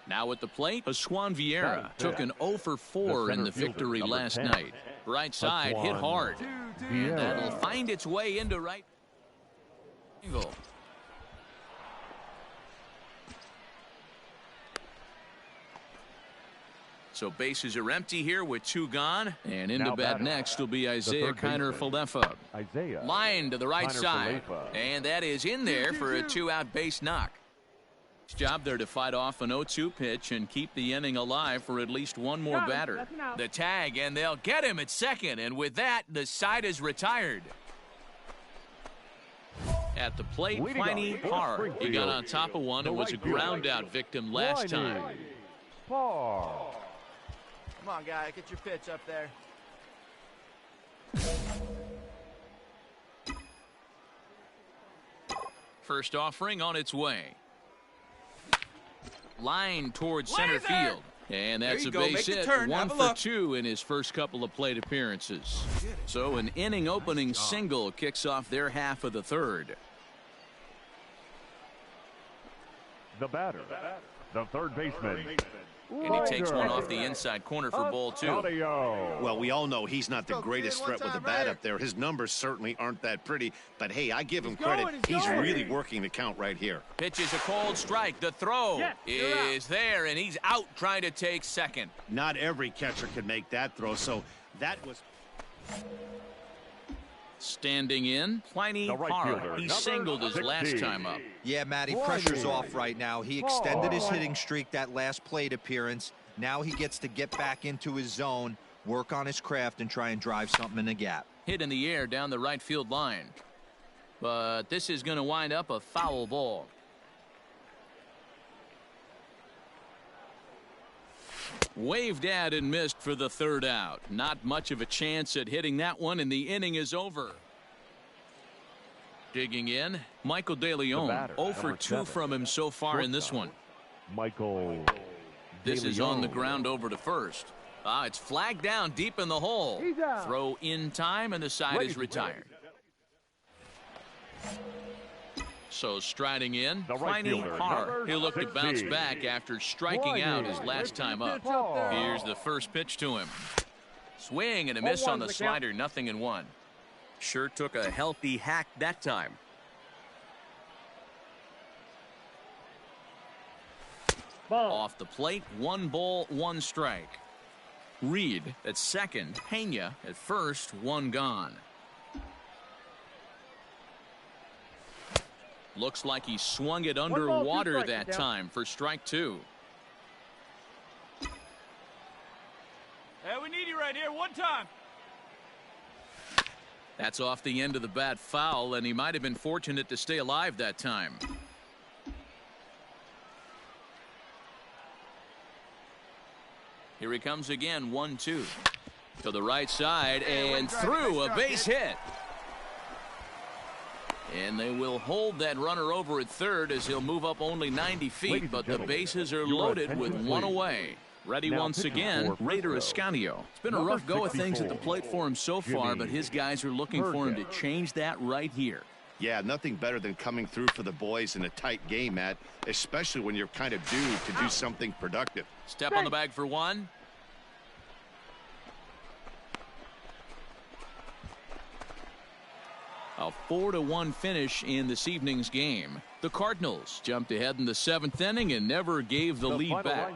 now. Now at the plate, Aswan Vieira took an 0 for 4 in the victory last night. Right side hit hard. And that'll find its way into right angle. So bases are empty here with 2 gone. And into bat next will be Isaiah Kiner-Falefa. Line to the right side. And that is in there for a 2-out base knock. His job there to fight off an 0-2 pitch and keep the inning alive for at least one more batter. The tag, and they'll get him at second. And with that, the side is retired. At the plate, Pliny Parra. He got on top of one and was a ground out victim last time. Far. Come on, guy. Get your pitch up there. First offering on its way. Line towards center field. And that's a base hit. 1 for 2 in his first couple of plate appearances. So an inning opening single kicks off their half of the third. The batter, the third baseman. And he takes one off the inside corner for ball 2. Well, we all know he's not the greatest threat with the bat up there. His numbers certainly aren't that pretty. But, hey, I give him credit. He's really working the count right here. Pitches a cold strike. The throw is there, and he's out trying to take second. Not every catcher can make that throw, so that was... Standing in, Pliny Hara. He singled his last time up. Yeah, Matty, pressure's off right now. He extended his hitting streak that last plate appearance. Now he gets to get back into his zone, work on his craft, and try and drive something in the gap. Hit in the air down the right field line. But this is going to wind up a foul ball. Waved at and missed for the third out. Not much of a chance at hitting that one, and the inning is over. Digging in, Michael De Leon. 0 for 2 from him so far in this one. Michael. This is on the ground over to first. It's flagged down deep in the hole. Throw in time, and the side is retired. So striding in, Pliny Hara. He'll look to bounce back after striking out his last time up. Here's the first pitch to him. Swing and a miss on the slider, 0-1. Sure took a healthy hack that time. Off the plate, 1 ball, 1 strike. Reed at second, Pena at first, 1 gone. Looks like he swung it underwater that time for strike 2. Hey, we need you right here. 1 time. That's off the end of the bat foul, and he might have been fortunate to stay alive that time. Here he comes again, 1-2. To the right side and through, a base hit. And they will hold that runner over at third as he'll move up only 90 feet, but the bases are loaded with 1 away. Ready once again, Raider Escanio. It's been a rough go of things at the plate for him so far, but his guys are looking for him to change that right here. Yeah, nothing better than coming through for the boys in a tight game, Matt, especially when you're kind of due to do something productive. Step on the bag for 1. A 4-1 finish in this evening's game. The Cardinals jumped ahead in the 7th inning and never gave the lead back.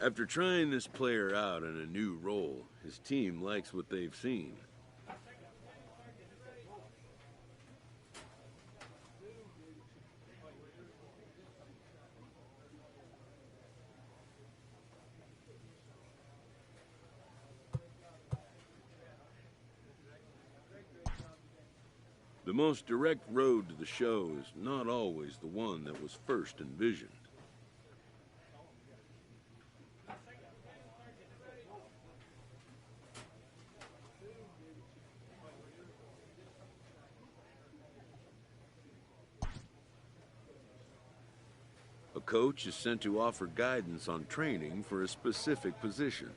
After trying this player out in a new role, his team likes what they've seen. The most direct road to the show is not always the one that was first envisioned. A coach is sent to offer guidance on training for a specific position.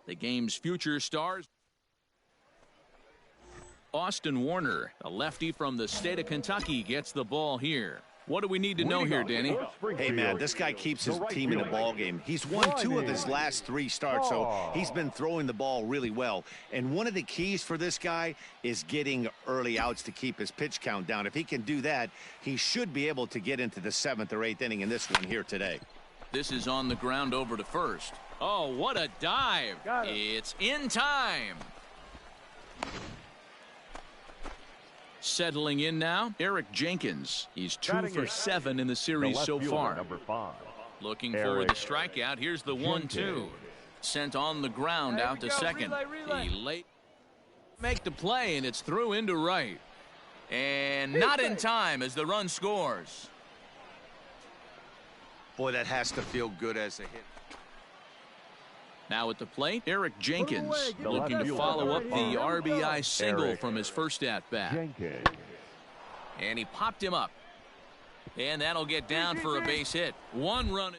The game's future stars. Austin Warner, a lefty from the state of Kentucky, gets the ball here. What do we need to know here, Danny? Hey, man, this guy keeps his team in the ball game. He's won 2 of his last 3 starts, so he's been throwing the ball really well. And one of the keys for this guy is getting early outs to keep his pitch count down. If he can do that, he should be able to get into the 7th or 8th inning in this one here today. This is on the ground over to first. Oh, what a dive. It's in time. Settling in now, Eric Jenkins. He's 2 for 7 in the series so far. Looking for the strikeout. Here's the 1-2. Sent on the ground out to second. He late make the play, and it's through into right. And not in time as the run scores. Boy, that has to feel good as a hit. Now at the plate, Eric Jenkins looking to follow up the RBI single from his first at-bat. And he popped him up. And that'll get down for a base hit. 1 run.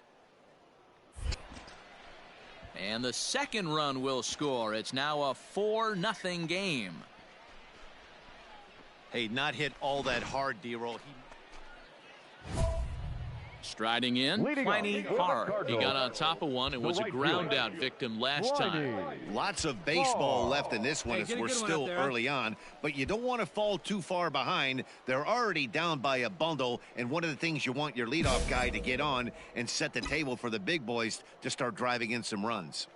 And the second run will score. It's now a 4-0 game. Hey, not hit all that hard, D-roll. Striding in, Pliny Parr. He got on top of one and was a ground out victim last time. Lots of baseball left in this one as we're still early on, but you don't want to fall too far behind. They're already down by a bundle, and one of the things you want your leadoff guy to get on and set the table for the big boys to start driving in some runs.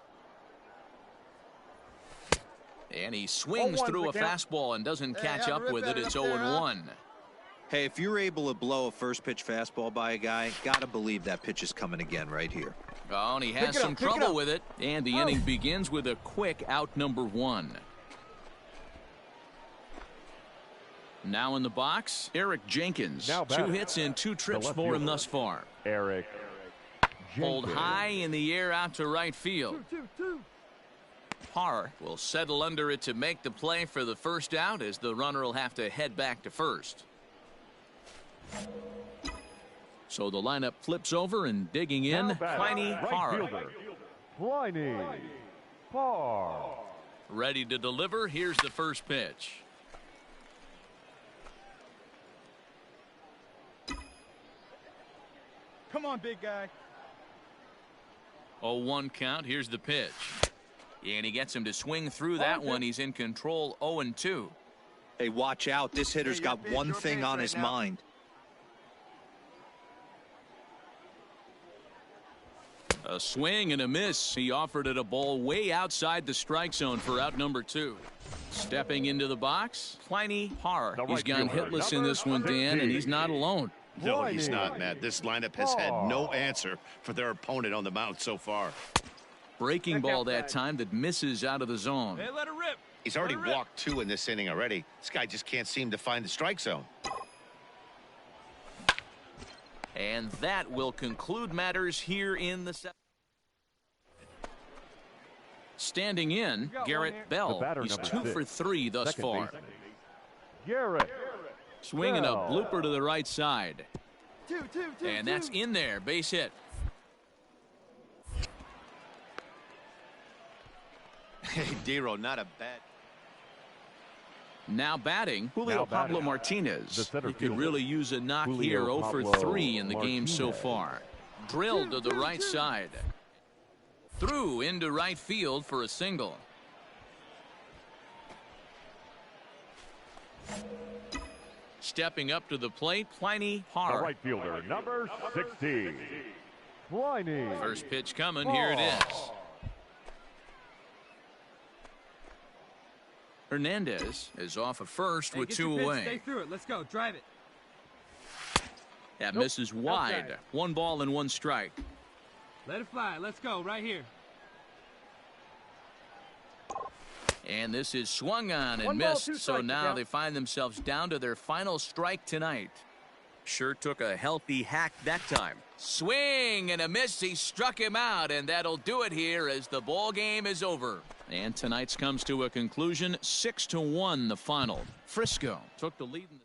And he swings through a fastball and doesn't catch up with it. It's 0-1. Hey, if you're able to blow a first pitch fastball by a guy, gotta believe that pitch is coming again right here. Oh, and he has some trouble with it. And the inning begins with a quick out number 1. Now in the box, Eric Jenkins. 2 hits in 2 trips for him thus far. Eric Hold high in the air out to right field. Parr will settle under it to make the play for the first out as the runner will have to head back to first. So the lineup flips over and digging in, Pliny Parr. Pliny Parr. Ready to deliver. Here's the first pitch. Come on, big guy. 0-1 count. Here's the pitch. And he gets him to swing through that one. He's in control. 0-2. Hey, watch out. This hitter's got one thing on his mind. A swing and a miss. He offered it a ball way outside the strike zone for out number 2. Stepping into the box, Pliny Parr. He's gone hitless in this one, Dan, and he's not alone. No, he's not, Matt. This lineup has had no answer for their opponent on the mound so far. Breaking ball that time that misses out of the zone. Hey, let it rip. He's already walked 2 in this inning already. This guy just can't seem to find the strike zone. And that will conclude matters here in the 7th. Standing in, Garrett Bell. He's 2 for 3 thus far. Garrett swinging a blooper to the right side. Two, and that's in there. Base hit. Hey, Dero, not a bad. Now batting, Julio Pablo Martinez. He could really use a knock here. 0 for 3 in the game so far. Drilled to the right side. Through into right field for a single. Stepping up to the plate, Pliny Parr. The right fielder, number 60. Pliny. First pitch coming. Here it is. Hernandez is off of first with 2 away. Stay through it. Let's go. Drive it. That misses wide. Okay. 1 ball and 1 strike. Let it fly. Let's go. Right here. And this is swung on and missed. So now they find themselves down to their final strike tonight. Sure took a healthy hack that time. Swing and a miss. He struck him out, and that'll do it here as the ball game is over. And tonight's comes to a conclusion. 6-1 the final. Frisco took the lead in the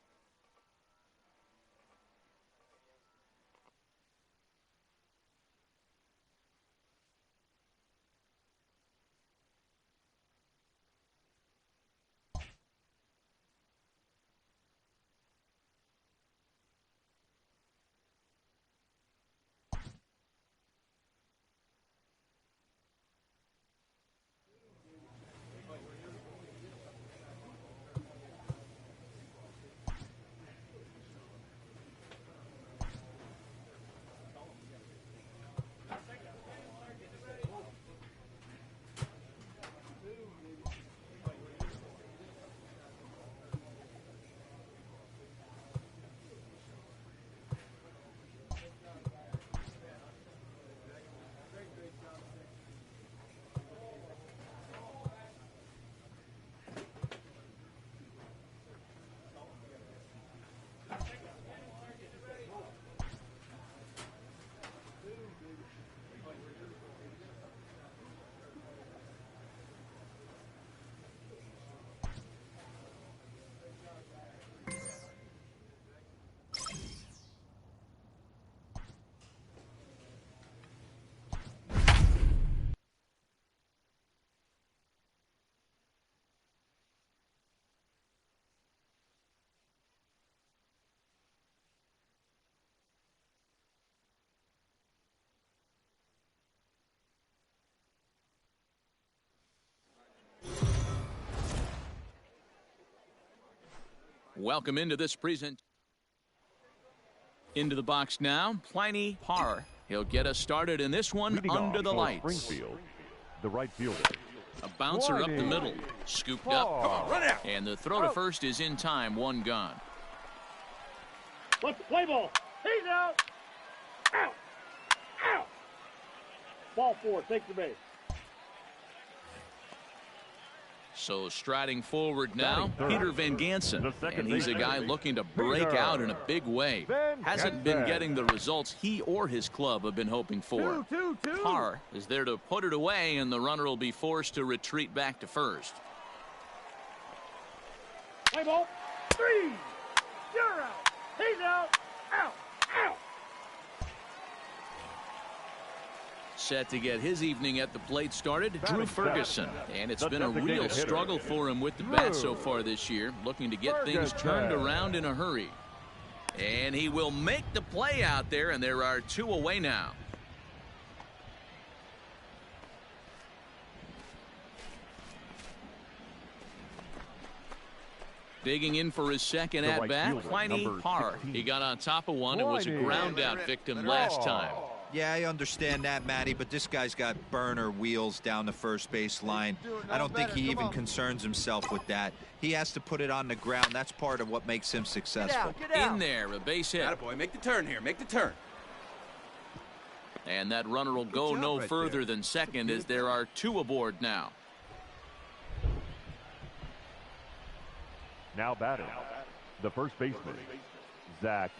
Welcome into this into the box now, Pliny Parr. He'll get us started in this one under the lights. Springfield, the right fielder. A bouncer up the middle, scooped up. Come on, run out. And the throw to first is in time, one gone. Let's play ball. He's out. Out. Out. Ball 4, take the base. So striding forward now, Peter Van Gansen, and he's a guy looking to break out in a big way. Hasn't been getting the results he or his club have been hoping for. Parr is there to put it away, and the runner will be forced to retreat back to first. Play ball. 3. You're out. He's out. Out. Out. Set to get his evening at the plate started, Drew Ferguson. And it's been a real struggle for him with the bat so far this year, looking to get things turned around in a hurry. And he will make the play out there, and there are 2 away now. Digging in for his second at-bat, Pliny Parr. He got on top of one and was a ground-out victim last time. Yeah, I understand that, Matty, but this guy's got burner wheels down the first base line. I don't think he even concerns himself with that. He has to put it on the ground. That's part of what makes him successful. Get out. In there, a base hit. Attaboy, make the turn here. Make the turn. And that runner will go no further than second, as there are 2 aboard now. Now batting, the first baseman, Zach.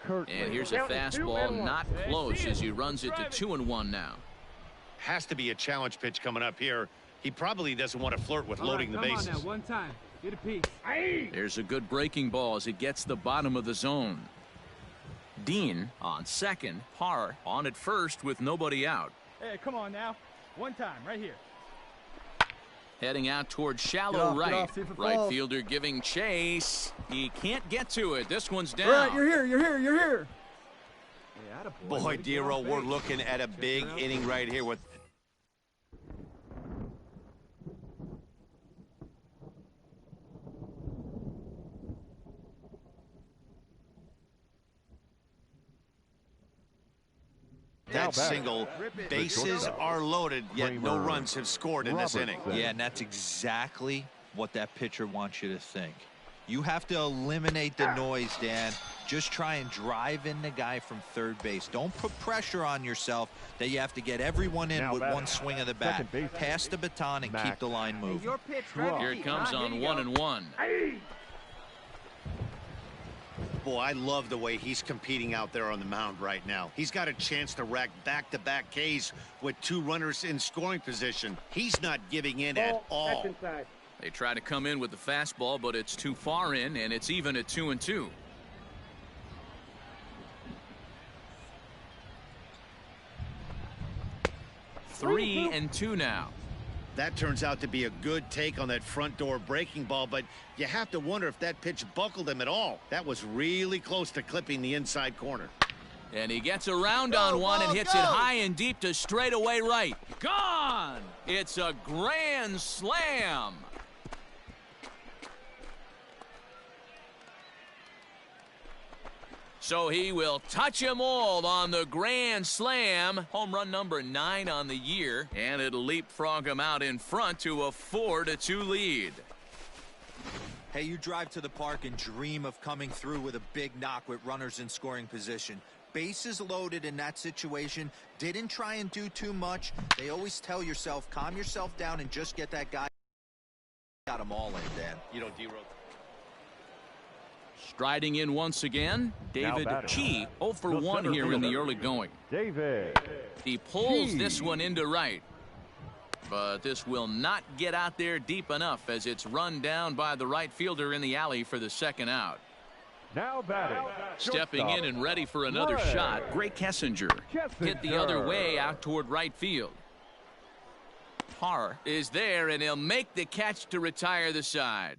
And here's a fastball not close as he runs it to 2-1 now. Has to be a challenge pitch coming up here. He probably doesn't want to flirt with loading the bases. Come on now, one time. Get a piece. There's a good breaking ball as it gets the bottom of the zone. Dean on second, Parr on at first with nobody out. Hey, come on now. One time, right here. Heading out towards shallow right. Right fielder giving chase. He can't get to it. This one's down. All right, you're here. Hey, Boy, Dero, we're looking at a big inning right here with. That single, bases are loaded, yet no runs have scored in this inning. Yeah, and that's exactly what that pitcher wants you to think. You have to eliminate the noise, Dan. Just try and drive in the guy from third base. Don't put pressure on yourself that you have to get everyone in with one swing of the bat. Pass the baton and keep the line moving. Here it comes on 1-1. Boy, I love the way he's competing out there on the mound right now. He's got a chance to rack back-to-back Ks with 2 runners in scoring position. He's not giving in at all. They try to come in with the fastball, but it's too far in, and it's even at 2-2. Three and 2 now. That turns out to be a good take on that front door breaking ball, but you have to wonder if that pitch buckled him at all. That was really close to clipping the inside corner. And he gets around on one and hits it high and deep to straightaway right. Gone! It's a grand slam. So he will touch them all on the grand slam. Home run number 9 on the year, and it'll leapfrog him out in front to a 4-2 lead. Hey, you drive to the park and dream of coming through with a big knock with runners in scoring position. Bases loaded in that situation. Didn't try and do too much. They always tell yourself, calm yourself down and just get that guy. Got them all in, Dan. You know, D-Road. Striding in once again, David Chi, 0 for 1 here in the early going. David. He pulls this one into right. But this will not get out there deep enough as it's run down by the right fielder in the alley for the second out. Now batting. Stepping in and ready for another shot, Gray Kessinger. Hit the other way out toward right field. Parr is there, and he'll make the catch to retire the side.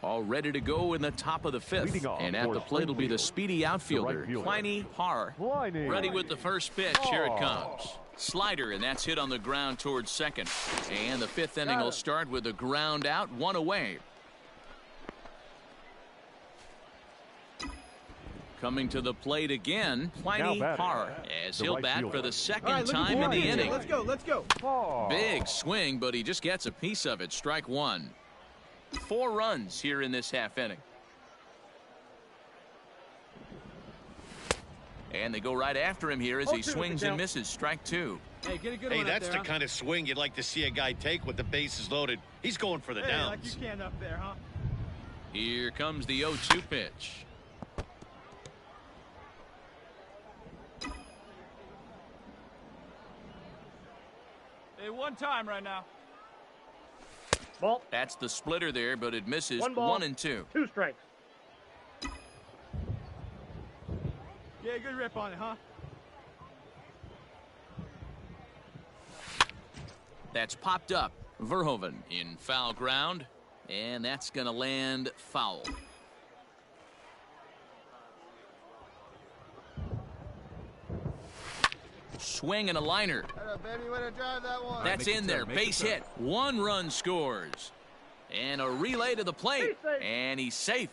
All ready to go in the top of the 5th. And at the plate will be the speedy outfielder, Pliny Parr. Ready with the first pitch. Here it comes. Slider, and that's hit on the ground towards second. And the fifth inning will start with a ground out, one away. Coming to the plate again, Pliny Har, as he'll bat for the second time in the inning. Let's go, let's go. Big swing, but he just gets a piece of it. Strike one. 4 runs here in this half inning. And they go right after him here as he swings and misses. Strike 2. Hey, get a good hey, one that's up there, the kind of swing you'd like to see a guy take with the bases loaded. He's going for the downs. Like you can up there, huh? Here comes the 0-2 pitch. Hey, one time right now. Ball. That's the splitter there, but it misses. 1 and 2. 2 strikes. Yeah, good rip on it, huh? That's popped up. Verhoeven in foul ground, and that's going to land foul. Swing and a liner. Baby, way to drive that one. That's in there. Base hit. 1 run scores. And a relay to the plate. And he's safe.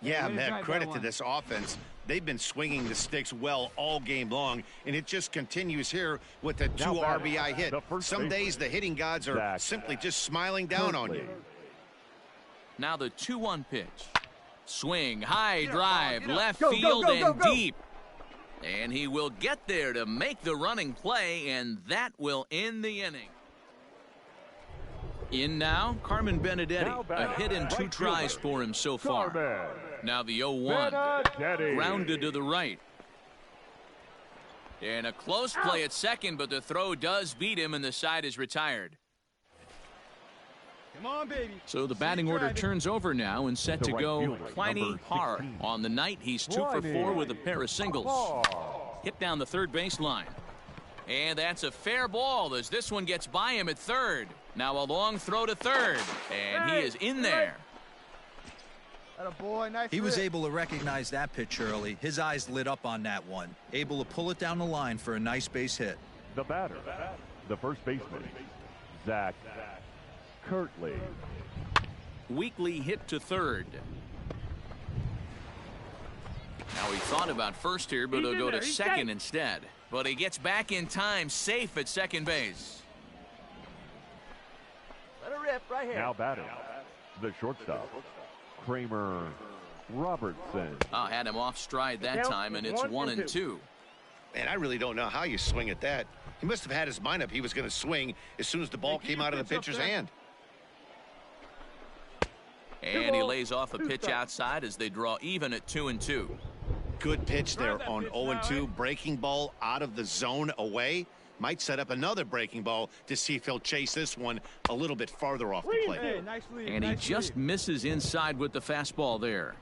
Yeah, Matt, credit to this offense. They've been swinging the sticks well all game long, and it just continues here with the 2 RBI hit. Some days the hitting gods are simply just smiling down on you. Now the 2-1 pitch. Swing, high drive, left field and deep. And he will get there to make the running play, and that will end the inning. In now, Carmen Benedetti. A hit in 2 tries for him so far. Now the 0-1. Grounded to the right. And a close play at second, but the throw does beat him, and the side is retired. Come on, baby. So the batting order turns over now and set to go Pliny Har. On the night, he's 2 for 4 with a pair of singles. Hit down the third baseline. And that's a fair ball as this one gets by him at third. Now a long throw to third. And he is in there. Boy, nice he was able to recognize that pitch early. His eyes lit up on that one. Able to pull it down the line for a nice base hit. The batter, the first baseman, Zach Kirtley. Weekly hit to third. Now he thought about first here, but he'll go to second instead. But he gets back in time, safe at second base. Let it rip right here. Now batting, the shortstop, Kramer Robertson. Had him off stride that time, and it's 1 and 2. Man, I really don't know how you swing at that. He must have had his mind up he was going to swing as soon as the ball came out of the pitcher's hand. And he lays off a pitch outside as they draw even at 2 and 2. Good pitch there on 0-2. Breaking ball out of the zone away. Might set up another breaking ball to see if he'll chase this one a little bit farther off the plate. Hey, nice lead, and he just misses inside with the fastball there.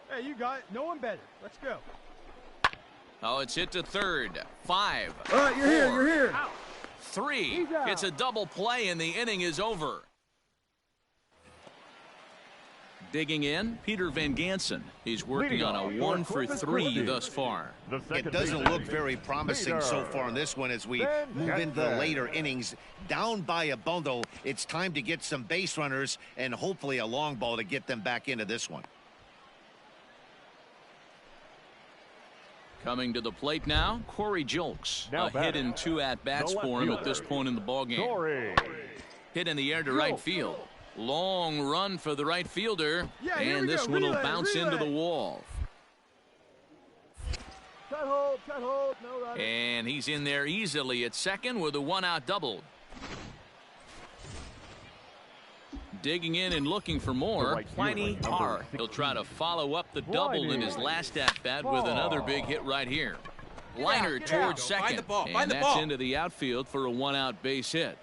Hey, you got it. No one better. Let's go. Oh, it's hit to third. 5. All right, you're 4, here. You're here. 3. It's a double play, and the inning is over. Digging in, Peter Van Gansen. He's working on a 1 for 3 thus far. It doesn't look very promising so far in this one as we move into the later innings. Down by a bundle, it's time to get some base runners and hopefully a long ball to get them back into this one. Coming to the plate now, Corey Julks. A hit in 2 at-bats for him at this point in the ballgame. Hit in the air to right field. Long run for the right fielder, and this one will bounce into the wall. Cut hold, no running. And he's in there easily at second with a 1-out double. Digging in and looking for more, Pliny Har. He'll try to follow up the double in his last at-bat with another big hit right here. Liner towards second, and that's into the outfield for a 1-out base hit.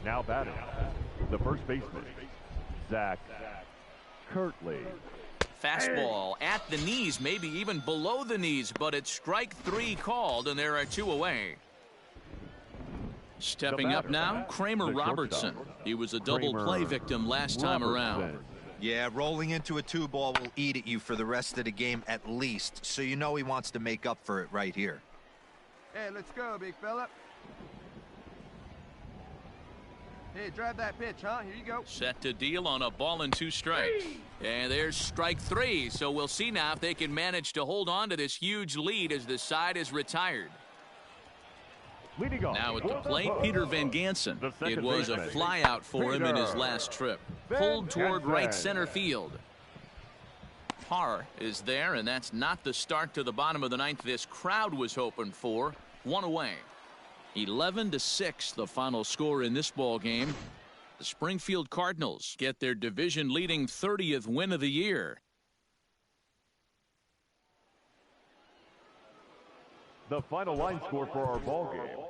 Now batting, the first baseman, Zach Kirtley. Fastball at the knees, maybe even below the knees, but it's strike 3 called, and there are 2 away. Stepping up now, Kramer Robertson. He was a double play victim last time around. Yeah, rolling into a 2-ball will eat at you for the rest of the game at least, so you know he wants to make up for it right here. Hey, let's go, big fella. Hey, drive that pitch, huh? Here you go. Set to deal on a ball and 2 strikes. And there's strike 3, so we'll see now if they can manage to hold on to this huge lead as the side is retired. Now at the plate, Peter Van Gansen. It was a flyout for him in his last trip. Pulled toward right center field. Parr is there, and that's not the start to the bottom of the 9th this crowd was hoping for. 1 away. 11-6 the final score in this ball game. The Springfield Cardinals get their division-leading 30th win of the year. The final line score for our ball game.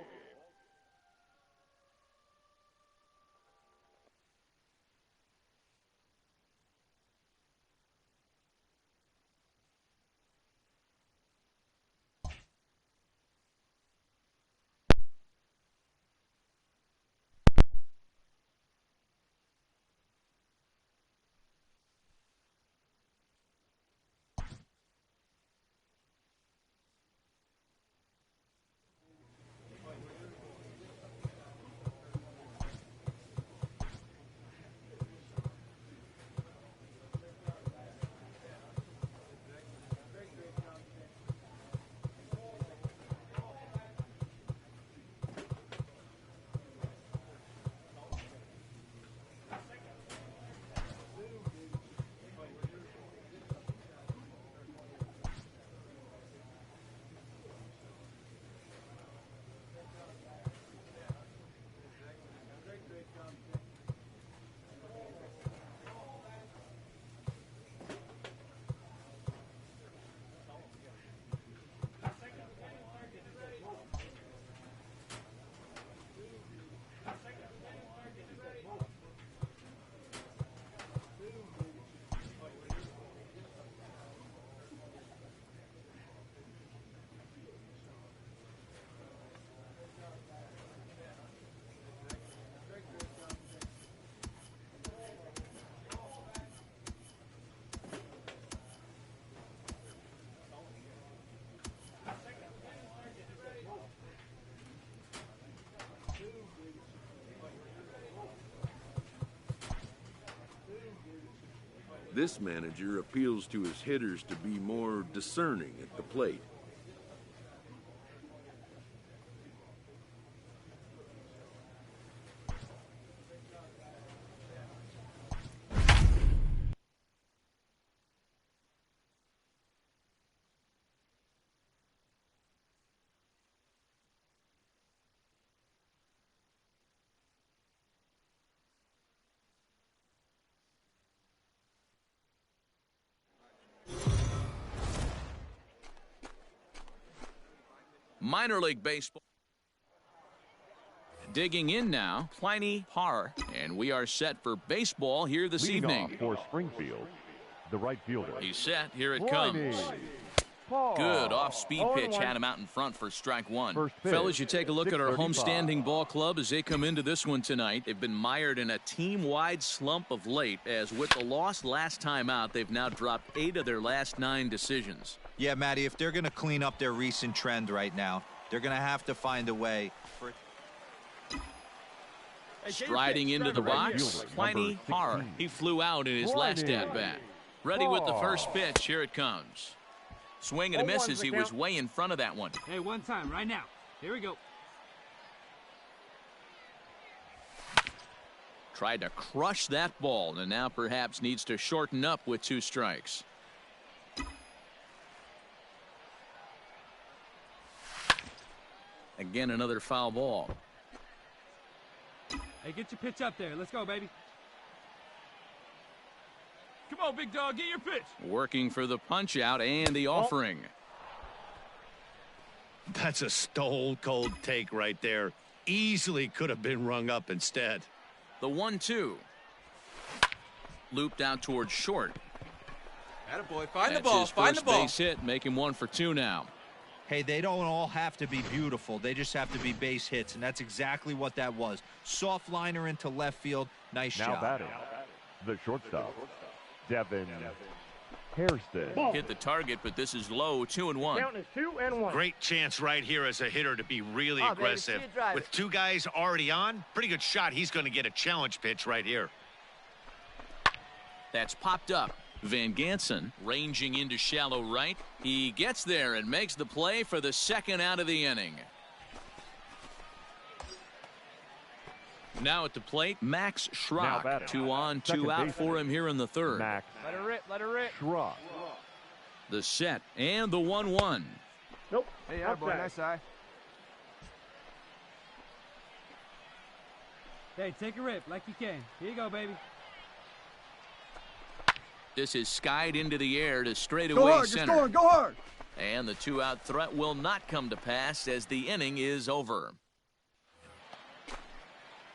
This manager appeals to his hitters to be more discerning at the plate. Minor League Baseball. Digging in now, Pliny Parr, and we are set for baseball here this evening. For Springfield, the right fielder. He's set. Here it comes. Good off-speed pitch had him out in front for strike 1. Fellas, you take a look at our homestanding ball club as they come into this one tonight. They've been mired in a team-wide slump of late, as with the loss last time out, they've now dropped 8 of their last 9 decisions. Yeah, Matty, if they're going to clean up their recent trend right now, they're going to have to find a way for... Striding into the box, Pliny Parr. He flew out in his last at-bat. Ready with the first pitch. Here it comes. Swing and a miss as he was way in front of that one. Hey, one time, right now. Here we go. Tried to crush that ball, and now perhaps needs to shorten up with 2 strikes. Again, another foul ball. Hey, get your pitch up there. Let's go, baby. Come on, big dog, get your pitch. Working for the punch out and the offering. That's a stone-cold take right there. Easily could have been rung up instead. The 1-2. Looped out towards short. Attaboy, find That's the ball, his find first the ball. Base hit, make him 1 for 2 now. Hey, they don't all have to be beautiful. They just have to be base hits, and that's exactly what that was. Soft liner into left field. Nice now job. Batting, the shortstop, Devin Hairston. Hit the target, but this is low, 2-1. Count is 2-1. Great chance right here as a hitter to be really aggressive. With two guys already on, pretty good shot. He's going to get a challenge pitch right here. That's popped up. Van Gansen ranging into shallow right. He gets there and makes the play for the second out of the inning. Now at the plate, Max Schrock. 2 on, 2 out for him here in the third. Max. Let her rip, let her rip. Schrock. The set and the 1-1. Nope. Hey, boy, nice eye. Hey, take a rip like you can. Here you go, baby. This is skied into the air to straightaway Go hard, center. just going, go hard. And the 2-out threat will not come to pass as the inning is over.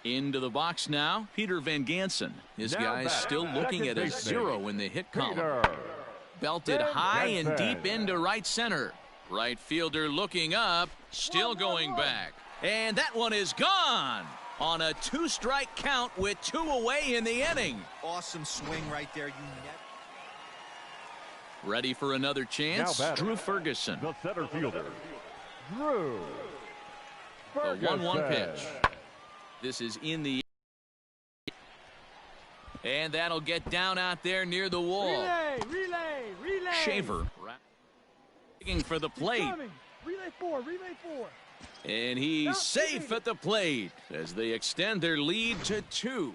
Into the box now, Peter Van Gansen. His guys still looking at a 0 in the hit column. Belted high and deep into right center. Right fielder looking up, still going back. And that one is gone on a 2-strike count with 2 away in the inning. Awesome swing right there. Ready for another chance, Drew Ferguson. The center fielder, Drew Ferguson. The 1-1 pitch. This is in the... And that'll get down out there near the wall. Relay. Shaver. Looking for the plate. Relay 4. And he's safe at the plate as they extend their lead to 2.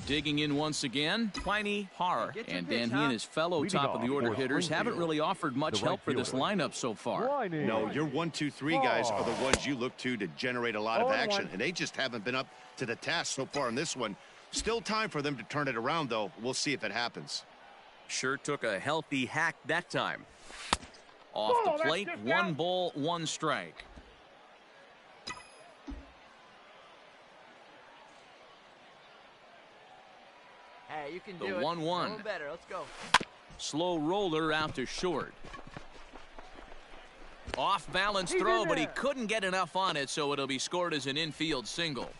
Digging in once again, Pliny Parr. And Dan, he and his fellow top-of-the-order hitters haven't really offered much help for this lineup so far. No, your 1, 2, 3 guys are the ones you look to generate a lot of action, and they just haven't been up to the task so far in this one. Still time for them to turn it around, though. We'll see if it happens. Sure took a healthy hack that time. Off the plate, 1 ball, 1 strike. Hey, you can The do it. 1-1. A little better. Let's go. Slow roller out to short. Off balance throw, but he couldn't get enough on it, so it'll be scored as an infield single.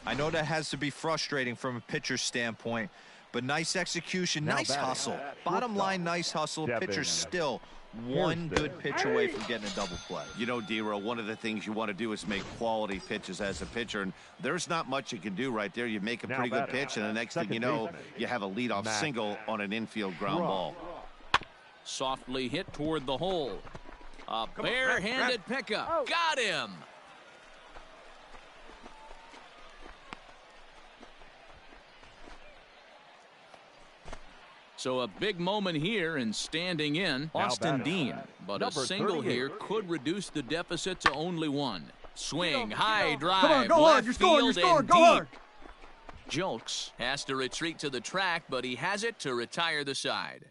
I know that has to be frustrating from a pitcher's standpoint, but nice execution, nice hustle. Bottom line, nice hustle. Pitcher's still 1 good pitch away from getting a double play. You know, D-Row, one of the things you want to do is make quality pitches as a pitcher, and there's not much you can do right there. You make a pretty good pitch, and the next thing you know, you have a leadoff single on an infield ground ball. Softly hit toward the hole. A bare-handed pickup. Got him. So a big moment here and standing in Austin Dean. But a single here could reduce the deficit to only 1. Swing, high drive, left field and deep. Julks has to retreat to the track, but he has it to retire the side.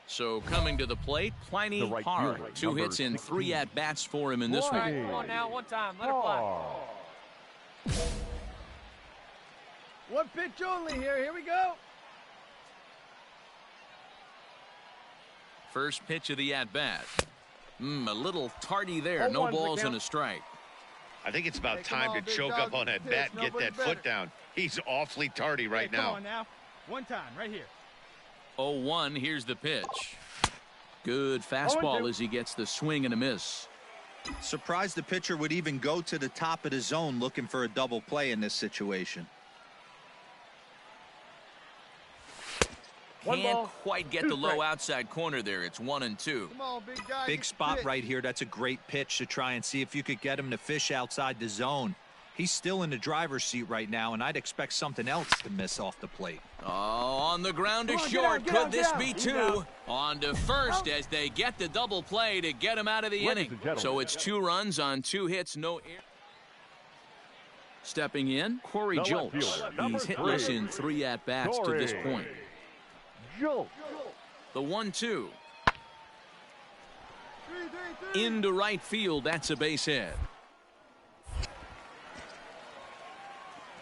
So coming to the plate, Pliny Parr. 2 hits and 3 at-bats for him in this one. Come on now, one time. Let her fly. 1 pitch only here. Here we go. First pitch of the at-bat. A little tardy there. No balls and a strike. I think it's about time to choke up on that bat and get that foot down. He's awfully tardy right now. Come on now. One time, right here. 0-1, here's the pitch. Good fastball as he gets the swing and a miss. Surprised the pitcher would even go to the top of the zone looking for a double play in this situation. Can't quite get the low outside corner there. It's 1-2. Come on, big guy. Big spot right here. That's a great pitch to try and see if you could get him to fish outside the zone. He's still in the driver's seat right now, and I'd expect something else to miss off the plate. Oh, on the ground to short. Could this be 2? On to first as they get the double play to get him out of the inning. So it's 2 runs on 2 hits, no errors. Stepping in, Corey Julks. He's hitless in 3 at-bats to this point. The 1-2. Into right field, that's a base hit.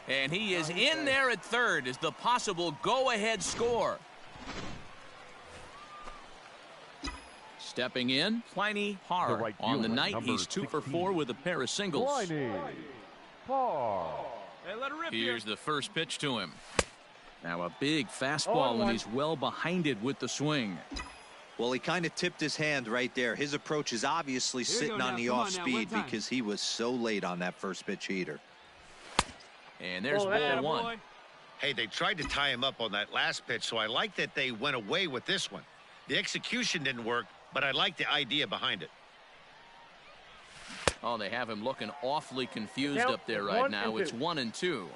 And he is in there at third as the possible go-ahead score. Stepping in, Pliny Parr. right On the fielder, night, number he's 2 for 16. 4 with a pair of singles. Pliny Parr. Hey, let her rip Here's here. the first pitch to him. Now a big fastball, and he's well behind it with the swing. Well, he kind of tipped his hand right there. His approach is obviously sitting on the off speed because he was so late on that first pitch heater. And there's ball one. Boy. Hey, they tried to tie him up on that last pitch, so I like that they went away with this one. The execution didn't work, but I like the idea behind it. Oh, they have him looking awfully confused up there right now. It's 1-2.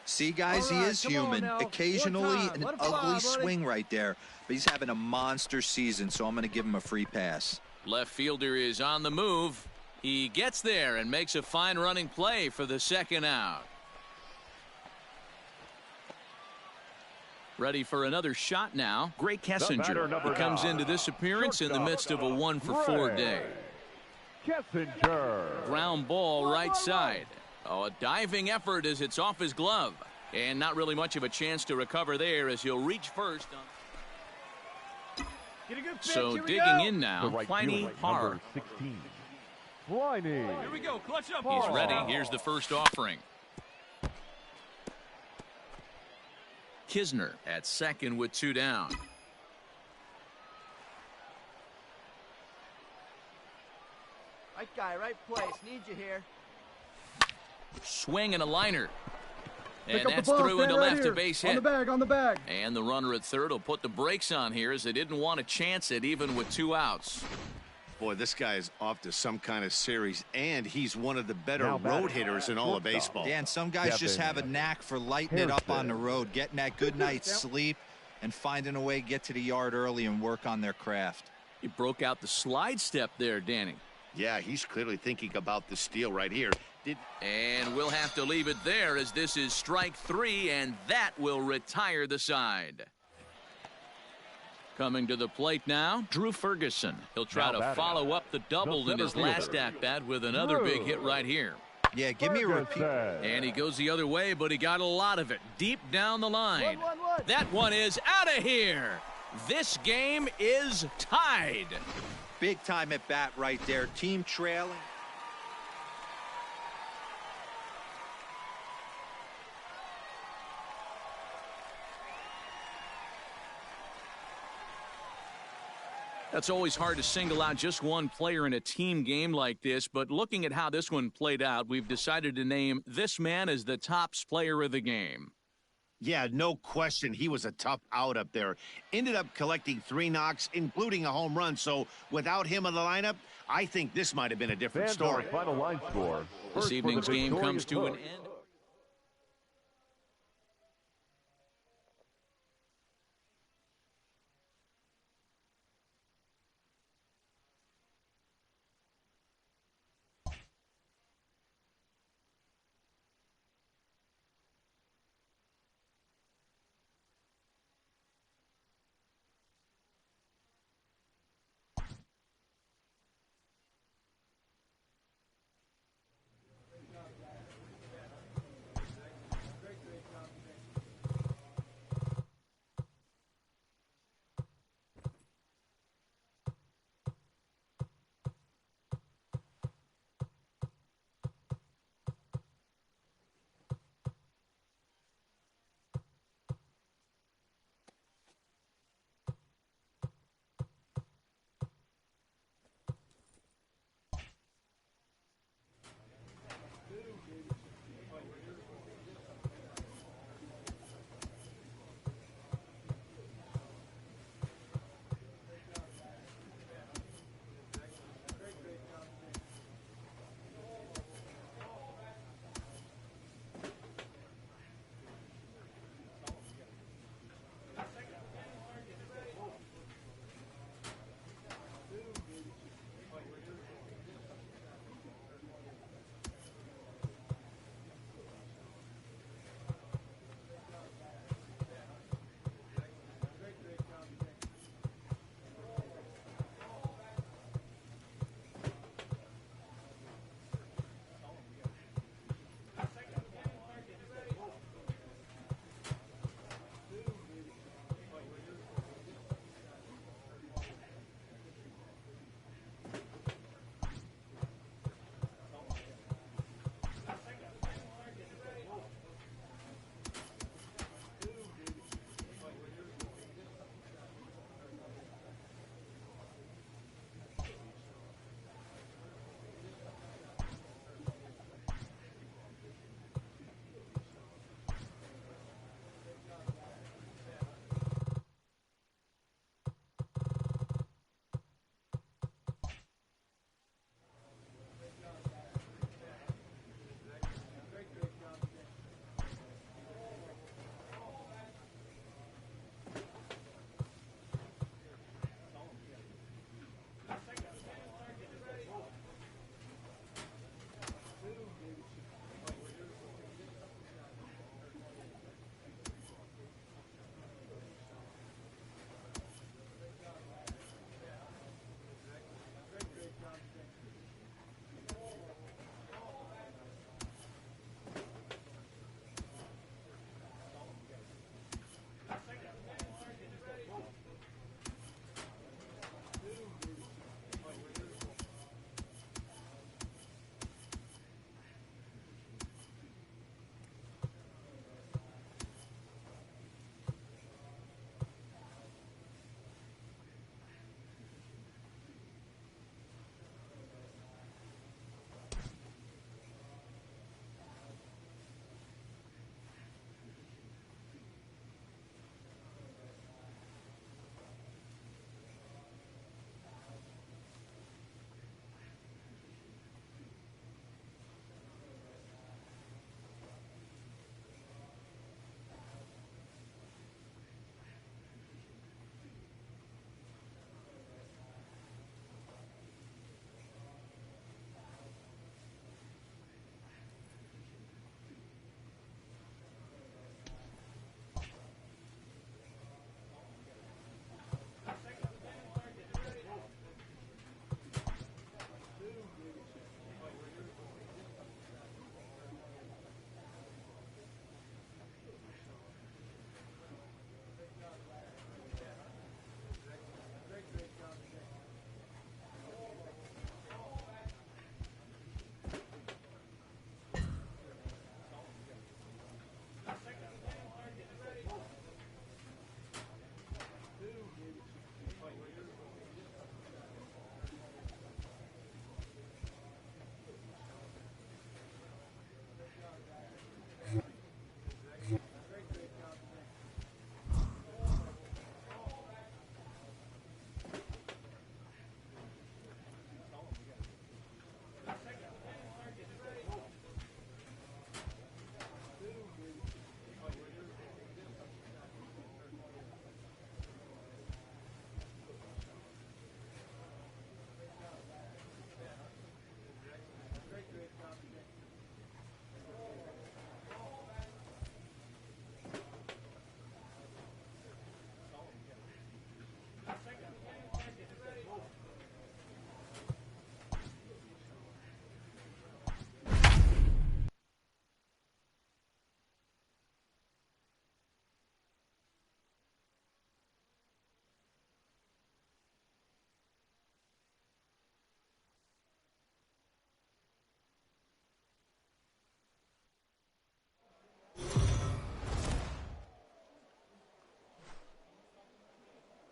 See, guys, he is human. Occasionally an ugly swing right there, but he's having a monster season, so I'm going to give him a free pass. Left fielder is on the move. He gets there and makes a fine running play for the second out. Ready for another shot now. Greg Kessinger. He comes into this appearance in the midst of a 1-for-4 day. Kessinger. Ground ball right side. Oh, a diving effort as it's off his glove. And not really much of a chance to recover there as he'll reach first. Get a good pitch. So Here we digging go. in now, Right Pliny fielder, Parr. number 16. Pliny. Here we go. Clutch up. He's ready. Here's the first offering. Kisner at second with 2 down. Right guy, right place. Need you here. Swing and a liner. Pick And up the that's ball, through stand into right left, here. a base On hit. the bag, on the bag. And the runner at third will put the brakes on here as they didn't want to chance it even with 2 outs. Boy, this guy is off to some kind of series, and he's one of the better Now batting, road hitters in all of baseball. Dan, some guys just have a knack for lighting it up on the road, getting that good night's sleep, and finding a way to get to the yard early and work on their craft. He broke out the slide step there, Danny. Yeah, he's clearly thinking about the steal right here. And we'll have to leave it there as this is strike 3, and that will retire the side. Coming to the plate now, Drew Ferguson. He'll try to follow up the double in his last at-bat with another big hit right here. Yeah, give me a repeat. And he goes the other way, but he got a lot of it deep down the line. That one is out of here. This game is tied. Big time at bat right there. Team trailing. That's always hard to single out just one player in a team game like this, but looking at how this one played out, we've decided to name this man as the tops player of the game. Yeah, no question. He was a tough out up there. Ended up collecting 3 knocks, including a home run. So without him in the lineup, I think this might have been a different story. Final line score. This evening's game comes to an end.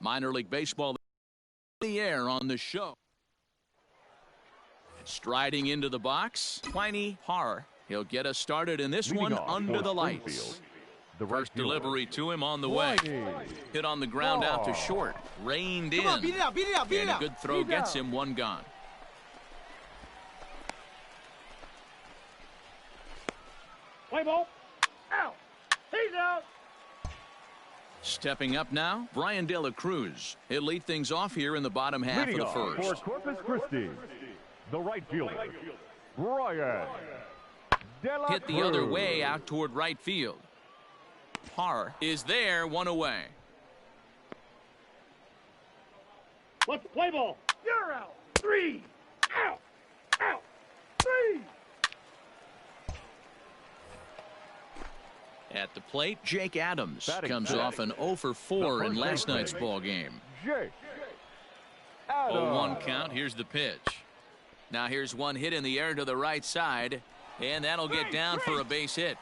Minor League Baseball in the air on the show. Striding into the box, Pliny Parr. He'll get us started in this one under the lights. First delivery to him on the way. Hit on the ground out to short. Reined in. Beat it out, beat it out, beat it out. And a good throw gets him one gone. Play ball. Out. He's out. Stepping up now, Brian De La Cruz. He'll lead things off here in the bottom half of the first. For Corpus Christi, the right fielder, Brian De La Cruz. Hit the other way out toward right field. Parr is there, one away. Let's play ball. You're out. 3. Out. Out. 3. At the plate, Jake Adams comes off an 0 for 4 in last night's ball game. 0-1 count. Here's the pitch. Now here's one hit in the air to the right side, and that'll get down for a base hit.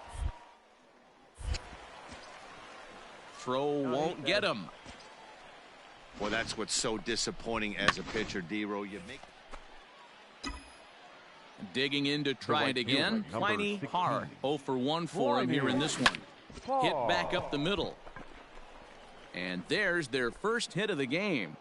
Throw won't get him. Well, that's what's so disappointing as a pitcher, D-Row. You make. Digging in to try it again. Pliny Parr. 0 for 1 for him here in this one. Hit back up the middle. And there's their first hit of the game.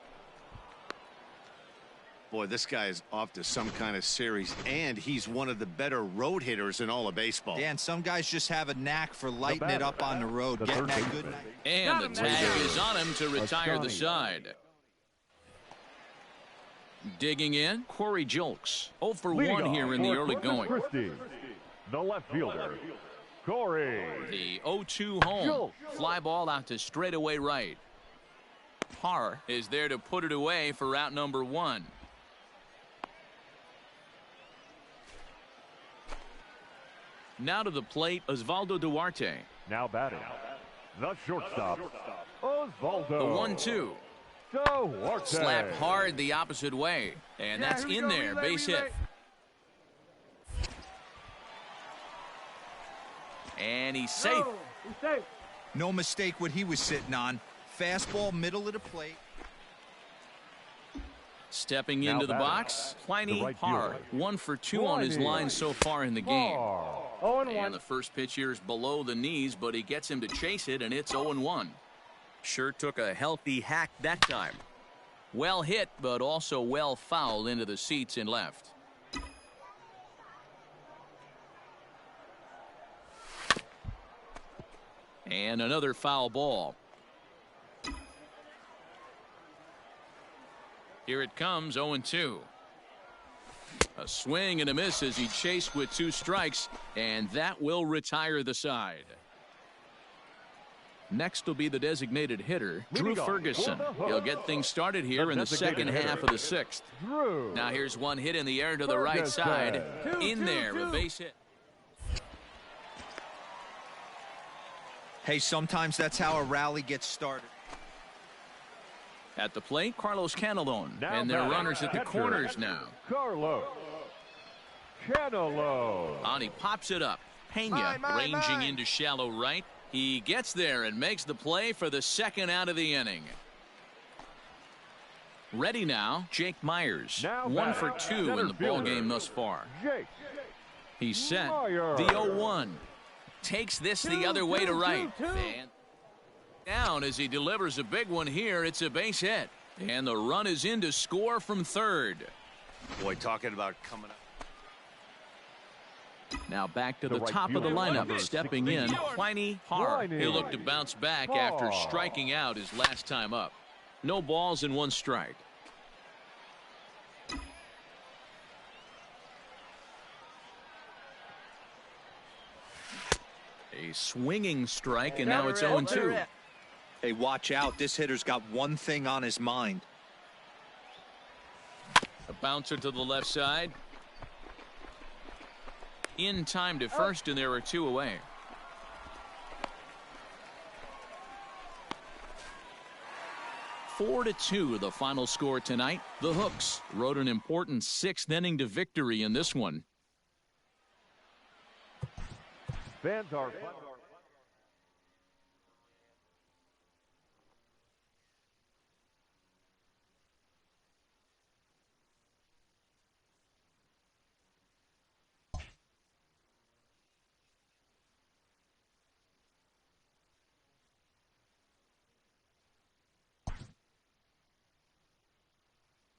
Boy, this guy is off to some kind of series, and he's one of the better road hitters in all of baseball. Dan, some guys just have a knack for lighting it up on the road, getting that good. And the tag is on him to retire the side. Digging in, Corey Julks. 0 for 1 here in the early going. Christie, the left fielder, Corey. The 0-2 home. Fly ball out to straightaway right. Parr is there to put it away for route number 1. Now to the plate, Osvaldo Duarte. Now batting, the shortstop, Osvaldo. The 1-2. Duarte. Slapped hard the opposite way, and that's in there. Base hit. And he's safe. No mistake what he was sitting on. Fastball, middle of the plate. Stepping into the box, Pliny Parr. 1 for 2 on his line so far in the game. 0-1. And the first pitch here is below the knees, but he gets him to chase it, and it's 0-1. Sure took a healthy hack that time. Well hit, but also well fouled into the seats and left. And another foul ball. Here it comes, 0-2. A swing and a miss as he chased with 2 strikes, and that will retire the side. Next will be the designated hitter, Drew Ferguson. He'll get things started here in the second half of the 6th. Now here's one hit in the air to the right side. In there, a base hit. Hey, sometimes that's how a rally gets started. At the plate, Carlos Canelon. And their runners at the corners now. Carlos Canelon. On he pops it up. Pena ranging into shallow right. He gets there and makes the play for the second out of the inning. Ready now, Jake Myers. 1 for 2 in the ball game thus far. He's set. The 0-1. Takes this the other way to right. And down as he delivers a big one here. It's a base hit. And the run is in to score from third. Boy, talking about coming up. Now back to the top of the lineup. Stepping in, Pliny Parr. He'll look to bounce back after striking out his last time up. No balls and 1 strike. A swinging strike, and now it's 0-2. Hey, watch out. This hitter's got one thing on his mind. A bouncer to the left side. In time to first, and there are 2 away. Four to 2, the final score tonight. The Hooks rode an important 6th inning to victory in this one. Fans are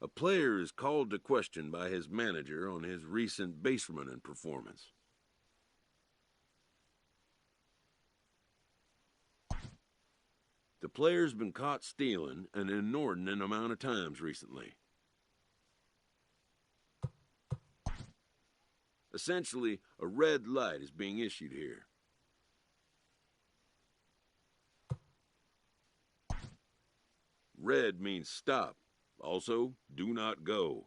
A player is called to question by his manager on his recent base running performance. The player's been caught stealing an inordinate amount of times recently. Essentially, a red light is being issued here. Red means stop. Also, do not go.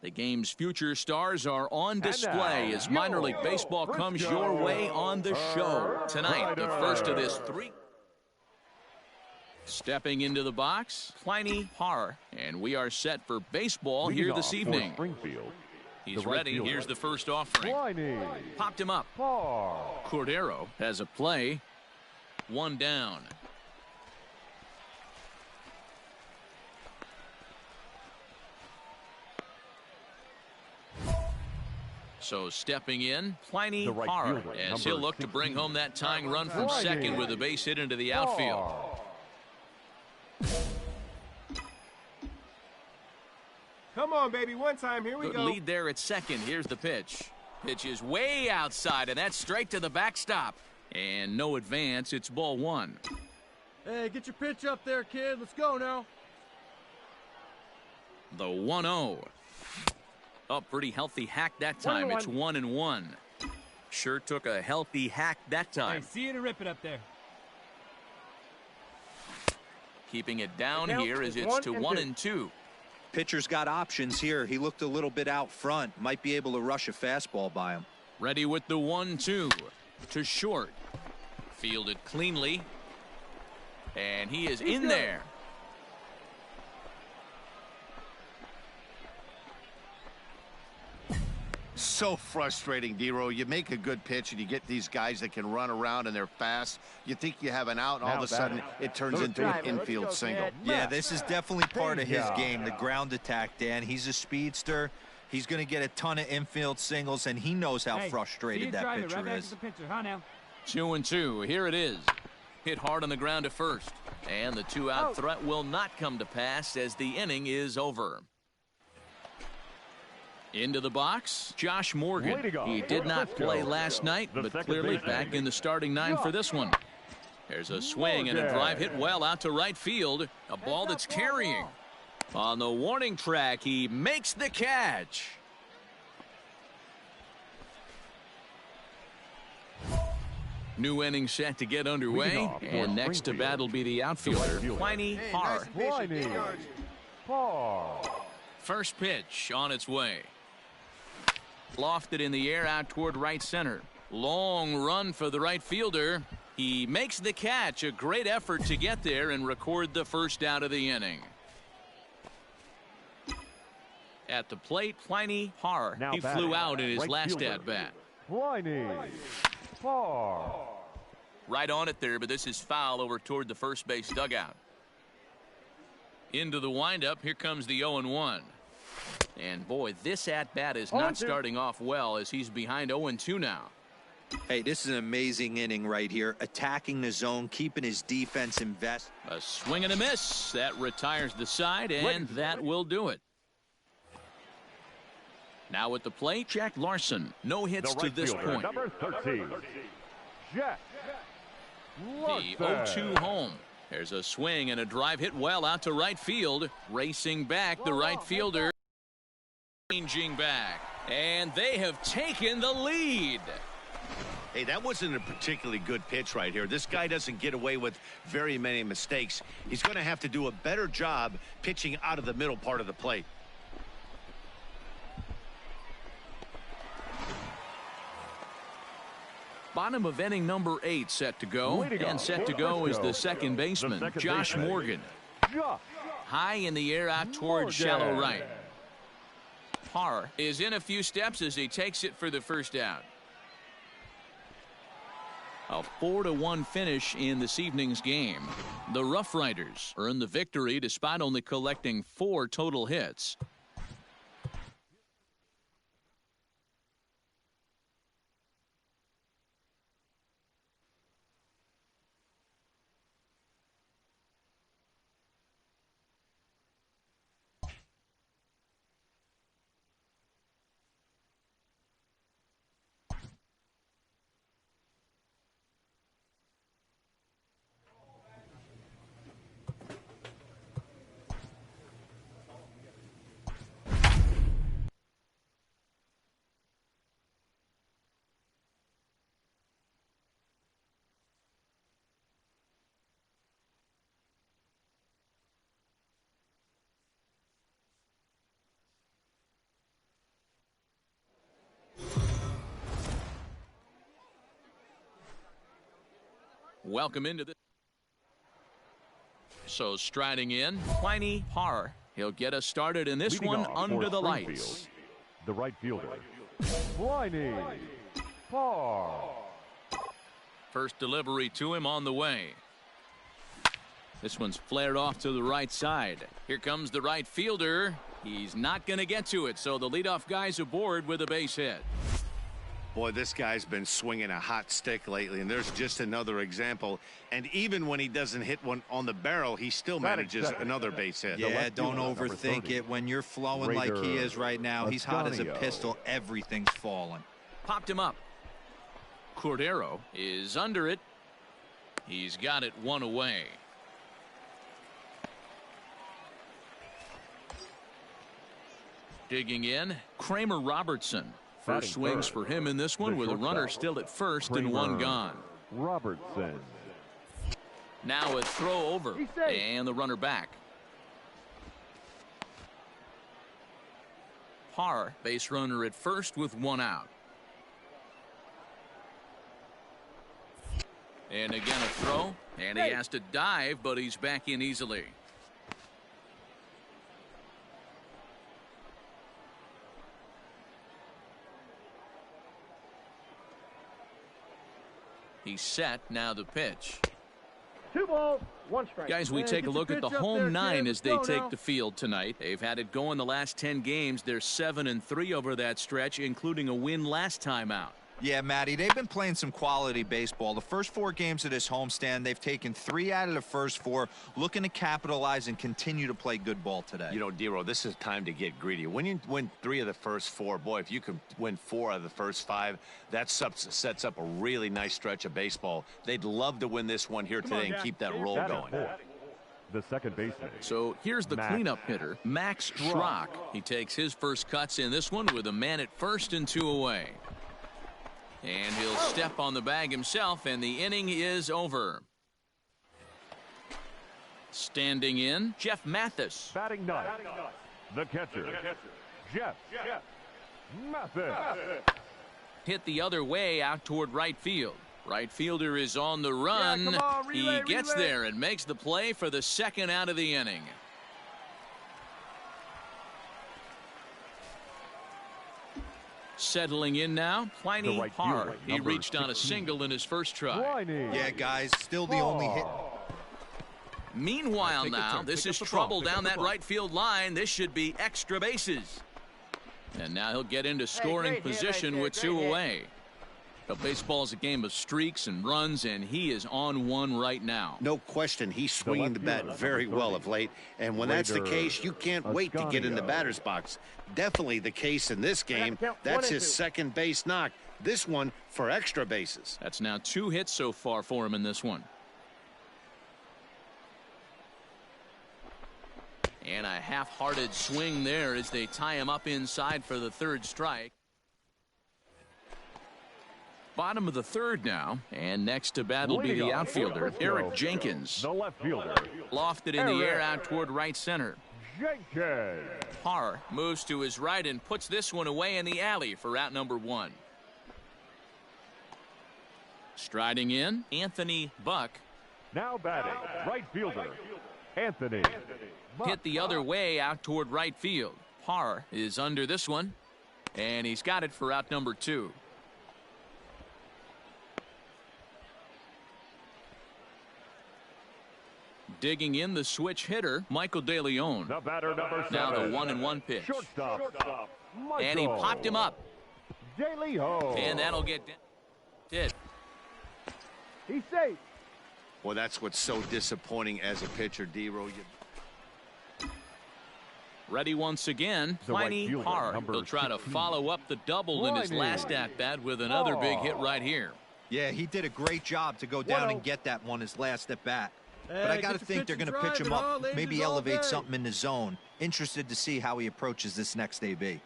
The game's future stars are on display as minor league baseball comes your way on the show. Tonight, the first of this three. Stepping into the box, Pliny Parr, and we are set for baseball here this evening. He's ready. Here's the first offering. Popped him up. Cordero has a play. One down. So stepping in, Pliny Parr, as he'll look to bring home that tying run from second with a base hit into the outfield. Come on, baby, one time, here we Good go. lead there at second. Here's the pitch. Pitch is way outside, and that's straight to the backstop. And no advance, it's ball one. Hey, get your pitch up there, kid. Let's go now. The 1-0. Oh, pretty healthy hack that time. It's 1-1. Sure took a healthy hack that time. Hey, see you to rip it up there. Keeping it down here as it's to 1-2. Pitcher's got options here. He looked a little bit out front. Might be able to rush a fastball by him. Ready with the 1-2 to short. Fielded cleanly. And he is in there. So frustrating, D-Row. You make a good pitch and you get these guys that can run around and they're fast. You think you have an out, and all of a sudden it turns into an infield single. Yeah, this is definitely part of his game, the ground attack, Dan. He's a speedster. He's going to get a ton of infield singles, and he knows how frustrated that pitcher is. 2-2. Here it is. Hit hard on the ground to first. And the two-out threat will not come to pass as the inning is over. Into the box, Josh Morgan. He did not play last night, but clearly back in the starting nine for this one. There's a swing and a drive hit well out to right field. A ball that's carrying. On the warning track, he makes the catch. New inning set to get underway, and next to bat will be the outfielder, Pliny Parr. First pitch on its way. Lofted in the air out toward right center. Long run for the right fielder. He makes the catch. A great effort to get there and record the first out of the inning. At the plate, Pliny Parr. He flew out in his last at-bat. Pliny Parr. Right on it there, but this is foul over toward the first base dugout. Into the windup. Here comes the 0-1. And boy, this at-bat is not starting off well as he's behind 0-2 now. Hey, this is an amazing inning right here. Attacking the zone, keeping his defense invested. A swing and a miss. That retires the side, and that will do it. Now at the plate, Jack Larson. No hits to this point. Number 13, Jack Larson. The 0-2 home. There's a swing and a drive hit well out to right field. Racing back, the right fielder. Changing back, and they have taken the lead. Hey, that wasn't a particularly good pitch right here. This guy doesn't get away with very many mistakes. He's going to have to do a better job pitching out of the middle part of the plate. Bottom of inning number 8 set to go, and set to go is the second baseman, Josh Morgan. High in the air out toward shallow right. Parr is in a few steps as he takes it for the first out. A 4-1 finish in this evening's game. The Rough Riders earn the victory despite only collecting 4 total hits. Welcome into this. So striding in, Pliny Parr. He'll get us started in this one under the lights. The right fielder, Pliny Parr. First delivery to him on the way. This one's flared off to the right side. Here comes the right fielder. He's not going to get to it, so the leadoff guy's aboard with a base hit. Boy, this guy's been swinging a hot stick lately, and there's just another example. And even when he doesn't hit one on the barrel, he still manages another base hit. Yeah, don't overthink it. When you're flowing like he is right now, he's hot as a pistol. Everything's falling. Popped him up. Cordero is under it. He's got it one away. Digging in, Kramer Robertson. First swings for him in this one with a runner still at first and one gone. Robertson. Now a throw over and the runner back. Parr, base runner at first with one out. And again a throw, and he has to dive, but he's back in easily. He's set. Now the pitch. 2 balls, 1 strike. Guys, we take a look at the home 9 as they take the field tonight. They've had it going the last 10 games. They're 7-3 over that stretch, including a win last time out. Yeah, Matty, they've been playing some quality baseball. The first 4 games of this homestand, they've taken 3 out of the first 4, looking to capitalize and continue to play good ball today. You know, Dero, this is time to get greedy. When you win 3 of the first 4, boy, if you can win 4 out of the first 5, that sets up a really nice stretch of baseball. They'd love to win this one here today and keep that roll going. The second baseman. So here's the cleanup hitter, Max Schrock. He takes his first cuts in this one with a man at first and 2 away. And he'll step on the bag himself, and the inning is over. Standing in, Jeff Mathis. Batting ninth, the catcher, Jeff Mathis. Hit the other way out toward right field. Right fielder is on the run. Yeah, on, relay, he gets there and makes the play for the second out of the inning. Settling in now, Pliny Parr. He reached on a single in his first try. Yeah, guys, still the only hit. Meanwhile now, this is trouble down that right field line. This should be extra bases. And now he'll get into scoring position with 2 away. But baseball is a game of streaks and runs, and he is on one right now. No question, he's swinging the bat very well of late. And when that's the case, you can't wait to get in the batter's box. Definitely the case in this game. That's his second base knock. This one for extra bases. That's now 2 hits so far for him in this one. And a half-hearted swing there as they tie him up inside for the 3rd strike. Bottom of the 3rd now, and next to bat will be the outfielder, Eric Jenkins. The left fielder. Lofted in the air out toward right center. Jenkins. Parr moves to his right and puts this one away in the alley for out number 1. Striding in, Anthony Buck. Now batting, right fielder, Anthony Buck. Hit the other way out toward right field. Parr is under this one, and he's got it for out number 2. Digging in the switch hitter, Michael De Leon. The batter number 7. Now the 1-1 pitch. Shortstop. And he popped him up. De Leon. And that'll get hit. He's safe. Well, that's what's so disappointing as a pitcher, D-Row. Ready once again, Pliny Parr. He'll try to follow up the double in his last at-bat with another big hit right here. Yeah, he did a great job to go down and get that one his last at-bat. But I got to think they're going to pitch him up, maybe elevate something in the zone. Interested to see how he approaches this next AB.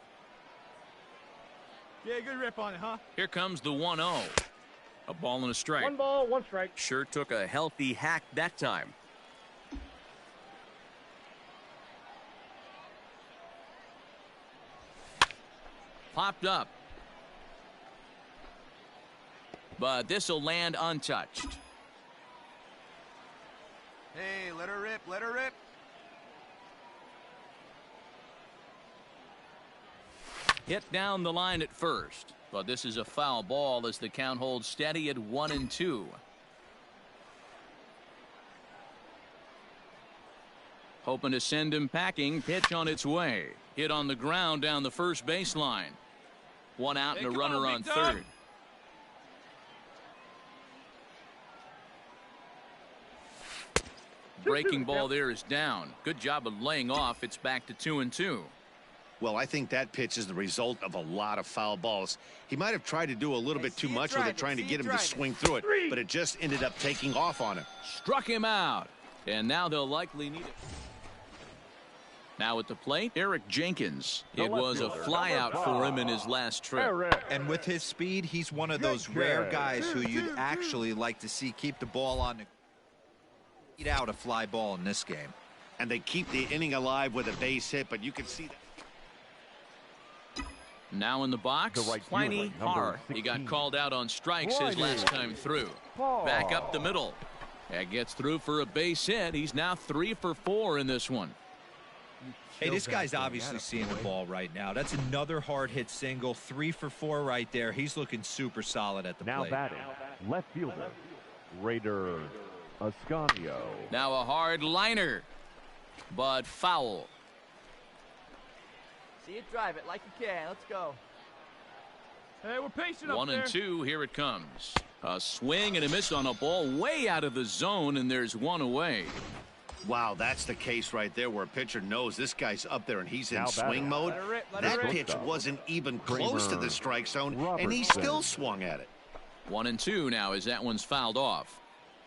Yeah, good rip on it, huh? Here comes the 1-0. A ball and a strike. 1 ball, 1 strike. Sure took a healthy hack that time. Popped up. But this will land untouched. Hey, let her rip, let her rip. Hit down the line at first, but this is a foul ball as the count holds steady at 1-2. Hoping to send him packing. Pitch on its way. Hit on the ground down the first baseline. 1 out and a runner on 3rd. Breaking ball there is down. Good job of laying off. It's back to 2-2. Well, I think that pitch is the result of a lot of foul balls. He might have tried to do a little bit too much with it, trying to get him to swing through it, but it just ended up taking off on him. Struck him out, and now they'll likely need it. Now at the plate, Eric Jenkins. It was a flyout for him in his last trip. And with his speed, he's one of those rare guys who you'd actually like to see keep the ball on the eat out a fly ball in this game. And they keep the inning alive with a base hit, but you can see that. Now in the box, Pliny Parr. He got called out on strikes his last time through. Back up the middle. That gets through for a base hit. He's now 3 for 4 in this one. Hey, this guy's obviously seeing the ball right now. That's another hard hit single. 3 for 4 right there. He's looking super solid at the plate. Now batting, left fielder, Raider Ascanio. Now a hard liner, but foul. See it, drive it like you can. Let's go. Hey, we're patient up there. 1 and 2, here it comes. A swing and a miss on a ball way out of the zone, and there's one away. Wow, that's the case right there where a pitcher knows this guy's up there and he's in swing mode. That pitch wasn't even close to the strike zone, and he still swung at it. 1 and 2 now as that one's fouled off.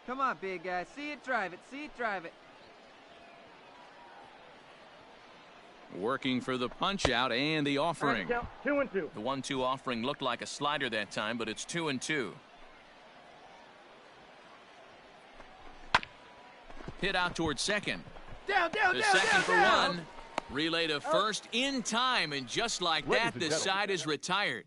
Come on, big guy. See it, drive it. See it, drive it. Working for the punch out and the offering. 2 and 2. The 1-2 offering looked like a slider that time, but it's 2 and 2. Hit out towards second. Down, the second for one. Relay to first in time, and just like that, the side is retired.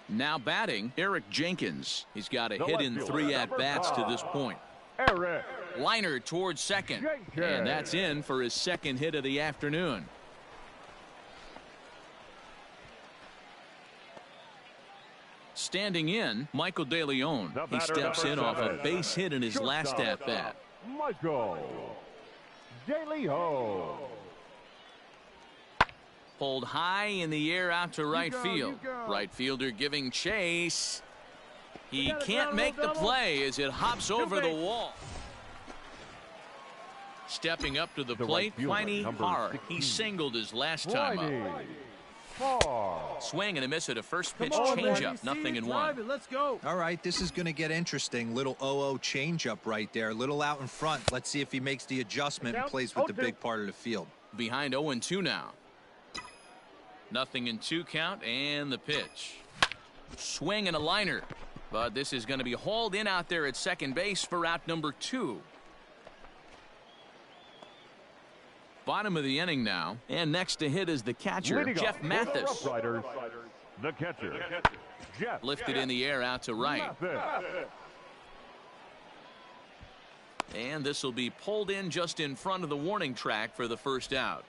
Now batting, Eric Jenkins. He's got a hit in 3 at-bats to this point. Eric. Liner towards second. And that's in for his second hit of the afternoon. Standing in, Michael De Leon. He steps in off a base hit in his last at-bat. Michael De Leon. Pulled high in the air out to right field. Right fielder giving chase. He can't make the play as it hops over the wall. Stepping up to the plate, Pliny Hard. He singled his last time up. Swing and a miss at a first pitch changeup. 0-1. Let's go. All right, this is going to get interesting. Little 0-0 changeup right there. Little out in front. Let's see if he makes the adjustment and plays with the big part of the field. Behind 0-2 now. 0-2 count and the pitch. Swing and a liner. But this is going to be hauled in out there at second base for out number 2. Bottom of the inning now, and next to hit is the catcher, Jeff Mathis. The catcher, Jeff. Lifted in the air out to right. And this will be pulled in just in front of the warning track for the first out.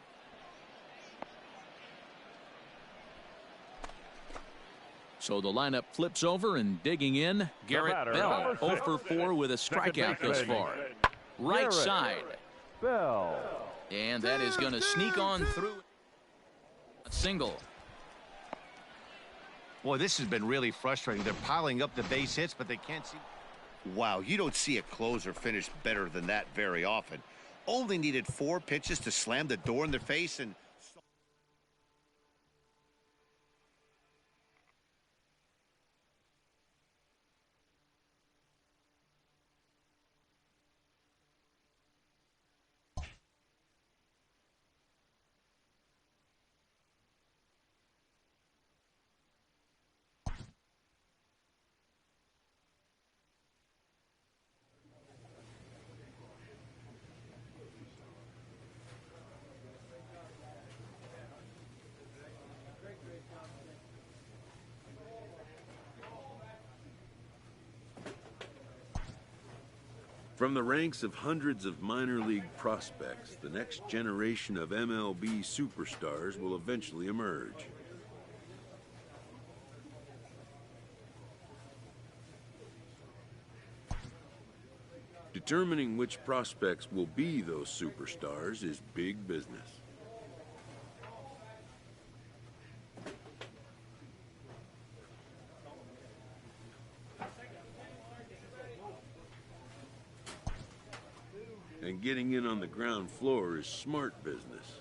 So the lineup flips over, and digging in, Garrett Bell, 0 for 4 with a strikeout thus far. Right side. Bell. And that is going to sneak on through. A single. Boy, this has been really frustrating. They're piling up the base hits, but they can't see. Wow, you don't see a closer finish better than that very often. Only needed 4 pitches to slam the door in their face, and From the ranks of hundreds of minor league prospects, the next generation of MLB superstars will eventually emerge. Determining which prospects will be those superstars is big business. And getting in on the ground floor is smart business.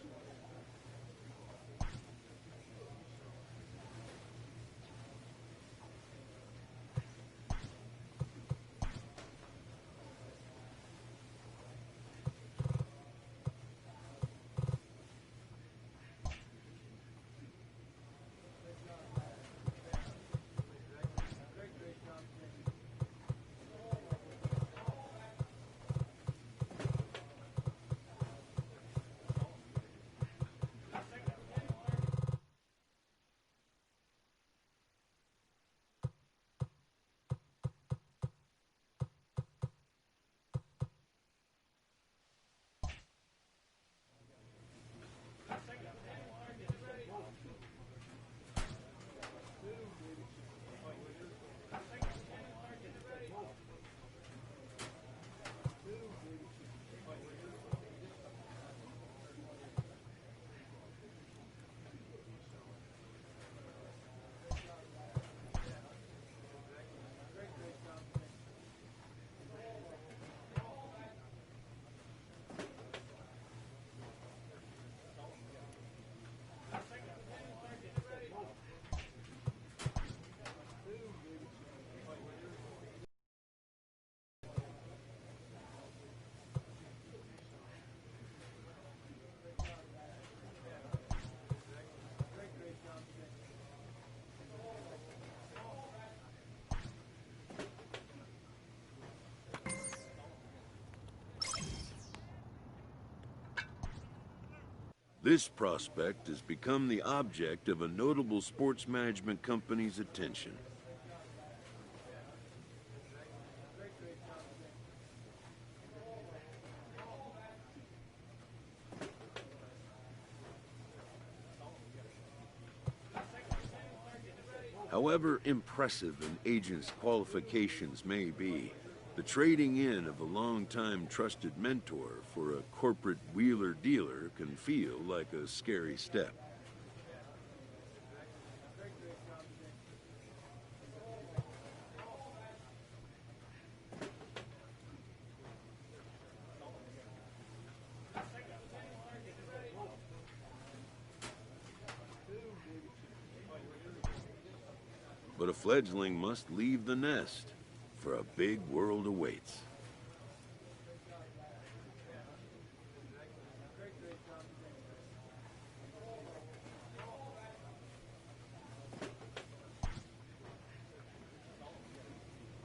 This prospect has become the object of a notable sports management company's attention. However impressive an agent's qualifications may be, the trading in of a long-time trusted mentor for a corporate wheeler-dealer can feel like a scary step. But a fledgling must leave the nest, for a big world awaits.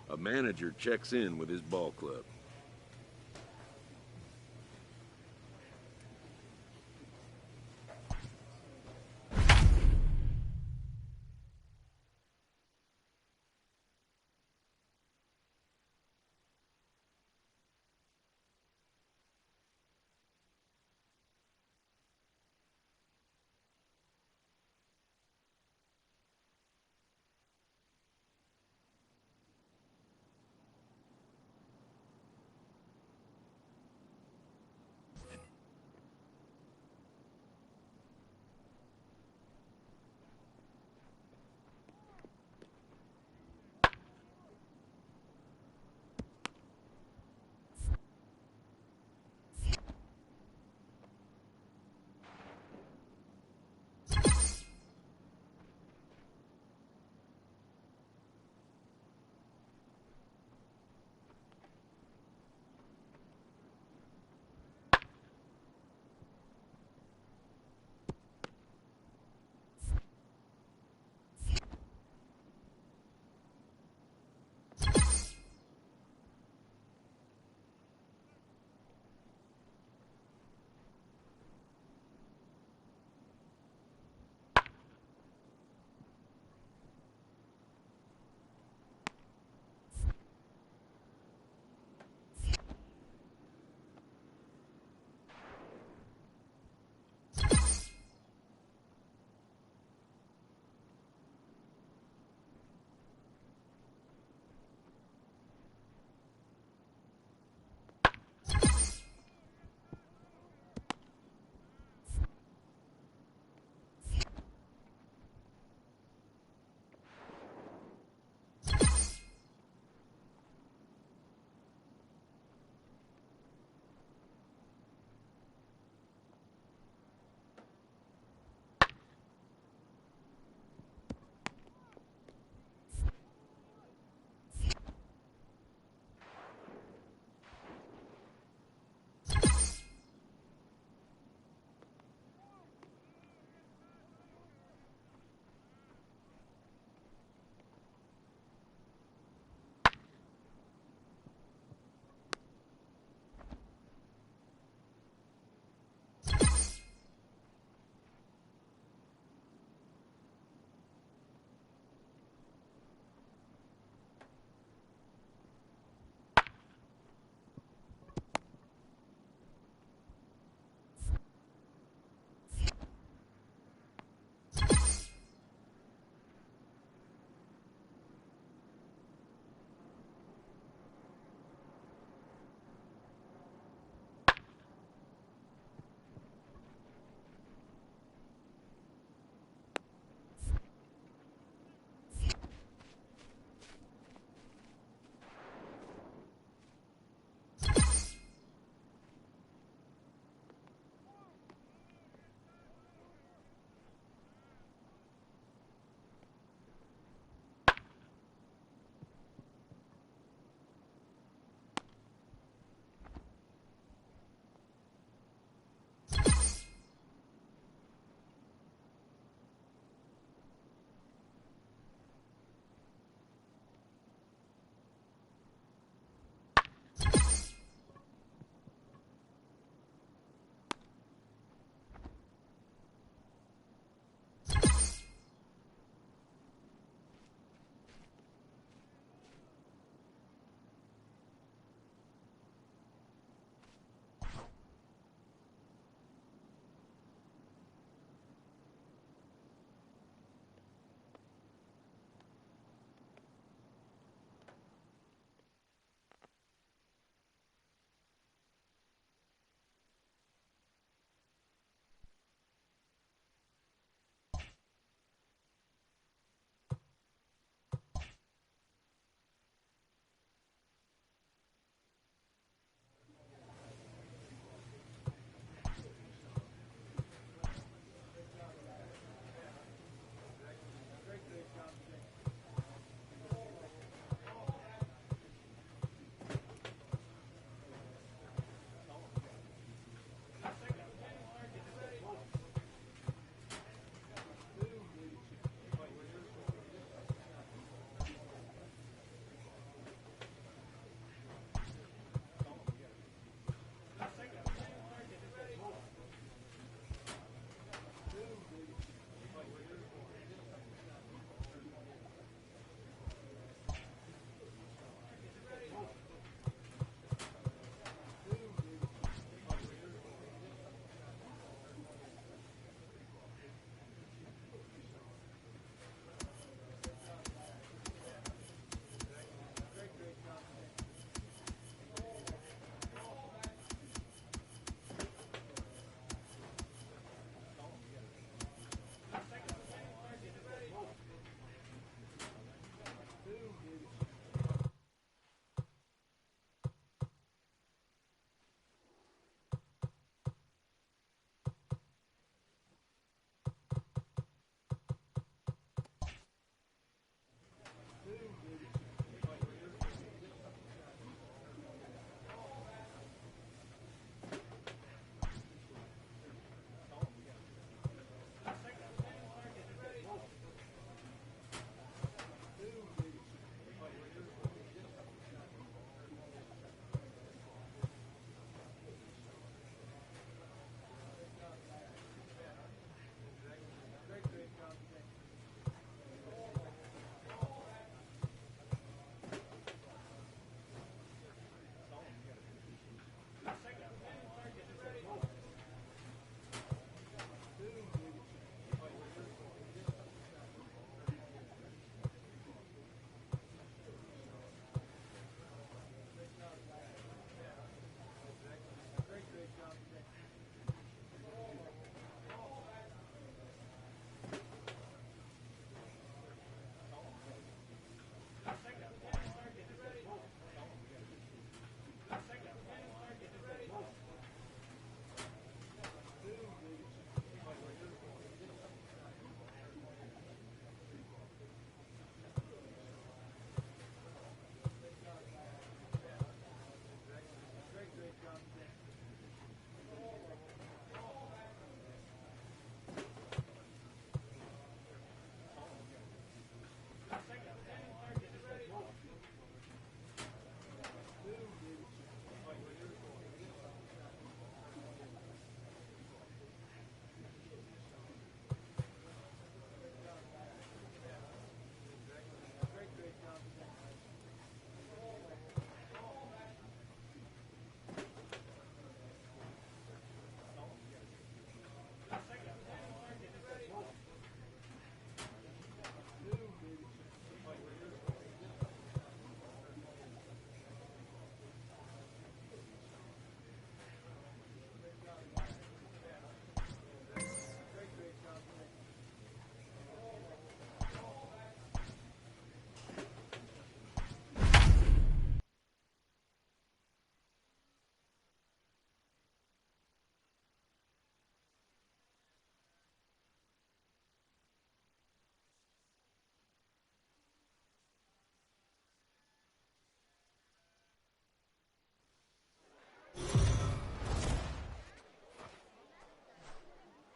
A manager checks in with his ball club.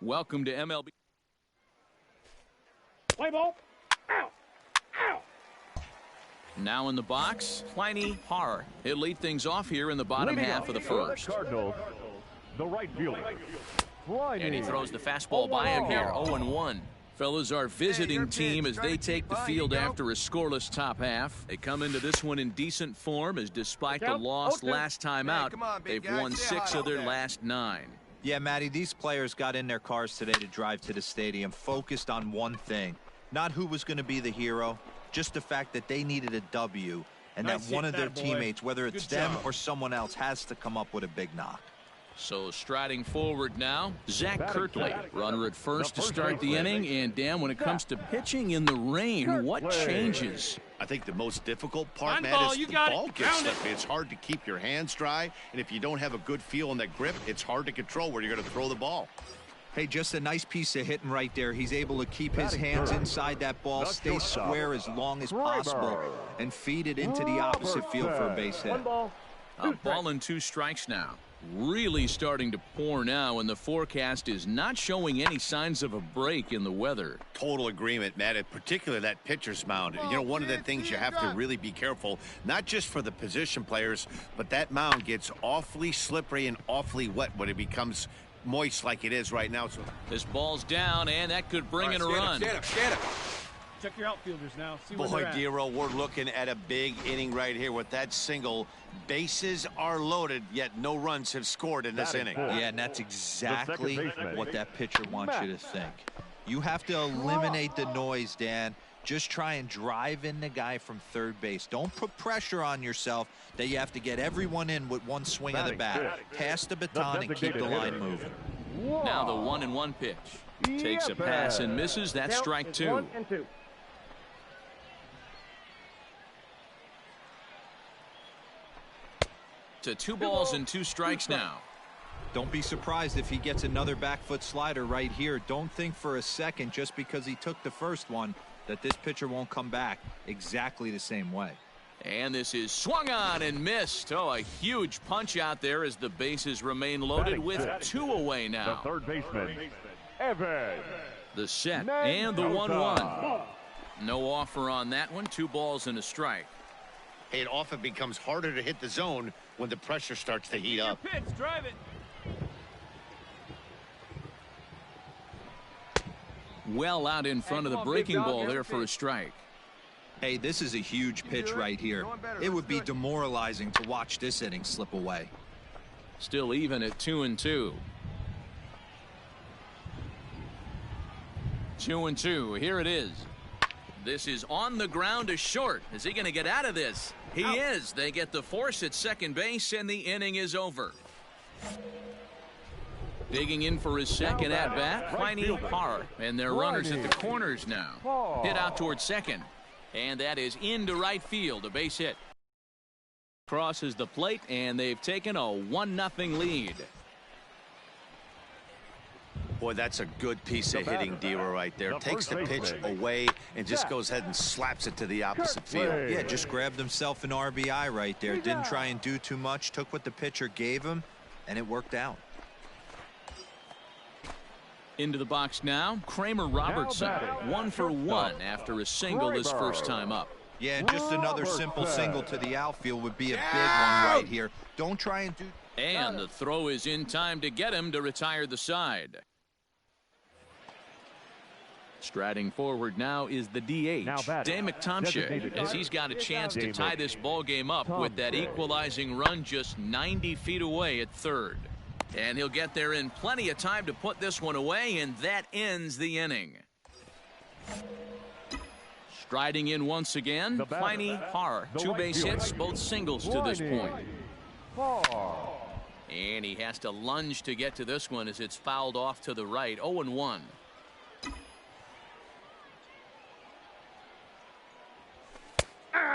Welcome to MLB. Play ball. Out. Out. Now in the box, Pliny Har. He'll lead things off here in the bottom half of the first. Cardinals, the right fielder. And he throws the fastball by him here, 0-1. Fellas, our visiting team as they take the field after a scoreless top half. They come into this one in decent form as despite the loss last time out, they've won 6 of their last 9. Yeah, Matty, these players got in their cars today to drive to the stadium focused on one thing. Not who was going to be the hero, just the fact that they needed a W and that one of their teammates, whether it's them or someone else, has to come up with a big knock. So striding forward now, Zach Kirtley, runner at first to start the inning. And Dan, when it comes to pitching in the rain, what changes? I think the most difficult part, Matt, is the ball gets slippery. It's hard to keep your hands dry, and if you don't have a good feel on that grip, it's hard to control where you're going to throw the ball. Hey, just a nice piece of hitting right there. He's able to keep his hands inside that ball, stay square as long as possible, and feed it into the opposite field for a base hit. A ball and 2 strikes now. Really starting to pour now, and the forecast is not showing any signs of a break in the weather. Total agreement, Matt, and particularly that pitcher's mound. You know, one of the things you have to really be careful, not just for the position players, but that mound gets awfully slippery and awfully wet when it becomes moist like it is right now. So this ball's down, and that could bring in a run. Stand up. Check your outfielders now. See where Boy, they're at. Dero, we're looking at a big inning right here with that single. Bases are loaded, yet no runs have scored in this inning. Yeah, and that's exactly what that pitcher wants you to think. You have to eliminate the noise, Dan. Just try and drive in the guy from third base. Don't put pressure on yourself that you have to get everyone in with one swing of the bat. Pass the baton and keep the line moving. Now the 1-1 pitch. Takes a pass and misses. That's strike 2. 1-2. To 2 balls and 2 strikes now. Don't be surprised if he gets another back foot slider right here. Don't think for a second, just because he took the first one, that this pitcher won't come back exactly the same way. And this is swung on and missed. Oh, a huge punch out there as the bases remain loaded with 2 away now. The third baseman, Evan. The set and the 1-1. No offer on that one. 2 balls and a strike. It often becomes harder to hit the zone when the pressure starts to heat up. Pitch, drive it. Well out in front of the breaking ball there for a strike. Hey, this is a huge pitch right here. It would be demoralizing to watch this inning slip away. Still even at 2-2. 2-2. Here it is. This is on the ground to short. Is he going to get out of this? He is. They get the force at second base, and the inning is over. Digging in for his second at-bat, Pliny Har. And their runners at the corners now. Hit out towards second. And that is into right field, a base hit. Crosses the plate, and they've taken a 1-0 lead. Boy, that's a good piece of hitting, Dero, right there. Takes the pitch away and just goes ahead and slaps it to the opposite field. Yeah, just grabbed himself an RBI right there. Didn't try and do too much. Took what the pitcher gave him, and it worked out. Into the box now, Kramer Robertson. 1 for 1 after a single his first time up. Yeah, and just another simple single to the outfield would be a big one right here. Don't try and do... And the throw is in time to get him to retire the side. Striding forward now is the DH, Damick Tomshe, as he's got a chance to tie this ball game up with that equalizing run just 90 feet away at third. And he'll get there in plenty of time to put this one away, and that ends the inning. Striding in once again, Pliny Har. 2 base hits, both singles to this point. And he has to lunge to get to this one as it's fouled off to the right. 0-1.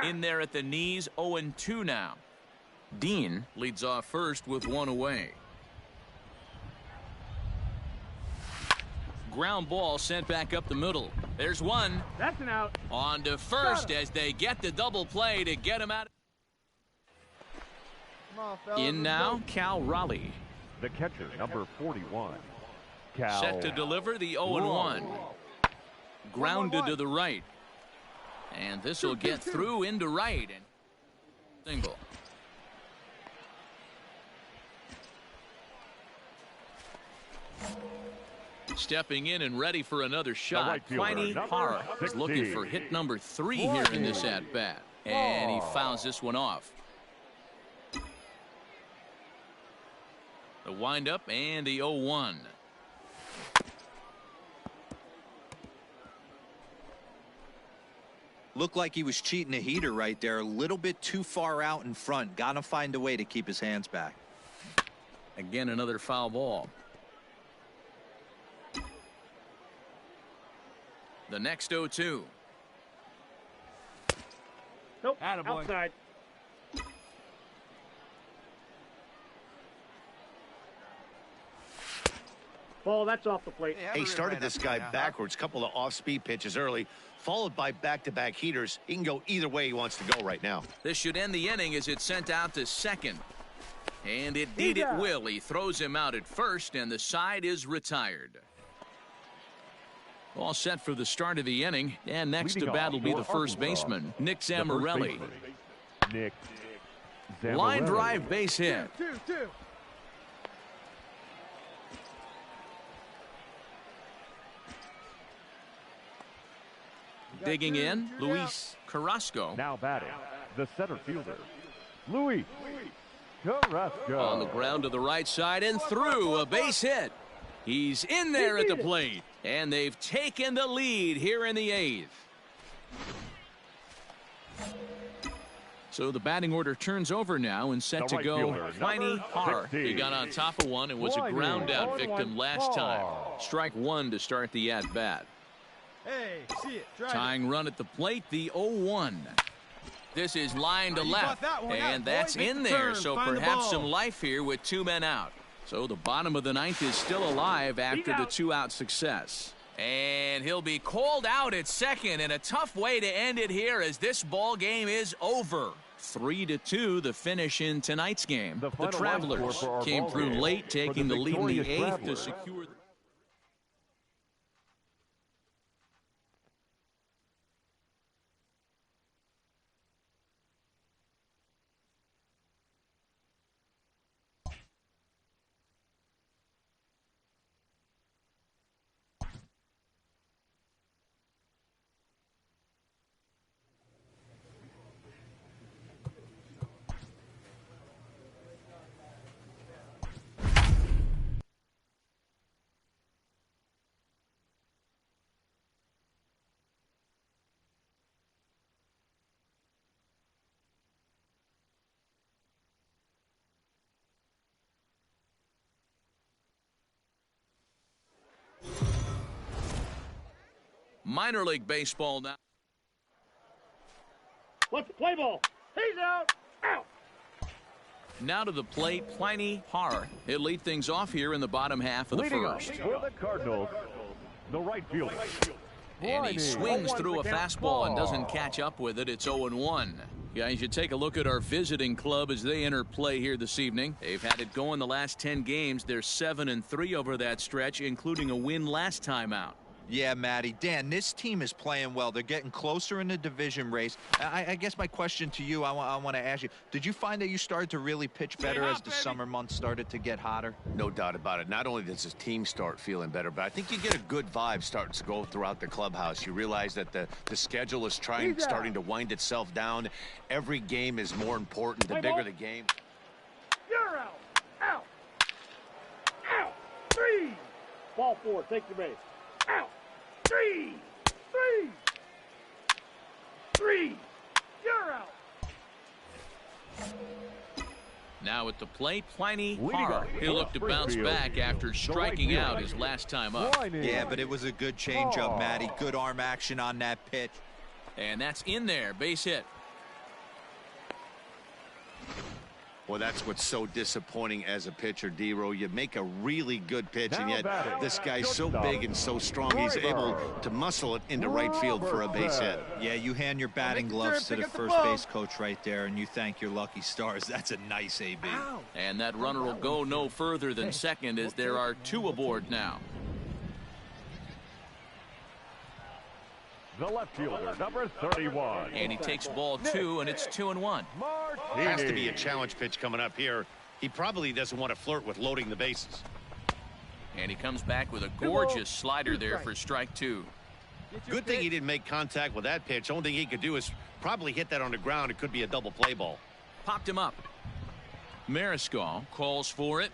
In there at the knees, 0-2 now. Dean leads off first with 1 away. Ground ball sent back up the middle. There's 1. That's an out. On to first as they get the double play to get him out. Come on, fellas, in now, Cal Raleigh. The catcher, number 41. Set to deliver the 0-1. Grounded to the right. And this will get through into right. And single. Stepping in and ready for another shot. Pliny Hara is looking for hit number 3 here in this at-bat. And he fouls this one off. The windup and the 0-1. Looked like he was cheating a heater right there. A little bit too far out in front. Got to find a way to keep his hands back. Again, another foul ball. The next 0-2. Nope, outside. Ball, that's off the plate. He started this guy backwards, couple of off-speed pitches early, followed by back-to-back heaters. He can go either way he wants to go right now. This should end the inning as it's sent out to second. And it did it will. He throws him out at first, and the side is retired. All set for the start of the inning, and next to bat will be the first baseman, Nick Zamorelli. Line drive base hit. Two. Digging in, Luis Carrasco. Now batting, the center fielder, Luis Carrasco. On the ground to the right side and through, a base hit. He's in there at the plate, and they've taken the lead here in the 8th. So the batting order turns over now and set to go. Pliny Hara. He got on top of one and was a ground out victim last time. Strike 1 to start the at-bat. Hey, see it. Tying run at the plate, the 0-1. This is line to left, and that's in there, so perhaps some life here with 2 men out. So the bottom of the 9th is still alive after the 2-out success. And he'll be called out at second, and a tough way to end it here as this ball game is over. 3-2 the finish in tonight's game. The Travelers came through late, taking the lead in the 8th to secure the minor league baseball now. Let's play ball. He's out. Out. Now to the plate, Pliny Hara. He'll lead things off here in the bottom half of the first. For the Cardinals, the right fielder. And he swings through a fastball and doesn't catch up with it. It's 0-1. Guys, you take a look at our visiting club as they enter play here this evening. They've had it going the last 10 games. They're 7-3 over that stretch, including a win last time out. Yeah, Matty. Dan, this team is playing well. They're getting closer in the division race. I guess my question to you, I want to ask you, did you find that you started to really pitch better as the summer months started to get hotter? No doubt about it. Not only does his team start feeling better, but I think you get a good vibe starting to go throughout the clubhouse. You realize that the schedule is starting to wind itself down. Every game is more important the bigger the game. You're out. Out. Out. 3. Ball 4. Take the base. Out. 3. You're out. Now at the plate, Pliny Hara. He'll look to bounce back after striking out his last time up. Yeah, but it was a good changeup, Matty. Good arm action on that pitch. And that's in there. Base hit. Well, that's what's so disappointing as a pitcher, D-Row. You make a really good pitch, and yet this guy's so big and so strong, he's able to muscle it into right field for a base hit. Yeah, you hand your batting gloves to the first base coach right there, and you thank your lucky stars. That's a nice AB. And that runner will go no further than second as there are 2 aboard now. the left fielder, number 31. And he takes ball 2, and it's 2-1. Has to be a challenge pitch coming up here. He probably doesn't want to flirt with loading the bases. And he comes back with a gorgeous slider there for strike 2. Good thing he didn't make contact with that pitch. Only thing he could do is probably hit that on the ground. It could be a double play ball. Popped him up. Mariscal calls for it.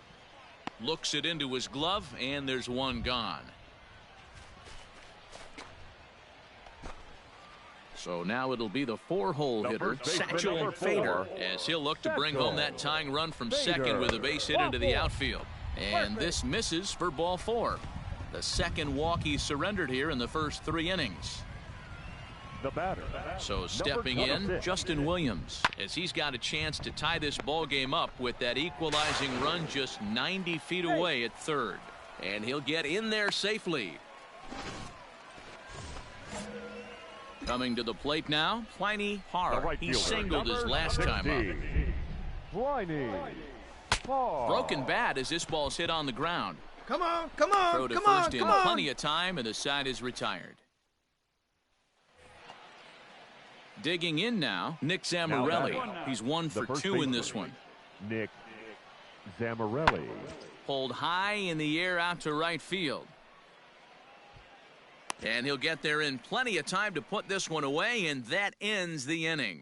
Looks it into his glove, and there's one gone. So now it'll be the 4-hole hitter, Satchel Fader, as he'll look to bring home that tying run from second with a base hit into the outfield. And this misses for ball 4. The second walk he surrendered here in the first 3 innings. The batter. So stepping in, Justin Williams, as he's got a chance to tie this ball game up with that equalizing run just 90 feet away at third. And he'll get in there safely. Coming to the plate now, Pliny Harr. He singled his last time up. Pliny Harr. Broken bat as this ball's hit on the ground. Come on, come on, Throw to first in plenty of time, and the side is retired. Digging in now, Nick Zamorelli. He's 1 for 2 in this one. Nick Zamorelli. Pulled high in the air out to right field. And he'll get there in plenty of time to put this one away, and that ends the inning.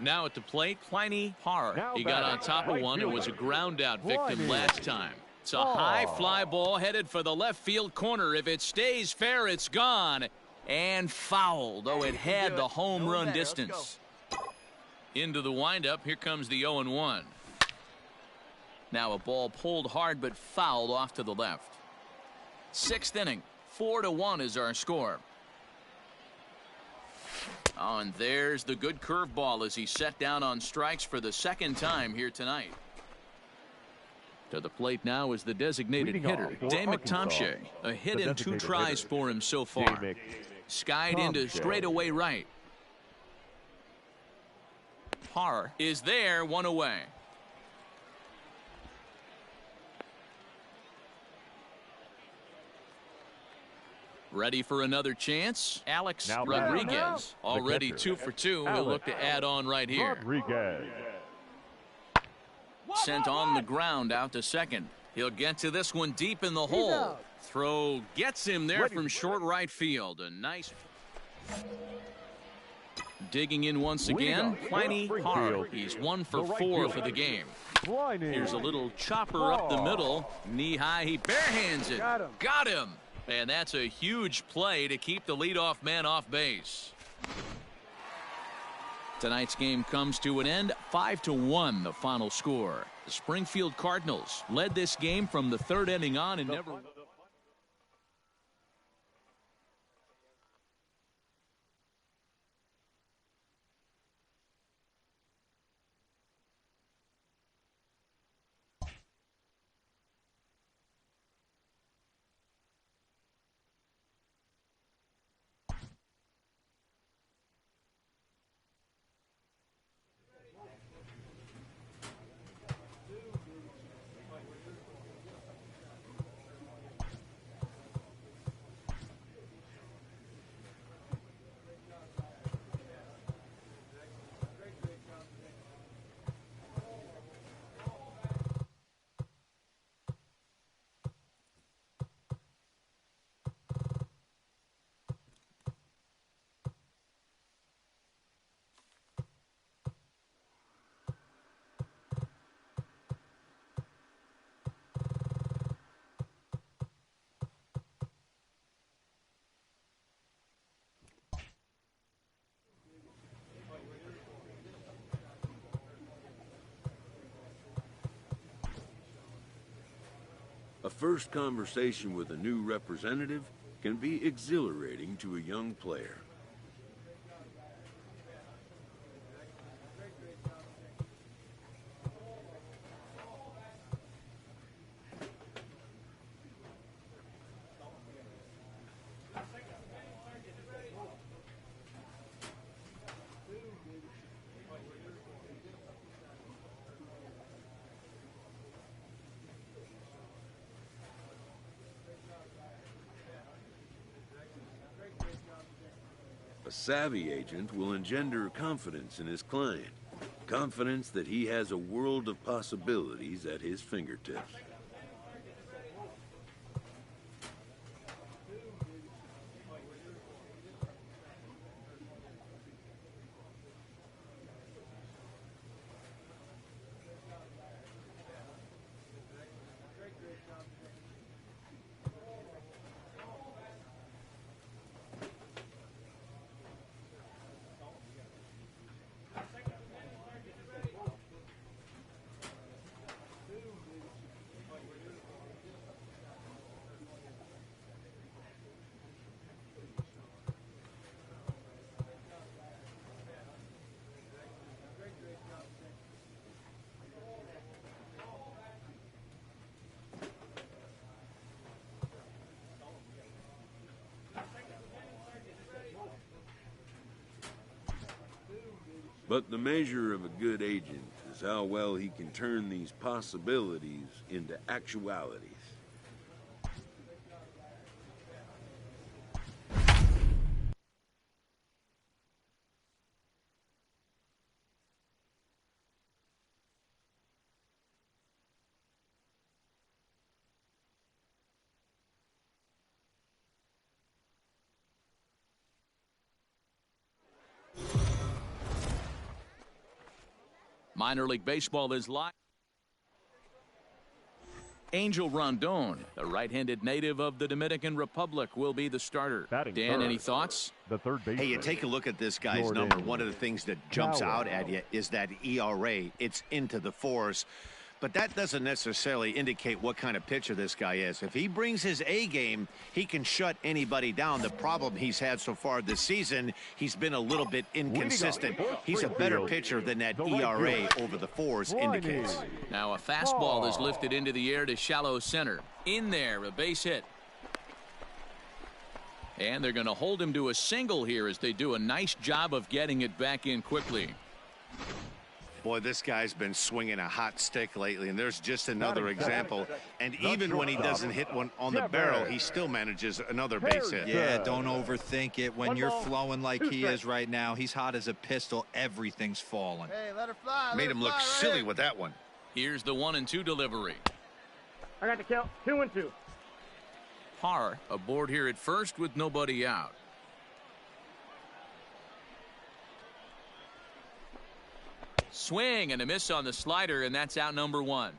Now at the plate, Pliny Harr. He got on top of one and was a ground-out victim last time. It's a high fly ball headed for the left field corner. If it stays fair, it's gone. And foul, though it had the home run distance. Into the windup, here comes the 0-1. Now a ball pulled hard but fouled off to the left. 6th inning, 4-1 is our score. Oh, and there's the good curveball as he set down on strikes for the 2nd time here tonight. To the plate now is the designated hitter, Day McTomshay. A hit in 2 tries for him so far. Skied into straightaway right. Harr is there, 1 away. Ready for another chance? Alex Rodriguez, already 2 for 2. He'll look to add on right here. Rodriguez. Sent on the ground out to second. He'll get to this one deep in the hole. Throw gets him there from short right field. A nice. Digging in once again, Pliny Harr. He's 1 for 4 for the game. Here's a little chopper up the middle. Knee high, he barehands it. Got him. And that's a huge play to keep the leadoff man off base. Tonight's game comes to an end, 5-1 the final score. The Springfield Cardinals led this game from the 3rd inning on and never. A first conversation with a new representative can be exhilarating to a young player. A savvy agent will engender confidence in his client. Confidence that he has a world of possibilities at his fingertips. But the measure of a good agent is how well he can turn these possibilities into actualities. Minor League Baseball is live. Angel Rondon, the right-handed native of the Dominican Republic, will be the starter. Dan, any thoughts? The third baseman. Hey, you take a look at this guy's number. One of the things that jumps out at you is that ERA. It's into the fours. But that doesn't necessarily indicate what kind of pitcher this guy is. If he brings his A game, he can shut anybody down. The problem he's had so far this season, he's been a little bit inconsistent. He's a better pitcher than that ERA over the fours indicates. Now a fastball is lifted into the air to shallow center. In there, a base hit. And they're going to hold him to a single here as they do a nice job of getting it back in quickly. Boy, this guy's been swinging a hot stick lately, and there's just another example. And even when he doesn't hit one on the barrel, he still manages another base hit. Yeah, don't overthink it. When you're flowing like he is right now, he's hot as a pistol. Everything's falling. Hey, let her fly. Made him look silly with that one. Here's the 1-2 delivery. I got the count. 2-2. Parr aboard here at first with nobody out. Swing and a miss on the slider, and that's out number one.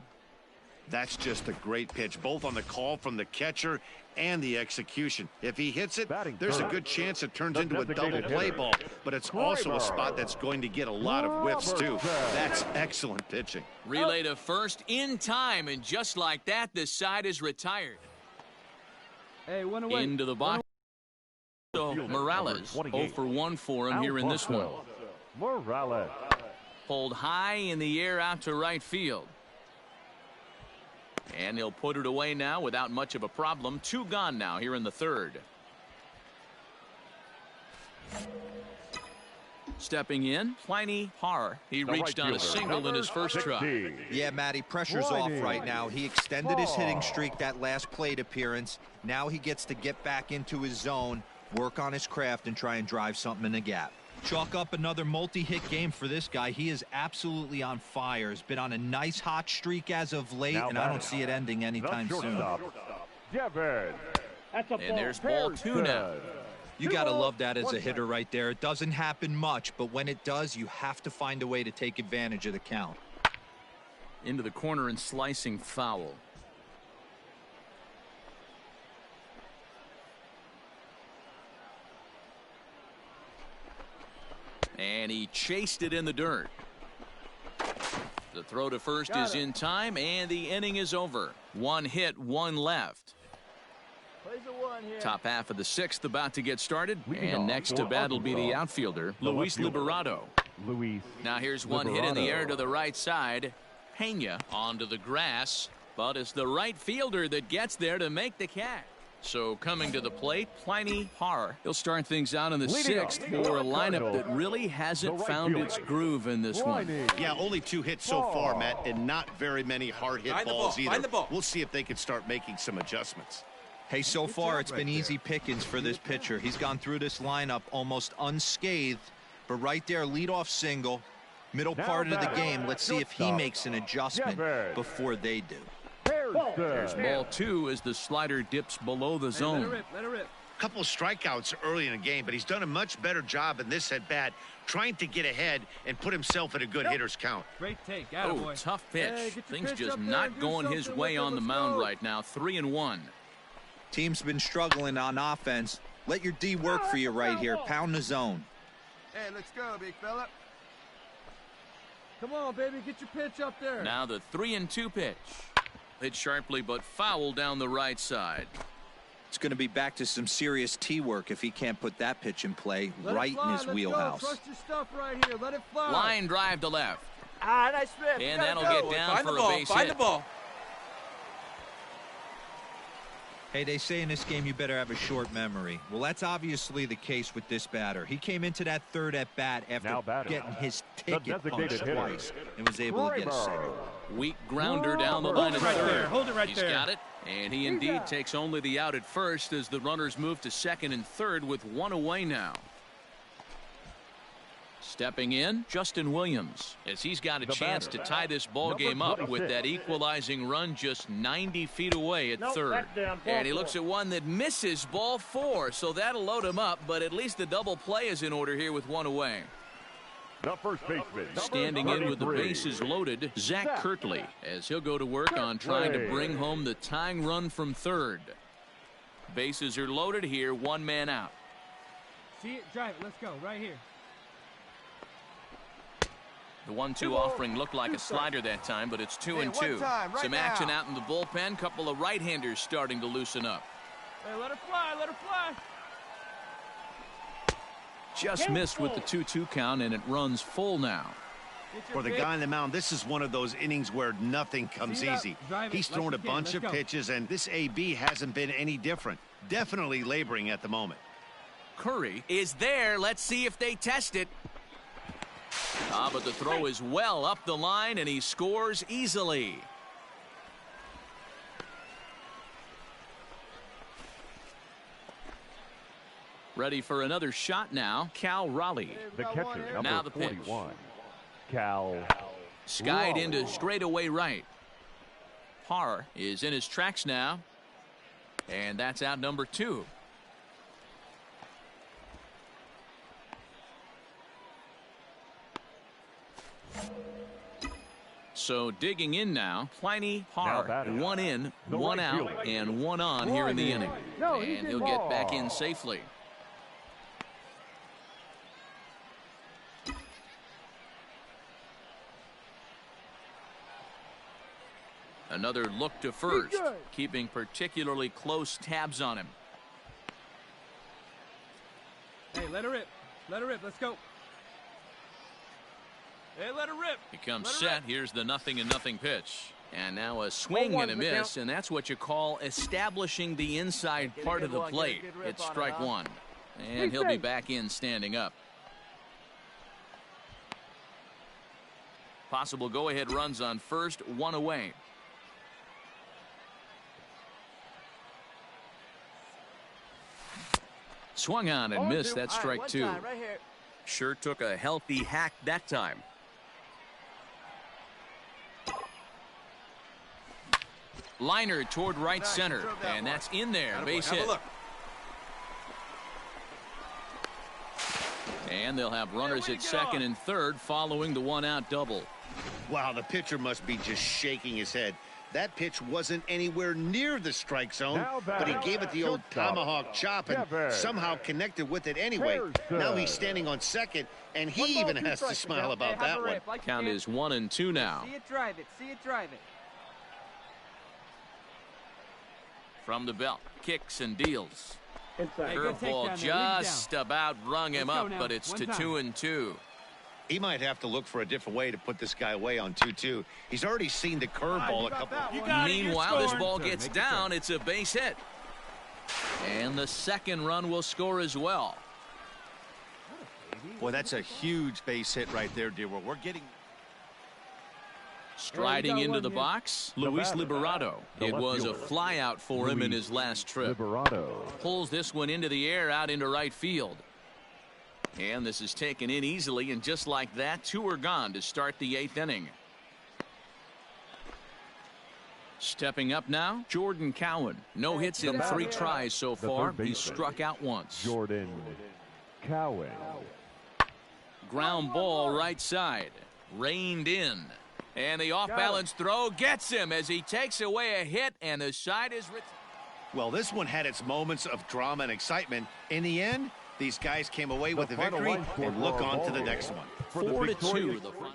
That's just a great pitch, both on the call from the catcher and the execution. If he hits it, there's a good chance it turns into a double play ball, but it's also a spot that's going to get a lot of whiffs too. That's excellent pitching. Relay to first in time, and just like that, this side is retired. Hey, one away. Into the box. So Morales, 0 for 1 for him here in this one. Morales. Pulled high in the air out to right field. And he'll put it away now without much of a problem. 2 gone now here in the third. Stepping in, Pliny Parr. He reached on a single in his first try. Yeah, Matty, pressure's off right now. He extended his hitting streak that last plate appearance. Now he gets to get back into his zone, work on his craft, and try and drive something in the gap. Chalk up another multi-hit game for this guy. He is absolutely on fire. He's been on a nice hot streak as of late, and I don't see it ending anytime soon. And there's ball 2 now. You got to love that as a hitter right there. It doesn't happen much, but when it does, you have to find a way to take advantage of the count. Into the corner and slicing foul. And he chased it in the dirt. The throw to first is in time, and the inning is over. 1 hit, 1 left. Top half of the 6th about to get started, and next to bat will be the outfielder, Luis Liberato. Now here's one hit in the air to the right side. Pena onto the grass, but it's the right fielder that gets there to make the catch. So coming to the plate, Pliny Parr. He'll start things out in the 6th for a lineup that really hasn't found its groove in this one. Yeah, only 2 hits so far, Matt, and not very many hard hit balls either. We'll see if they can start making some adjustments. Hey, so far it's been easy pickings for this pitcher. He's gone through this lineup almost unscathed, but right there, leadoff single, middle part of the game. Let's see if he makes an adjustment before they do. There's ball 2 as the slider dips below the zone. Let her rip. Couple strikeouts early in the game, but he's done a much better job in this at-bat trying to get ahead and put himself in a good hitter's count. Great take. Oh, tough pitch. Things just not going his way on the mound right now. 3-1. Team's been struggling on offense. Let your D work for you right here. Pound the zone. Hey, let's go, big fella. Come on, baby, get your pitch up there. Now the 3-2 pitch. Hit sharply but foul down the right side. It's going to be back to some serious T work if he can't put that pitch in play right in his wheelhouse. Trust your stuff right here. Let it fly. Line drive to left. Nice rip. And that'll get down for a base hit. Find the ball. Hey, they say in this game you better have a short memory. Well, that's obviously the case with this batter. He came into that third at-bat after getting his ticket punched twice and was able to get a single. Weak grounder down the line of third. Hold it right there. He's got it, and he indeed takes only the out at first as the runners move to second and third with one away now. Stepping in, Justin Williams, as he's got a chance to tie this ball game up with that equalizing run just 90 feet away at third. And he looks at one that misses, ball 4, so that'll load him up, but at least the double play is in order here with one away. The first baseman, standing in with the bases loaded, Zach Kirtley, as he'll go to work on trying to bring home the tying run from third. Bases are loaded here, one man out. See it, drive it, let's go, right here. The 1-2 offering looked like a slider that time, but it's 2-2. Some action out in the bullpen. Couple of right-handers starting to loosen up. Hey, let her fly, let her fly. Just missed with the 2-2 count, and it runs full now. For the guy on the mound, this is one of those innings where nothing comes easy. He's thrown a bunch of pitches, and this AB hasn't been any different. Definitely laboring at the moment. Curry is there. Let's see if they test it. But the throw is well up the line, and he scores easily. Ready for another shot now, Cal Raleigh. The catcher, number 41, Cal. Skied into straightaway right. Parr is in his tracks now, and that's out number 2. So digging in now, Pliny Parr, 1 in, 1 out, and 1 on here in the inning. And he'll get back in safely. Another look to first, keeping particularly close tabs on him. Hey, let her rip. Let her rip. Let's go. Hey, let her rip. He comes set. Here's the 0-0 pitch. And now a swing and a miss, and that's what you call establishing the inside part of the plate. It's strike 1. And he'll be back in standing up. Possible go-ahead runs on first, 1 away. Swung on and missed. That's strike 2. Sure took a healthy hack that time. Liner toward right center, and that's in there. Base hit. And they'll have runners at second and third following the 1-out double. Wow, the pitcher must be just shaking his head. That pitch wasn't anywhere near the strike zone, but he gave it the old tomahawk chop and somehow connected with it anyway. Now he's standing on second, and he even has to smile about that one. Count is 1-2 now. See it, drive it. See it, drive it. From the belt, kicks and deals. Curveball just about rung him up, but it's to 2-2. He might have to look for a different way to put this guy away on 2-2. He's already seen the curveball a couple of times. Meanwhile, this ball gets down. It's a base hit. And the second run will score as well. Boy, that's a huge base hit right there, dear. We're getting... Striding into the box, Luis Liberato. It was a flyout for him in his last trip. Pulls this one into the air out into right field. And this is taken in easily, and just like that, 2 are gone to start the 8th inning. Stepping up now, Jordan Cowan. No hits in 3 tries so far. He's struck out once. Jordan Cowan. Ground ball right side. Reined in. And the off-balance throw gets him as he takes away a hit, and the side is... Well, this one had its moments of drama and excitement. In the end, these guys came away with a victory and look on to the next one. 4-2, the final.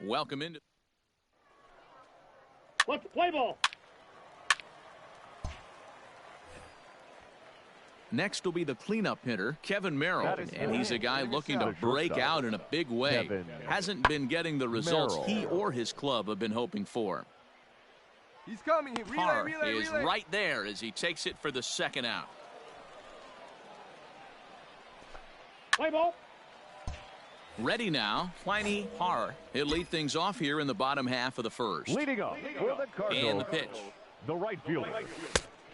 Welcome into. Let's play ball. Next will be the cleanup hitter, Kevin Merrill, and he's a guy looking to break out in a big way. Hasn't been getting the results he or his club have been hoping for. He's coming. Parr is right there as he takes it for the second out. Play ball. Ready now, Pliny Parr. He'll lead things off here in the bottom half of the first. Leading up for the Cardinals. And the pitch. The right fielder.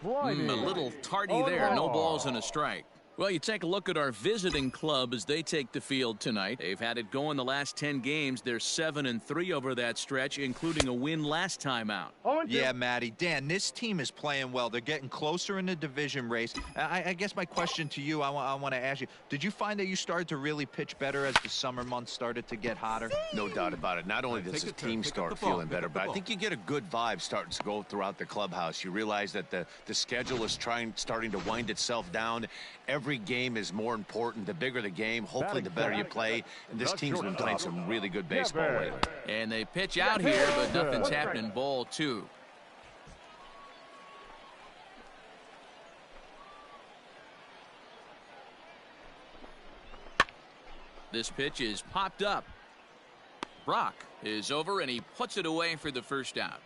A little tardy there. No balls and a strike. Well, you take a look at our visiting club as they take the field tonight. They've had it going the last 10 games. They're 7-3 over that stretch, including a win last time out. Yeah, Matty. Dan, this team is playing well. They're getting closer in the division race. I guess my question to you, I want to ask you, did you find that you started to really pitch better as the summer months started to get hotter? No doubt about it. Not only does the team start feeling better, but I think you get a good vibe starting to go throughout the clubhouse. You realize that the schedule is starting to wind itself down. Every game is more important. The bigger the game, hopefully the better you play. And this team's been playing some really good baseball lately. And they pitch out here, but nothing's happening. Ball 2. This pitch is popped up. Brock is over, and he puts it away for the first out.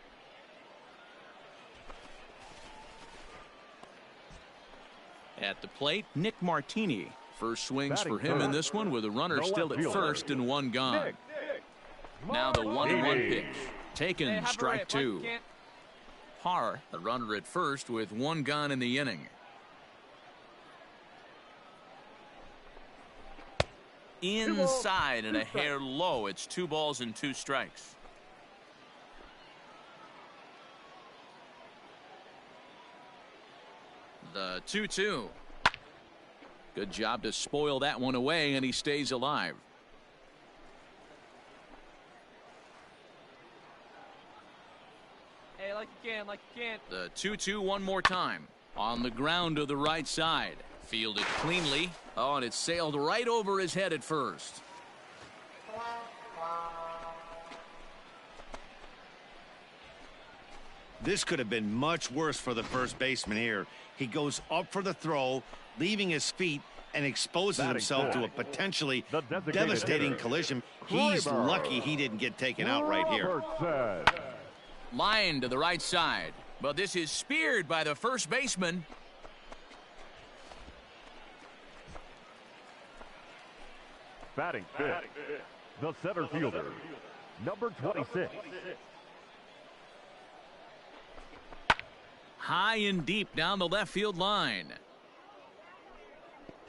At the plate, Nick Martini. First swings for him in this one with a runner still at first and one gone. Now the 1-1 pitch. Taken, strike 2. Parr, the runner at first with one gone in the inning. Inside and a hair low. It's 2 balls and 2 strikes. The 2-2. Good job to spoil that one away, and he stays alive. Hey, like you can. The 2-2 one more time. On the ground to the right side. Fielded cleanly. Oh, and it sailed right over his head at first. This could have been much worse for the first baseman here. He goes up for the throw, leaving his feet, and exposes himself to a potentially devastating collision. He's lucky he didn't get taken out right here. Line to the right side, but this is speared by the first baseman. Batting fifth, the center fielder, number 26. High and deep down the left field line.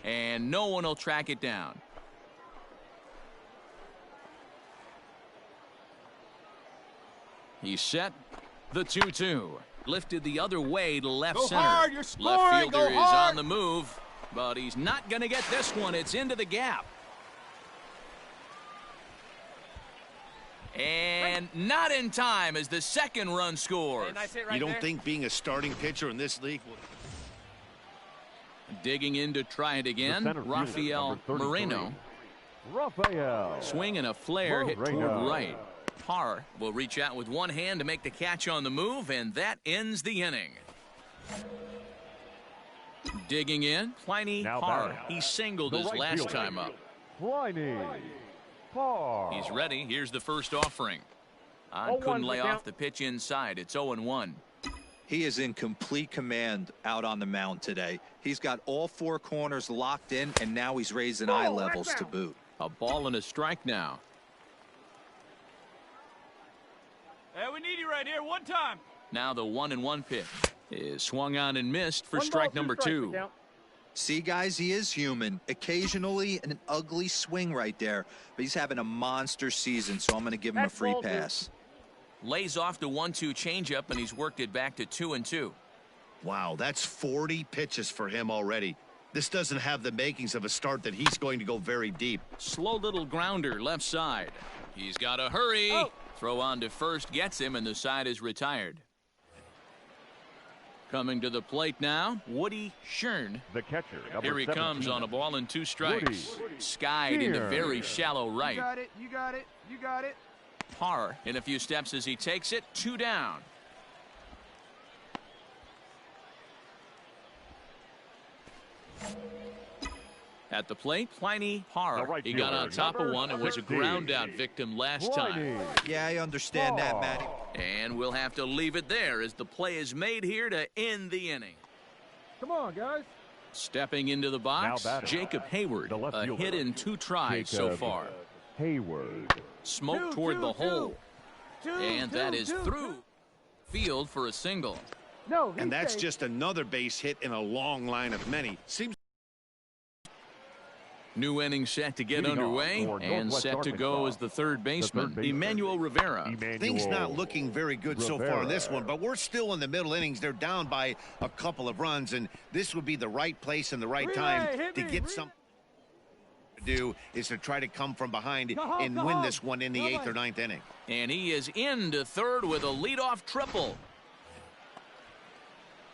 And no one will track it down. He's set. The 2-2. Lifted the other way to left center. Hard, you're scoring. Left fielder Go is hard. on the move, but he's not going to get this one. It's into the gap. And not in time as the second run scores. You don't think being a starting pitcher in this league will... Digging in to try it again, Rafael Moreno. Swing and a flare hit toward right. Parr will reach out with one hand to make the catch on the move, and that ends the inning. Digging in, Pliny Parr. He singled his last time up. Pliny Parr. He's ready. Here's the first offering. Couldn't lay off the pitch inside. It's 0-1. He is in complete command out on the mound today. He's got all 4 corners locked in, and now he's raising eye levels to boot. A ball and a strike now. Hey, we need you right here. One time. Now the 1-1 pitch is swung on and missed for strike number 2. See, guys, he is human. Occasionally an ugly swing right there, but he's having a monster season, so I'm going to give him a free pass. Lays off the 1-2 changeup, and he's worked it back to 2-2. Wow, that's 40 pitches for him already. This doesn't have the makings of a start that he's going to go very deep. Slow little grounder left side. He's got to hurry. Throw on to first gets him, and the side is retired. Coming to the plate now, Woody Shern. The catcher. Here he 17. comes on a ball and 2 strikes. Woody Skied into very shallow right. You got it. You got it. You got it. Parr in a few steps as he takes it. 2 down. At the plate, Pliny Parr. He got on top of one and was a ground out victim last time. Yeah, I understand that, Matty. And we'll have to leave it there as the play is made here to end the inning. Come on, guys. Stepping into the box, Jacob Hayward. A hit in 2 tries so far. Hayward. Smoke toward the hole. And that is through field for a single. No, and that's just another base hit in a long line of many. Seems new inning set to get underway and set to go as the third baseman, Emmanuel Rivera. Things not looking very good so far in this one, but we're still in the middle innings. They're down by a couple of runs, and this would be the right place and the right time to get something to do is to try to come from behind and win this one in the 8th or 9th inning. And he is into third with a leadoff triple.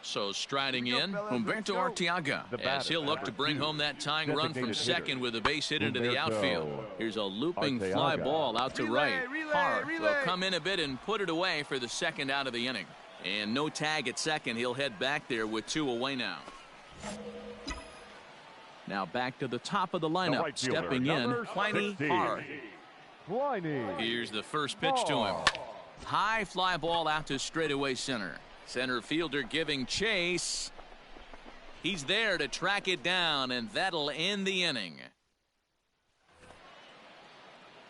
So striding in, Humberto Arteaga, as he'll look to bring home that tying run from second with a base hit into the outfield. Here's a looping fly ball out to right. Parr will come in a bit and put it away for the second out of the inning. And no tag at second. He'll head back there with 2 away now. Now back to the top of the lineup. Stepping in, Pliny Parr. Here's the first pitch to him. High fly ball out to straightaway center. Center fielder giving chase. He's there to track it down, and that'll end the inning.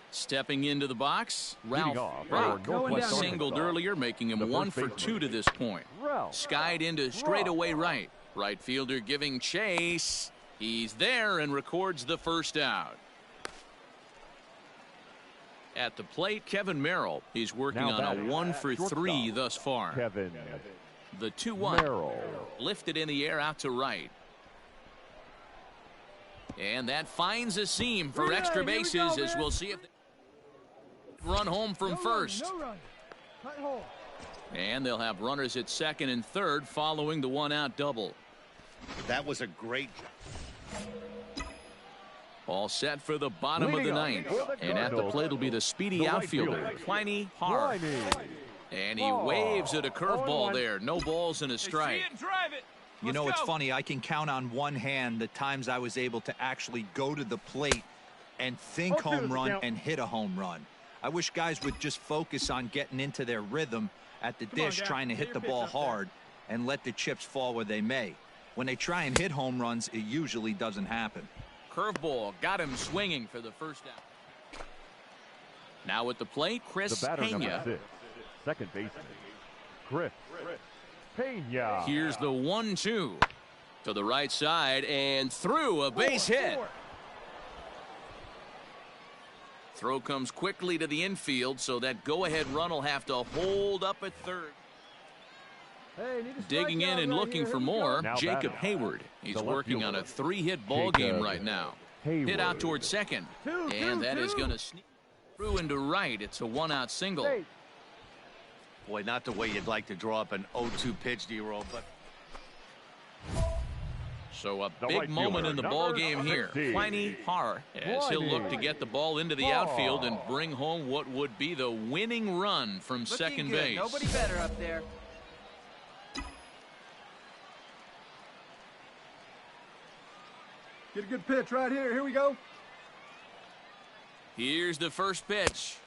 Stepping into the box, Ralph Brock singled earlier, making him 1 for 2 to this point. Skied into straightaway right. Right fielder giving chase. He's there and records the first out. At the plate, Kevin Merrill. He's working on a 1 for 3 thus far. The 2-1 lifted in the air out to right. And that finds a seam for extra bases as we'll see if they run home from first. And they'll have runners at second and third following the 1-out double. That was a great job. All set for the bottom of the 9th. And at the plate will be the speedy outfielder, Pliny Parr. And he waves at a curveball there. No balls and a strike. You know, it's funny. I can count on one hand the times I was able to actually go to the plate and think home run and hit a home run. I wish guys would just focus on getting into their rhythm at the dish, trying to hit the ball hard and let the chips fall where they may. When they try and hit home runs, it usually doesn't happen. Curveball got him swinging for the first out. Now at the plate, Chris Pena. Second baseman, Chris Pena. Here's the 1-2 to the right side and through a base hit. Throw comes quickly to the infield, so that go-ahead run will have to hold up at third. Digging in and looking for more, Jacob Hayward. He's working on a 3-hit ball game right now. Hit out towards second, and that is going to sneak through into right. It's a 1-out single. Boy, not the way you'd like to draw up an 0-2 pitch, D-roll, but so a big moment in the ball game here. Pliny Parr, as he'll look to get the ball into the outfield and bring home what would be the winning run from second base. Nobody better up there. Get a good pitch right here. Here we go. Here's the first pitch.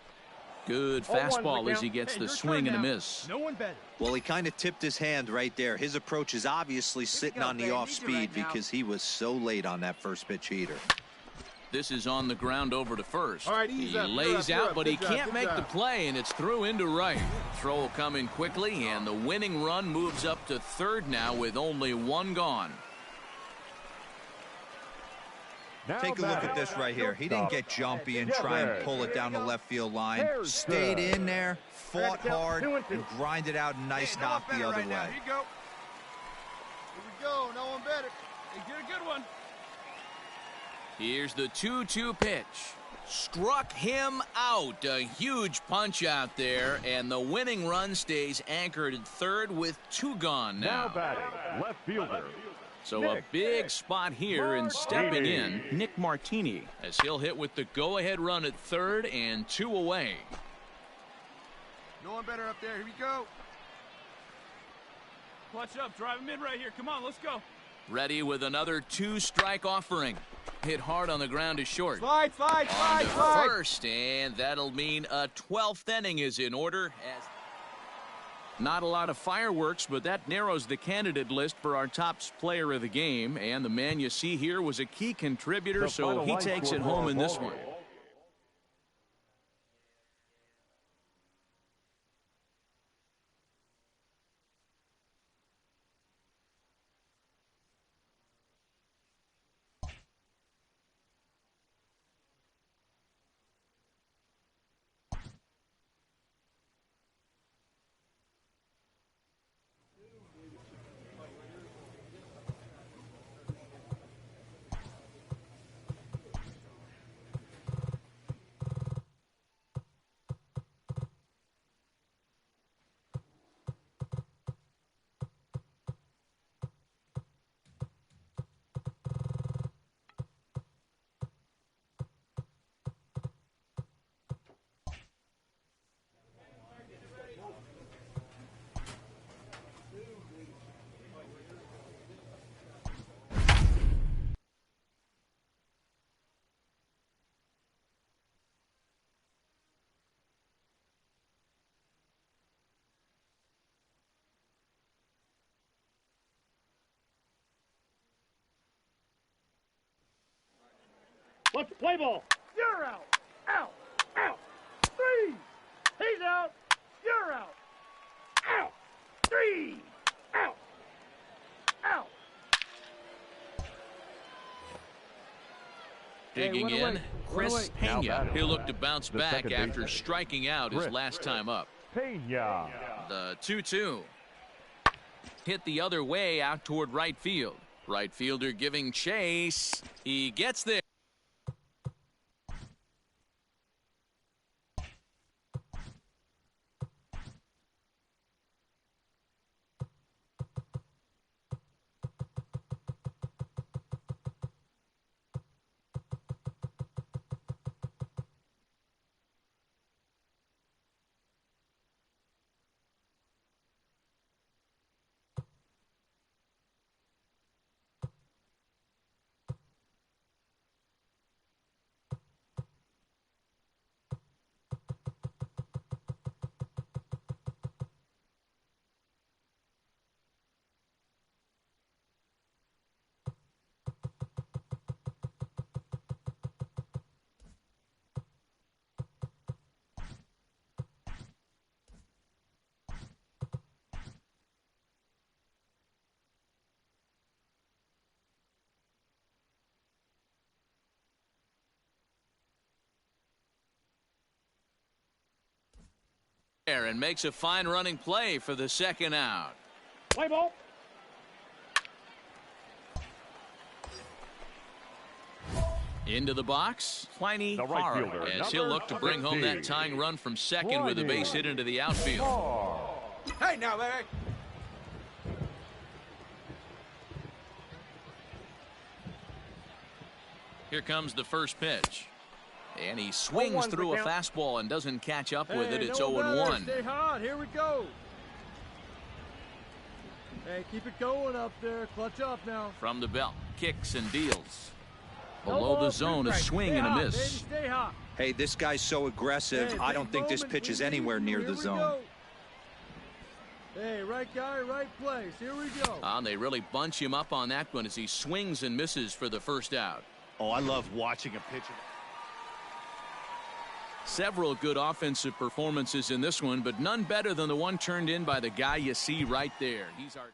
Good fastball as he gets the swing and a miss. No one better. Well, he kind of tipped his hand right there. His approach is obviously sitting on the off speed because he was so late on that first pitch heater. This is on the ground over to first. All right, he lays out, but he can't make the play, and it's through into right. Throw will come in quickly, and the winning run moves up to third now with only 1 gone. Take a look at this right here. He didn't get jumpy and try and pull it down the left field line. Stayed in there, fought hard, and grinded out a nice knock the other way. Here we go. No one better. Hey, get a good one. Here's the 2-2 pitch. Struck him out. A huge punch out there, and the winning run stays anchored at third with 2 gone now. Now batting, left fielder. So a big spot here, and stepping in, Nick Martini, as he'll hit with the go-ahead run at third and 2 away. No one better up there. Here we go. Clutch up. Drive him in right here. Come on, let's go. Ready with another 2-strike offering. Hit hard on the ground is short. Slide. On to first, and that'll mean a 12th inning is in order. Not a lot of fireworks, but that narrows the candidate list for our top player of the game. And the man you see here was a key contributor, so he takes it home in this one. Let's play ball. You're out. Out. Out. 3. He's out. You're out. Out. 3. Out. Out. Digging in, Chris Pena. He'll look to bounce back after striking out his last time up. Pena. The 2-2. Hit the other way out toward right field. Right fielder giving chase. He gets there. And makes a fine running play for the second out. Play ball. Into the box, Pliny right Hara, as he'll look to bring home that tying run from second with a base hit into the outfield. Hey, now, Larry. Here comes the first pitch. And he swings through a fastball and doesn't catch up with it. It's 0-1. Stay hot. Here we go. Hey, keep it going up there. Clutch up now. From the belt, kicks and deals. Below the zone, a swing and a miss. Stay hot. Hey, this guy's so aggressive. Hey, I don't think this pitch is anywhere near the zone. Hey, right guy, right place. Here we go. And they really bunch him up on that one as he swings and misses for the first out. Oh, I love watching a pitcher. Several good offensive performances in this one, but none better than the one turned in by the guy you see right there. He's our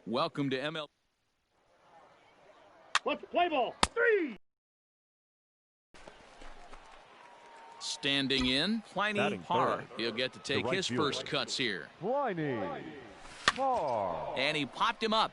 Welcome to ML. Let's play ball. 3. Standing in, Pliny Parr. He'll get to take his first cuts here. Pliny Parr. And he popped him up.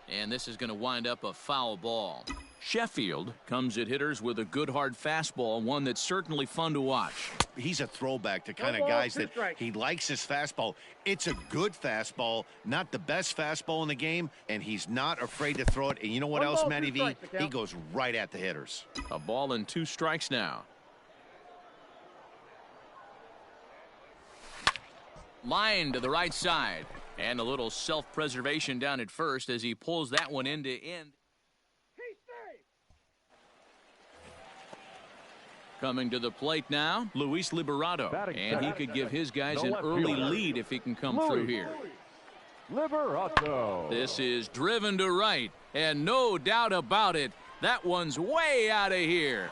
And this is going to wind up a foul ball. Sheffield comes at hitters with a good hard fastball, one that's certainly fun to watch. He's a throwback to kind of guys that he likes his fastball. It's a good fastball, not the best fastball in the game, and he's not afraid to throw it. And you know what else, Matty V? He goes right at the hitters. A ball and 2 strikes now. Line to the right side. And a little self-preservation down at first as he pulls that one end to end. Coming to the plate now, Luis Liberato. And he could give his guys an early lead if he can come through here. Liberato. This is driven to right. And no doubt about it, that one's way out of here.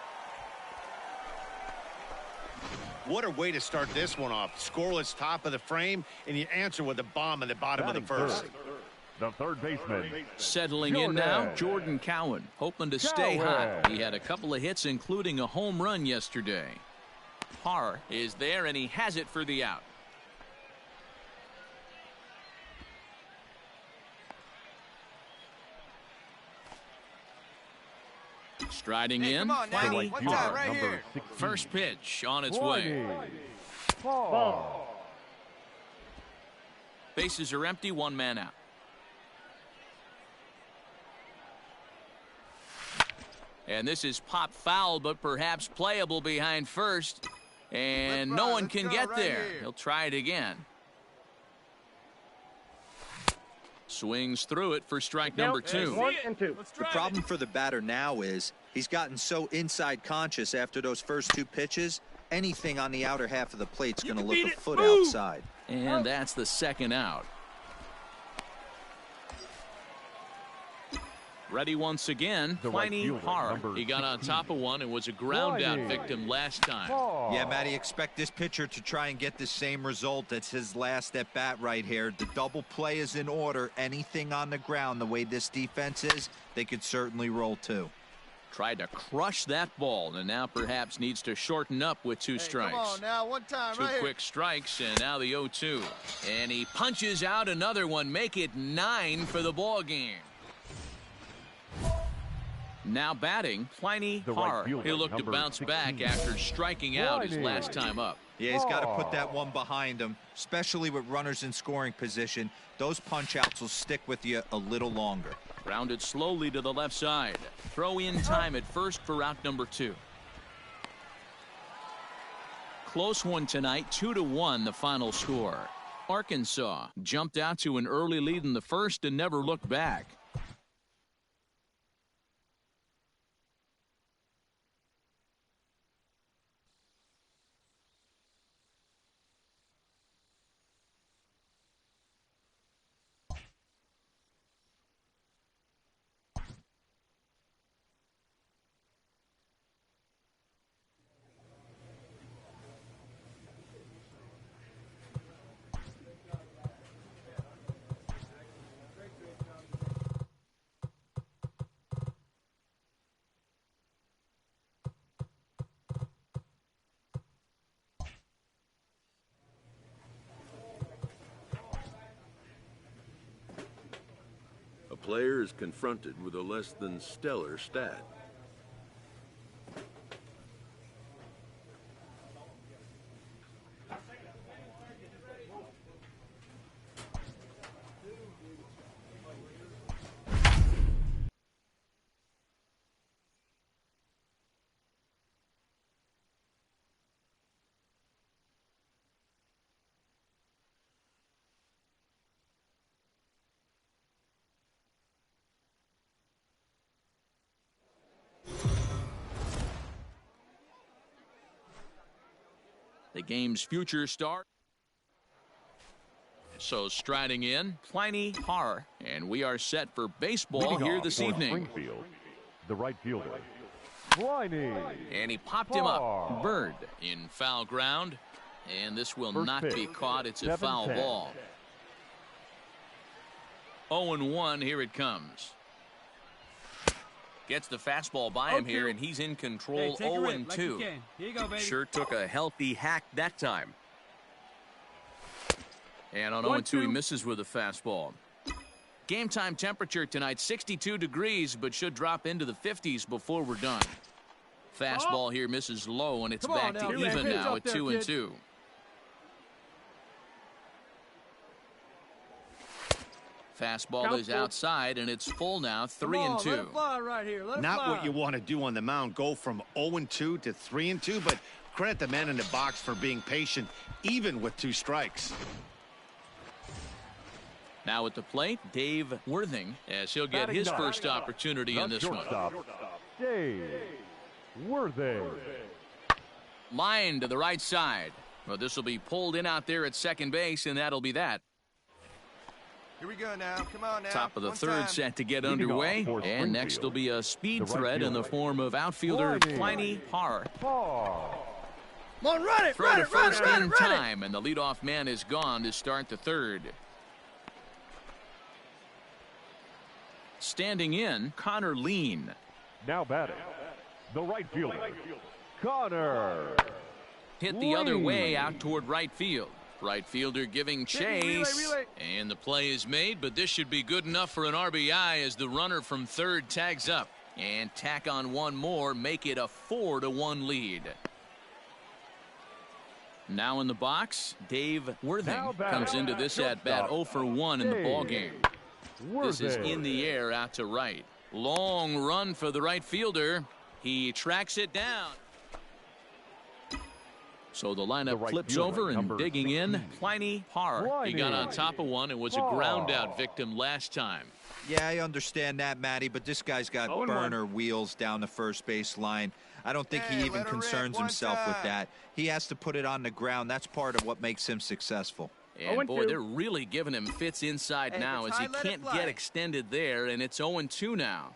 What a way to start this one off. Scoreless top of the frame, and you answer with a bomb in the bottom of the first. The third baseman. Settling in now, Jordan Cowan, hoping to stay hot. He had a couple of hits, including a home run yesterday. Parr is there, and he has it for the out. Striding in, Pliny Parr. Right here. First pitch on its way. Ball. Bases are empty, 1 man out. And this is popped foul, but perhaps playable behind first. And no one can get there. He'll try it again. Swings through it for strike number 2. 1 and 2. The problem for the batter now is he's gotten so inside conscious after those first 2 pitches. Anything on the outer half of the plate's going to look a foot outside. And that's the second out. Ready once again, Pliny Parr. He got on top of one and was a ground out victim last time. Yeah, Matty, expect this pitcher to try and get the same result. That's his last at bat right here. The double play is in order. Anything on the ground, the way this defense is, they could certainly roll 2. Tried to crush that ball, and now perhaps needs to shorten up with 2 strikes. Come on now, 1 time 2 right quick strikes, and now the 0-2. And he punches out another one, make it 9 for the ball game. Now batting, Pliny Parr. He'll look to bounce back after striking out his last time up. Yeah, he's got to put that one behind him, especially with runners in scoring position. Those punch-outs will stick with you a little longer. Grounded slowly to the left side. Throw in time at first for out number 2. Close one tonight, 2-1 the final score. Arkansas jumped out to an early lead in the first and never looked back. A player is confronted with a less than stellar stat. The game's future start. So striding in, Pliny Parr. And we are set for baseball here this evening. Springfield, the right fielder, Pliny. And he popped him up. Bird in foul ground. And this will not be caught. It's a foul ball. 0-1, here it comes. Gets the fastball by him here, and he's in control. 0-2. Here you go, baby. Sure took a healthy hack that time. And on 0-2, he misses with a fastball. Game time temperature tonight, 62 degrees, but should drop into the 50s before we're done. Fastball here misses low, and it's back to even now at 2-2. Fastball is outside, and it's full now, 3-2. Let it fly right here. Let it Not fly. what you want to do on the mound, go from 0-2 to 3-2, but credit the man in the box for being patient, even with 2 strikes. Now at the plate, Dave Worthing, as he'll get his first opportunity in this one. Dave Worthing. Line to the right side. Well, this will be pulled in out there at second base, and that'll be that. Here we go now. Come on now. Top of the One third time. set to get underway. And next will be a speed threat in the form of outfielder Pliny Parr. Come on, run it, Throw run to it, run first it, run in it, run it. time, and the leadoff man is gone to start the third. Standing in, Connor Lean. Now batting, the right fielder, Connor. Hit the other way out toward right field. Right fielder giving chase. Relay. And the play is made, but this should be good enough for an RBI as the runner from third tags up. And tack on one more, make it a 4-1 lead. Now in the box, Dave Worthing comes into this at-bat 0 for 1 in the ballgame. This is in the air out to right. Long run for the right fielder. He tracks it down. So the lineup flips over and digging in, Pliny Parr. He got on top of one and was a ground out victim last time. Yeah, I understand that, Matty, but this guy's got burner wheels down the first base line. I don't think he even concerns himself with that. He has to put it on the ground. That's part of what makes him successful. And boy, they're really giving him fits inside now as he can't get extended there, and it's 0-2 now.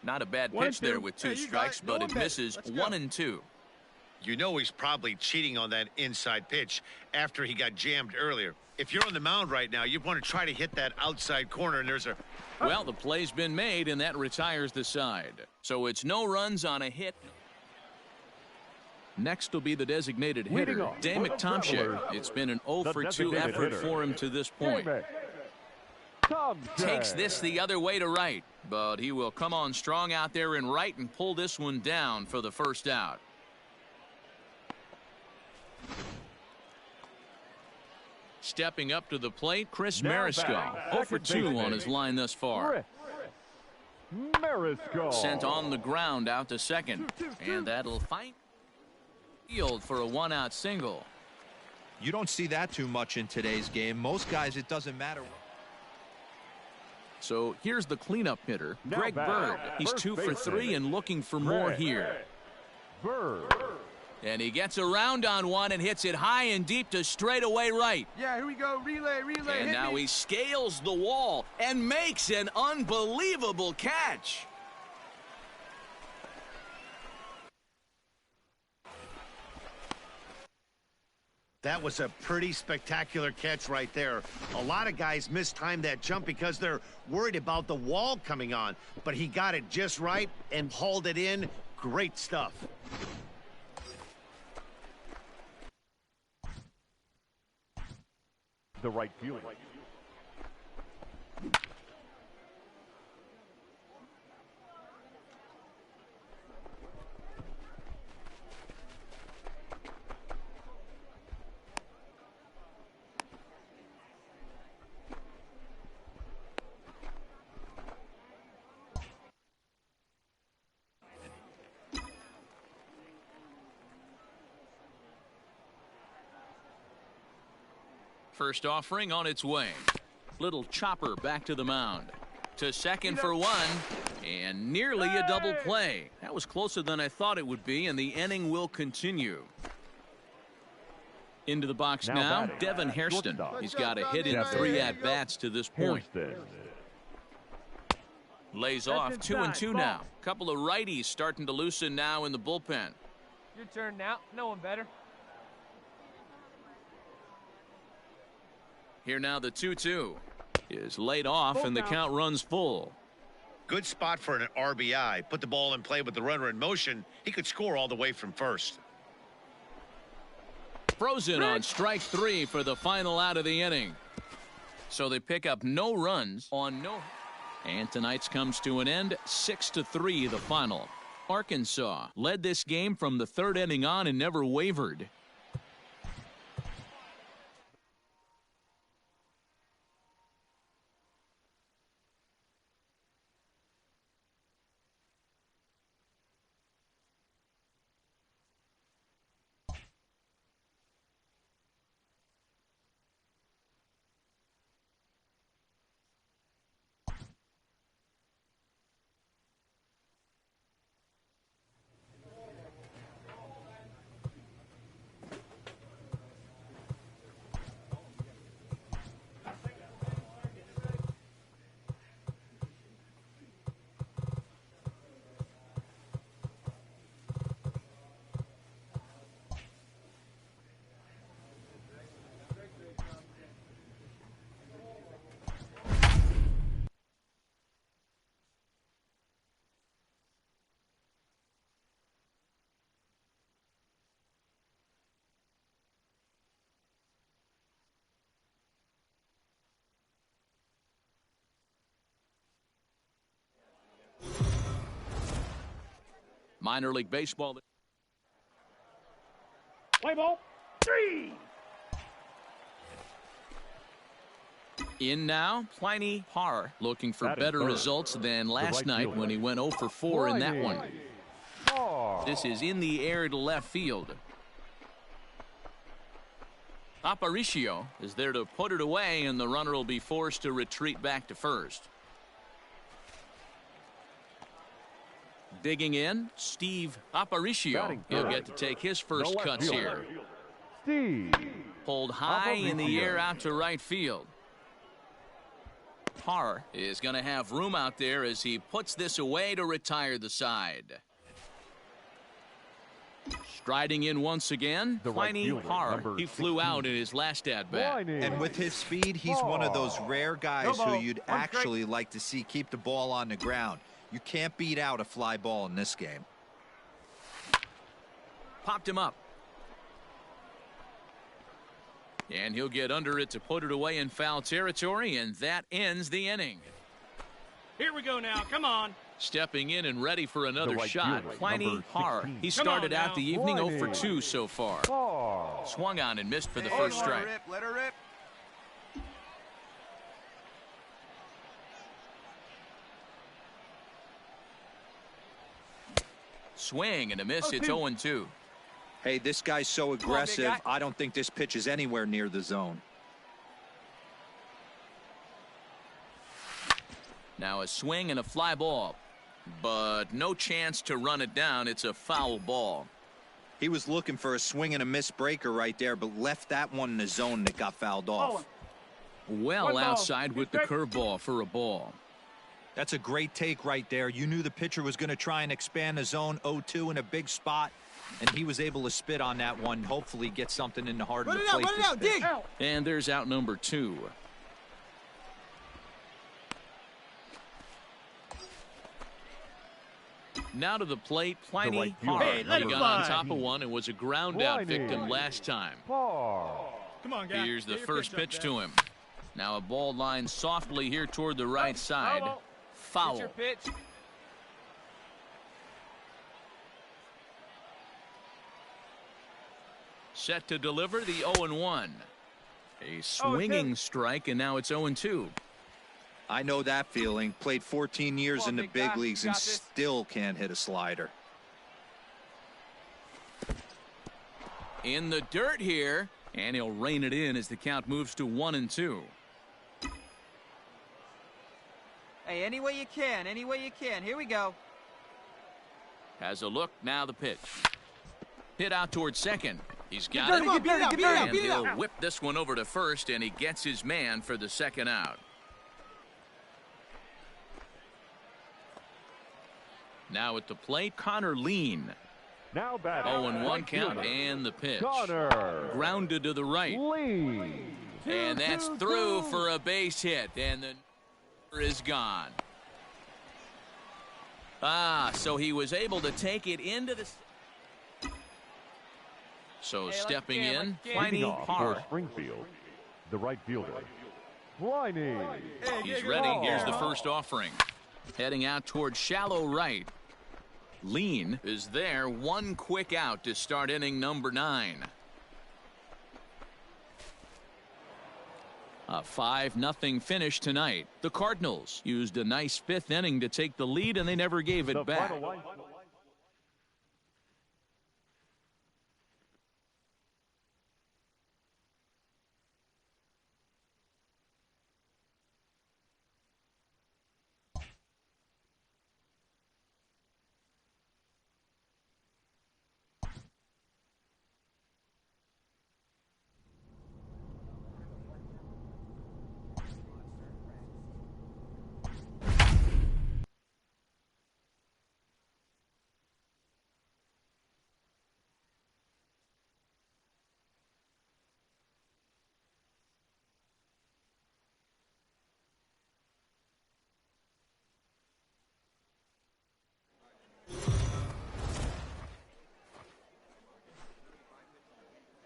Not a bad pitch there with 2 strikes, but it misses 1-2. You know he's probably cheating on that inside pitch after he got jammed earlier. If you're on the mound right now, you want to try to hit that outside corner, and there's a... Well, the play's been made, and that retires the side. So it's no runs on a hit. Next will be the designated hitter, Dave McTomshik. It's been an 0 for 2 effort for him to this point. Takes this the other way to right, but he will come on strong out there in right and pull this one down for the first out. Stepping up to the plate, Chris Mariscal. 0 for 2 on his line thus far. Sent on the ground out to second, and that'll find field for a 1-out single. You don't see that too much in today's game. Most guys, it doesn't matter. So here's the cleanup hitter, Greg Bird. He's 2 for 3 and looking for more here. And he gets around on one and hits it high and deep to straightaway right. Yeah, here we go. Relay. And now he scales the wall and makes an unbelievable catch. That was a pretty spectacular catch right there. A lot of guys mistime that jump because they're worried about the wall coming on. But he got it just right and hauled it in. Great stuff. The right fielder. First offering on its way. Little chopper back to the mound. To second for 1. And nearly a double play. That was closer than I thought it would be, and the inning will continue. Into the box now, Devin Hairston. He's got a hit in 3 at-bats to this point. Lays off 2-2 now. Couple of righties starting to loosen now in the bullpen. Your turn now. No one better. Here now the 2-2 is laid off and the count runs full. Good spot for an RBI. Put the ball in play with the runner in motion. He could score all the way from first. Frozen on strike 3 for the final out of the inning. So they pick up no runs on no. And tonight's comes to an end, 6-3 the final. Arkansas led this game from the 3rd inning on and never wavered. Minor League Baseball. Play ball. 3. In now, Pliny Parr looking for better results than last night when he went 0 for 4 in that one. This is in the air to left field. Aparicio is there to put it away, and the runner will be forced to retreat back to first. Digging in, Steve Aparicio. He'll get to take his first cuts here. Pulled high in the air out to right field. Parr is going to have room out there as he puts this away to retire the side. Striding in once again, Pliny Parr. He flew out in his last at-bat. And with his speed, he's one of those rare guys who you'd actually like to see keep the ball on the ground. You can't beat out a fly ball in this game. Popped him up. And he'll get under it to put it away in foul territory, and that ends the inning. Here we go now. Come on. Stepping in and ready for another shot, Pliny Parr. He started out the evening 0 for 2 so far. Swung on and missed for the first strike. Let her rip. Swing and a miss. It's 0-2. Hey, this guy's so aggressive. I don't think this pitch is anywhere near the zone. Now a swing and a fly ball, but no chance to run it down. It's a foul ball. He was looking for a swing and a miss breaker right there, but left that one in the zone that got fouled off. Well outside with the curveball for a ball. That's a great take right there. You knew the pitcher was going to try and expand the zone. 0-2 in a big spot, and he was able to spit on that one. Hopefully get something in the heart of the plate. Run it out, dig! And there's out number 2. Now to the plate, Pliny Parr. He got on top of one and was a ground out victim last time. Come on, guys. Here's the first pitch to him. Now a ball lined softly here toward the right side. Foul. Your pitch. Set to deliver the 0-1. A swinging strike, and now it's 0-2. I know that feeling. Played 14 years in the big leagues and still can't hit a slider. In the dirt here, and he'll rein it in as the count moves to 1-2. Hey, any way you can, any way you can. Here we go. Has a look, now the pitch. Hit out towards second. He's got it. And he'll whip this one over to first, and he gets his man for the second out. Now at the plate, Connor Lean. Now batting. 0-1 count and the pitch. Connor grounded to the right. Lean. And that's through for a base hit. And the number is gone. So he was able to take it into the... So stepping in, Pliny for Springfield, the right fielder, Pliny. He's ready. Here's the first offering. Heading out towards shallow right. Lean is there. One quick out to start inning number 9. A 5-0 finish tonight. The Cardinals used a nice 5th inning to take the lead, and they never gave it back.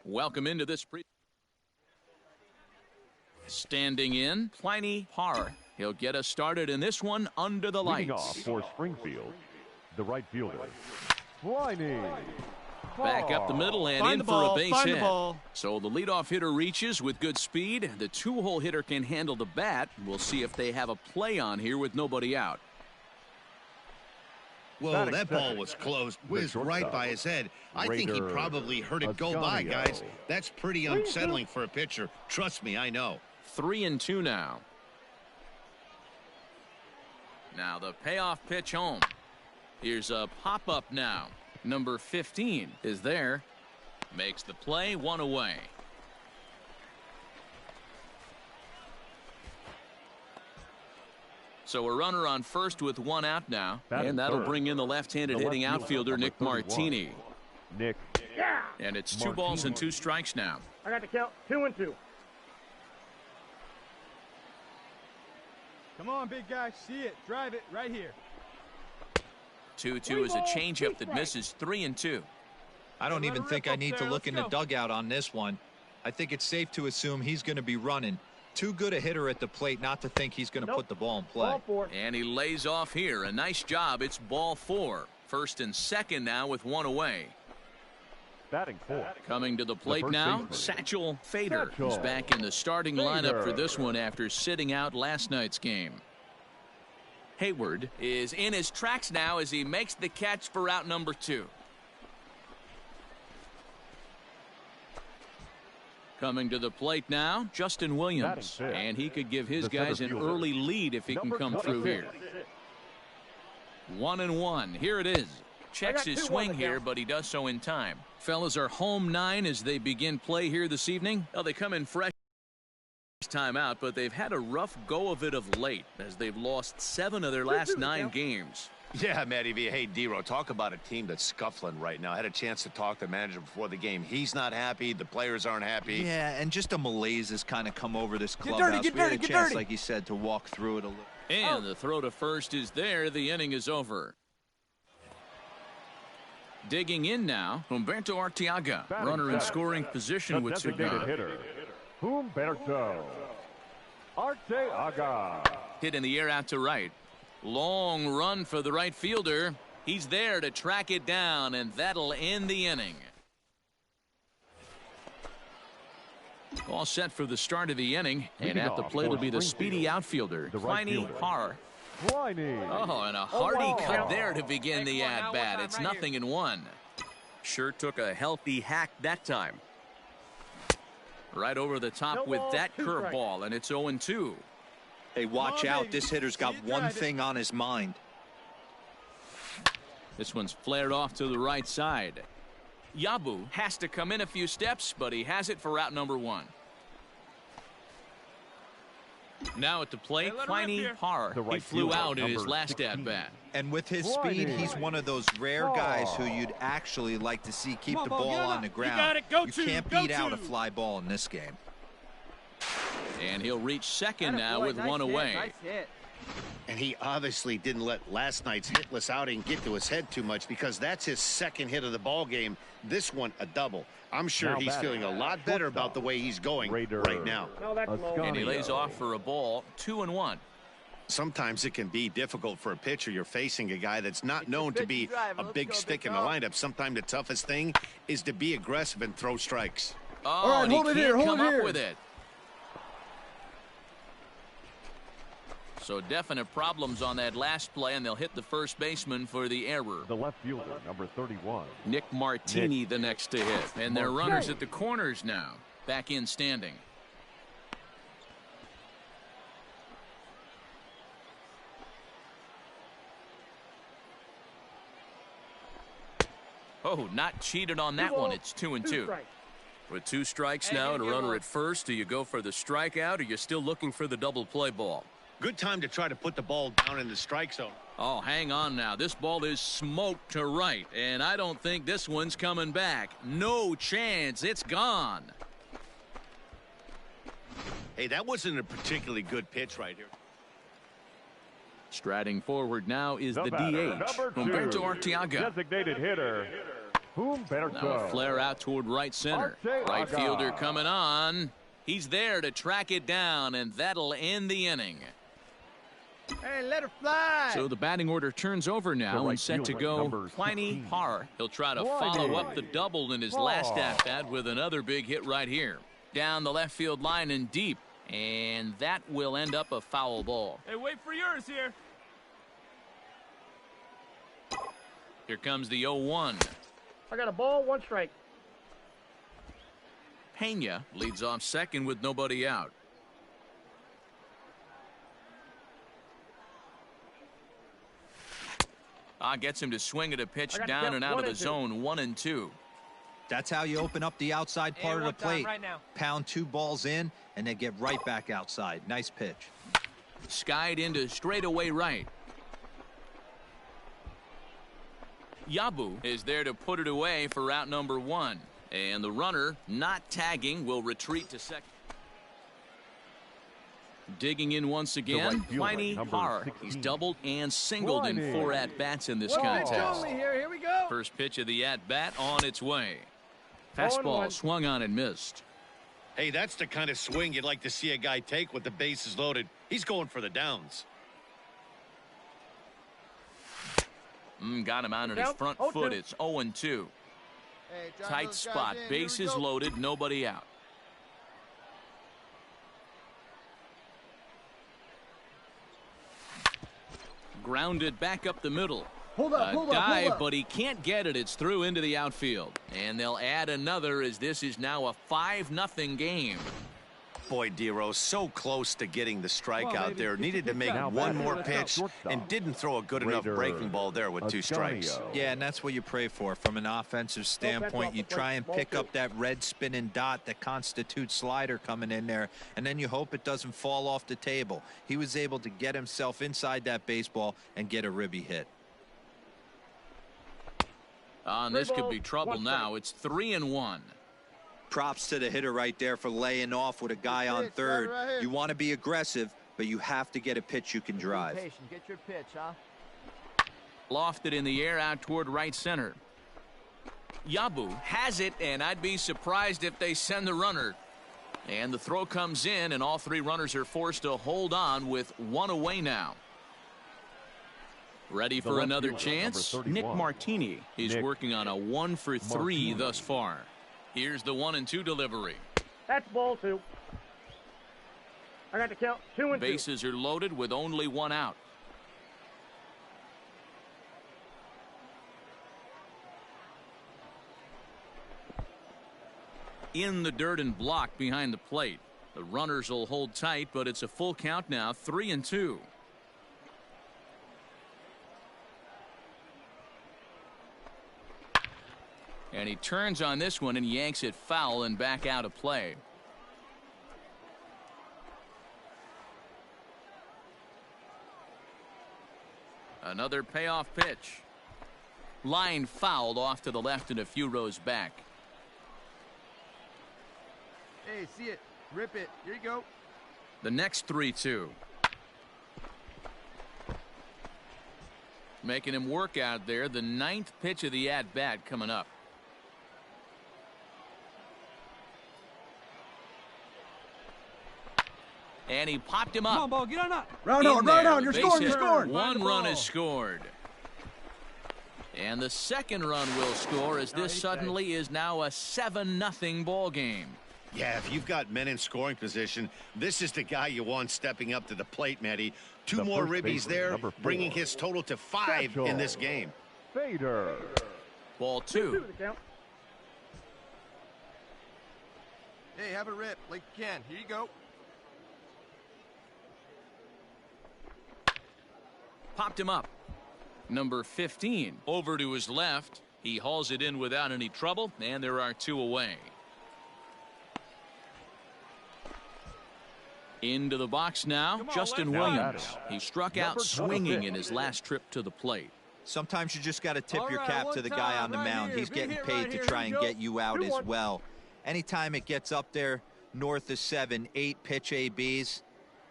Welcome into this standing in, Pliny Parr. He'll get us started in this one under the lights. Leading off for Springfield, the right fielder, Pliny. Back up the middle and in for a base hit. So the leadoff hitter reaches with good speed. The 2-hole hitter can handle the bat. We'll see if they have a play on here with nobody out. Whoa, that ball was close. Whizzed right by his head. I think he probably heard it go by, guys. That's pretty unsettling for a pitcher. Trust me, I know. 3-2 now. Now the payoff pitch home. Here's a pop-up now. Number 15 is there. Makes the play, 1 away. So a runner on first with 1 out now. And that'll bring in the left-handed hitting outfielder, Nick Martini. Nick. Yeah. And it's 2 balls and 2 strikes now. I got the count. 2-2. Come on, big guy. See it. Drive it right here. 2-2 is a changeup that misses. 3-2. I don't even think I need to look in the dugout on this one. I think it's safe to assume he's going to be running. Too good a hitter at the plate not to think he's going to put the ball in play. And he lays off here. A nice job. It's ball 4. First and second now with 1 away. Batting 4. Coming to the plate now, Satchel Fader, who's back in the starting lineup for this one after sitting out last night's game. Hayward is in his tracks now as he makes the catch for out number 2. Coming to the plate now, Justin Williams. And he could give his guys an early lead if he can come through here. 1-1. Here it is. Checks his swing here, but he does so in time. Fellas are home 9 as they begin play here this evening. Well, they come in fresh time out, but they've had a rough go of it of late as they've lost 7 of their last 9 games. Yeah, Matty V. Hey, D-Ro, talk about a team that's scuffling right now. I had a chance to talk to the manager before the game. He's not happy. The players aren't happy. Yeah, and just a malaise has kind of come over this clubhouse. We had a chance, like you said, to walk through it a little. And the throw to first is there. The inning is over. Digging in now, Humberto Arteaga, runner in scoring position with 2 gone. Hitter, Humberto Arteaga. Hit in the air out to right. Long run for the right fielder. He's there to track it down, and that'll end the inning. All set for the start of the inning, and at the plate will be the speedy outfielder, Pliny Parr. Oh, and a hearty cut there to begin the at-bat. It's 0-1. Sure took a healthy hack that time. Right over the top with that curveball, and it's 0-2. Hey, watch out. This hitter's got one thing on his mind. This one's flared off to the right side. Yabu has to come in a few steps, but he has it for out number 1. Now at the plate, Pliny Parr. He flew out in his last at-bat. And with his speed, he's one of those rare guys who you'd actually like to see keep the ball on the ground. You can't beat out a fly ball in this game. And he'll reach second now with one away. Nice hit. And he obviously didn't let last night's hitless outing get to his head too much, because that's his second hit of the ball game. This one a double. I'm sure he's feeling a lot better about the way he's going right now. And he lays off for a ball, 2-1. Sometimes it can be difficult for a pitcher. You're facing a guy that's not known to be a big stick in the lineup. Sometimes the toughest thing is to be aggressive and throw strikes. Oh, and he can't come up with it. So definite problems on that last play, and they'll hit the first baseman for the error. The left fielder, number 31. Nick Martini the next to hit. And they're runners at the corners now. Back in standing. Oh, not cheated on that one. It's 2-2. With 2 strikes now and a runner at first, do you go for the strikeout, or you're still looking for the double play ball? Good time to try to put the ball down in the strike zone. Oh, hang on now. This ball is smoked to right, and I don't think this one's coming back. No chance. It's gone. Hey, that wasn't a particularly good pitch right here. Striding forward now is the DH, Humberto Arteaga. Designated hitter, Humberto. Now a flare out toward right center. Right fielder coming on. He's there to track it down, and that'll end the inning. Hey, let her fly. So the batting order turns over now and set to go Pliny Parr. He'll try to follow up the double in his last at-bat with another big hit right here. Down the left field line and deep. And that will end up a foul ball. Hey, wait for yours here. Here comes the 0-1. I got a ball, 1 strike. Pena leads off second with nobody out. Gets him to swing at a pitch down and out of the zone, 1-2. That's how you open up the outside part of the plate. Right now. Pound 2 balls in, and then get right back outside. Nice pitch. Skied into straightaway right. Yabu is there to put it away for out number 1. And the runner, not tagging, will retreat to second. Digging in once again, Pliny Parr. He's doubled and singled in 4 at-bats in this contest. Here we go. First pitch of the at-bat on its way. Fastball swung on and missed. Hey, that's the kind of swing you'd like to see a guy take with the bases loaded. He's going for the downs. Got him out on his front foot. It's 0-2. Tight spot. Bases loaded. Nobody out. Grounded back up the middle. Dive, but he can't get it. It's through into the outfield. And they'll add another as this is now a 5-0 game. Boy, Dero, so close to getting the strikeout there. Needed to make one more pitch and didn't throw a good enough breaking ball there with 2 strikes. Yeah, and that's what you pray for from an offensive standpoint. You try and pick up that red spinning dot that constitutes slider coming in there, and then you hope it doesn't fall off the table. He was able to get himself inside that baseball and get a ribby hit. And this could be trouble now. It's 3-1. Props to the hitter right there for laying off with a guy on third. You want to be aggressive, but you have to get a pitch you can drive. Get your pitch, huh? Lofted in the air out toward right center. Yabu has it, and I'd be surprised if they send the runner. And the throw comes in, and all 3 runners are forced to hold on with 1 away now. Ready for another chance? Nick Martini. He's working on a 1 for 3 thus far. Here's the 1-2 delivery. That's ball 2. I got to count 2-2. Bases are loaded with only 1 out. In the dirt and blocked behind the plate. The runners will hold tight, but it's a full count now, 3-2. And he turns on this one and yanks it foul and back out of play. Another payoff pitch. Line fouled off to the left and a few rows back. Hey, see it. Rip it. Here you go. The next 3-2. Making him work out there. The 9th pitch of the at-bat coming up. And he popped him up. Come on, ball, get on up. Round on, you're scoring, you're scoring. One run is scored. And the second run will score as this suddenly is now a 7-0 ball game. Yeah, if you've got men in scoring position, this is the guy you want stepping up to the plate, Matty. Two more ribbies there, bringing his total to 5 in this game. Fader. Ball 2. Hey, have a rip like you can. Here you go. Popped him up. Number 15 over to his left. He hauls it in without any trouble, and there are 2 away. Into the box now, Justin Williams. He struck out swinging in his last trip to the plate. Sometimes you just got to tip your cap to the guy on the mound. He's getting paid to try and get you out as well. Anytime it gets up there north of 7, 8 pitch ABs,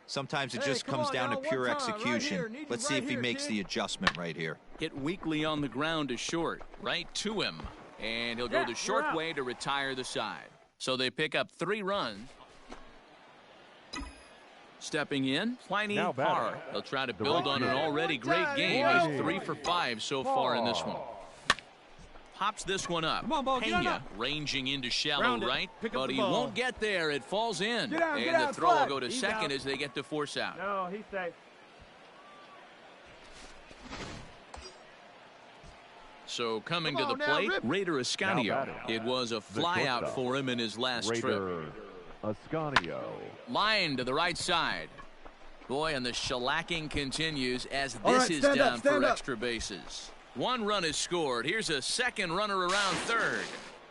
sometimes it just comes down to pure execution. Let's see if he makes the adjustment right here. Hit weakly on the ground to short, right to him. And he'll go the short way to retire the side. So they pick up 3 runs. Stepping in, Pliny Parr. They'll try to build on an already great game. He's 3 for 5 so far in this one. Pops this one up. Pena ranging into shallow right, but he won't get there. It falls in. And the throw will go to second as they get to force out. No, he's safe. So coming to the plate, Raider Ascanio. It was a flyout for him in his last trip. Ascanio. Line to the right side. Boy, and the shellacking continues as this is down for extra bases. 1 run is scored. Here's a second runner around third.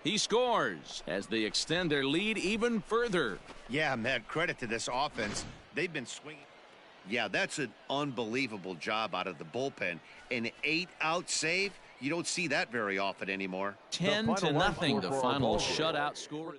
He scores as they extend their lead even further. Yeah, Matt, credit to this offense. They've been swinging. Yeah, that's an unbelievable job out of the bullpen. An 8-out save, you don't see that very often anymore. 10-0, the final shutout score.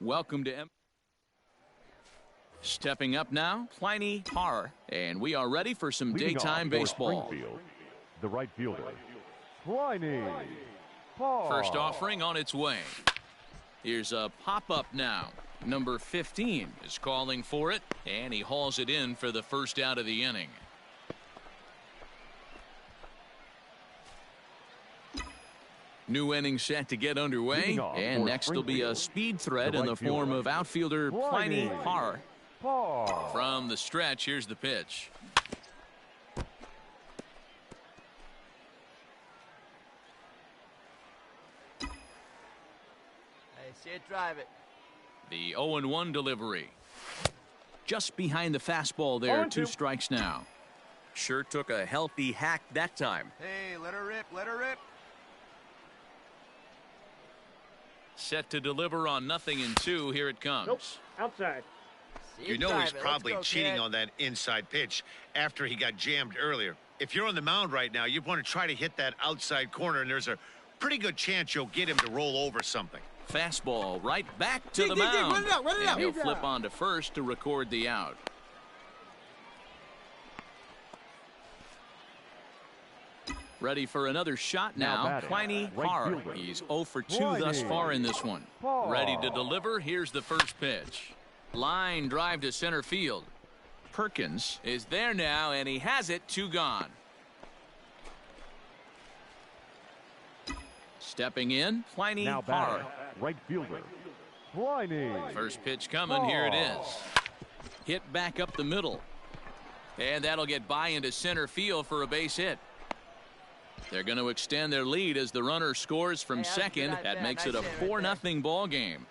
Welcome to Stepping up now, Pliny Parr, and we are ready for some daytime baseball. The right fielder, Pliny Parr. First offering on its way. Here's a pop-up now. Number 15 is calling for it, and he hauls it in for the first out of the inning. New inning set to get underway, and next will be a speed threat in the form of outfielder Pliny Parr. From the stretch, here's the pitch. Hey, see it, drive it. The 0-1 delivery. Just behind the fastball there, 2 strikes now. Sure took a healthy hack that time. Hey, let her rip, let her rip. Set to deliver on 0-2. Here it comes. Nope. Outside. You know he's probably cheating on that inside pitch after he got jammed earlier. If you're on the mound right now, you want to try to hit that outside corner, and there's a pretty good chance you'll get him to roll over something. Fastball right back to the mound. Run it out, run it out. And he'll flip on to first to record the out. Ready for another shot now. Pliny Parr. He's 0 for 2 thus far in this one. Ready to deliver. Here's the first pitch. Line drive to center field. Perkins is there now, and he has it. 2 gone. Stepping in, Pliny Parr. Right fielder, Pliny. First pitch coming. Here it is. Hit back up the middle. And that'll get by into center field for a base hit. They're going to extend their lead as the runner scores from second. That makes it a 4-0 ball game.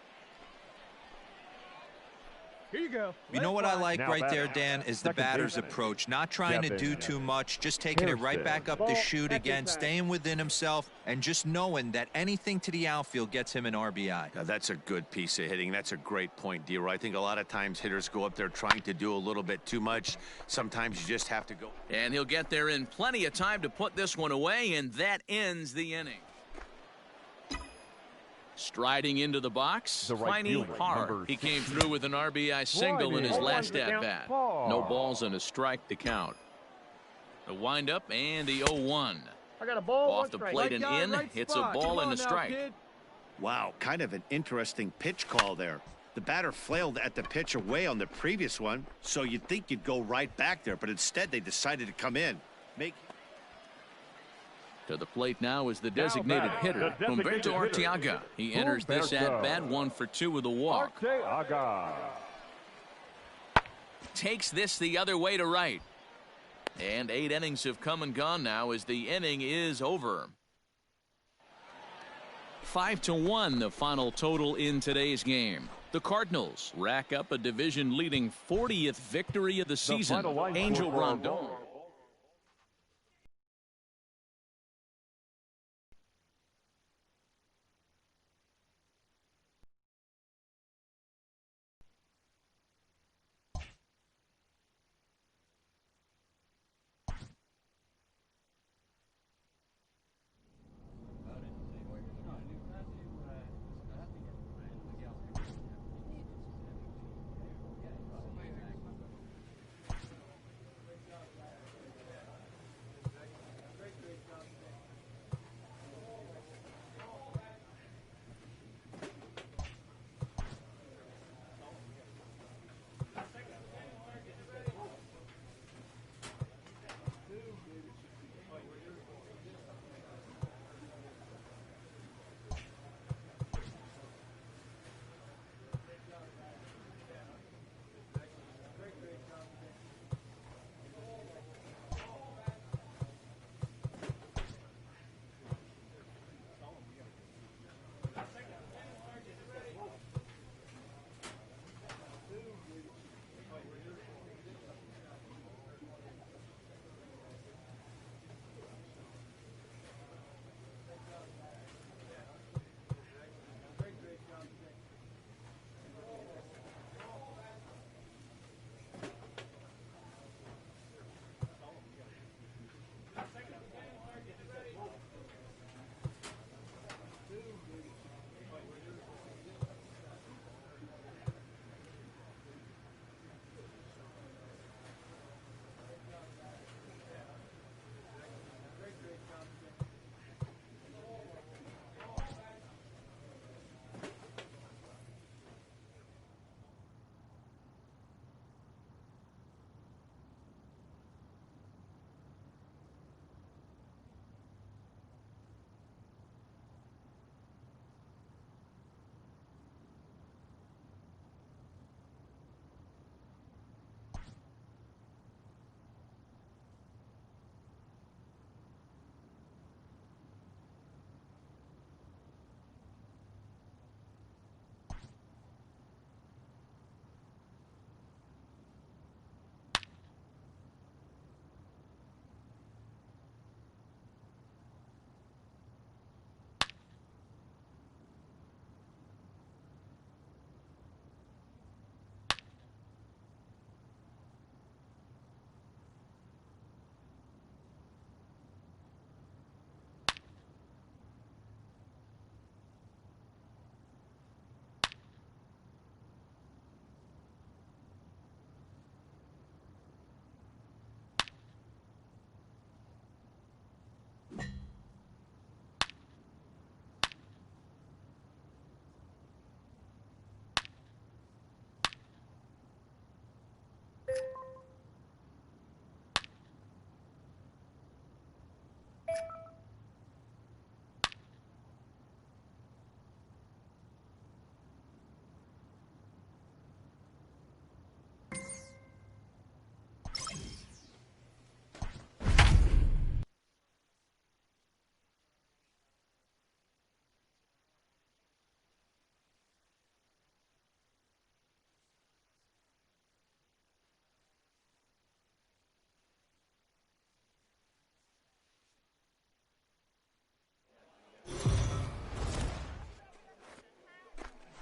Here you go. You know what I like right there, Dan, is the batter's approach. Not trying to do too much, just taking it right back up the chute again, staying within himself, and just knowing that anything to the outfield gets him an RBI. Now, that's a good piece of hitting. That's a great point, D-Roy. I think a lot of times hitters go up there trying to do a little bit too much. Sometimes you just have to go. And he'll get there in plenty of time to put this one away, and that ends the inning. Striding into the box, Pliny Parr. He came through with an RBI single in his last at-bat. No balls and a strike to count. The windup and the 0-1. I got a ball. Off the plate and in. It's a ball and a strike. Wow, kind of an interesting pitch call there. The batter flailed at the pitch away on the previous one, so you'd think you'd go right back there, but instead they decided to come in. To the plate now is the designated hitter, Humberto Arteaga. He enters this at-bat 1 for 2 with a walk. Arteaga takes this the other way to right. And 8 innings have come and gone now as the inning is over. 5-1 the final total in today's game. The Cardinals rack up a division-leading 40th victory of the season. Angel Rondon.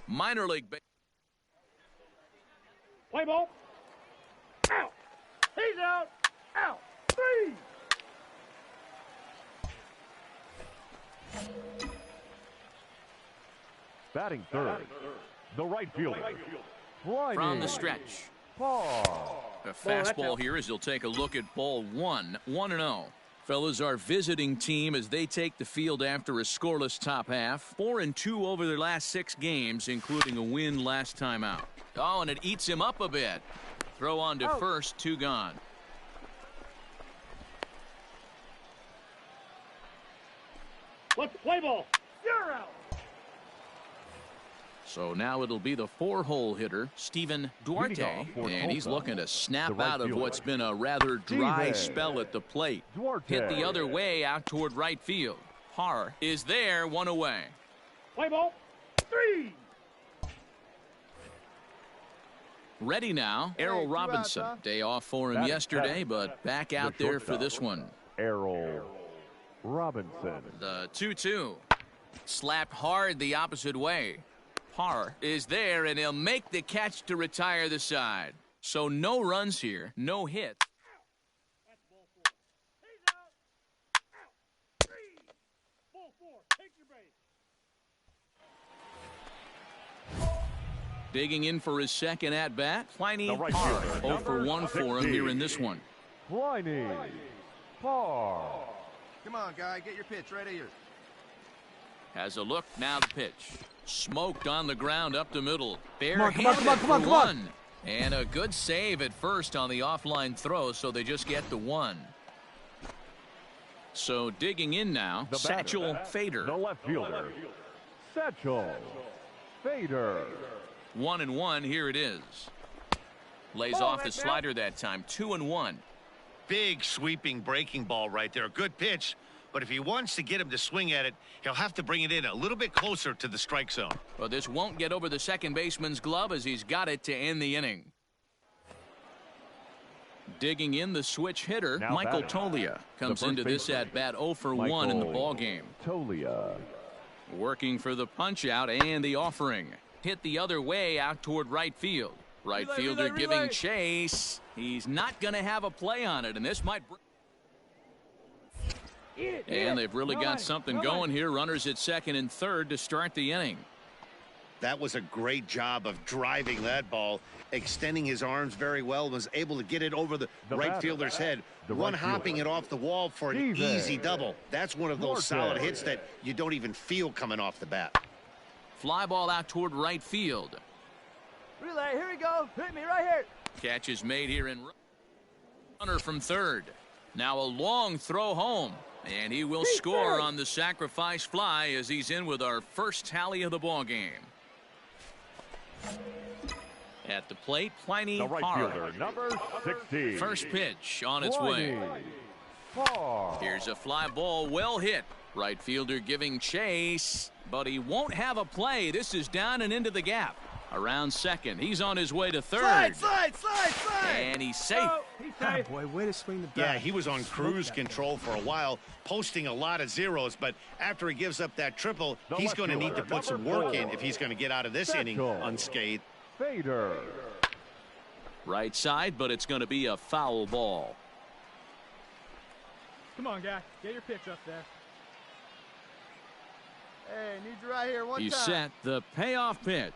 Minor league. Play ball. Out. He's out. Out. 3. Batting third, the right fielder. From the stretch. A fastball here as he'll take a look at ball 1. 1-0. Fellas, our visiting team as they take the field after a scoreless top half. 4-2 over their last 6 games, including a win last time out. Oh, and it eats him up a bit. Throw on to first, 2 gone. Let's play ball. You're out. So now it'll be the 4-hole hitter, Steven Duarte, and he's looking to snap out of what's been a rather dry spell at the plate. Hit the other way out toward right field. Parr is there, 1 away. Play ball. 3. Ready now, Errol Robinson. Day off for him yesterday, but back out there for this one. Errol Robinson. The 2-2. Slapped hard the opposite way. Parr is there, and he'll make the catch to retire the side. So no runs here, no hits. That's ball 4. He's out. Out. 3. Ball 4. Take your base. Digging in for his second at-bat, Pliny Parr. 0 for 1 for him here in this one. Pliny Parr. Come on, guy. Get your pitch right here. Has a look, now the pitch. Smoked on the ground up the middle. Come on. And a good save at first on the offline throw, so they just get the 1. So digging in now, Satchel Fader. The left fielder, Satchel Fader. 1-1, here it is. Lays off the slider that time, 2-1. Big sweeping breaking ball right there. A good pitch. But if he wants to get him to swing at it, he'll have to bring it in a little bit closer to the strike zone. Well, this won't get over the second baseman's glove as he's got it to end the inning. Digging in the switch hitter, now Michael Tolia comes into this at-bat 0 for 1 in the ballgame. Tolia. Working for the punch-out and the offering. Hit the other way out toward right field. Right fielder giving chase. He's not going to have a play on it, and this might... And they've really got something going here. Runners at second and third to start the inning. That was a great job of driving that ball, extending his arms very well, was able to get it over the right fielder's head, one hopping it off the wall for an easy double. That's one of those solid hits that you don't even feel coming off the bat. Fly ball out toward right field. Relay, here we go. Hit me right here. Catch is made here in runner from third. Now a long throw home. And he will score on the sacrifice fly as he's in with our first tally of the ball game. At the plate, Pliny Parr. Number 16. First pitch on its way. Here's a fly ball, well hit. Right fielder giving chase, but he won't have a play. This is down and into the gap. Around second, he's on his way to third. Slide. And he's safe. Oh, boy, way to swing the bat. Yeah, he was on cruise control for a while, posting a lot of zeros, but after he gives up that triple, he's going to need to put some work in if he's going to get out of this inning unscathed. Fader. Right side, but it's going to be a foul ball. Come on, guy. Get your pitch up there. Hey, need you right here one time. He's set the payoff pitch.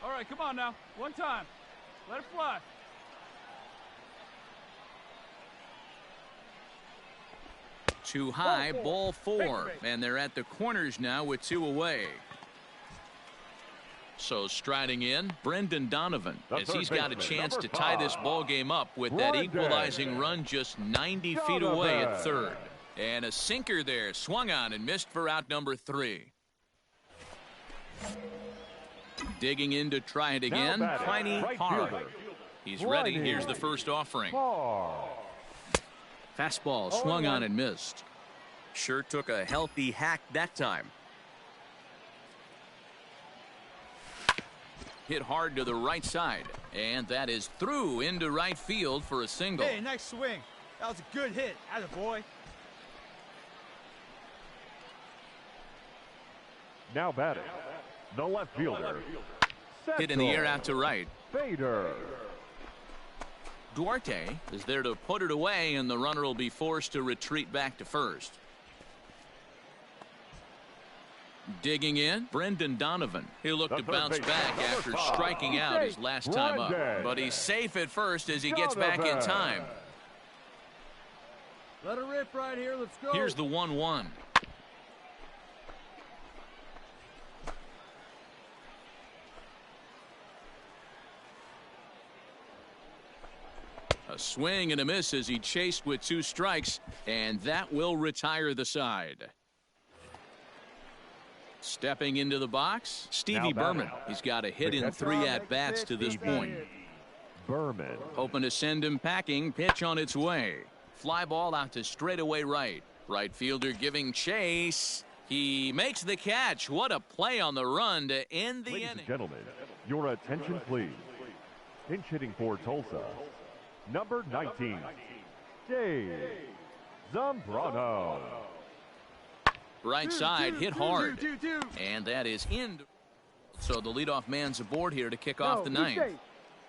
All right, come on now. One time. Let it fly. Too high, ball 4. And they're at the corners now with 2 away. So striding in, Brendan Donovan, as he's got a chance to tie this ball game up with that equalizing run just 90 feet away at third. And a sinker there, swung on and missed for out number 3. Digging in to try it again, Pliny Parr. He's ready. Here's the first offering. Fastball swung on and missed. Sure took a healthy hack that time. Hit hard to the right side, and that is through into right field for a single. Hey, nice swing. That was a good hit. Atta boy. Now batting, the left fielder. Hit in the air out to right. Bader. Duarte is there to put it away, and the runner will be forced to retreat back to first. Digging in, Brendan Donovan. He'll look to bounce back after striking out his last time up. But he's safe at first as he gets back in time. Let it rip right here. Let's go. Here's the 1-1. A swing and a miss as he chased with 2 strikes, and that will retire the side. Stepping into the box, Stevie Berman. He's got a hit in 3 at-bats to this point. Berman. Hoping to send him packing. Pitch on its way. Fly ball out to straightaway right. Right fielder giving chase. He makes the catch. What a play on the run to end the Ladies inning. and gentlemen, your attention please. Pinch hitting for Tulsa, number 19, Dave Zambrano. Right side hit hard. And that is in. So the leadoff man's aboard here to kick off the 9th.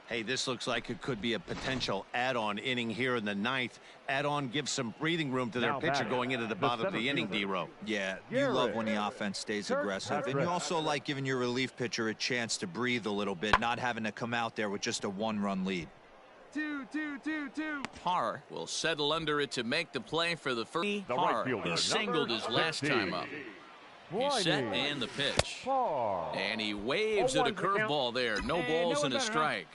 Hey, this looks like it could be a potential add-on inning here in the 9th. Add-on gives some breathing room to their pitcher going into the bottom of the inning, D-Row. Yeah, you love when the offense stays aggressive. And you also like giving your relief pitcher a chance to breathe a little bit, not having to come out there with just a 1-run lead. 2-2-2-2. Parr will settle under it to make the play for the first. Right fielder, he singled his last 15. time up. He's set and the pitch. And he waves at a curveball there. No balls and a strike.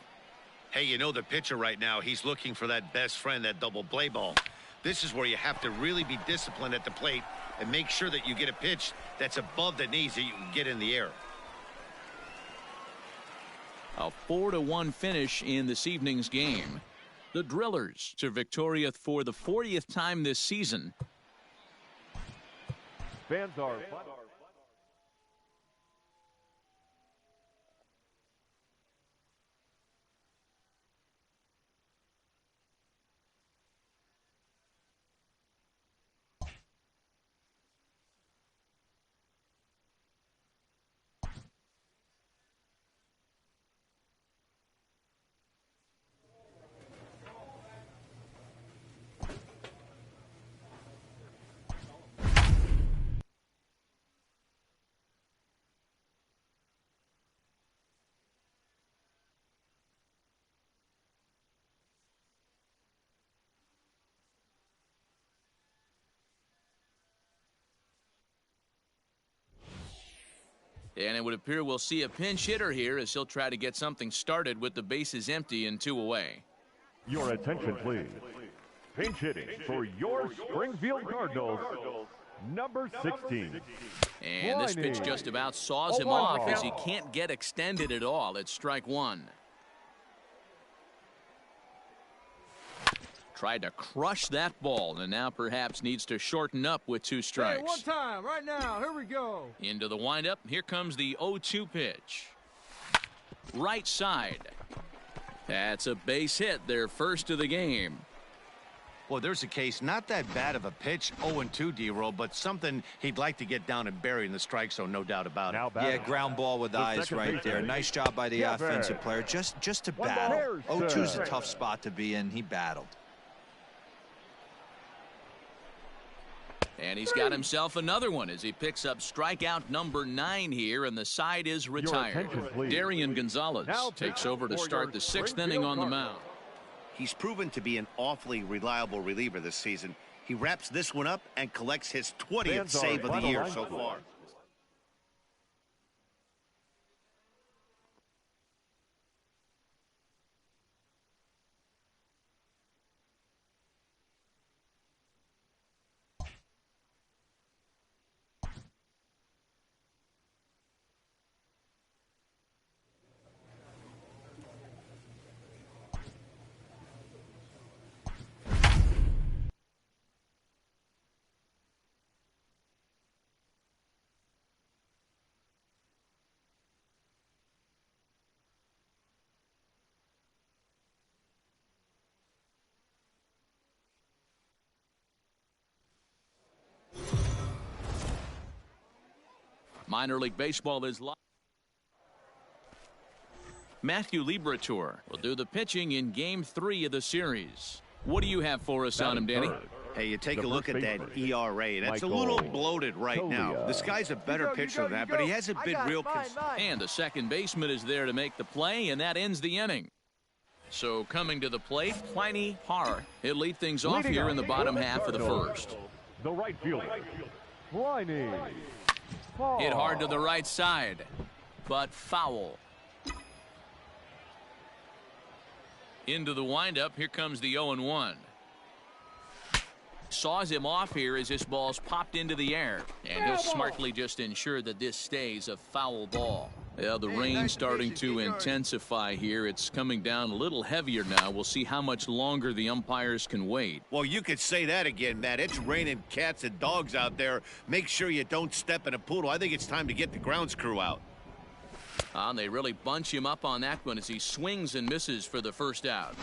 Hey, you know the pitcher right now, he's looking for that best friend, that double play ball. This is where you have to really be disciplined at the plate and make sure that you get a pitch that's above the knees that you can get in the air. A 4-1 finish in this evening's game. The Drillers are victorious for the 40th time this season. Fans are. And it would appear we'll see a pinch hitter here as he'll try to get something started with the bases empty and 2 away. Your attention, please. Pinch hitting for your Springfield Cardinals, number 16. And this pitch just about saws him off as he can't get extended at all. It's strike 1. Tried to crush that ball and now perhaps needs to shorten up with 2 strikes. Hey, one time, right now. Here we go. Into the windup. Here comes the 0-2 pitch. Right side. That's a base hit, their first of the game. Well, there's a case, not that bad of a pitch, 0-2, D-Roll, but something he'd like to get down and bury in the strike zone, no doubt about it. Yeah, ground ball with eyes right there. Nice job by the offensive player, just to battle. 0-2's a tough spot to be in. He battled. And he's got himself another one as he picks up strikeout number 9 here, and the side is retired. Darian Gonzalez takes over to start the 6th inning on the mound. He's proven to be an awfully reliable reliever this season. He wraps this one up and collects his 20th save of the year so far. Minor League Baseball is live. Matthew Liberatore will do the pitching in Game 3 of the series. What do you have for us on him, Danny? Hey, you take a look at that ERA. That's a little bloated right now. This guy's a better pitcher than that, but he hasn't been real consistent. And the second baseman is there to make the play, and that ends the inning. So coming to the plate, Pliny Parr. He'll lead things off here in the bottom half of the first. The right fielder, Pliny Parr. Hit hard to the right side, but foul. Into the windup, here comes the 0-1. Saws him off here as this ball's popped into the air. And he'll smartly just ensure that this stays a foul ball. Yeah, the rain's starting to intensify here. It's coming down a little heavier now. We'll see how much longer the umpires can wait. Well, you could say that again, Matt. It's raining cats and dogs out there. Make sure you don't step in a poodle. I think it's time to get the grounds crew out. They really bunch him up on that one as he swings and misses for the first out.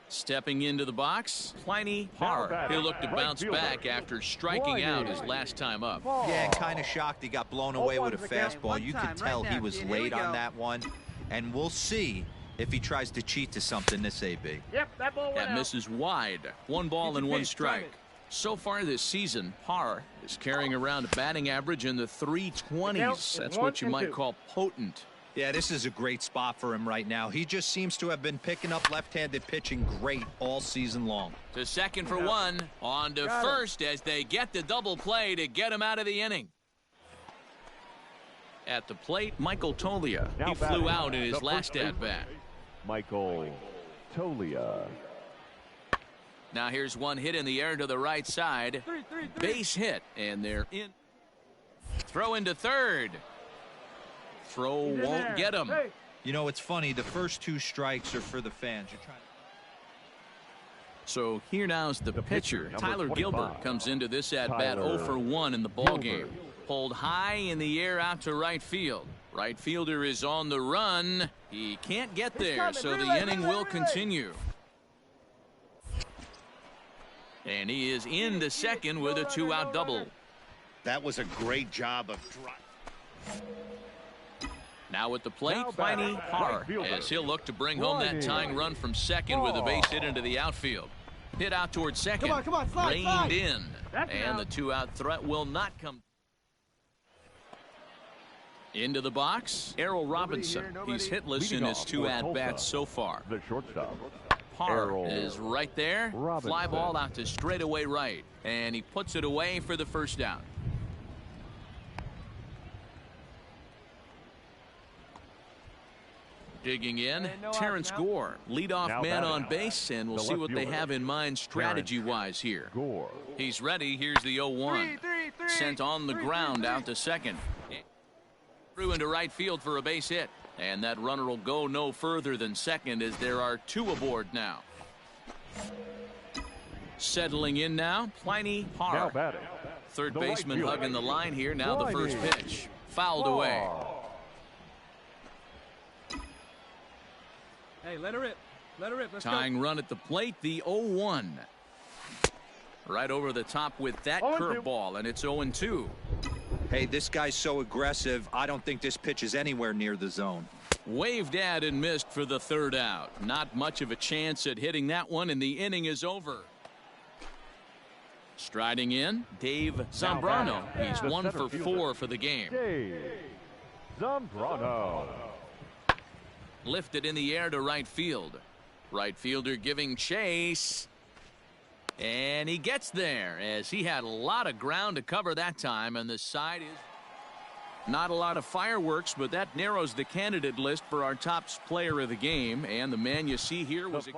Stepping into the box, Pliny Parr. He'll look to bounce back after striking out his last time up. Yeah, kind of shocked he got blown away with a fastball. You could tell he was late on that one. And we'll see if he tries to cheat to something this AB. Yep, that ball went out. Misses wide. 1 ball and 1 strike. So far this season, Parr is carrying around a batting average in the 320s. That's what you might call potent. Yeah, this is a great spot for him right now. He just seems to have been picking up left-handed pitching great all season long. To second for 1. On to first as they get the double play to get him out of the inning. At the plate, Michael Toglia. He flew out in his last at-bat. Michael Toglia. Now here's one hit in the air to the right side. Base hit, and they're in. Throw into third. Throw won't get him. You know, it's funny. The first 2 strikes are for the fans. You're trying. So here now's the pitcher. Tyler Gilbert comes into this at-bat 0 for 1 in the ballgame. Pulled high in the air out to right field. Right fielder is on the run. He can't get there, so the inning will continue. And he is into second with a 2-out double. That was a great job of driving. Now at the plate, Pliny Parr, as he'll look to bring home that tying run from second with a base hit into the outfield. Hit out towards second. Come on, slide, reined in. And the 2-out threat will not come. Into the box, Errol Robinson. He's hitless in his 2 at-bats so far. The shortstop. Parr is right there. Fly ball out to straightaway right. And he puts it away for the first down. Digging in, Terrence Gore, leadoff man on base, and we'll see what they have in mind strategy-wise here. He's ready. Here's the 0-1. Sent on the ground out to second. Through into right field for a base hit. And that runner will go no further than second as there are 2 aboard now. Settling in now, Pliny Parr. Third baseman hugging the line here. Now the first pitch. Fouled away. Hey, let her rip. Let her rip. Let's Tying go. Run at the plate, the 0-1. Right over the top with that curveball, and it's 0-2. Hey, this guy's so aggressive. I don't think this pitch is anywhere near the zone. Waved at and missed for the 3rd out. Not much of a chance at hitting that one, and the inning is over. Striding in, Dave Zambrano. He's 1 for 4 for the game. Dave Zambrano. Lifted in the air to right field. Right fielder giving chase. And he gets there as he had a lot of ground to cover that time, and the side is not a lot of fireworks, but that narrows the candidate list for our top player of the game. And the man you see here was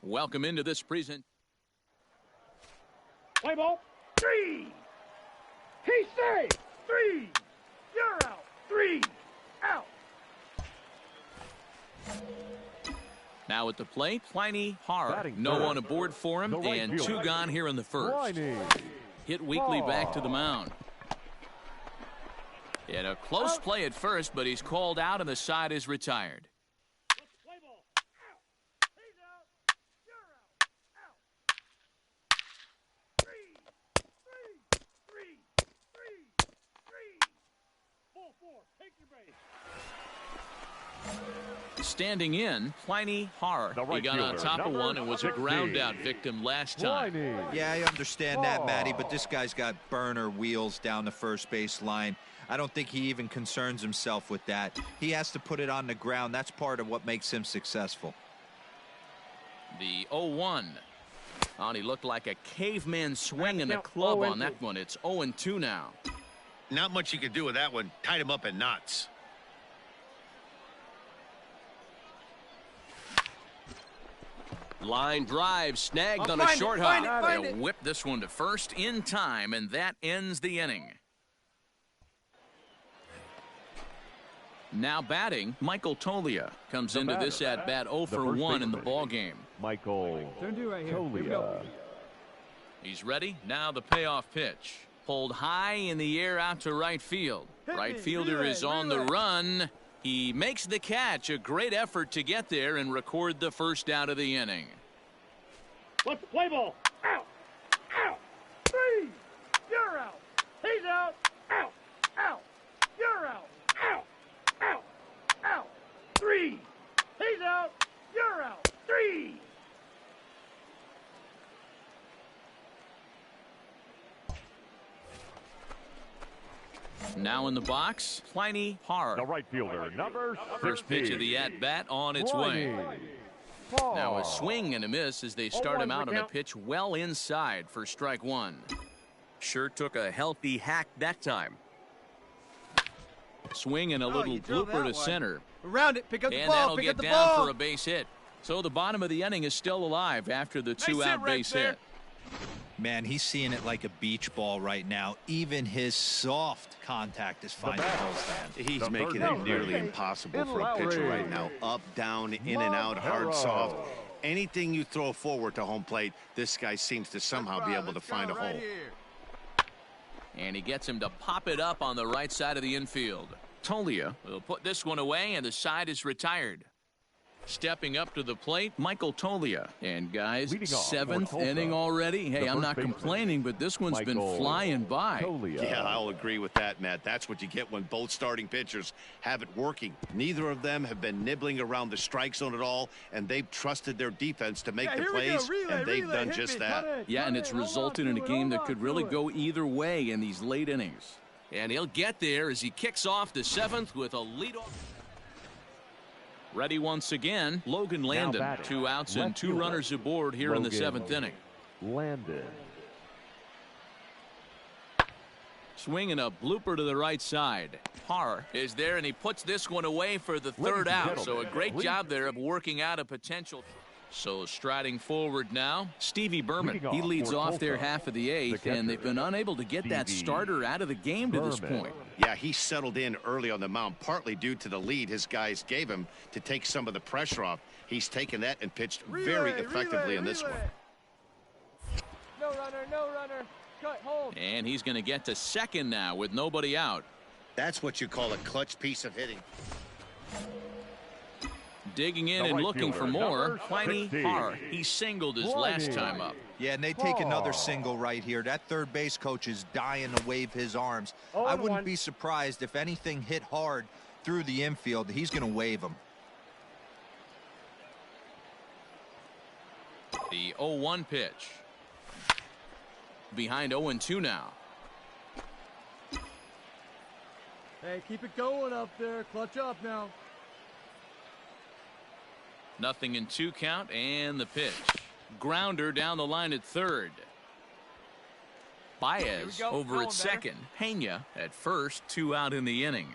Welcome into this present. Play ball. 3. He saved. 3. You're out. 3. Out. Now at the plate, Pliny Har. Batting No third. one aboard for him, Right and fielder. 2 gone here in the first. Pliny Hit weakly back Har. to the mound. In a close play at first, but he's called out and the side is retired. Play ball. Out. He's out. You're out. Out. 3. 3. 3. 3. 3. Ball 4. Take your base. Standing in, Pliny Har. The right He got on fielder, top of number one and was a 16. ground out victim last time. Pliny Yeah, I understand that, Matty, but Har. this guy's got burner wheels down the first base line. I don't think he even concerns himself with that. He has to put it on the ground. That's part of what makes him successful. The 0-1. Oh, and he looked like a caveman swinging a club on that one. It's 0-2 now. Not much you could do with that one. Tied him up in knots. Line drive snagged on a short hop. They'll whip this one to first in time, and that ends the inning. Now batting, Michael Tolia comes into this at bat 0 for 1 in the ball game. Michael Turn to right here. Here we go. Tolia. He's ready. Now the payoff pitch. Pulled high in the air out to right field. Right fielder is on the run. He makes the catch. A great effort to get there and record the first out of the inning. Let's play ball. Out. Out. 3. You're out. He's out. Out. Out. You're out. Out. Out. Out. 3. He's out. You're out. 3. Now in the box, Pliny Har. The right fielder, number 16. First pitch of the at-bat on its way. Now a swing and a miss as they start him out on a pitch well inside for strike 1. Sure took a healthy hack that time. Swing and a little blooper to center. Around it, pick up the And ball, that'll pick get up the down ball. for a base hit. So the bottom of the inning is still alive after the 2-out base hit. Man, he's seeing it like a beach ball right now. Even his soft contact is finding holes there. He's making it nearly impossible for a pitcher right now. Up, down, in and out, hard, soft. Anything you throw forward to home plate, this guy seems to somehow be able to find a hole. And he gets him to pop it up on the right side of the infield. Tolia will put this one away, and the side is retired. Stepping up to the plate, Michael Tolia. And guys, 7th inning already. Hey, I'm not complaining, but this one's been flying by. Yeah, I'll agree with that, Matt. That's what you get when both starting pitchers have it working. Neither of them have been nibbling around the strike zone at all, and they've trusted their defense to make the plays, and they've done just that. Yeah, and it's resulted in a game that could really go either way in these late innings. And he'll get there as he kicks off the 7th with a leadoff. Ready once again, Logan Landon. 2 outs and 2 runners aboard here in the 7th inning. Landon. Swinging a blooper to the right side. Har is there, and he puts this one away for the 3rd out. So a great job there of working out a potential. So striding forward now, Stevie Berman. He leads off their half of the 8th, and they've been unable to get that starter out of the game to this point. Yeah, he settled in early on the mound, partly due to the lead his guys gave him to take some of the pressure off. He's taken that and pitched very effectively in this one. No runner, no runner. Cut, hold. And he's going to get to 2nd now with nobody out. That's what you call a clutch piece of hitting. Digging in and looking for more, Pliny Har. He singled his last time up. Yeah, and they take another single right here. That third base coach is dying to wave his arms. I wouldn't be surprised if anything hit hard through the infield. He's going to wave them. The 0-1 pitch. Behind 0-2 now. Hey, keep it going up there. Clutch up now. Nothing in 2 count, and the pitch. Grounder down the line at 3rd. Baez over at 2nd. Pena at 1st, 2 out in the inning.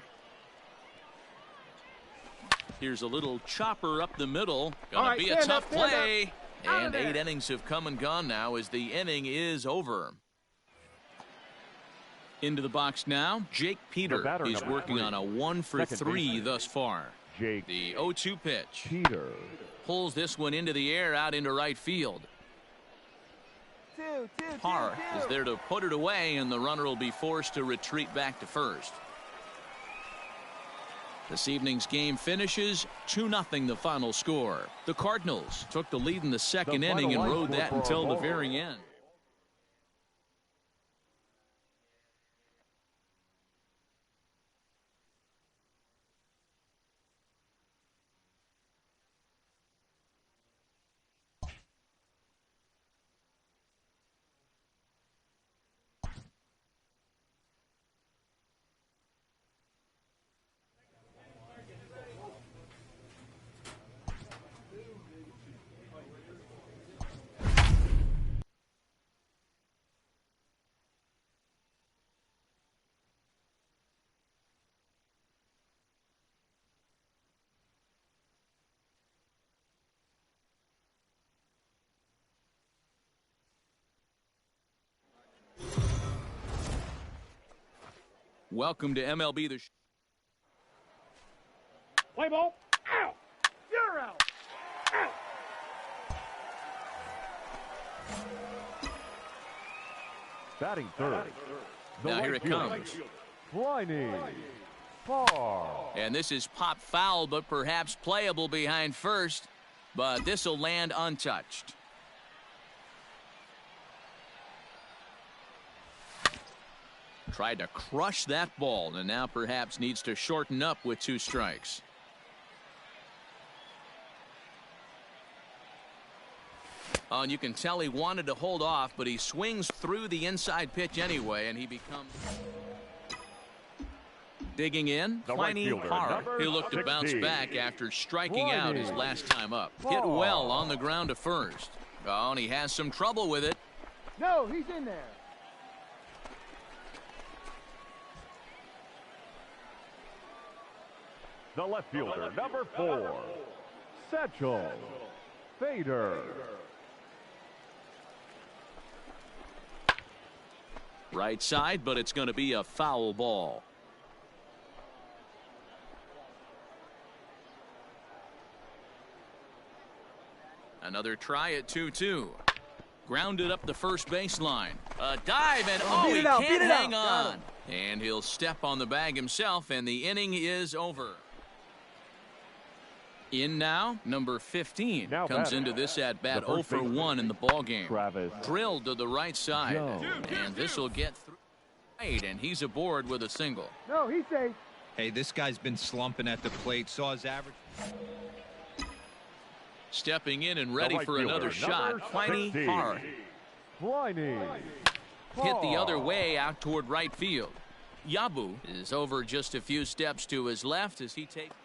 Here's a little chopper up the middle. Gonna be a tough play. And 8 innings have come and gone now as the inning is over. Into the box now, Jake Peter. He's working on a 1-for-3 thus far. Jake. The 0-2 pitch. Peter pulls this one into the air out into right field. Parr is there to put it away, and the runner will be forced to retreat back to first. This evening's game finishes 2-0 the final score. The Cardinals took the lead in the second inning and rode that until the very end. Welcome to MLB The Play ball. Out. You're out. Out. Batting third. Now here it comes. Lining. Far. And this is pop foul, but perhaps playable behind first. But this will land untouched. Tried to crush that ball, and now perhaps needs to shorten up with 2 strikes. And you can tell he wanted to hold off, but he swings through the inside pitch anyway, and he becomes... Digging in, Pliny Parr, who looked to bounce back after striking out his last time up. Hit well on the ground to first. Oh, and he has some trouble with it. No, he's in there. The left fielder, number 4, Satchel Fader. Right side, but it's going to be a foul ball. Another try at 2-2. Grounded up the first baseline. A dive, and he can't hang on. And he'll step on the bag himself, and the inning is over. In now, number 15 comes into this at-bat 0-for-1 in the ballgame. Drilled to the right side. And this will get through. And he's aboard with a single. No, he's safe. Hey, this guy's been slumping at the plate. Saw his average. Stepping in and ready for another shot, Pliny Parr. Hit the other way out toward right field. Yabu is over just a few steps to his left as he takes.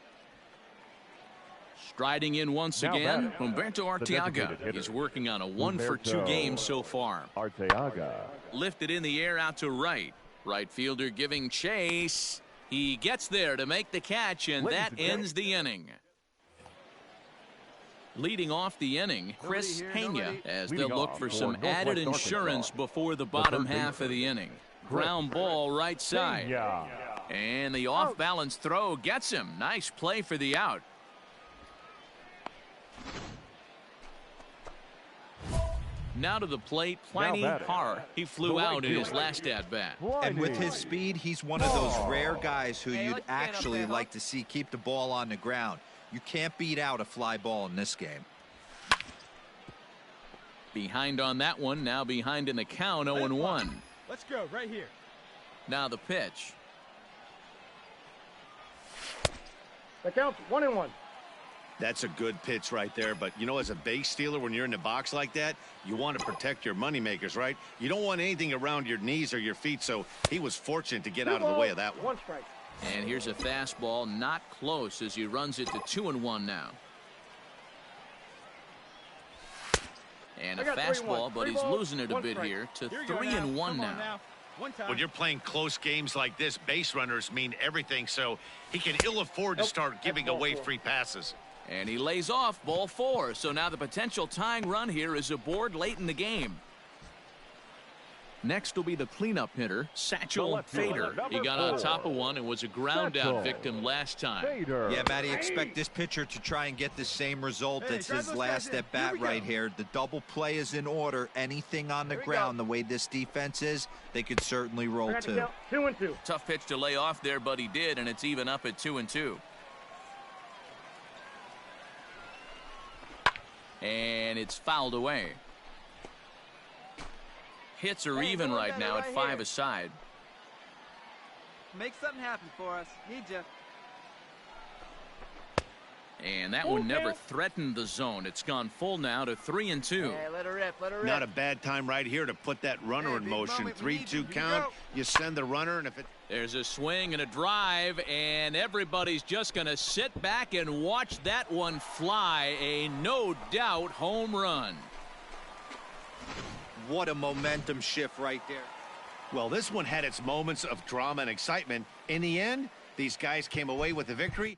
Striding in once again, Humberto Arteaga. He's working on a 1-for-2 game so far. Arteaga. Lifted in the air out to right. Right fielder giving chase. He gets there to make the catch, and that ends the inning. Leading off the inning, Chris Pena, as they'll look for some added insurance before the bottom half of the inning. Ground ball right side. And the off-balance throw gets him. Nice play for the out. Now to the plate, Pliny Parr. He flew out in his last at-bat. And with his speed, he's one of those rare guys who you'd actually like to see keep the ball on the ground. You can't beat out a fly ball in this game. Behind on that one, now behind in the count, 0-1. Let's go, right here. Now the pitch. The count's 1-1. That's a good pitch right there, but you know, as a base stealer, when you're in the box like that, you want to protect your money makers, right? You don't want anything around your knees or your feet, so he was fortunate to get out of the way of that one. 1 strike. And here's a fastball, not close, as he runs it to 2-1 now. And a fastball, but he's losing it a bit here to 3-1 now. When you're playing close games like this, base runners mean everything, so he can ill afford to start giving away free passes. And he lays off ball 4. So now the potential tying run here is aboard late in the game. Next will be the cleanup hitter, Satchel Fader. He got on top of one and was a ground out victim last time. Yeah, Matty, expect this pitcher to try and get the same result. It's his last at bat right here. The double play is in order. Anything on the ground, the way this defense is, they could certainly roll too. 2-2. Tough pitch to lay off there, but he did, and it's even up at 2-2. And it's fouled away. Hits are even right now at 5 aside. Make something happen for us. Need ya. And that one never threatened the zone. It's gone full now to 3-2. Hey, let her rip, let her rip. Not a bad time right here to put that runner in motion. 3-2 count. You send the runner, and if it... There's a swing and a drive, and everybody's just going to sit back and watch that one fly. A no-doubt home run. What a momentum shift right there. Well, this one had its moments of drama and excitement. In the end, these guys came away with the victory.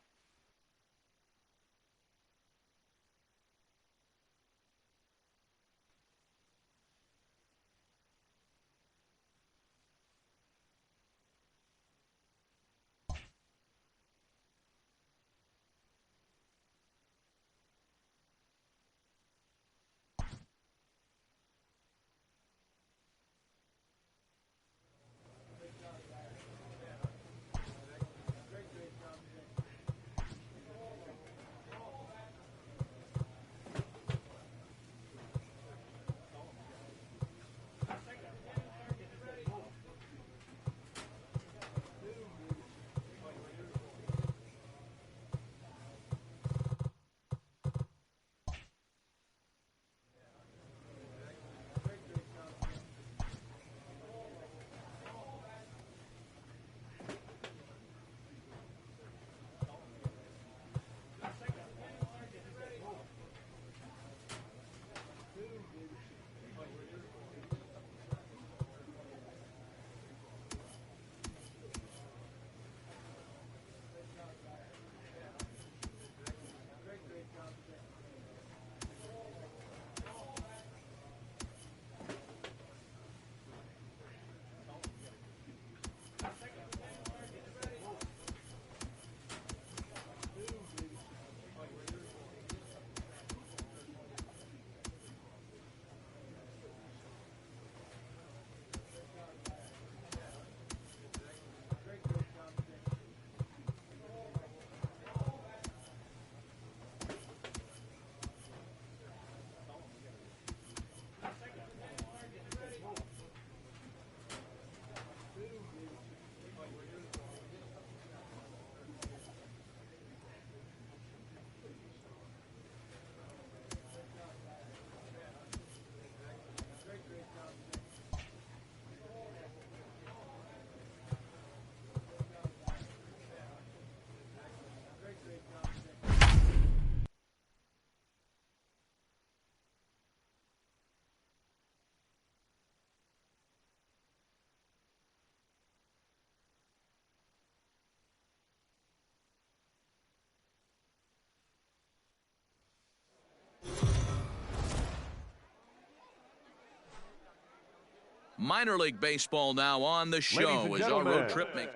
Minor League Baseball now on the show as our road trip makes.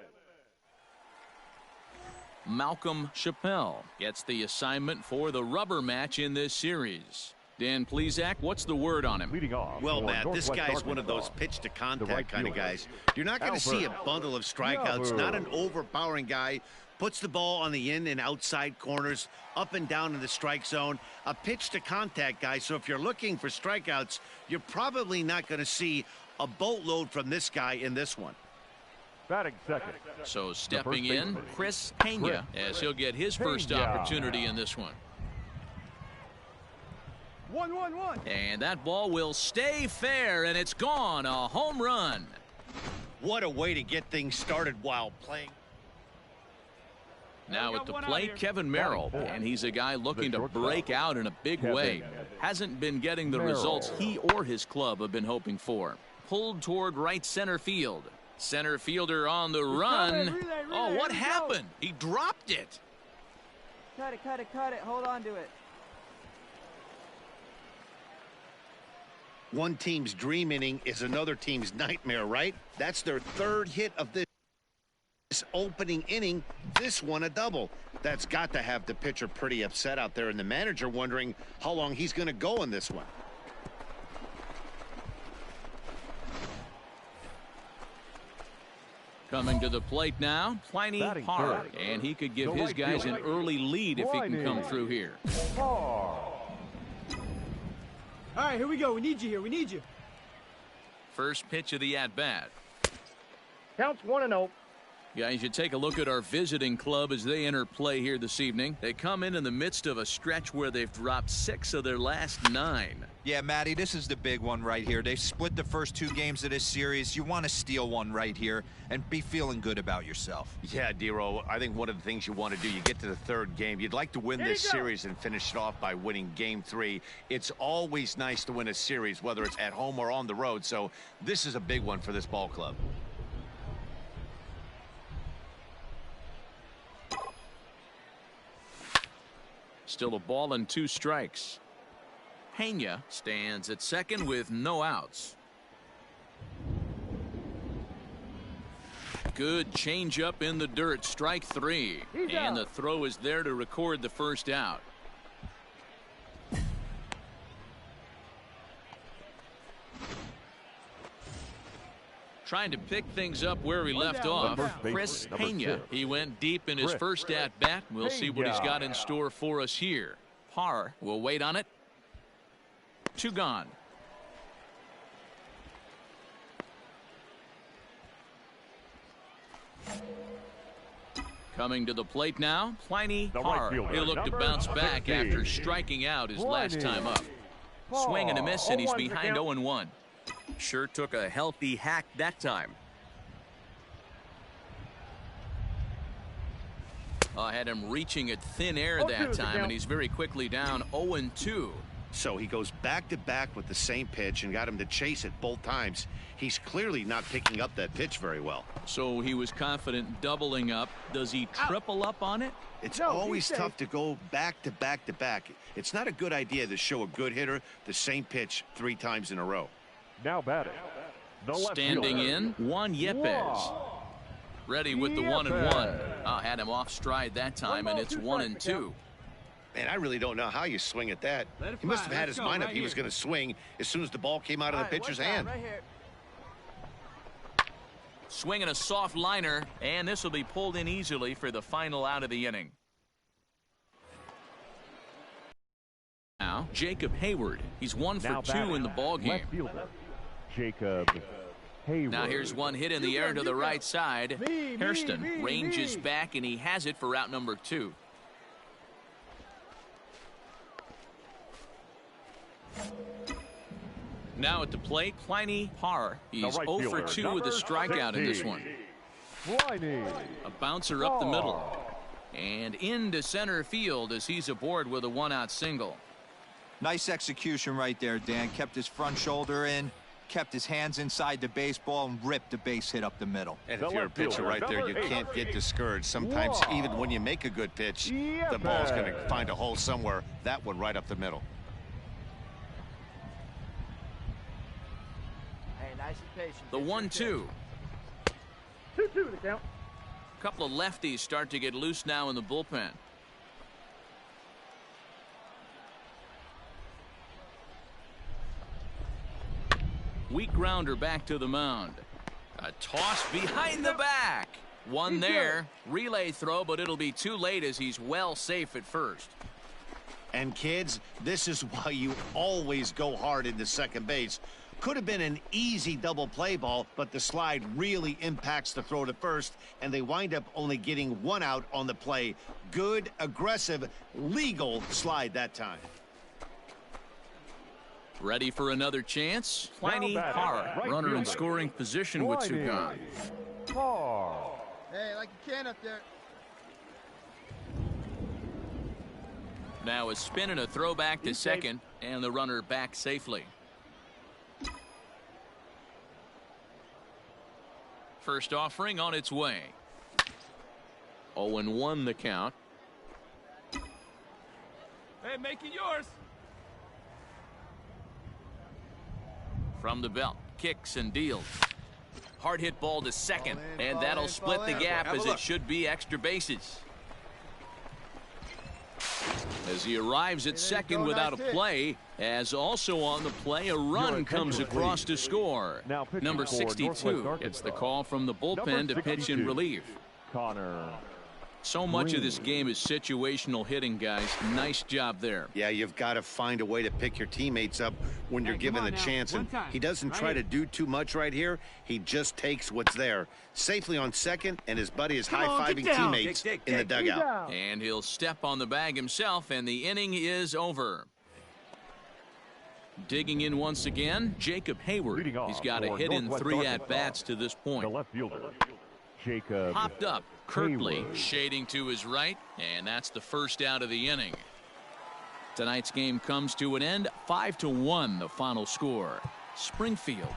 Malcolm Chappelle gets the assignment for the rubber match in this series. Dan Plesac, what's the word on him? Well, Matt, this guy's one of those pitch-to-contact kind of guys. You're not going to see a bundle of strikeouts, not an overpowering guy. Puts the ball on the in and outside corners, up and down in the strike zone. A pitch-to-contact guy, so if you're looking for strikeouts, you're probably not going to see a boatload from this guy in this one. Batting second. So stepping in, Chris Pena, as he'll get his first opportunity in this one. 1-1-1. And that ball will stay fair, and it's gone. A home run. What a way to get things started while playing. Now at the plate, Kevin Merrill, and he's a guy looking to break out in a big way. Hasn't been getting the results he or his club have been hoping for. Pulled toward right center field. Center fielder on the run. Oh, what happened? He dropped it. Cut it, cut it, cut it. Hold on to it. One team's dream inning is another team's nightmare, right? That's their third hit of this opening inning. This one a double. That's got to have the pitcher pretty upset out there, and the manager wondering how long he's going to go in this one. Coming to the plate now, Pliny Parr, and he could give his guys an early lead if he can come through here. All right, here we go. We need you here. We need you. First pitch of the at-bat. Counts 1-0. Guys, you take a look at our visiting club as they enter play here this evening. They come in the midst of a stretch where they've dropped 6 of their last 9. Yeah, Matty, this is the big one right here. They've split the first 2 games of this series. You want to steal one right here and be feeling good about yourself. Yeah, Dero, I think one of the things you want to do, you get to the 3rd game, you'd like to win this series and finish it off by winning game 3. It's always nice to win a series, whether it's at home or on the road, so this is a big one for this ball club. Still a ball and 2 strikes. Pena stands at second with no outs. Good changeup in the dirt, strike 3. And the throw is there to record the first out. Trying to pick things up where he left off. Chris Pena. He went deep in his first at-bat. We'll see what he's got in store for us here. Parr will wait on it. 2 gone. Coming to the plate now, Pliny Parr. He'll look to bounce back after striking out his last time up. Swing and a miss, and he's behind 0-1. Sure took a healthy hack that time. Had him reaching at thin air that time, and he's very quickly down 0-2. So he goes back-to-back with the same pitch and got him to chase it both times. He's clearly not picking up that pitch very well. So he was confident doubling up. Does he triple up on it? It's always tough to go back-to-back-to-back. It's not a good idea to show a good hitter the same pitch 3 times in a row. Now batting. Standing in, Juan Yepes. Ready with the 1-1. Had him off stride that time, and it's 1-2. Man, I really don't know how you swing at that. He must have had his mind up. He was going to swing as soon as the ball came out of the pitcher's hand. Swinging a soft liner, and this will be pulled in easily for the final out of the inning. Now, Jacob Hayward. He's 1 for 2 in the ballgame. Jacob Hayward. Now here's one hit in the air to the right side. Hairston ranges back, and he has it for out number 2. Now at the plate, Pliny Parr. He's 0 for 2 with a strikeout in this one. A bouncer up the middle. And into center field as he's aboard with a 1-out single. Nice execution right there, Dan. Kept his front shoulder in, kept his hands inside the baseball, and ripped the base hit up the middle. And if you're a pitcher right there, you can't get discouraged. Sometimes even when you make a good pitch, the ball's going to find a hole somewhere. That one right up the middle. Nice and patient. The 1-2. 2-2 to count. A couple of lefties start to get loose now in the bullpen. Weak grounder back to the mound. A toss behind the back. One there. Relay throw, but it'll be too late as he's well safe at first. And kids, this is why you always go hard into second base. Could have been an easy double play ball, but the slide really impacts the throw to first, and they wind up only getting 1 out on the play. Good, aggressive, legal slide that time. Ready for another chance? Pliny Parr, runner in scoring position with 2 gone. Hey, like you can up there. Now a spin and a throw back to second, and the runner back safely. First offering on its way. 0-1 the count. Hey, make it yours. From the belt, kicks and deals. Hard hit ball to second, and that'll split the gap as it should be extra bases. As he arrives at second without a play, as also on the play, a run comes across to score. Number 62 gets the call from the bullpen to pitch in relief. Connor. So much of this game is situational hitting, guys. Nice job there. Yeah, you've got to find a way to pick your teammates up when you're given the chance. And he doesn't try to do too much right here. He just takes what's there. Safely on second, and his buddy is high-fiving teammates in the dugout. And he'll step on the bag himself, and the inning is over. Digging in once again, Jacob Hayward. He's got a hit in 3 at-bats to this point. The left fielder, Jacob Hopped up. Kirtley shading to his right, and that's the first out of the inning. Tonight's game comes to an end, 5-1 the final score. Springfield.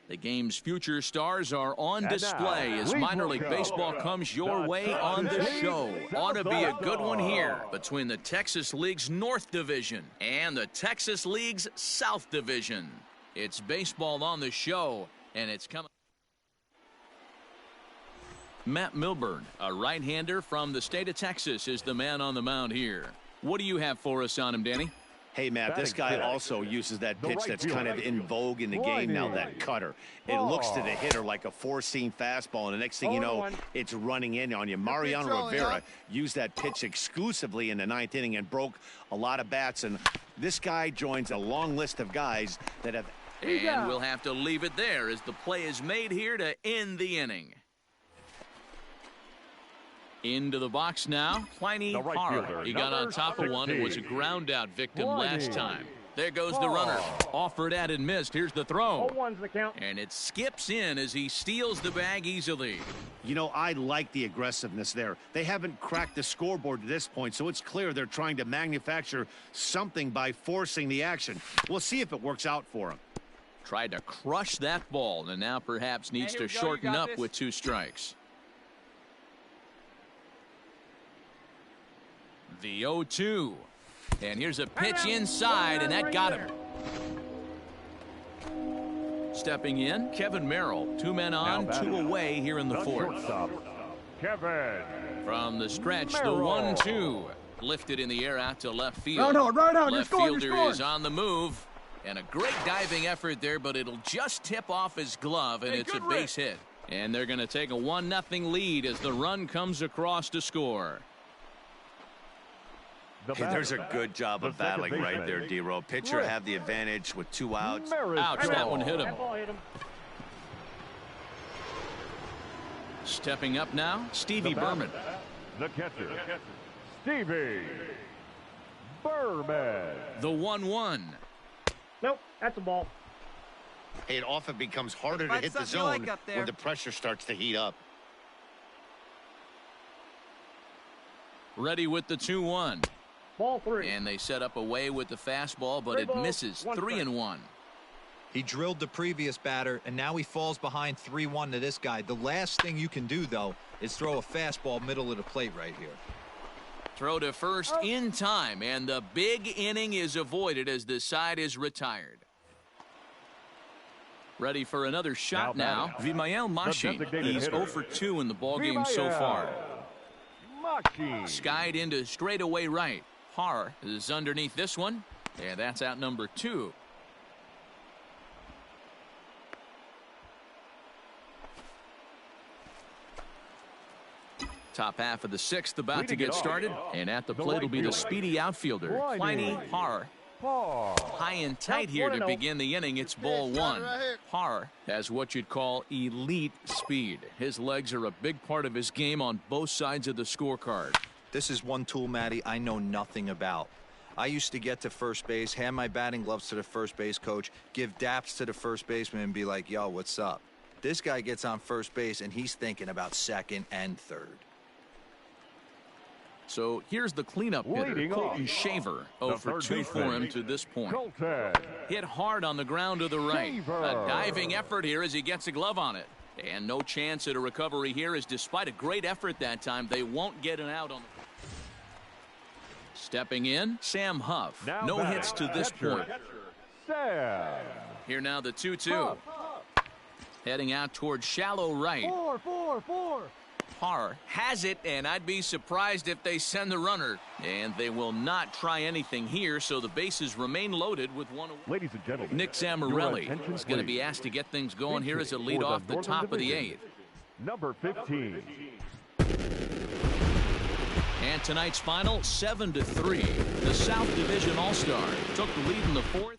The game's future stars are on display as minor league baseball comes your way on the show. Ought to be a good one here between the Texas League's North Division and the Texas League's South Division. It's baseball on the show, and it's coming. Matt Milburn, a right-hander from the state of Texas, is the man on the mound here. What do you have for us on him, Danny? Hey, Matt, this guy also uses that pitch that's kind of in vogue in the game now, that cutter. It looks to the hitter like a four-seam fastball, and the next thing you know, it's running in on you. Mariano Rivera used that pitch exclusively in the 9th inning and broke a lot of bats, and this guy joins a long list of guys that have... And we'll have to leave it there as the play is made here to end the inning. Into the box now, Pliny Hara. He got on top of one and was a ground-out victim last time. There goes the runner. Offered at and missed. Here's the throw. 0-1's the count. And it skips in as he steals the bag easily. You know, I like the aggressiveness there. They haven't cracked the scoreboard to this point, so it's clear they're trying to manufacture something by forcing the action. We'll see if it works out for them. Tried to crush that ball and now perhaps needs to shorten up with 2 strikes. The 0-2. And here's a pitch inside, and that got him. Stepping in, Kevin Merrill. 2 men on, 2 away here in the 4th. Kevin. From the stretch, the 1-2. Lifted in the air out to left field. Right on. Left fielder is on the move. And a great diving effort there, but it'll just tip off his glove, and it's a base hit. And they're going to take a 1-0 lead as the run comes across to score. Hey, there's a good job of battling right there, D-Row. Pitcher had the advantage with 2 outs. Ouch, that one hit him. Stepping up now, Stevie Berman. The catcher, Stevie Berman. The 1-1. Nope, that's a ball. It often becomes harder to hit the zone when the pressure starts to heat up. Ready with the 2-1. Ball 3. And they set up away with the fastball, but it misses. 3-1. He drilled the previous batter, and now he falls behind 3-1 to this guy. The last thing you can do, though, is throw a fastball middle of the plate right here. Throw to first in time, and the big inning is avoided as the side is retired. Ready for another shot now. Vimael Machi. He's 0 for 2 in the ballgame so far. Skied into straightaway right. Har is underneath this one, and that's out number 2. Top half of the 6th about to get started, and at the plate will be the speedy outfielder, Pliny Har. High and tight here to begin the inning. It's ball 1. Har has what you'd call elite speed. His legs are a big part of his game on both sides of the scorecard. This is one tool, Matty, I know nothing about. I used to get to first base, hand my batting gloves to the first base coach, give daps to the first baseman, and be like, yo, what's up? This guy gets on first base, and he's thinking about second and third. So here's the cleanup hitter, Colton Shaver. 0 for 2 for him to this point. Hit hard on the ground to the right. A diving effort here as he gets a glove on it. And no chance at a recovery here, as despite a great effort that time, they won't get an out on the... Stepping in, Sam Huff. No hits to this point. Here now the 2-2. Heading out towards shallow right. 4. Har has it, and I'd be surprised if they send the runner. And they will not try anything here, so the bases remain loaded with 1 away. Ladies and gentlemen, Nick Zamorelli is going to be asked to get things going here as a lead off the top of the 8th. Number 15. And tonight's final, 7-3. The South Division All-Star took the lead in the 4th.